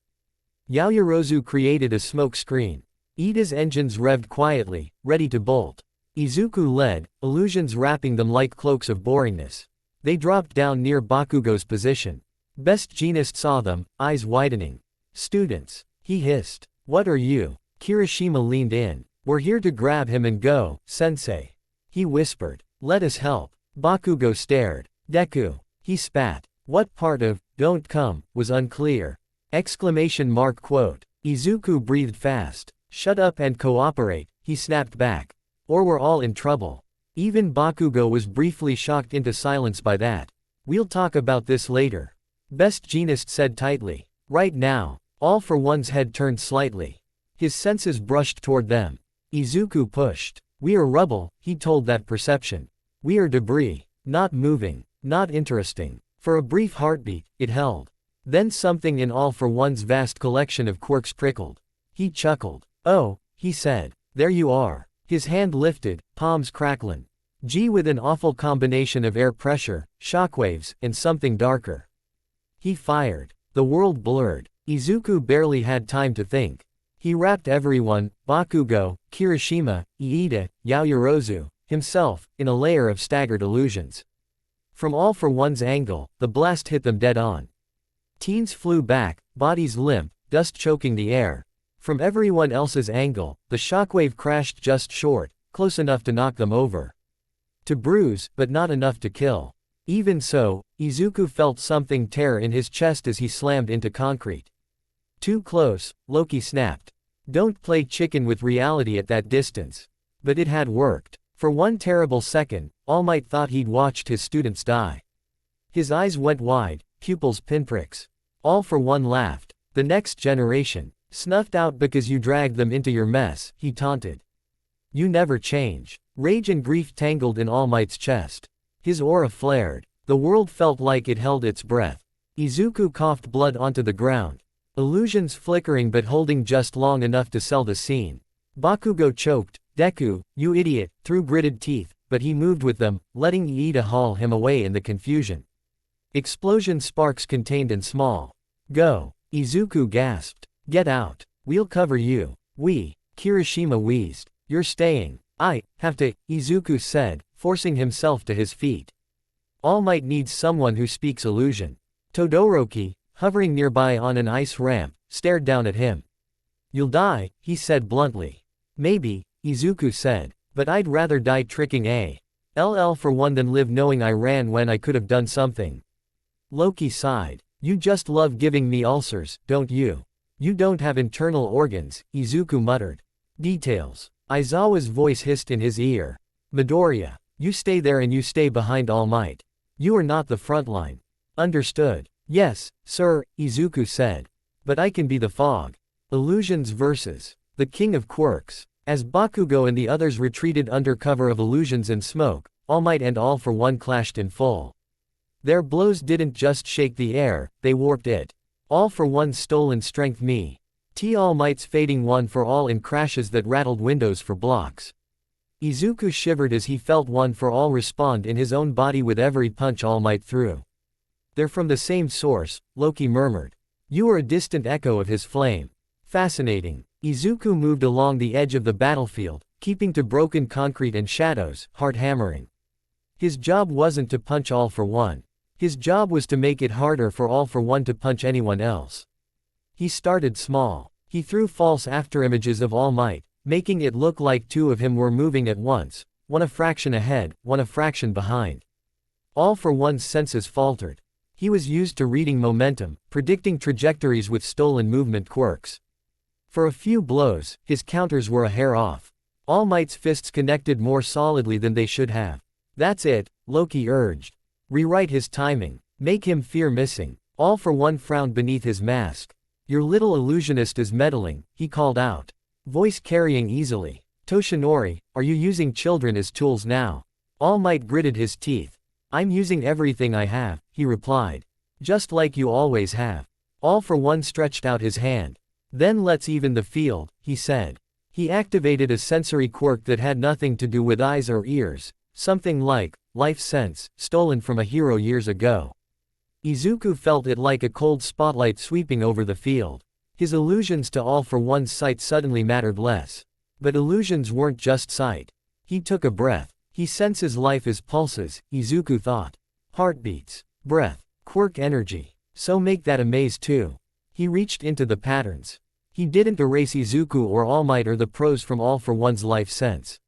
Yaoyorozu created a smoke screen. Iida's engines revved quietly, ready to bolt. Izuku led, illusions wrapping them like cloaks of boringness. They dropped down near Bakugo's position. Best Jeanist saw them, eyes widening. "Students," he hissed. "What are you?" Kirishima leaned in. "We're here to grab him and go, sensei," he whispered. "Let us help." Bakugo stared. "Deku," he spat. What part of "don't come" was unclear. Exclamation mark quote. Izuku breathed fast. "Shut up and cooperate," he snapped back. "Or we're all in trouble." Even Bakugo was briefly shocked into silence by that. "We'll talk about this later," Best Jeanist said tightly. "Right now." All for One's head turned slightly. His senses brushed toward them. Izuku pushed. "We are rubble," he told that perception. "We are debris. Not moving. Not interesting." For a brief heartbeat, it held. Then something in All for One's vast collection of quirks prickled. He chuckled. "Oh," he said. "There you are." His hand lifted, palms crackling. G with an awful combination of air pressure, shockwaves, and something darker. He fired. The world blurred. Izuku barely had time to think. He wrapped everyone, Bakugo, Kirishima, Iida, Yaoyorozu, himself, in a layer of staggered illusions. From All for One's angle, the blast hit them dead on. Teens flew back, bodies limp, dust choking the air. From everyone else's angle, the shockwave crashed just short, close enough to knock them over. To bruise, but not enough to kill. Even so, Izuku felt something tear in his chest as he slammed into concrete. "Too close," Loki snapped. "Don't play chicken with reality at that distance." But it had worked. For one terrible second, All Might thought he'd watched his students die. His eyes went wide, pupils pinpricks. All for One laughed. "The next generation. Snuffed out because you dragged them into your mess," he taunted. "You never change." Rage and grief tangled in All Might's chest. His aura flared. The world felt like it held its breath. Izuku coughed blood onto the ground. Illusions flickering but holding just long enough to sell the scene. Bakugo choked. "Deku, you idiot," through gritted teeth, but he moved with them, letting Iida haul him away in the confusion. Explosion sparks contained and small. "Go." Izuku gasped. "Get out. We'll cover you." Kirishima wheezed. "You're staying." "I have to," Izuku said, forcing himself to his feet. All Might needs someone who speaks illusion. Todoroki, hovering nearby on an ice ramp, stared down at him. "You'll die," he said bluntly. "Maybe," Izuku said, "but I'd rather die tricking a LL for one than live knowing I ran when I could have done something." Loki sighed. "You just love giving me ulcers, don't you?" "You don't have internal organs," Izuku muttered. "Details." Aizawa's voice hissed in his ear. "Midoriya, you stay there and you stay behind All Might. You are not the front line." "Understood." "Yes, sir," Izuku said. "But I can be the fog." Illusions versus the King of Quirks. As Bakugo and the others retreated under cover of illusions and smoke, All Might and All for One clashed in full. Their blows didn't just shake the air, they warped it. All for One's stolen strength All Might's fading one for all in crashes that rattled windows for blocks. Izuku shivered as he felt One for All respond in his own body with every punch All Might threw. "They're from the same source," Loki murmured. "You are a distant echo of his flame." "Fascinating." Izuku moved along the edge of the battlefield, keeping to broken concrete and shadows, heart hammering. His job wasn't to punch All for One. His job was to make it harder for All for One to punch anyone else. He started small. He threw false afterimages of All Might, making it look like two of him were moving at once, one a fraction ahead, one a fraction behind. All for One's senses faltered. He was used to reading momentum, predicting trajectories with stolen movement quirks. For a few blows, his counters were a hair off. All Might's fists connected more solidly than they should have. "That's it," Loki urged. "Rewrite his timing. Make him fear missing." All for One frowned beneath his mask. "Your little illusionist is meddling," he called out. Voice carrying easily. "Toshinori, are you using children as tools now?" All Might gritted his teeth. "I'm using everything I have," he replied. "Just like you always have." All for One stretched out his hand. "Then let's even the field," he said. He activated a sensory quirk that had nothing to do with eyes or ears, something like life sense, stolen from a hero years ago. Izuku felt it like a cold spotlight sweeping over the field. His illusions to All for One's sight suddenly mattered less. But illusions weren't just sight. He took a breath. He senses life as pulses, Izuku thought. heartbeats, breath, quirk energy. So make that a maze too. He reached into the patterns. He didn't erase Izuku or All Might or the pros from All for One's life sense.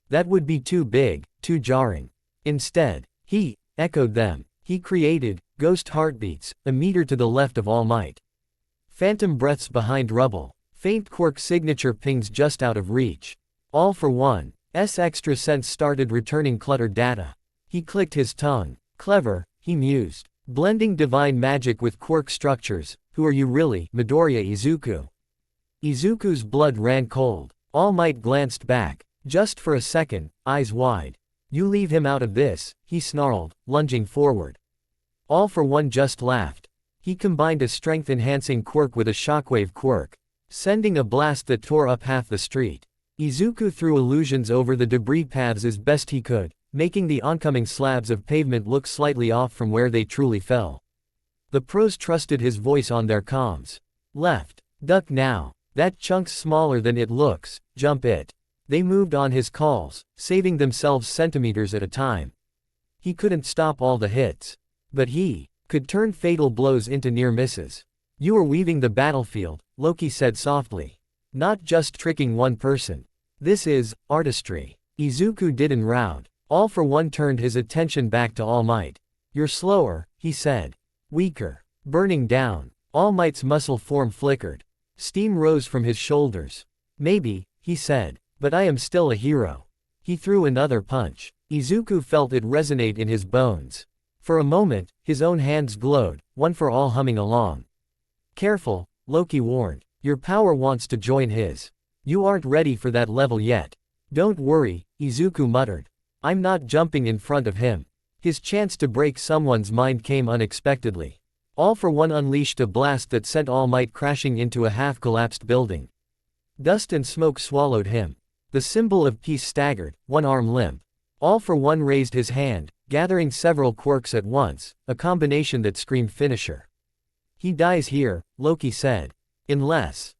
That would be too big, too jarring. Instead, he echoed them. He created ghost heartbeats, a meter to the left of All Might. Phantom breaths behind rubble. Faint quirk signature pings just out of reach. All for One's extra sense started returning cluttered data. He clicked his tongue. Clever, he mused. Blending divine magic with quirk structures. Who are you really, Midoriya Izuku? Izuku's blood ran cold. All Might glanced back. Just for a second, eyes wide. You leave him out of this, he snarled, lunging forward. All for One just laughed. He combined a strength-enhancing quirk with a shockwave quirk, sending a blast that tore up half the street. Izuku threw illusions over the debris paths as best he could, making the oncoming slabs of pavement look slightly off from where they truly fell. The pros trusted his voice on their comms. Left. Duck now. That chunk's smaller than it looks, jump it. They moved on his calls, saving themselves centimeters at a time. He couldn't stop all the hits. But he could turn fatal blows into near misses. You are weaving the battlefield, Loki said softly. Not just tricking one person. This is artistry. Izuku didn't rout. All for One turned his attention back to All Might. You're slower, he said. Weaker. Burning down. All Might's muscle form flickered. Steam rose from his shoulders. Maybe, he said, but I am still a hero. He threw another punch. Izuku felt it resonate in his bones. For a moment, his own hands glowed, one for all humming along. Careful, Loki warned. Your power wants to join his. You aren't ready for that level yet. Don't worry, Izuku muttered. I'm not jumping in front of him. His chance to break someone's mind came unexpectedly. All for One unleashed a blast that sent All Might crashing into a half-collapsed building. Dust and smoke swallowed him. The symbol of peace staggered, one arm limp. All for One raised his hand, gathering several quirks at once, a combination that screamed finisher. He dies here, Loki said. Unless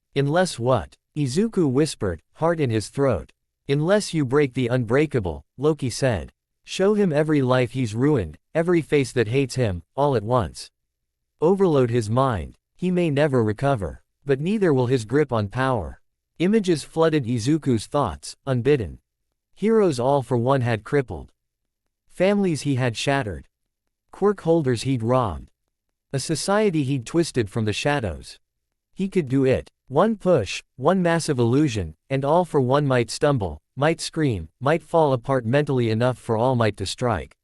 what? Izuku whispered, heart in his throat. Unless you break the unbreakable, Loki said. Show him every life he's ruined, every face that hates him, all at once. Overload his mind. He may never recover. But neither will his grip on power. Images flooded Izuku's thoughts, unbidden. Heroes All for One had crippled. Families he had shattered. Quirk holders he'd robbed. A society he'd twisted from the shadows. He could do it. One push, one massive illusion, and All for One might stumble, might scream, might fall apart mentally enough for All Might to strike.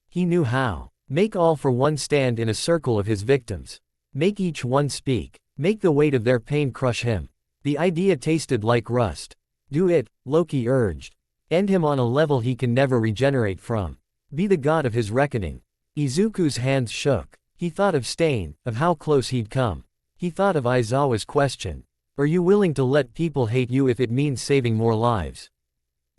He knew how. Make All for One stand in a circle of his victims. Make each one speak. Make the weight of their pain crush him. The idea tasted like rust. Do it, Loki urged. End him on a level he can never regenerate from. Be the god of his reckoning. Izuku's hands shook. He thought of Stain, of how close he'd come. He thought of Aizawa's question. Are you willing to let people hate you if it means saving more lives?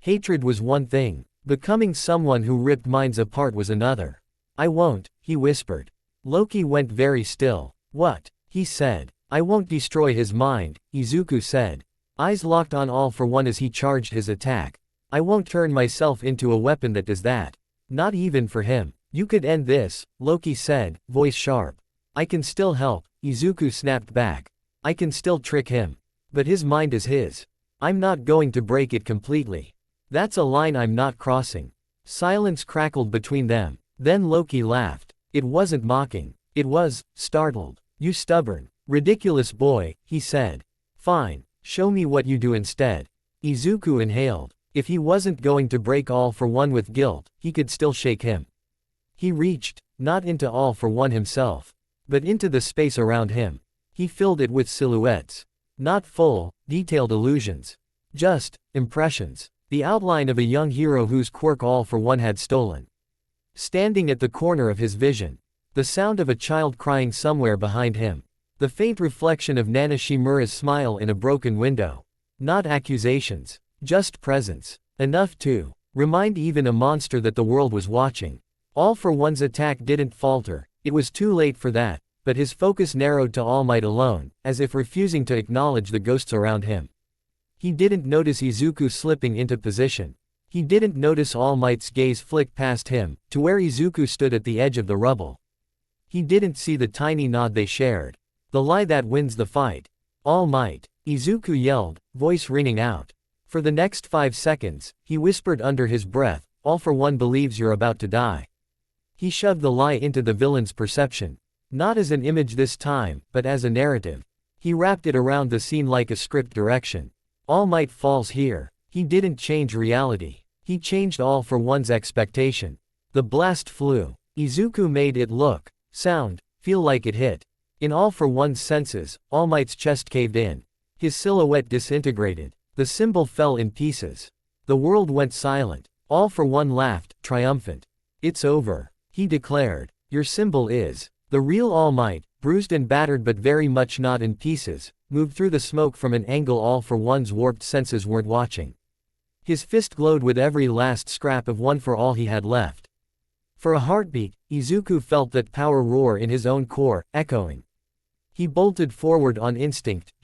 Hatred was one thing. Becoming someone who ripped minds apart was another. I won't, he whispered. Loki went very still. What? He said. I won't destroy his mind, Izuku said. Eyes locked on All for One as he charged his attack. I won't turn myself into a weapon that does that. Not even for him. You could end this, Loki said, voice sharp. I can still help, Izuku snapped back. I can still trick him. But his mind is his. I'm not going to break it completely. That's a line I'm not crossing. Silence crackled between them. Then Loki laughed. It wasn't mocking. It was startled. You stubborn, ridiculous boy, he said. Fine, show me what you do instead. Izuku inhaled. If he wasn't going to break All for One with guilt, he could still shake him. He reached, not into All for One himself, but into the space around him. He filled it with silhouettes. Not full, detailed illusions. Just impressions. The outline of a young hero whose quirk All for One had stolen. Standing at the corner of his vision. The sound of a child crying somewhere behind him. The faint reflection of Nana Shimura's smile in a broken window. Not accusations. Just presence. Enough to remind even a monster that the world was watching. All for One's attack didn't falter. It was too late for that, but his focus narrowed to All Might alone, as if refusing to acknowledge the ghosts around him. He didn't notice Izuku slipping into position. He didn't notice All Might's gaze flick past him, to where Izuku stood at the edge of the rubble. He didn't see the tiny nod they shared. The lie that wins the fight. All Might. Izuku yelled, voice ringing out. For the next 5 seconds, he whispered under his breath, All for One believes you're about to die. He shoved the lie into the villain's perception. Not as an image this time, but as a narrative. He wrapped it around the scene like a script direction. All Might falls here. He didn't change reality. He changed All for One's expectation. The blast flew. Izuku made it look, sound, feel like it hit. In All for One's senses, All Might's chest caved in. His silhouette disintegrated. The symbol fell in pieces. The world went silent. All for One laughed, triumphant. It's over, he declared. Your symbol is. The real All Might, bruised and battered but very much not in pieces, moved through the smoke from an angle All for One's warped senses weren't watching. His fist glowed with every last scrap of One for All he had left. For a heartbeat, Izuku felt that power roar in his own core, echoing. He bolted forward on instinct,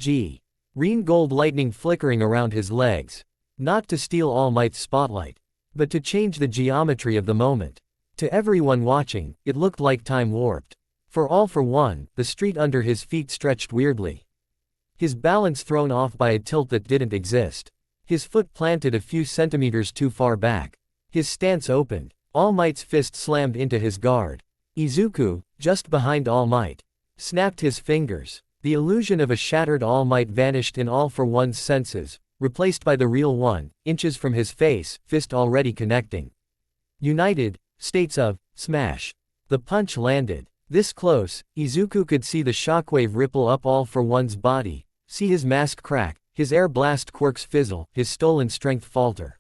green gold lightning flickering around his legs. Not to steal All Might's spotlight, but to change the geometry of the moment. To everyone watching, it looked like time warped. For All for One, the street under his feet stretched weirdly. His balance thrown off by a tilt that didn't exist. His foot planted a few centimeters too far back. His stance opened. All Might's fist slammed into his guard. Izuku, just behind All Might, snapped his fingers. The illusion of a shattered All Might vanished in All for One's senses, replaced by the real one, inches from his face, fist already connecting. United States of Smash. The punch landed. This close, Izuku could see the shockwave ripple up All for One's body, see his mask crack, his air blast quirks fizzle, his stolen strength falter.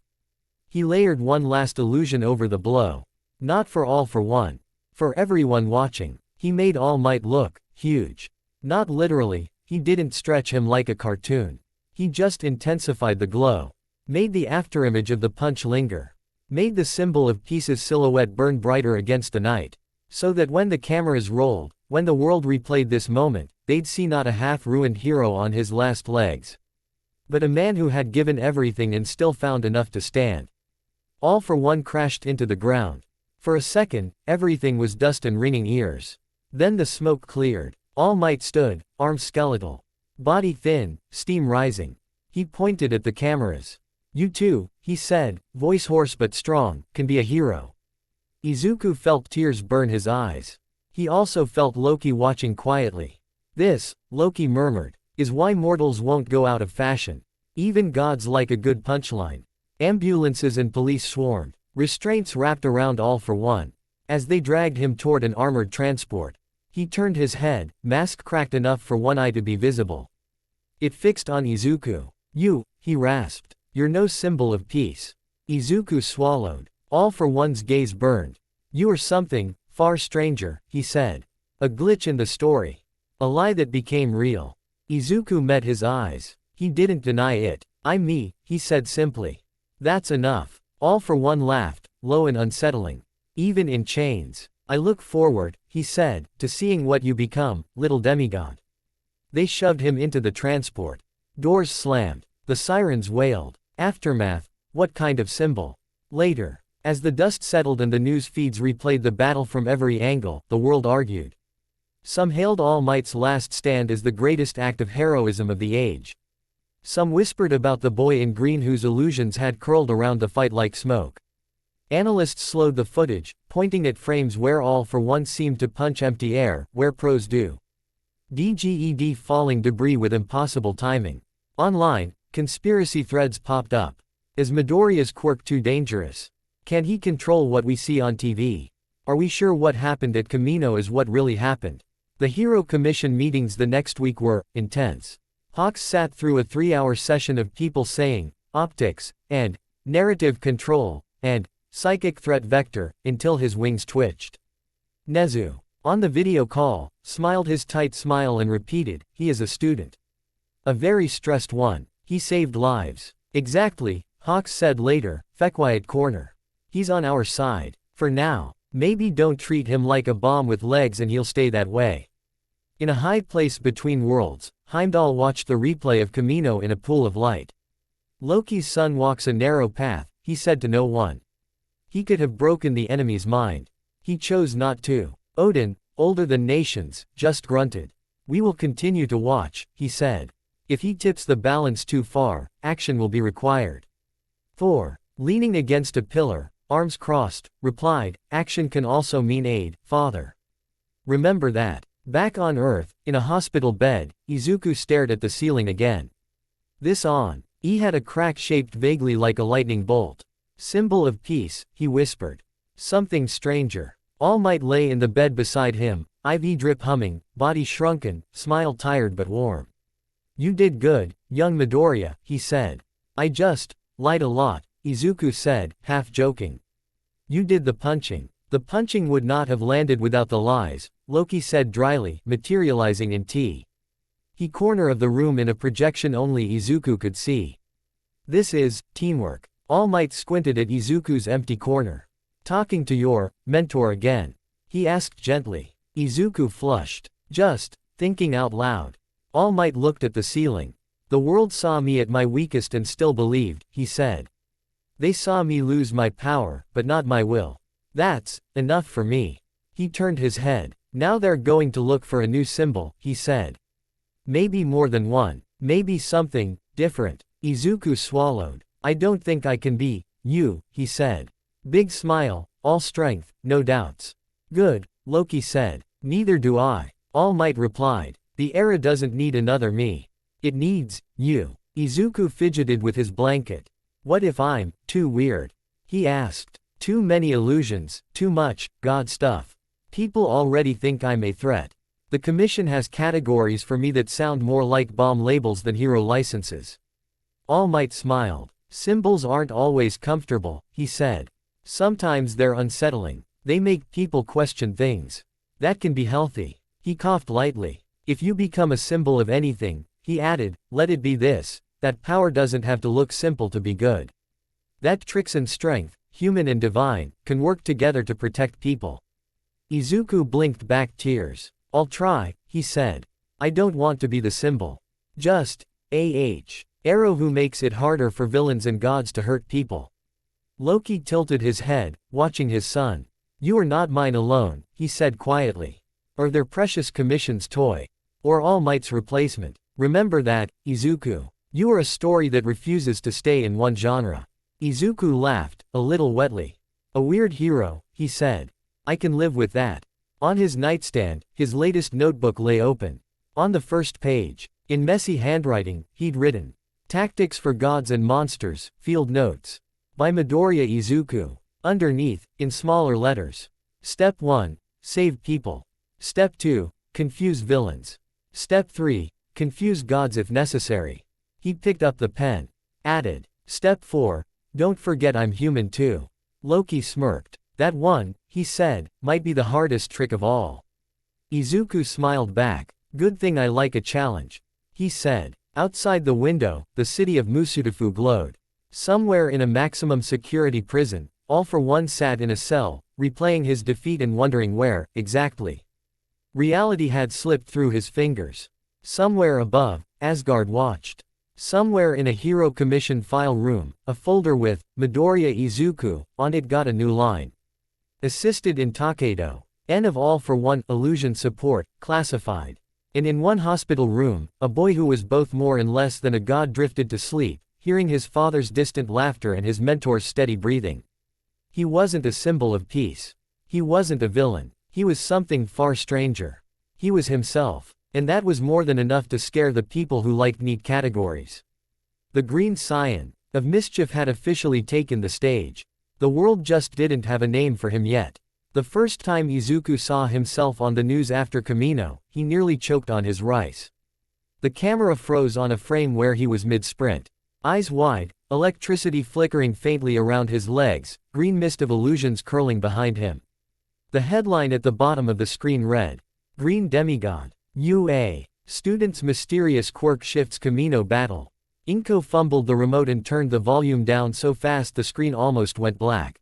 He layered one last illusion over the blow. Not for All for One. For everyone watching. He made All Might look huge. Not literally, he didn't stretch him like a cartoon. He just intensified the glow. Made the afterimage of the punch linger. Made the symbol of peace's silhouette burn brighter against the night. So that when the cameras rolled, when the world replayed this moment, they'd see not a half-ruined hero on his last legs, but a man who had given everything and still found enough to stand. All for One crashed into the ground. For a second, everything was dust and ringing ears. Then the smoke cleared. All Might stood, arms skeletal. Body thin, steam rising. He pointed at the cameras. You too, he said, voice hoarse but strong, can be a hero. Izuku felt tears burn his eyes. He also felt Loki watching quietly. This, Loki murmured, is why mortals won't go out of fashion. Even gods like a good punchline. Ambulances and police swarmed. Restraints wrapped around All for One. As they dragged him toward an armored transport. He turned his head, mask cracked enough for one eye to be visible. It fixed on Izuku. You, he rasped. You're no symbol of peace. Izuku swallowed. All for One's gaze burned. You are something, far stranger, he said. A glitch in the story. A lie that became real. Izuku met his eyes. He didn't deny it. I'm me, he said simply. That's enough. All for One laughed, low and unsettling. Even in chains. I look forward, he said, to seeing what you become, little demigod. They shoved him into the transport. Doors slammed. The sirens wailed. Aftermath, what kind of symbol? Later, as the dust settled and the news feeds replayed the battle from every angle, the world argued. Some hailed All Might's last stand as the greatest act of heroism of the age. Some whispered about the boy in green whose illusions had curled around the fight like smoke. Analysts slowed the footage, pointing at frames where All for One seemed to punch empty air, where pros do. DGED falling debris with impossible timing. Online, conspiracy threads popped up. Is Midoriya's quirk too dangerous? Can he control what we see on TV? Are we sure what happened at Kamino is what really happened? The Hero Commission meetings the next week were intense. Hawks sat through a 3-hour session of people saying, optics, and narrative control, and psychic threat vector, until his wings twitched. Nezu, on the video call, smiled his tight smile and repeated, he is a student. A very stressed one. He saved lives. Exactly, Hawks said later, Fequiet corner. He's on our side. For now. Maybe don't treat him like a bomb with legs and he'll stay that way. In a high place between worlds, Heimdall watched the replay of Kamino in a pool of light. Loki's son walks a narrow path, he said to no one. He could have broken the enemy's mind. He chose not to. Odin, older than nations, just grunted. We will continue to watch, he said. If he tips the balance too far, action will be required. Thor, leaning against a pillar, arms crossed, replied, action can also mean aid, father. Remember that. Back on Earth, in a hospital bed, Izuku stared at the ceiling again. This on. He had a crack shaped vaguely like a lightning bolt. Symbol of peace, he whispered. Something stranger. All Might lay in the bed beside him, IV drip humming, body shrunken, smile tired but warm. You did good, young Midoriya, he said. I just lied a lot, Izuku said, half joking. You did the punching. The punching would not have landed without the lies, Loki said dryly, materializing in T. He corner of the room in a projection only Izuku could see. This is teamwork. All Might squinted at Izuku's empty corner. Talking to your mentor again? He asked gently. Izuku flushed. Just thinking out loud. All Might looked at the ceiling. The world saw me at my weakest and still believed, he said. They saw me lose my power, but not my will. That's enough for me. He turned his head. Now they're going to look for a new symbol, he said. Maybe more than one. Maybe something different. Izuku swallowed. I don't think I can be you, he said. Big smile, all strength, no doubts. Good, Loki said. Neither do I. All Might replied. The era doesn't need another me. It needs you. Izuku fidgeted with his blanket. What if I'm too weird? He asked. Too many illusions, too much God stuff. People already think I'm a threat. The commission has categories for me that sound more like bomb labels than hero licenses. All Might smiled. Symbols aren't always comfortable, he said. Sometimes they're unsettling. They make people question things. That can be healthy. He coughed lightly. If you become a symbol of anything, he added, let it be this, that power doesn't have to look simple to be good. That tricks and strength, human and divine, can work together to protect people. Izuku blinked back tears. I'll try, he said. I don't want to be the symbol. Just, Arrow who makes it harder for villains and gods to hurt people. Loki tilted his head, watching his son. You are not mine alone, he said quietly. Or their precious commission's toy. Or All Might's replacement. Remember that, Izuku. You are a story that refuses to stay in one genre. Izuku laughed, a little wetly. A weird hero, he said. I can live with that. On his nightstand, his latest notebook lay open. On the first page, in messy handwriting, he'd written, Tactics for Gods and Monsters, Field Notes. By Midoriya Izuku. Underneath, in smaller letters. Step 1, Save people. Step 2, Confuse villains. Step 3, Confuse gods if necessary. He picked up the pen. Added. Step 4, Don't forget I'm human too. Loki smirked. That one, he said, might be the hardest trick of all. Izuku smiled back. Good thing I like a challenge. He said. Outside the window, the city of Musudafu glowed. Somewhere in a maximum security prison, All for One sat in a cell, replaying his defeat and wondering where, exactly. Reality had slipped through his fingers. Somewhere above, Asgard watched. Somewhere in a Hero Commission file room, a folder with Midoriya Izuku on it got a new line. Assisted in Takedo. N of All for One illusion support, classified. And in one hospital room, a boy who was both more and less than a god drifted to sleep, hearing his father's distant laughter and his mentor's steady breathing. He wasn't a symbol of peace. He wasn't a villain. He was something far stranger. He was himself. And that was more than enough to scare the people who liked neat categories. The Green Scion of Mischief had officially taken the stage. The world just didn't have a name for him yet. The first time Izuku saw himself on the news after Kamino, he nearly choked on his rice. The camera froze on a frame where he was mid-sprint. Eyes wide, electricity flickering faintly around his legs, green mist of illusions curling behind him. The headline at the bottom of the screen read, Green Demigod. UA. Student's mysterious quirk shifts Kamino battle. Inko fumbled the remote and turned the volume down so fast the screen almost went black.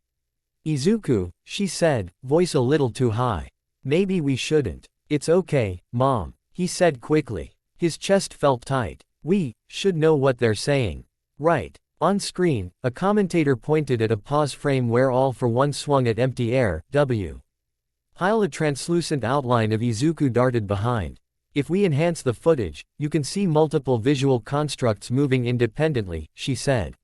Izuku, she said, voice a little too high. Maybe we shouldn't. It's okay, Mom, he said quickly. His chest felt tight. We should know what they're saying. Right. On screen, a commentator pointed at a pause frame where All for One swung at empty air, while a translucent outline of Izuku darted behind. If we enhance the footage, you can see multiple visual constructs moving independently, she said.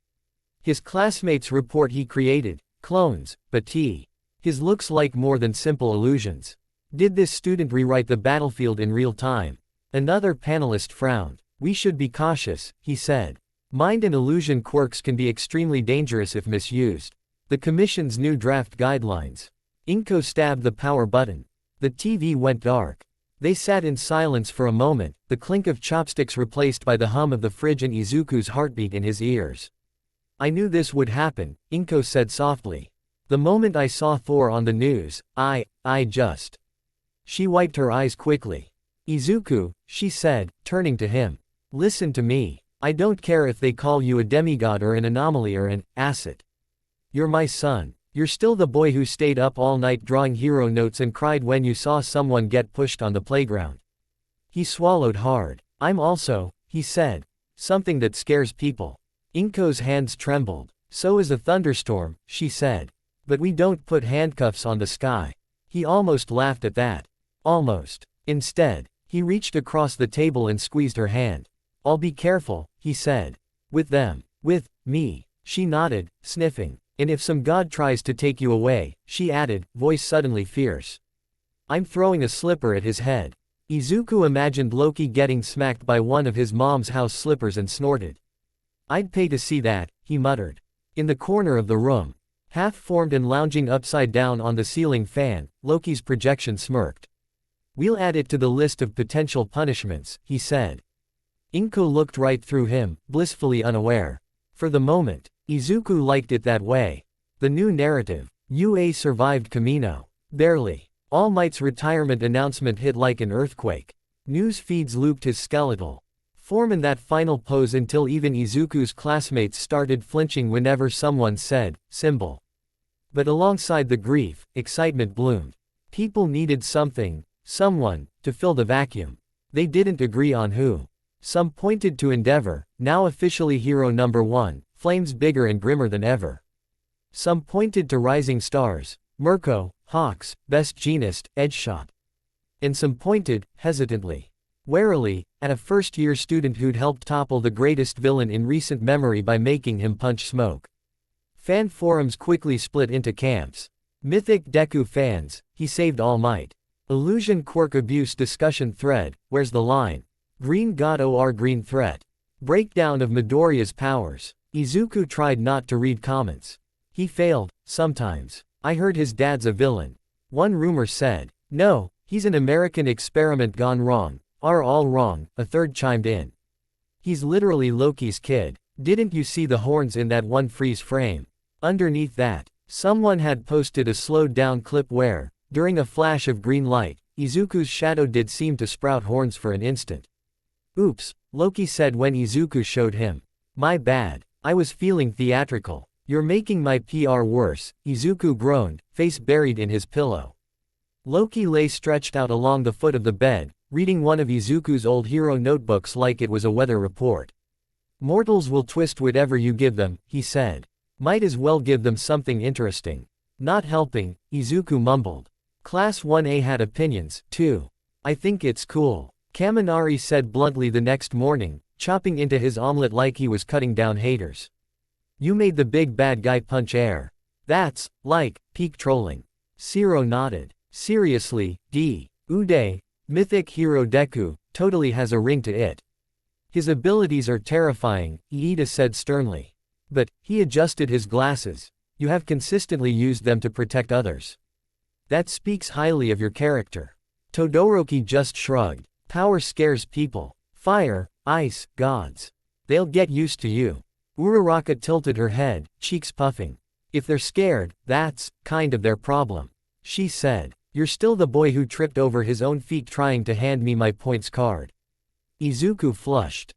His classmates report he created clones, but his looks like more than simple illusions. Did this student rewrite the battlefield in real time? Another panelist frowned. We should be cautious, he said. Mind and illusion quirks can be extremely dangerous if misused. The Commission's new draft guidelines. Inko stabbed the power button. The TV went dark. They sat in silence for a moment, the clink of chopsticks replaced by the hum of the fridge and Izuku's heartbeat in his ears. I knew this would happen, Inko said softly. The moment I saw Thor on the news, I just. She wiped her eyes quickly. Izuku, she said, turning to him. Listen to me. I don't care if they call you a demigod or an anomaly or an asset. You're my son. You're still the boy who stayed up all night drawing hero notes and cried when you saw someone get pushed on the playground. He swallowed hard. I'm also, he said, something that scares people. Inko's hands trembled. So is a thunderstorm, she said. But we don't put handcuffs on the sky. He almost laughed at that. Almost. Instead, he reached across the table and squeezed her hand. I'll be careful, he said. With them. With me. She nodded, sniffing. And if some god tries to take you away, she added, voice suddenly fierce. I'm throwing a slipper at his head. Izuku imagined Loki getting smacked by one of his mom's house slippers and snorted. I'd pay to see that, he muttered. In the corner of the room, half-formed and lounging upside down on the ceiling fan, Loki's projection smirked. We'll add it to the list of potential punishments, he said. Inko looked right through him, blissfully unaware. For the moment, Izuku liked it that way. The new narrative. UA survived Kamino. Barely. All Might's retirement announcement hit like an earthquake. News feeds looped his skeletal form in that final pose until even Izuku's classmates started flinching whenever someone said, symbol. But alongside the grief, excitement bloomed. People needed something, someone, to fill the vacuum. They didn't agree on who. Some pointed to Endeavor, now officially hero number 1, flames bigger and grimmer than ever. Some pointed to rising stars, Mirko, Hawks, Best Jeanist, Edgeshot. And some pointed, hesitantly, warily, at a first-year student who'd helped topple the greatest villain in recent memory by making him punch smoke. Fan forums quickly split into camps. Mythic Deku fans, he saved All Might. Illusion quirk abuse discussion thread, where's the line? Green God or green threat. Breakdown of Midoriya's powers. Izuku tried not to read comments. He failed, sometimes. I heard his dad's a villain. One rumor said. No, he's an American experiment gone wrong. Are all wrong, a third chimed in. He's literally Loki's kid. Didn't you see the horns in that one freeze frame? Underneath that, someone had posted a slowed down clip where, during a flash of green light, Izuku's shadow did seem to sprout horns for an instant. Oops, Loki said when Izuku showed him. My bad. I was feeling theatrical. You're making my PR worse, Izuku groaned, face buried in his pillow. Loki lay stretched out along the foot of the bed, reading one of Izuku's old hero notebooks like it was a weather report. Mortals will twist whatever you give them, he said. Might as well give them something interesting. Not helping, Izuku mumbled. Class 1A had opinions, too. I think it's cool. Kaminari said bluntly the next morning, chopping into his omelet like he was cutting down haters. You made the big bad guy punch air. That's, like, peak trolling. Zero nodded. Seriously, Uday, mythic hero Deku, totally has a ring to it. His abilities are terrifying, Iida said sternly. But, he adjusted his glasses. You have consistently used them to protect others. That speaks highly of your character. Todoroki just shrugged. Power scares people. Fire, ice, gods. They'll get used to you. Uraraka tilted her head, cheeks puffing. If they're scared, that's kind of their problem. She said, you're still the boy who tripped over his own feet trying to hand me my points card. Izuku flushed.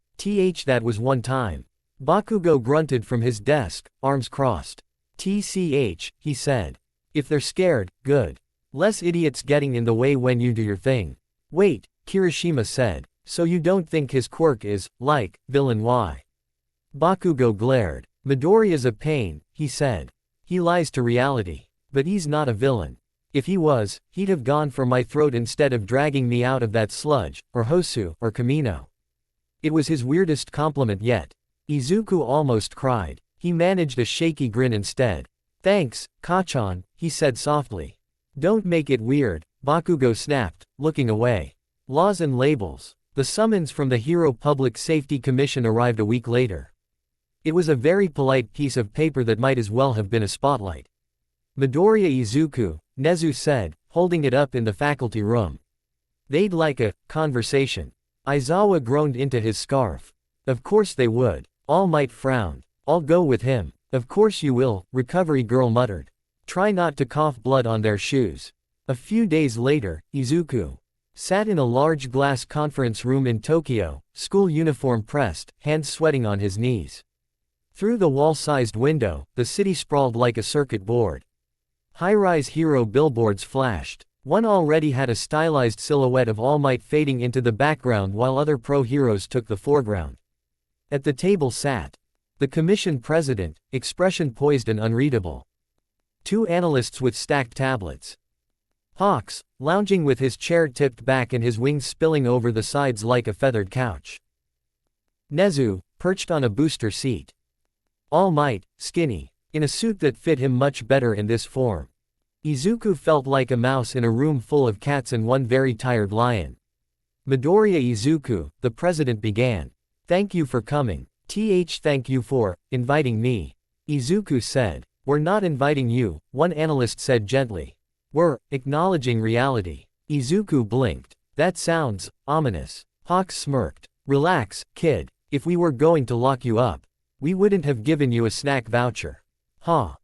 That was one time. Bakugo grunted from his desk, arms crossed. TCH, he said. If they're scared, good. Less idiots getting in the way when you do your thing. Wait, Kirishima said. So you don't think his quirk is, like, villain Y? Bakugo glared. Midoriya's a pain, he said. He lies to reality. But he's not a villain. If he was, he'd have gone for my throat instead of dragging me out of that sludge, or Hosu, or Kamino. It was his weirdest compliment yet. Izuku almost cried. He managed a shaky grin instead. Thanks, Kachan, he said softly. Don't make it weird, Bakugo snapped, looking away. Laws and labels. The summons from the Hero Public Safety Commission arrived a week later. It was a very polite piece of paper that might as well have been a spotlight. Midoriya Izuku, Nezu said, holding it up in the faculty room. They'd like a conversation. Aizawa groaned into his scarf. Of course they would. All Might frowned. I'll go with him. Of course you will, Recovery Girl muttered. Try not to cough blood on their shoes. A few days later, Izuku sat in a large glass conference room in Tokyo, school uniform pressed, hands sweating on his knees. Through the wall-sized window, the city sprawled like a circuit board. High-rise hero billboards flashed. One already had a stylized silhouette of All Might fading into the background while other pro-heroes took the foreground. At the table sat the commission president, expression poised and unreadable. Two analysts with stacked tablets. Hawks, lounging with his chair tipped back and his wings spilling over the sides like a feathered couch. Nezu, perched on a booster seat. All Might, skinny, in a suit that fit him much better in this form. Izuku felt like a mouse in a room full of cats and one very tired lion. Midoriya Izuku, the president began. Thank you for coming. Thank you for inviting me. Izuku said. We're not inviting you, one analyst said gently. We're acknowledging reality. Izuku blinked. That sounds ominous. Hawks smirked. Relax, kid. If we were going to lock you up, we wouldn't have given you a snack voucher. Ha,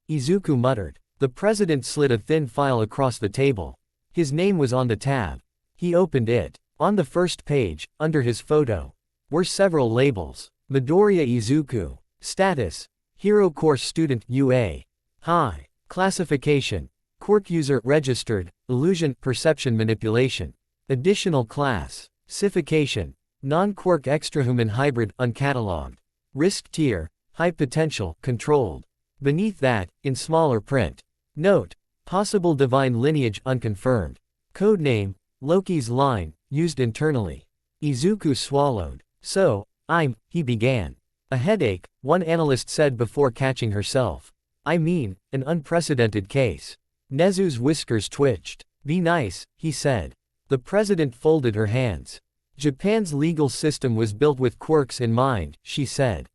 Izuku muttered. The president slid a thin file across the table. His name was on the tab. He opened it. On the first page, under his photo, were several labels. Midoriya Izuku. Status. Hero Course Student UA. High. Classification. Quirk User Registered. Illusion Perception Manipulation. Additional Class. Cification. Non-Quirk Extrahuman Hybrid Uncatalogued. Risk Tier. High Potential Controlled. Beneath that, in smaller print. Note. Possible Divine Lineage Unconfirmed. Codename. Loki's Line, used internally. Izuku swallowed. So, he began. A headache, one analyst said before catching herself. I mean, an unprecedented case. Nezu's whiskers twitched. Be nice, he said. The president folded her hands. Japan's legal system was built with quirks in mind, she said.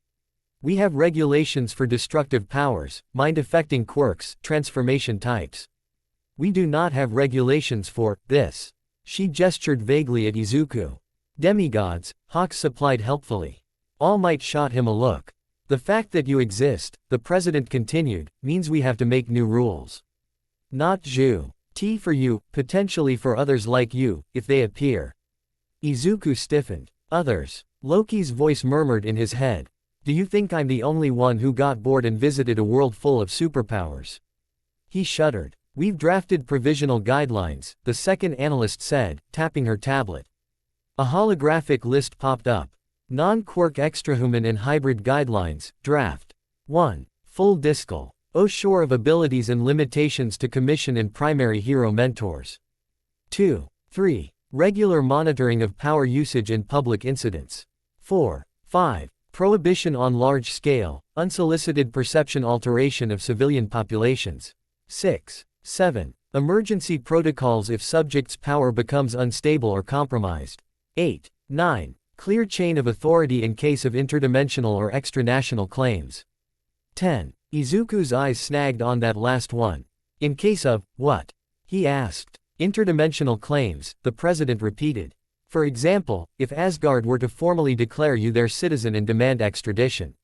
We have regulations for destructive powers, mind-affecting quirks, transformation types. We do not have regulations for this. She gestured vaguely at Izuku. Demigods, Hawks supplied helpfully. All Might shot him a look. The fact that you exist, the president continued, means we have to make new rules. Not Zhu. T for you, potentially for others like you, if they appear. Izuku stiffened. Others. Loki's voice murmured in his head. Do you think I'm the only one who got bored and visited a world full of superpowers? He shuddered. We've drafted provisional guidelines, the second analyst said, tapping her tablet. A holographic list popped up. Non-Quirk Extrahuman and Hybrid Guidelines, Draft. 1. Full Discal. Shore of abilities and limitations to commission and primary hero mentors. 2. 3. Regular monitoring of power usage in public incidents. 4. 5. Prohibition on large-scale, unsolicited perception alteration of civilian populations. 6. 7. Emergency protocols if subject's power becomes unstable or compromised. 8. 9. Clear chain of authority in case of interdimensional or extranational claims. 10. Izuku's eyes snagged on that last one. In case of, what? He asked. Interdimensional claims, the president repeated. For example, if Asgard were to formally declare you their citizen and demand extradition.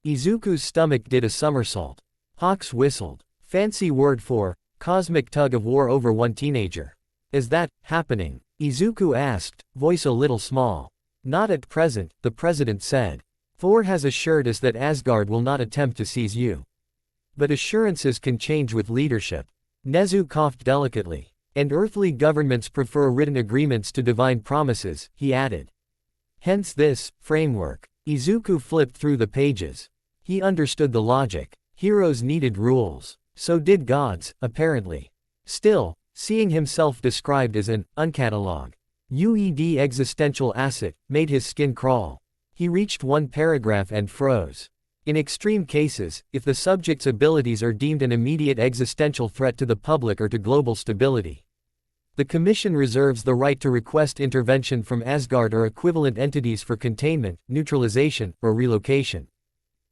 Izuku's stomach did a somersault. Hawks whistled. Fancy word for cosmic tug of war over one teenager. Is that happening? Izuku asked, voice a little small. Not at present, the president said. Thor has assured us that Asgard will not attempt to seize you. But assurances can change with leadership. Nezu coughed delicately. And earthly governments prefer written agreements to divine promises, he added. Hence this framework. Izuku flipped through the pages. He understood the logic. Heroes needed rules. So did gods, apparently. Still, seeing himself described as an uncatalogue UED existential asset made his skin crawl. He reached one paragraph and froze. In extreme cases, if the subject's abilities are deemed an immediate existential threat to the public or to global stability, the Commission reserves the right to request intervention from Asgard or equivalent entities for containment, neutralization, or relocation.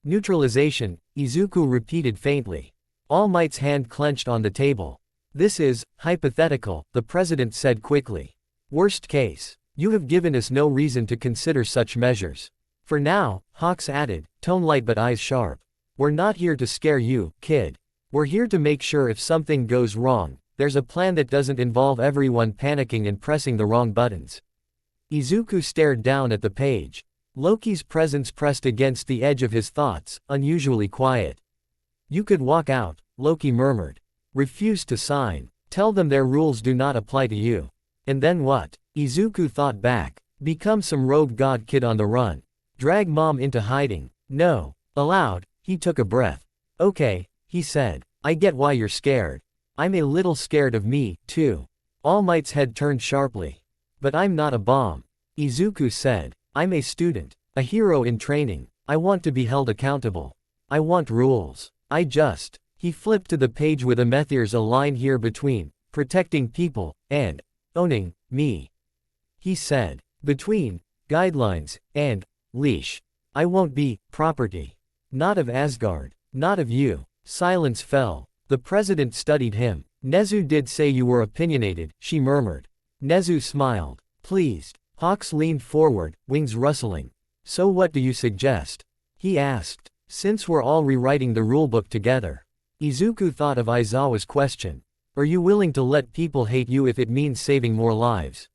Neutralization, Izuku repeated faintly. All Might's hand clenched on the table. This is hypothetical, the president said quickly. Worst case. You have given us no reason to consider such measures. For now, Hawks added, tone light but eyes sharp. We're not here to scare you, kid. We're here to make sure if something goes wrong, there's a plan that doesn't involve everyone panicking and pressing the wrong buttons. Izuku stared down at the page. Loki's presence pressed against the edge of his thoughts, unusually quiet. You could walk out, Loki murmured. Refuse to sign. Tell them their rules do not apply to you. And then what? Izuku thought back. Become some rogue god kid on the run. Drag mom into hiding. No. Aloud, he took a breath. Okay, he said. I get why you're scared. I'm a little scared of me, too. All Might's head turned sharply. But I'm not a bomb. Izuku said. I'm a student. A hero in training. I want to be held accountable. I want rules. He flipped to the page with there's a line here between, protecting people, and, owning, me. He said, between, guidelines, and, leash. I won't be, property. Not of Asgard. Not of you. Silence fell. The president studied him. Nezu did say you were opinionated, she murmured. Nezu smiled. Pleased. Hawks leaned forward, wings rustling. So what do you suggest? He asked. Since we're all rewriting the rulebook together. Izuku thought of Aizawa's question. Are you willing to let people hate you if it means saving more lives?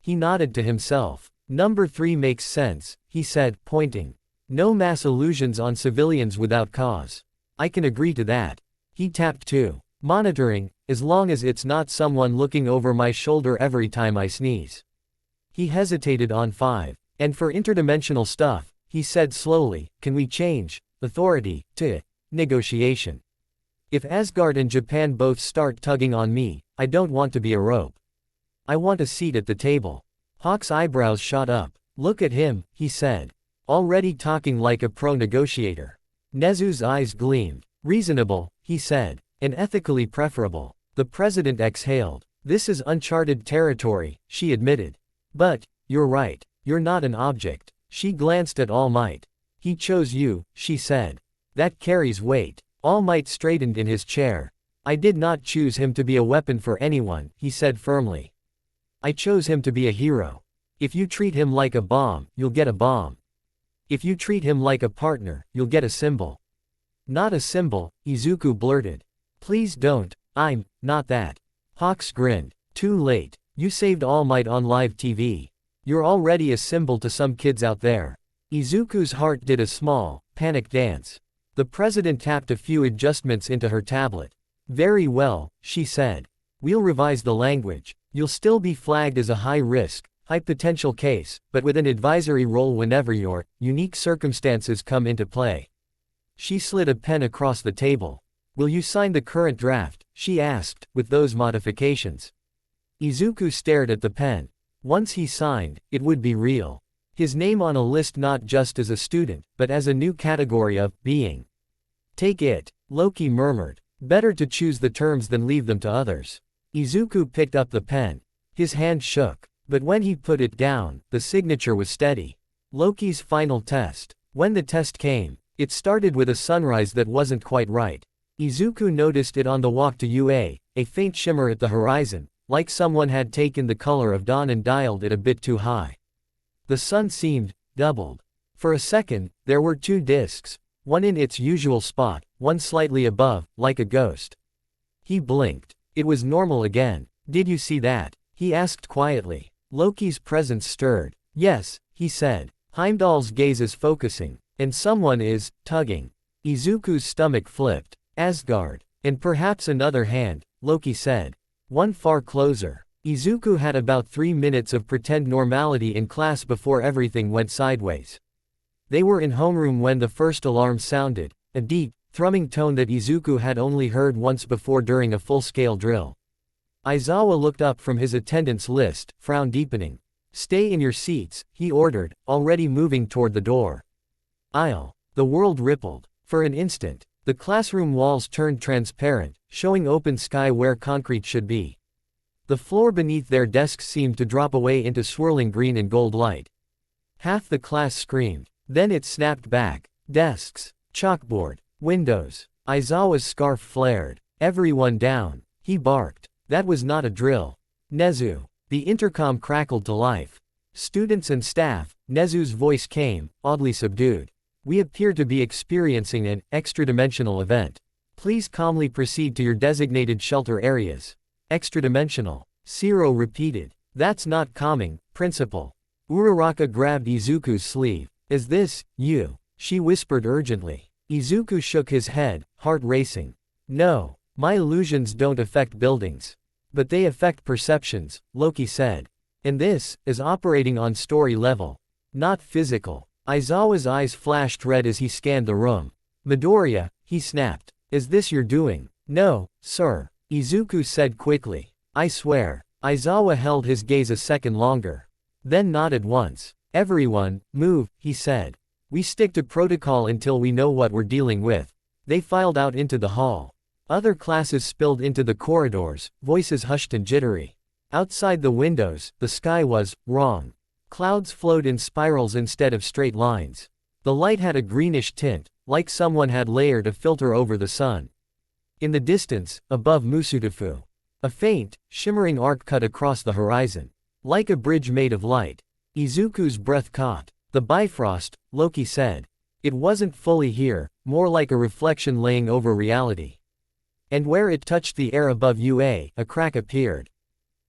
He nodded to himself. Number 3 makes sense, he said, pointing. No mass illusions on civilians without cause. I can agree to that. He tapped 2. Monitoring, as long as it's not someone looking over my shoulder every time I sneeze. He hesitated on 5. And for interdimensional stuff, he said slowly, can we change authority to negotiation? If Asgard and Japan both start tugging on me, I don't want to be a rope. I want a seat at the table. Hawk's eyebrows shot up. Look at him, he said. Already talking like a pro negotiator. Nezu's eyes gleamed. Reasonable, he said. And ethically preferable. The president exhaled. This is uncharted territory, she admitted. But, you're right. You're not an object. She glanced at All Might. He chose you, she said. That carries weight. All Might straightened in his chair. I did not choose him to be a weapon for anyone, he said firmly. I chose him to be a hero. If you treat him like a bomb, you'll get a bomb. If you treat him like a partner, you'll get a symbol. Not a symbol, Izuku blurted. Please don't, I'm not that. Hawks grinned. Too late. You saved All Might on live TV. You're already a symbol to some kids out there. Izuku's heart did a small, panic dance. The president tapped a few adjustments into her tablet. Very well, she said. We'll revise the language. You'll still be flagged as a high-risk, high-potential case, but with an advisory role whenever your unique circumstances come into play. She slid a pen across the table. Will you sign the current draft, she asked, with those modifications? Izuku stared at the pen. Once he signed, it would be real. His name on a list not just as a student, but as a new category of being. Take it, Loki murmured. Better to choose the terms than leave them to others. Izuku picked up the pen. His hand shook. But when he put it down, the signature was steady. Loki's final test. When the test came, it started with a sunrise that wasn't quite right. Izuku noticed it on the walk to UA, a faint shimmer at the horizon, like someone had taken the color of dawn and dialed it a bit too high. The sun seemed doubled. For a second, there were 2 disks, one in its usual spot, one slightly above, like a ghost. He blinked. It was normal again. Did you see that? He asked quietly. Loki's presence stirred. Yes, he said. Heimdall's gaze is focusing, and someone is tugging. Izuku's stomach flipped. Asgard. And perhaps another hand, Loki said. One far closer. Izuku had about 3 minutes of pretend normality in class before everything went sideways. They were in homeroom when the first alarm sounded, a deep, thrumming tone that Izuku had only heard once before during a full-scale drill. Aizawa looked up from his attendance list, frown deepening. "Stay in your seats," he ordered, already moving toward the door. The world rippled. For an instant, the classroom walls turned transparent, showing open sky where concrete should be. The floor beneath their desks seemed to drop away into swirling green and gold light. Half the class screamed. Then it snapped back. Desks, chalkboard, windows. Aizawa's scarf flared. "Everyone down," he barked. That was not a drill. "Nezu." The intercom crackled to life. "Students and staff," Nezu's voice came, oddly subdued. "We appear to be experiencing an extra-dimensional event. Please calmly proceed to your designated shelter areas." Extra-dimensional. Zero repeated. "That's not calming, Principal." Uraraka grabbed Izuku's sleeve. "Is this, you?" she whispered urgently. Izuku shook his head, heart racing. "No, my illusions don't affect buildings. But they affect perceptions," Loki said. "And this is operating on story level. Not physical." Aizawa's eyes flashed red as he scanned the room. "Midoriya," he snapped. "Is this your doing?" "No, sir," Izuku said quickly. "I swear." Aizawa held his gaze a second longer. Then nodded once. "Everyone, move," he said. "We stick to protocol until we know what we're dealing with." They filed out into the hall. Other classes spilled into the corridors, voices hushed and jittery. Outside the windows, the sky was wrong. Clouds flowed in spirals instead of straight lines. The light had a greenish tint, like someone had layered a filter over the sun. In the distance, above Musudafu, a faint, shimmering arc cut across the horizon. Like a bridge made of light. Izuku's breath caught. "The Bifrost," Loki said. "It wasn't fully here, more like a reflection laying over reality." And where it touched the air above UA, a crack appeared.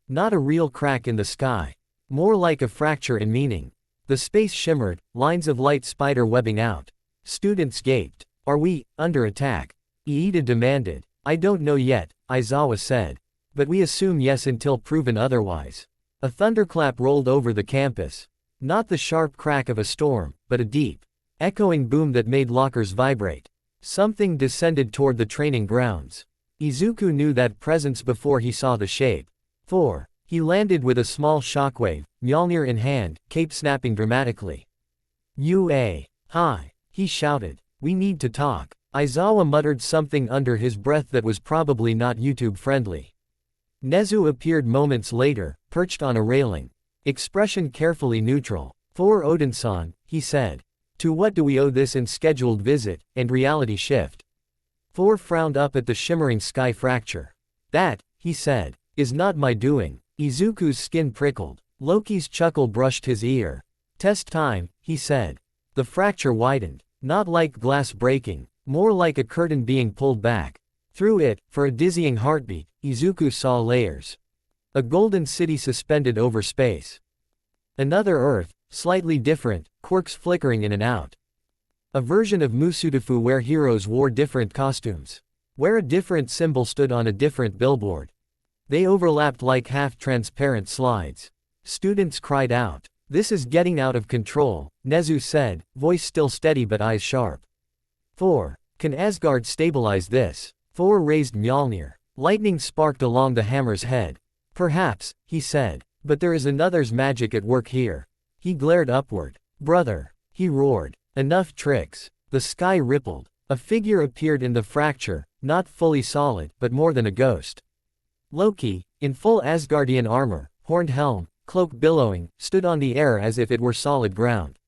Not a real crack in the sky. More like a fracture in meaning. The space shimmered, lines of light spider webbing out. Students gaped. "Are we under attack?" Iida demanded. "I don't know yet," Aizawa said. "But we assume yes until proven otherwise." A thunderclap rolled over the campus. Not the sharp crack of a storm, but a deep, echoing boom that made lockers vibrate. Something descended toward the training grounds. Izuku knew that presence before he saw the shape. He landed with a small shockwave, Mjolnir in hand, cape snapping dramatically. "UA. Hi," he shouted. "We need to talk." Aizawa muttered something under his breath that was probably not YouTube-friendly. Nezu appeared moments later, perched on a railing. Expression carefully neutral. "For Odin-san," he said. "To what do we owe this unscheduled visit, and reality shift?" Thor frowned up at the shimmering sky fracture. "That," he said, "is not my doing." Izuku's skin prickled. Loki's chuckle brushed his ear. "Test time," he said. The fracture widened. Not like glass breaking, more like a curtain being pulled back. Through it, for a dizzying heartbeat, Izuku saw layers. A golden city suspended over space. Another Earth, slightly different, quirks flickering in and out. A version of Musudafu where heroes wore different costumes. Where a different symbol stood on a different billboard. They overlapped like half-transparent slides. Students cried out. "This is getting out of control," Nezu said, voice still steady but eyes sharp. "Thor, can Asgard stabilize this?" Thor raised Mjolnir. Lightning sparked along the hammer's head. "Perhaps," he said. "But there is another's magic at work here." He glared upward. "Brother," he roared. "Enough tricks." The sky rippled. A figure appeared in the fracture, not fully solid, but more than a ghost. Loki, in full Asgardian armor, horned helm, cloak billowing, stood on the air as if it were solid ground.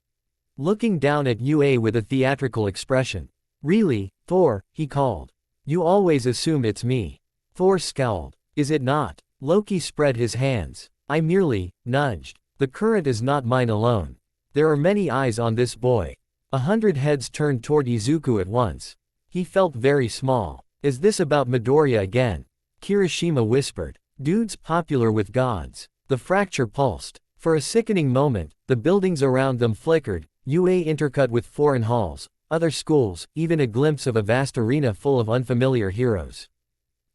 Looking down at UA with a theatrical expression. "Really, Thor," he called. "You always assume it's me." Thor scowled. "Is it not?" Loki spread his hands. "I merely nudged. The current is not mine alone. There are many eyes on this boy." 100 heads turned toward Izuku at once. He felt very small. "Is this about Midoriya again?" Kirishima whispered. "Dude's popular with gods." The fracture pulsed. For a sickening moment, the buildings around them flickered, UA intercut with foreign halls, other schools, even a glimpse of a vast arena full of unfamiliar heroes.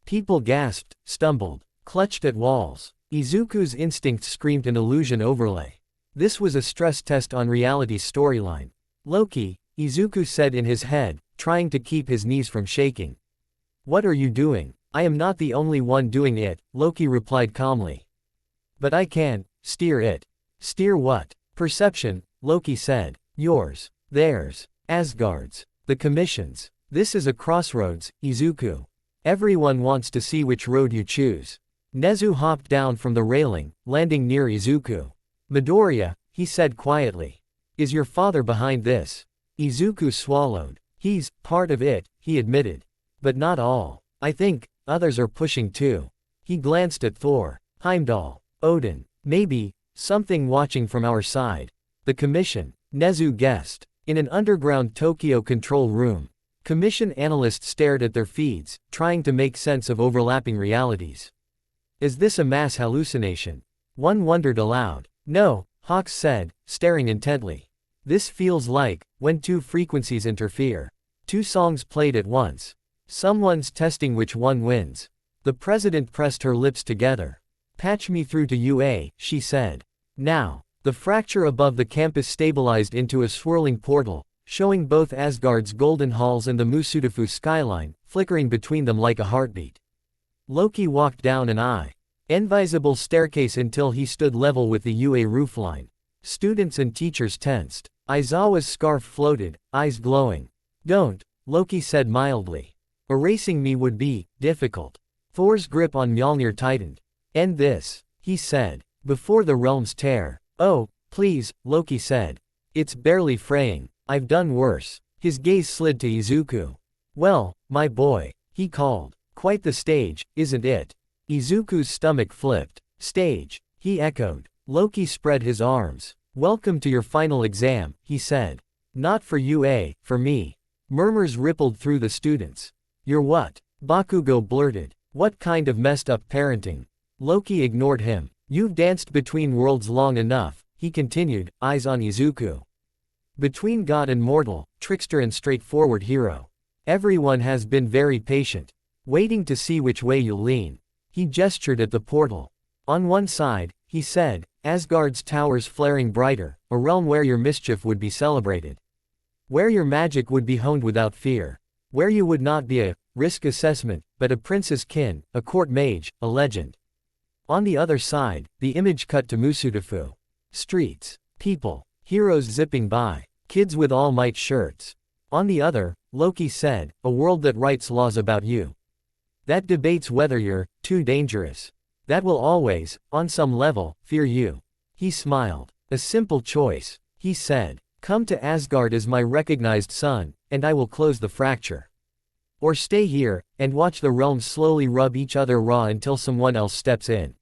People gasped, stumbled, clutched at walls. Izuku's instincts screamed an illusion overlay. This was a stress test on reality's storyline. Loki, Izuku said in his head, trying to keep his knees from shaking. What are you doing? I am not the only one doing it, Loki replied calmly. But I can steer it. Steer what? Perception, Loki said. Yours. Theirs. Asgard's. The Commission's. This is a crossroads, Izuku. Everyone wants to see which road you choose. Nezu hopped down from the railing, landing near Izuku. Midoriya, he said quietly. Is your father behind this? Izuku swallowed. He's part of it, he admitted. But not all. I think others are pushing too. He glanced at Thor, Heimdall, Odin, maybe something watching from our side. The Commission, Nezu guessed. In an underground Tokyo control room, Commission analysts stared at their feeds, trying to make sense of overlapping realities. Is this a mass hallucination? One wondered aloud. No, Hawks said, staring intently. This feels like when two frequencies interfere. Two songs played at once. Someone's testing which one wins. The president pressed her lips together. Patch me through to UA, she said. Now. The fracture above the campus stabilized into a swirling portal, showing both Asgard's golden halls and the Musudafu skyline, flickering between them like a heartbeat. Loki walked down an invisible staircase until he stood level with the UA roofline. Students and teachers tensed. Aizawa's scarf floated, eyes glowing. Don't, Loki said mildly. Erasing me would be difficult. Thor's grip on Mjolnir tightened. End this, he said, before the realms tear. Oh, please, Loki said. It's barely fraying. I've done worse. His gaze slid to Izuku. Well, my boy, he called. Quite the stage, isn't it? Izuku's stomach flipped. Stage, he echoed. Loki spread his arms. Welcome to your final exam, he said. Not for UA, for me. Murmurs rippled through the students. You're what? Bakugo blurted. What kind of messed up parenting? Loki ignored him. You've danced between worlds long enough, he continued, eyes on Izuku. Between god and mortal, trickster and straightforward hero. Everyone has been very patient. Waiting to see which way you'll lean. He gestured at the portal. On one side, he said, Asgard's towers flaring brighter, a realm where your mischief would be celebrated. Where your magic would be honed without fear. Where you would not be a risk assessment, but a prince's kin, a court mage, a legend. On the other side, the image cut to Musudafu. Streets, people, heroes zipping by, kids with All Might shirts. On the other, Loki said, a world that writes laws about you. That debates whether you're too dangerous. That will always, on some level, fear you. He smiled. A simple choice, he said. Come to Asgard as my recognized son, and I will close the fracture. Or stay here, and watch the realms slowly rub each other raw until someone else steps in.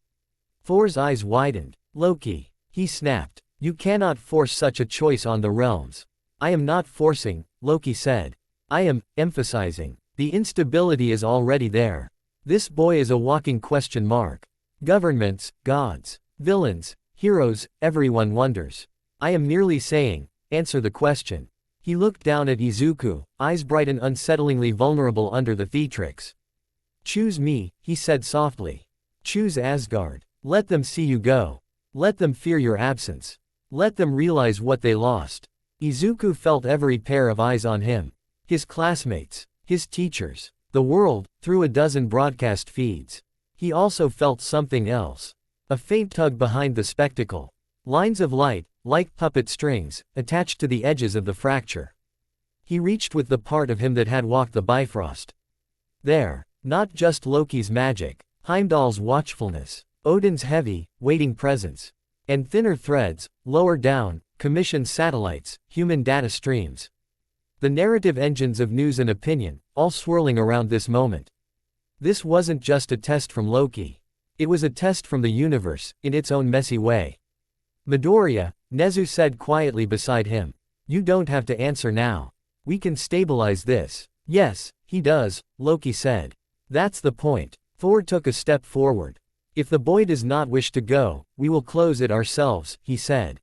Thor's eyes widened. Loki, he snapped. You cannot force such a choice on the realms. I am not forcing, Loki said. I am emphasizing. The instability is already there. This boy is a walking question mark. Governments, gods, villains, heroes, everyone wonders. I am merely saying, answer the question. He looked down at Izuku, eyes bright and unsettlingly vulnerable under the theatrics. Choose me, he said softly. Choose Asgard. Let them see you go. Let them fear your absence. Let them realize what they lost. Izuku felt every pair of eyes on him. His classmates, his teachers, the world, through a dozen broadcast feeds. He also felt something else. A faint tug behind the spectacle. Lines of light, like puppet strings, attached to the edges of the fracture. He reached with the part of him that had walked the Bifrost. There, not just Loki's magic, Heimdall's watchfulness, Odin's heavy, waiting presence. And thinner threads, lower down, Commission satellites, human data streams. The narrative engines of news and opinion, all swirling around this moment. This wasn't just a test from Loki. It was a test from the universe, in its own messy way. Midoriya, Nezu said quietly beside him. You don't have to answer now. We can stabilize this. Yes, he does, Loki said. That's the point. Thor took a step forward. If the boy does not wish to go, we will close it ourselves, he said.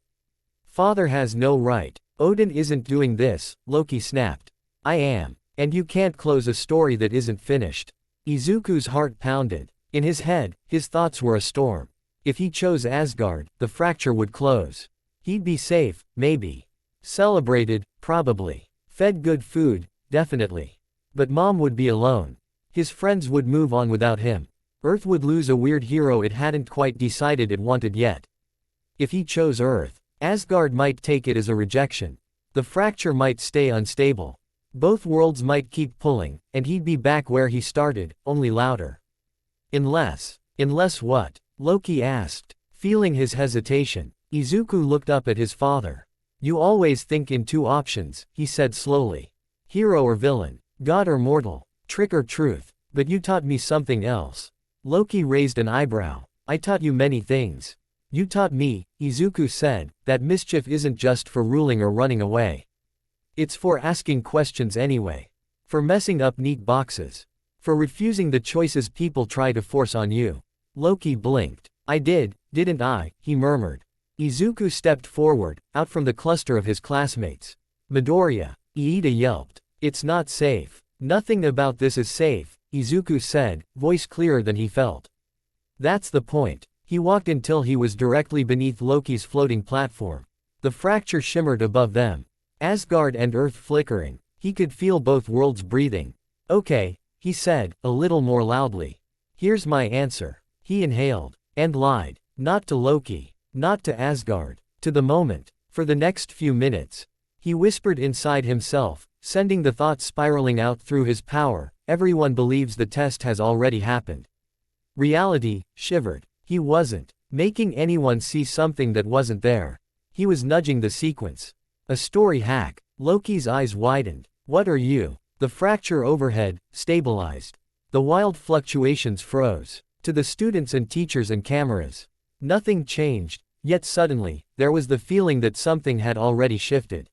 Father has no right. Odin isn't doing this, Loki snapped. I am. And you can't close a story that isn't finished. Izuku's heart pounded. In his head, his thoughts were a storm. If he chose Asgard, the fracture would close. He'd be safe, maybe. Celebrated, Probably. Fed good food, definitely. But Mom would be alone. His friends would move on without him. Earth would lose a weird hero it hadn't quite decided it wanted yet. If he chose Earth, Asgard might take it as a rejection. The fracture might stay unstable. Both worlds might keep pulling, and he'd be back where he started, only louder. Unless what? Loki asked. Feeling his hesitation, Izuku looked up at his father. You always think in two options, he said slowly. Hero or villain, god or mortal, trick or truth, but you taught me something else. Loki raised an eyebrow. I taught you many things. You taught me, Izuku said, that mischief isn't just for ruling or running away. It's for asking questions anyway. For messing up neat boxes. For refusing the choices people try to force on you. Loki blinked. I did, didn't I? He murmured. Izuku stepped forward, out from the cluster of his classmates. Midoriya. Iida yelped. It's not safe. Nothing about this is safe, Izuku said, voice clearer than he felt. That's the point. He walked until he was directly beneath Loki's floating platform. The fracture shimmered above them. Asgard and Earth flickering. He could feel both worlds breathing. Okay, he said, a little more loudly. Here's my answer. He inhaled. And lied. Not to Loki. Not to Asgard. To the moment. For the next few minutes. He whispered inside himself, sending the thoughts spiraling out through his power. Everyone believes the test has already happened. Reality shivered. He wasn't making anyone see something that wasn't there. He was nudging the sequence. A story hack. Loki's eyes widened. What are you? The fracture overhead stabilized. The wild fluctuations froze. To the students and teachers and cameras. Nothing changed, yet suddenly, there was the feeling that something had already shifted.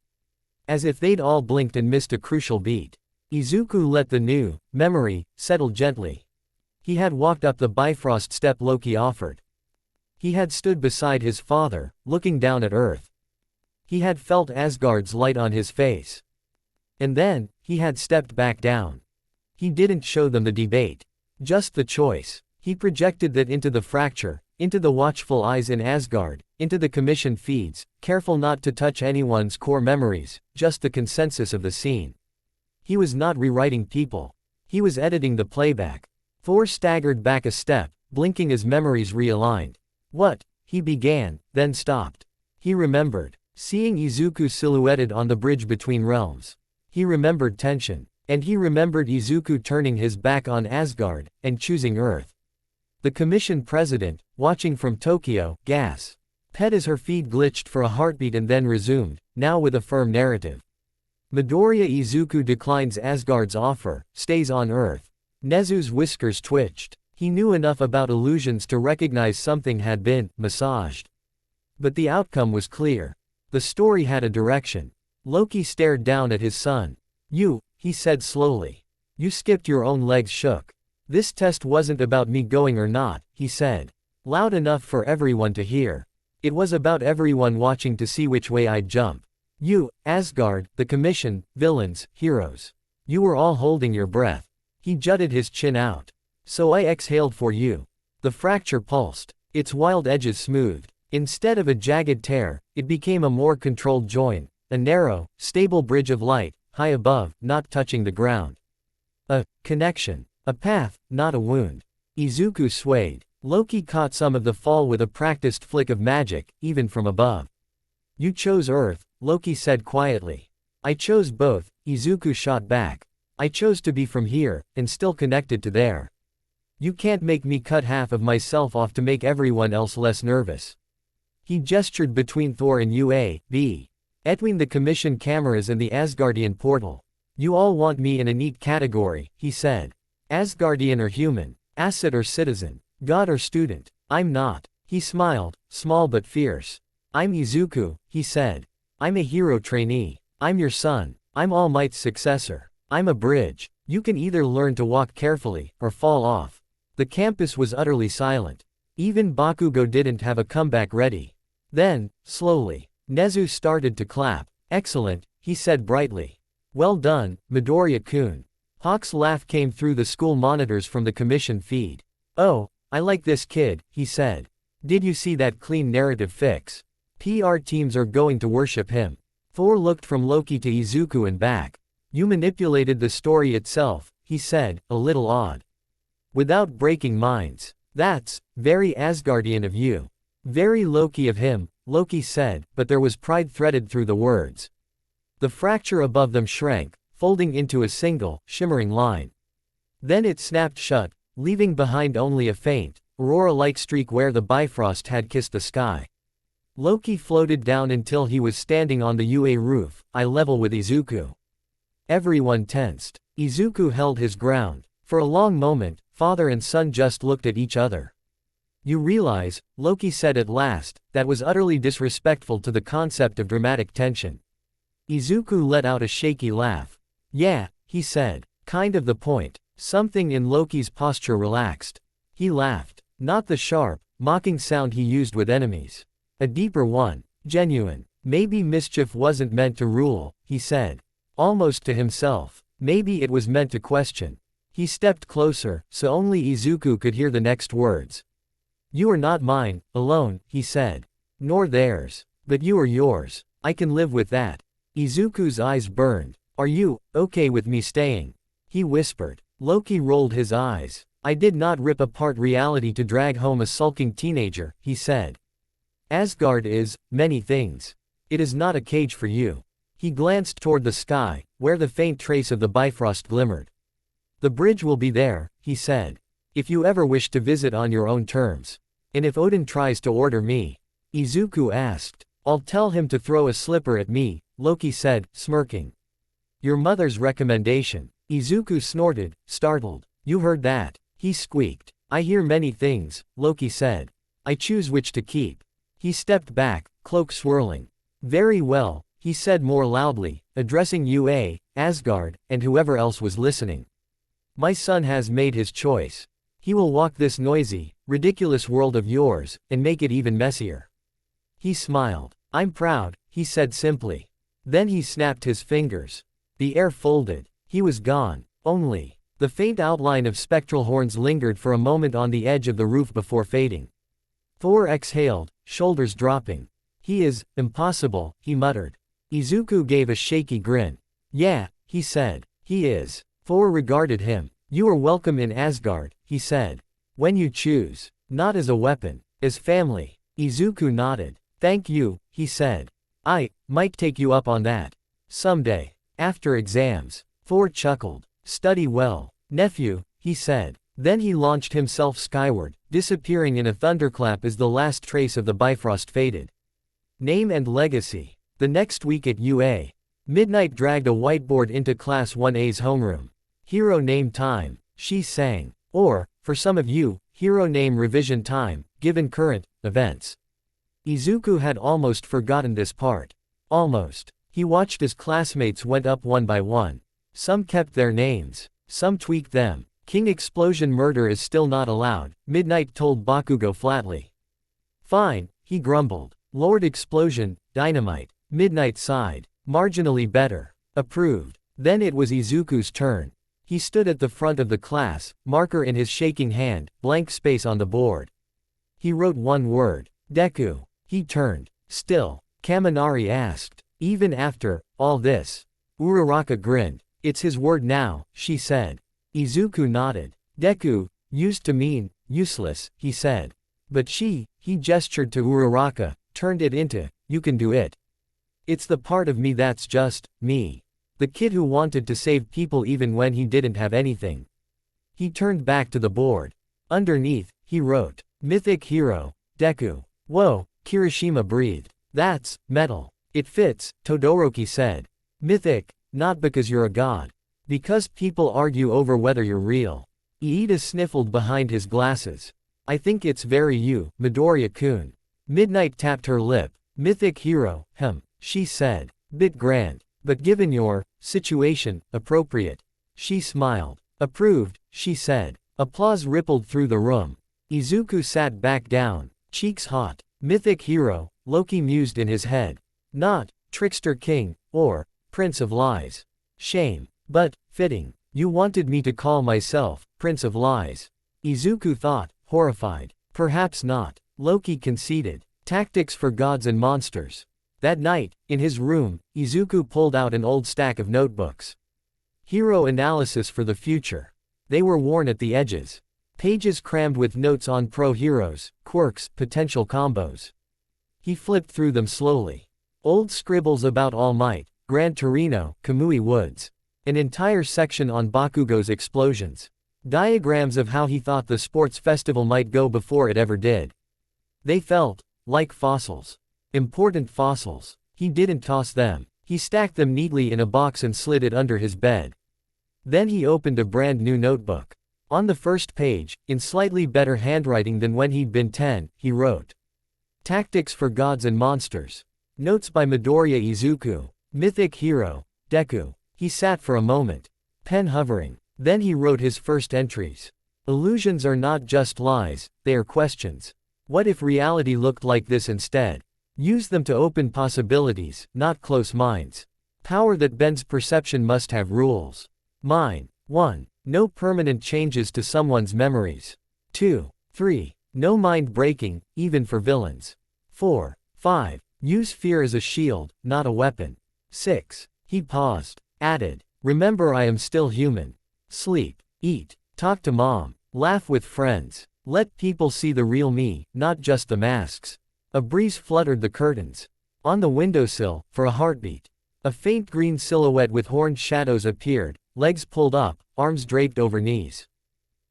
As if they'd all blinked and missed a crucial beat. Izuku let the new memory settle gently. He had walked up the Bifrost step Loki offered. He had stood beside his father, looking down at Earth. He had felt Asgard's light on his face. And then, he had stepped back down. He didn't show them the debate. Just the choice. He projected that into the fracture, into the watchful eyes in Asgard, into the commission feeds, careful not to touch anyone's core memories, just the consensus of the scene. He was not rewriting people. He was editing the playback. Thor staggered back a step, blinking as memories realigned. What? He began, then stopped. He remembered seeing Izuku silhouetted on the bridge between realms. He remembered tension. And he remembered Izuku turning his back on Asgard, and choosing Earth. The commission president, watching from Tokyo, gas. Pet as her feed glitched for a heartbeat and then resumed, now with a firm narrative. Midoriya Izuku declines Asgard's offer, stays on Earth. Nezu's whiskers twitched. He knew enough about illusions to recognize something had been massaged. But the outcome was clear. The story had a direction. Loki stared down at his son. You, he said slowly. You skipped, your own legs shook. This test wasn't about me going or not, he said. Loud enough for everyone to hear. It was about everyone watching to see which way I'd jump. You, Asgard, the commission, villains, heroes. You were all holding your breath. He jutted his chin out. So I exhaled for you. The fracture pulsed. Its wild edges smoothed. Instead of a jagged tear, it became a more controlled join. A narrow, stable bridge of light, high above, not touching the ground. A connection. A path, not a wound. Izuku swayed. Loki caught some of the fall with a practiced flick of magic, even from above. You chose Earth, Loki said quietly. I chose both, Izuku shot back. I chose to be from here, and still connected to there. You can't make me cut half of myself off to make everyone else less nervous. He gestured between Thor and UAB. Between the commission cameras and the Asgardian portal. You all want me in a neat category, he said. Asgardian or human, asset or citizen, god or student. I'm not. He smiled, small but fierce. I'm Izuku, he said. I'm a hero trainee. I'm your son. I'm All Might's successor. I'm a bridge. You can either learn to walk carefully, or fall off. The campus was utterly silent. Even Bakugo didn't have a comeback ready. Then, slowly, Nezu started to clap. Excellent, he said brightly. Well done, Midoriya-kun. Hawk's laugh came through the school monitors from the commission feed. Oh, I like this kid, he said. Did you see that clean narrative fix? PR teams are going to worship him. Thor looked from Loki to Izuku and back. You manipulated the story itself, he said, a little odd. Without breaking minds. That's very Asgardian of you. Very Loki of him, Loki said, but there was pride threaded through the words. The fracture above them shrank, folding into a single, shimmering line. Then it snapped shut, leaving behind only a faint, aurora-like streak where the Bifrost had kissed the sky. Loki floated down until he was standing on the UA roof, eye level with Izuku. Everyone tensed. Izuku held his ground. For a long moment, father and son just looked at each other. You realize, Loki said at last, that was utterly disrespectful to the concept of dramatic tension. Izuku let out a shaky laugh. Yeah, he said. Kind of the point. Something in Loki's posture relaxed. He laughed. Not the sharp, mocking sound he used with enemies. A deeper one. Genuine. Maybe mischief wasn't meant to rule, he said. Almost to himself. Maybe it was meant to question. He stepped closer, so only Izuku could hear the next words. You are not mine, alone, he said. Nor theirs. But you are yours. I can live with that. Izuku's eyes burned. Are you okay with me staying? He whispered. Loki rolled his eyes. I did not rip apart reality to drag home a sulking teenager, he said. Asgard is many things. It is not a cage for you. He glanced toward the sky, where the faint trace of the Bifrost glimmered. The bridge will be there, he said. If you ever wish to visit on your own terms. And if Odin tries to order me? Izuku asked. I'll tell him to throw a slipper at me, Loki said, smirking. Your mother's recommendation. Izuku snorted, startled. You heard that? He squeaked. I hear many things, Loki said. I choose which to keep. He stepped back, cloak swirling. Very well, he said more loudly, addressing UA, Asgard, and whoever else was listening. My son has made his choice. He will walk this noisy, ridiculous world of yours, and make it even messier. He smiled. I'm proud, he said simply. Then he snapped his fingers. The air folded. He was gone. Only. The faint outline of spectral horns lingered for a moment on the edge of the roof before fading. Thor exhaled, shoulders dropping. He is impossible, he muttered. Izuku gave a shaky grin. Yeah, he said. He is. Thor regarded him. You are welcome in Asgard, he said. When you choose. Not as a weapon. As family. Izuku nodded. Thank you, he said. I might take you up on that. Someday. After exams. Thor chuckled. Study well, nephew, he said. Then he launched himself skyward, disappearing in a thunderclap as the last trace of the Bifrost faded. Name and legacy. The next week at UA. Midnight dragged a whiteboard into Class 1A's homeroom. Hero name time, she sang. Or, for some of you, hero name revision time, given current events. Izuku had almost forgotten this part. Almost. He watched as classmates went up one by one. Some kept their names. Some tweaked them. King Explosion murder is still not allowed, Midnight told Bakugo flatly. Fine, he grumbled. Lord Explosion, Dynamite. Midnight sighed. Marginally better. Approved. Then it was Izuku's turn. He stood at the front of the class, marker in his shaking hand, blank space on the board. He wrote one word. Deku. He turned. Still. Kaminari asked. Even after all this. Uraraka grinned. It's his word now, she said. Izuku nodded. Deku, used to mean, useless, he said. But he gestured to Uraraka, turned it into, you can do it. It's the part of me that's just, me. The kid who wanted to save people even when he didn't have anything. He turned back to the board. Underneath, he wrote, Mythic Hero, Deku. Whoa, Kirishima breathed. That's metal. It fits, Todoroki said. Mythic, not because you're a god. Because people argue over whether you're real. Iida sniffled behind his glasses. I think it's very you, Midoriya-kun. Midnight tapped her lip. Mythic hero, she said. Bit grand. But given your situation, appropriate. She smiled. Approved, she said. Applause rippled through the room. Izuku sat back down, cheeks hot. Mythic hero, Loki mused in his head. Not, trickster king, or, prince of lies. Shame. But, fitting. You wanted me to call myself, Prince of Lies. Izuku thought, horrified. Perhaps not. Loki conceded. Tactics for gods and monsters. That night, in his room, Izuku pulled out an old stack of notebooks. Hero analysis for the future. They were worn at the edges. Pages crammed with notes on pro heroes, quirks, potential combos. He flipped through them slowly. Old scribbles about All Might, Gran Torino, Kamui Woods. An entire section on Bakugo's explosions. Diagrams of how he thought the sports festival might go before it ever did. They felt like fossils. Important fossils. He didn't toss them. He stacked them neatly in a box and slid it under his bed. Then he opened a brand new notebook. On the first page, in slightly better handwriting than when he'd been 10, he wrote, "Tactics for Gods and Monsters. Notes by Midoriya Izuku. Mythic Hero, Deku." He sat for a moment, pen hovering. Then he wrote his first entries. Illusions are not just lies, they are questions. What if reality looked like this instead? Use them to open possibilities, not close minds. Power that bends perception must have rules. Mine. 1. No permanent changes to someone's memories. 2. 3. No mind breaking, even for villains. 4. 5. Use fear as a shield, not a weapon. 6. He paused, added, "Remember I am still human. Sleep, eat, talk to mom, laugh with friends. Let people see the real me, not just the masks." A breeze fluttered the curtains. On the windowsill, for a heartbeat, a faint green silhouette with horned shadows appeared, legs pulled up, arms draped over knees.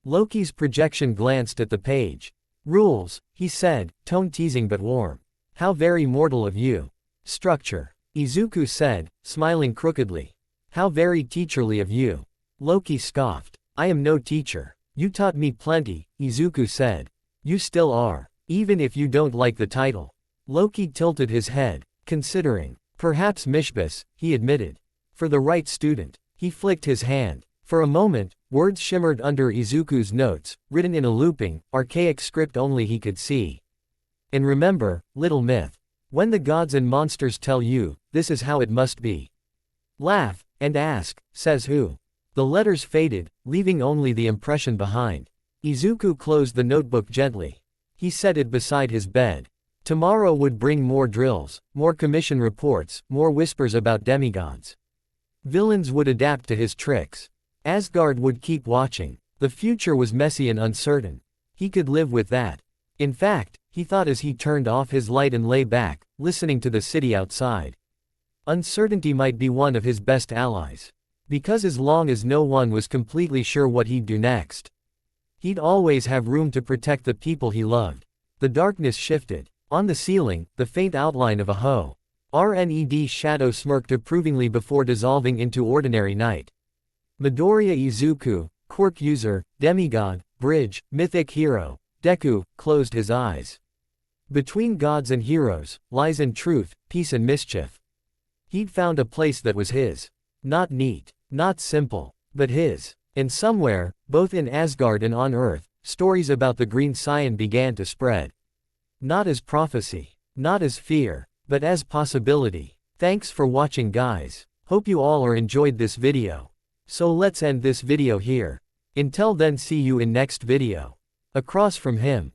Loki's projection glanced at the page. "Rules," he said, tone teasing but warm. "How very mortal of you." "Structure," Izuku said, smiling crookedly. "How very teacherly of you." Loki scoffed. "I am no teacher. You taught me plenty," Izuku said. "You still are, even if you don't like the title." Loki tilted his head, considering. "Perhaps Mishbis," he admitted. "For the right student." He flicked his hand. For a moment, words shimmered under Izuku's notes, written in a looping, archaic script only he could see. "And remember, little myth. When the gods and monsters tell you, this is how it must be. Laugh, and ask, says who?" The letters faded, leaving only the impression behind. Izuku closed the notebook gently. He set it beside his bed. Tomorrow would bring more drills, more commission reports, more whispers about demigods. Villains would adapt to his tricks. Asgard would keep watching. The future was messy and uncertain. He could live with that. In fact, he thought as he turned off his light and lay back, listening to the city outside. Uncertainty might be one of his best allies. Because as long as no one was completely sure what he'd do next, he'd always have room to protect the people he loved. The darkness shifted. On the ceiling, the faint outline of a RNED shadow smirked approvingly before dissolving into ordinary night. Midoriya Izuku, quirk user, demigod, bridge, mythic hero, Deku, closed his eyes. Between gods and heroes, lies and truth, peace and mischief. He'd found a place that was his. Not neat, not simple, but his. And somewhere, both in Asgard and on Earth, stories about the green scion began to spread. Not as prophecy, not as fear, but as possibility. Thanks for watching, guys. Hope you all are enjoyed this video. So let's end this video here. Until then, see you in next video. Across from him.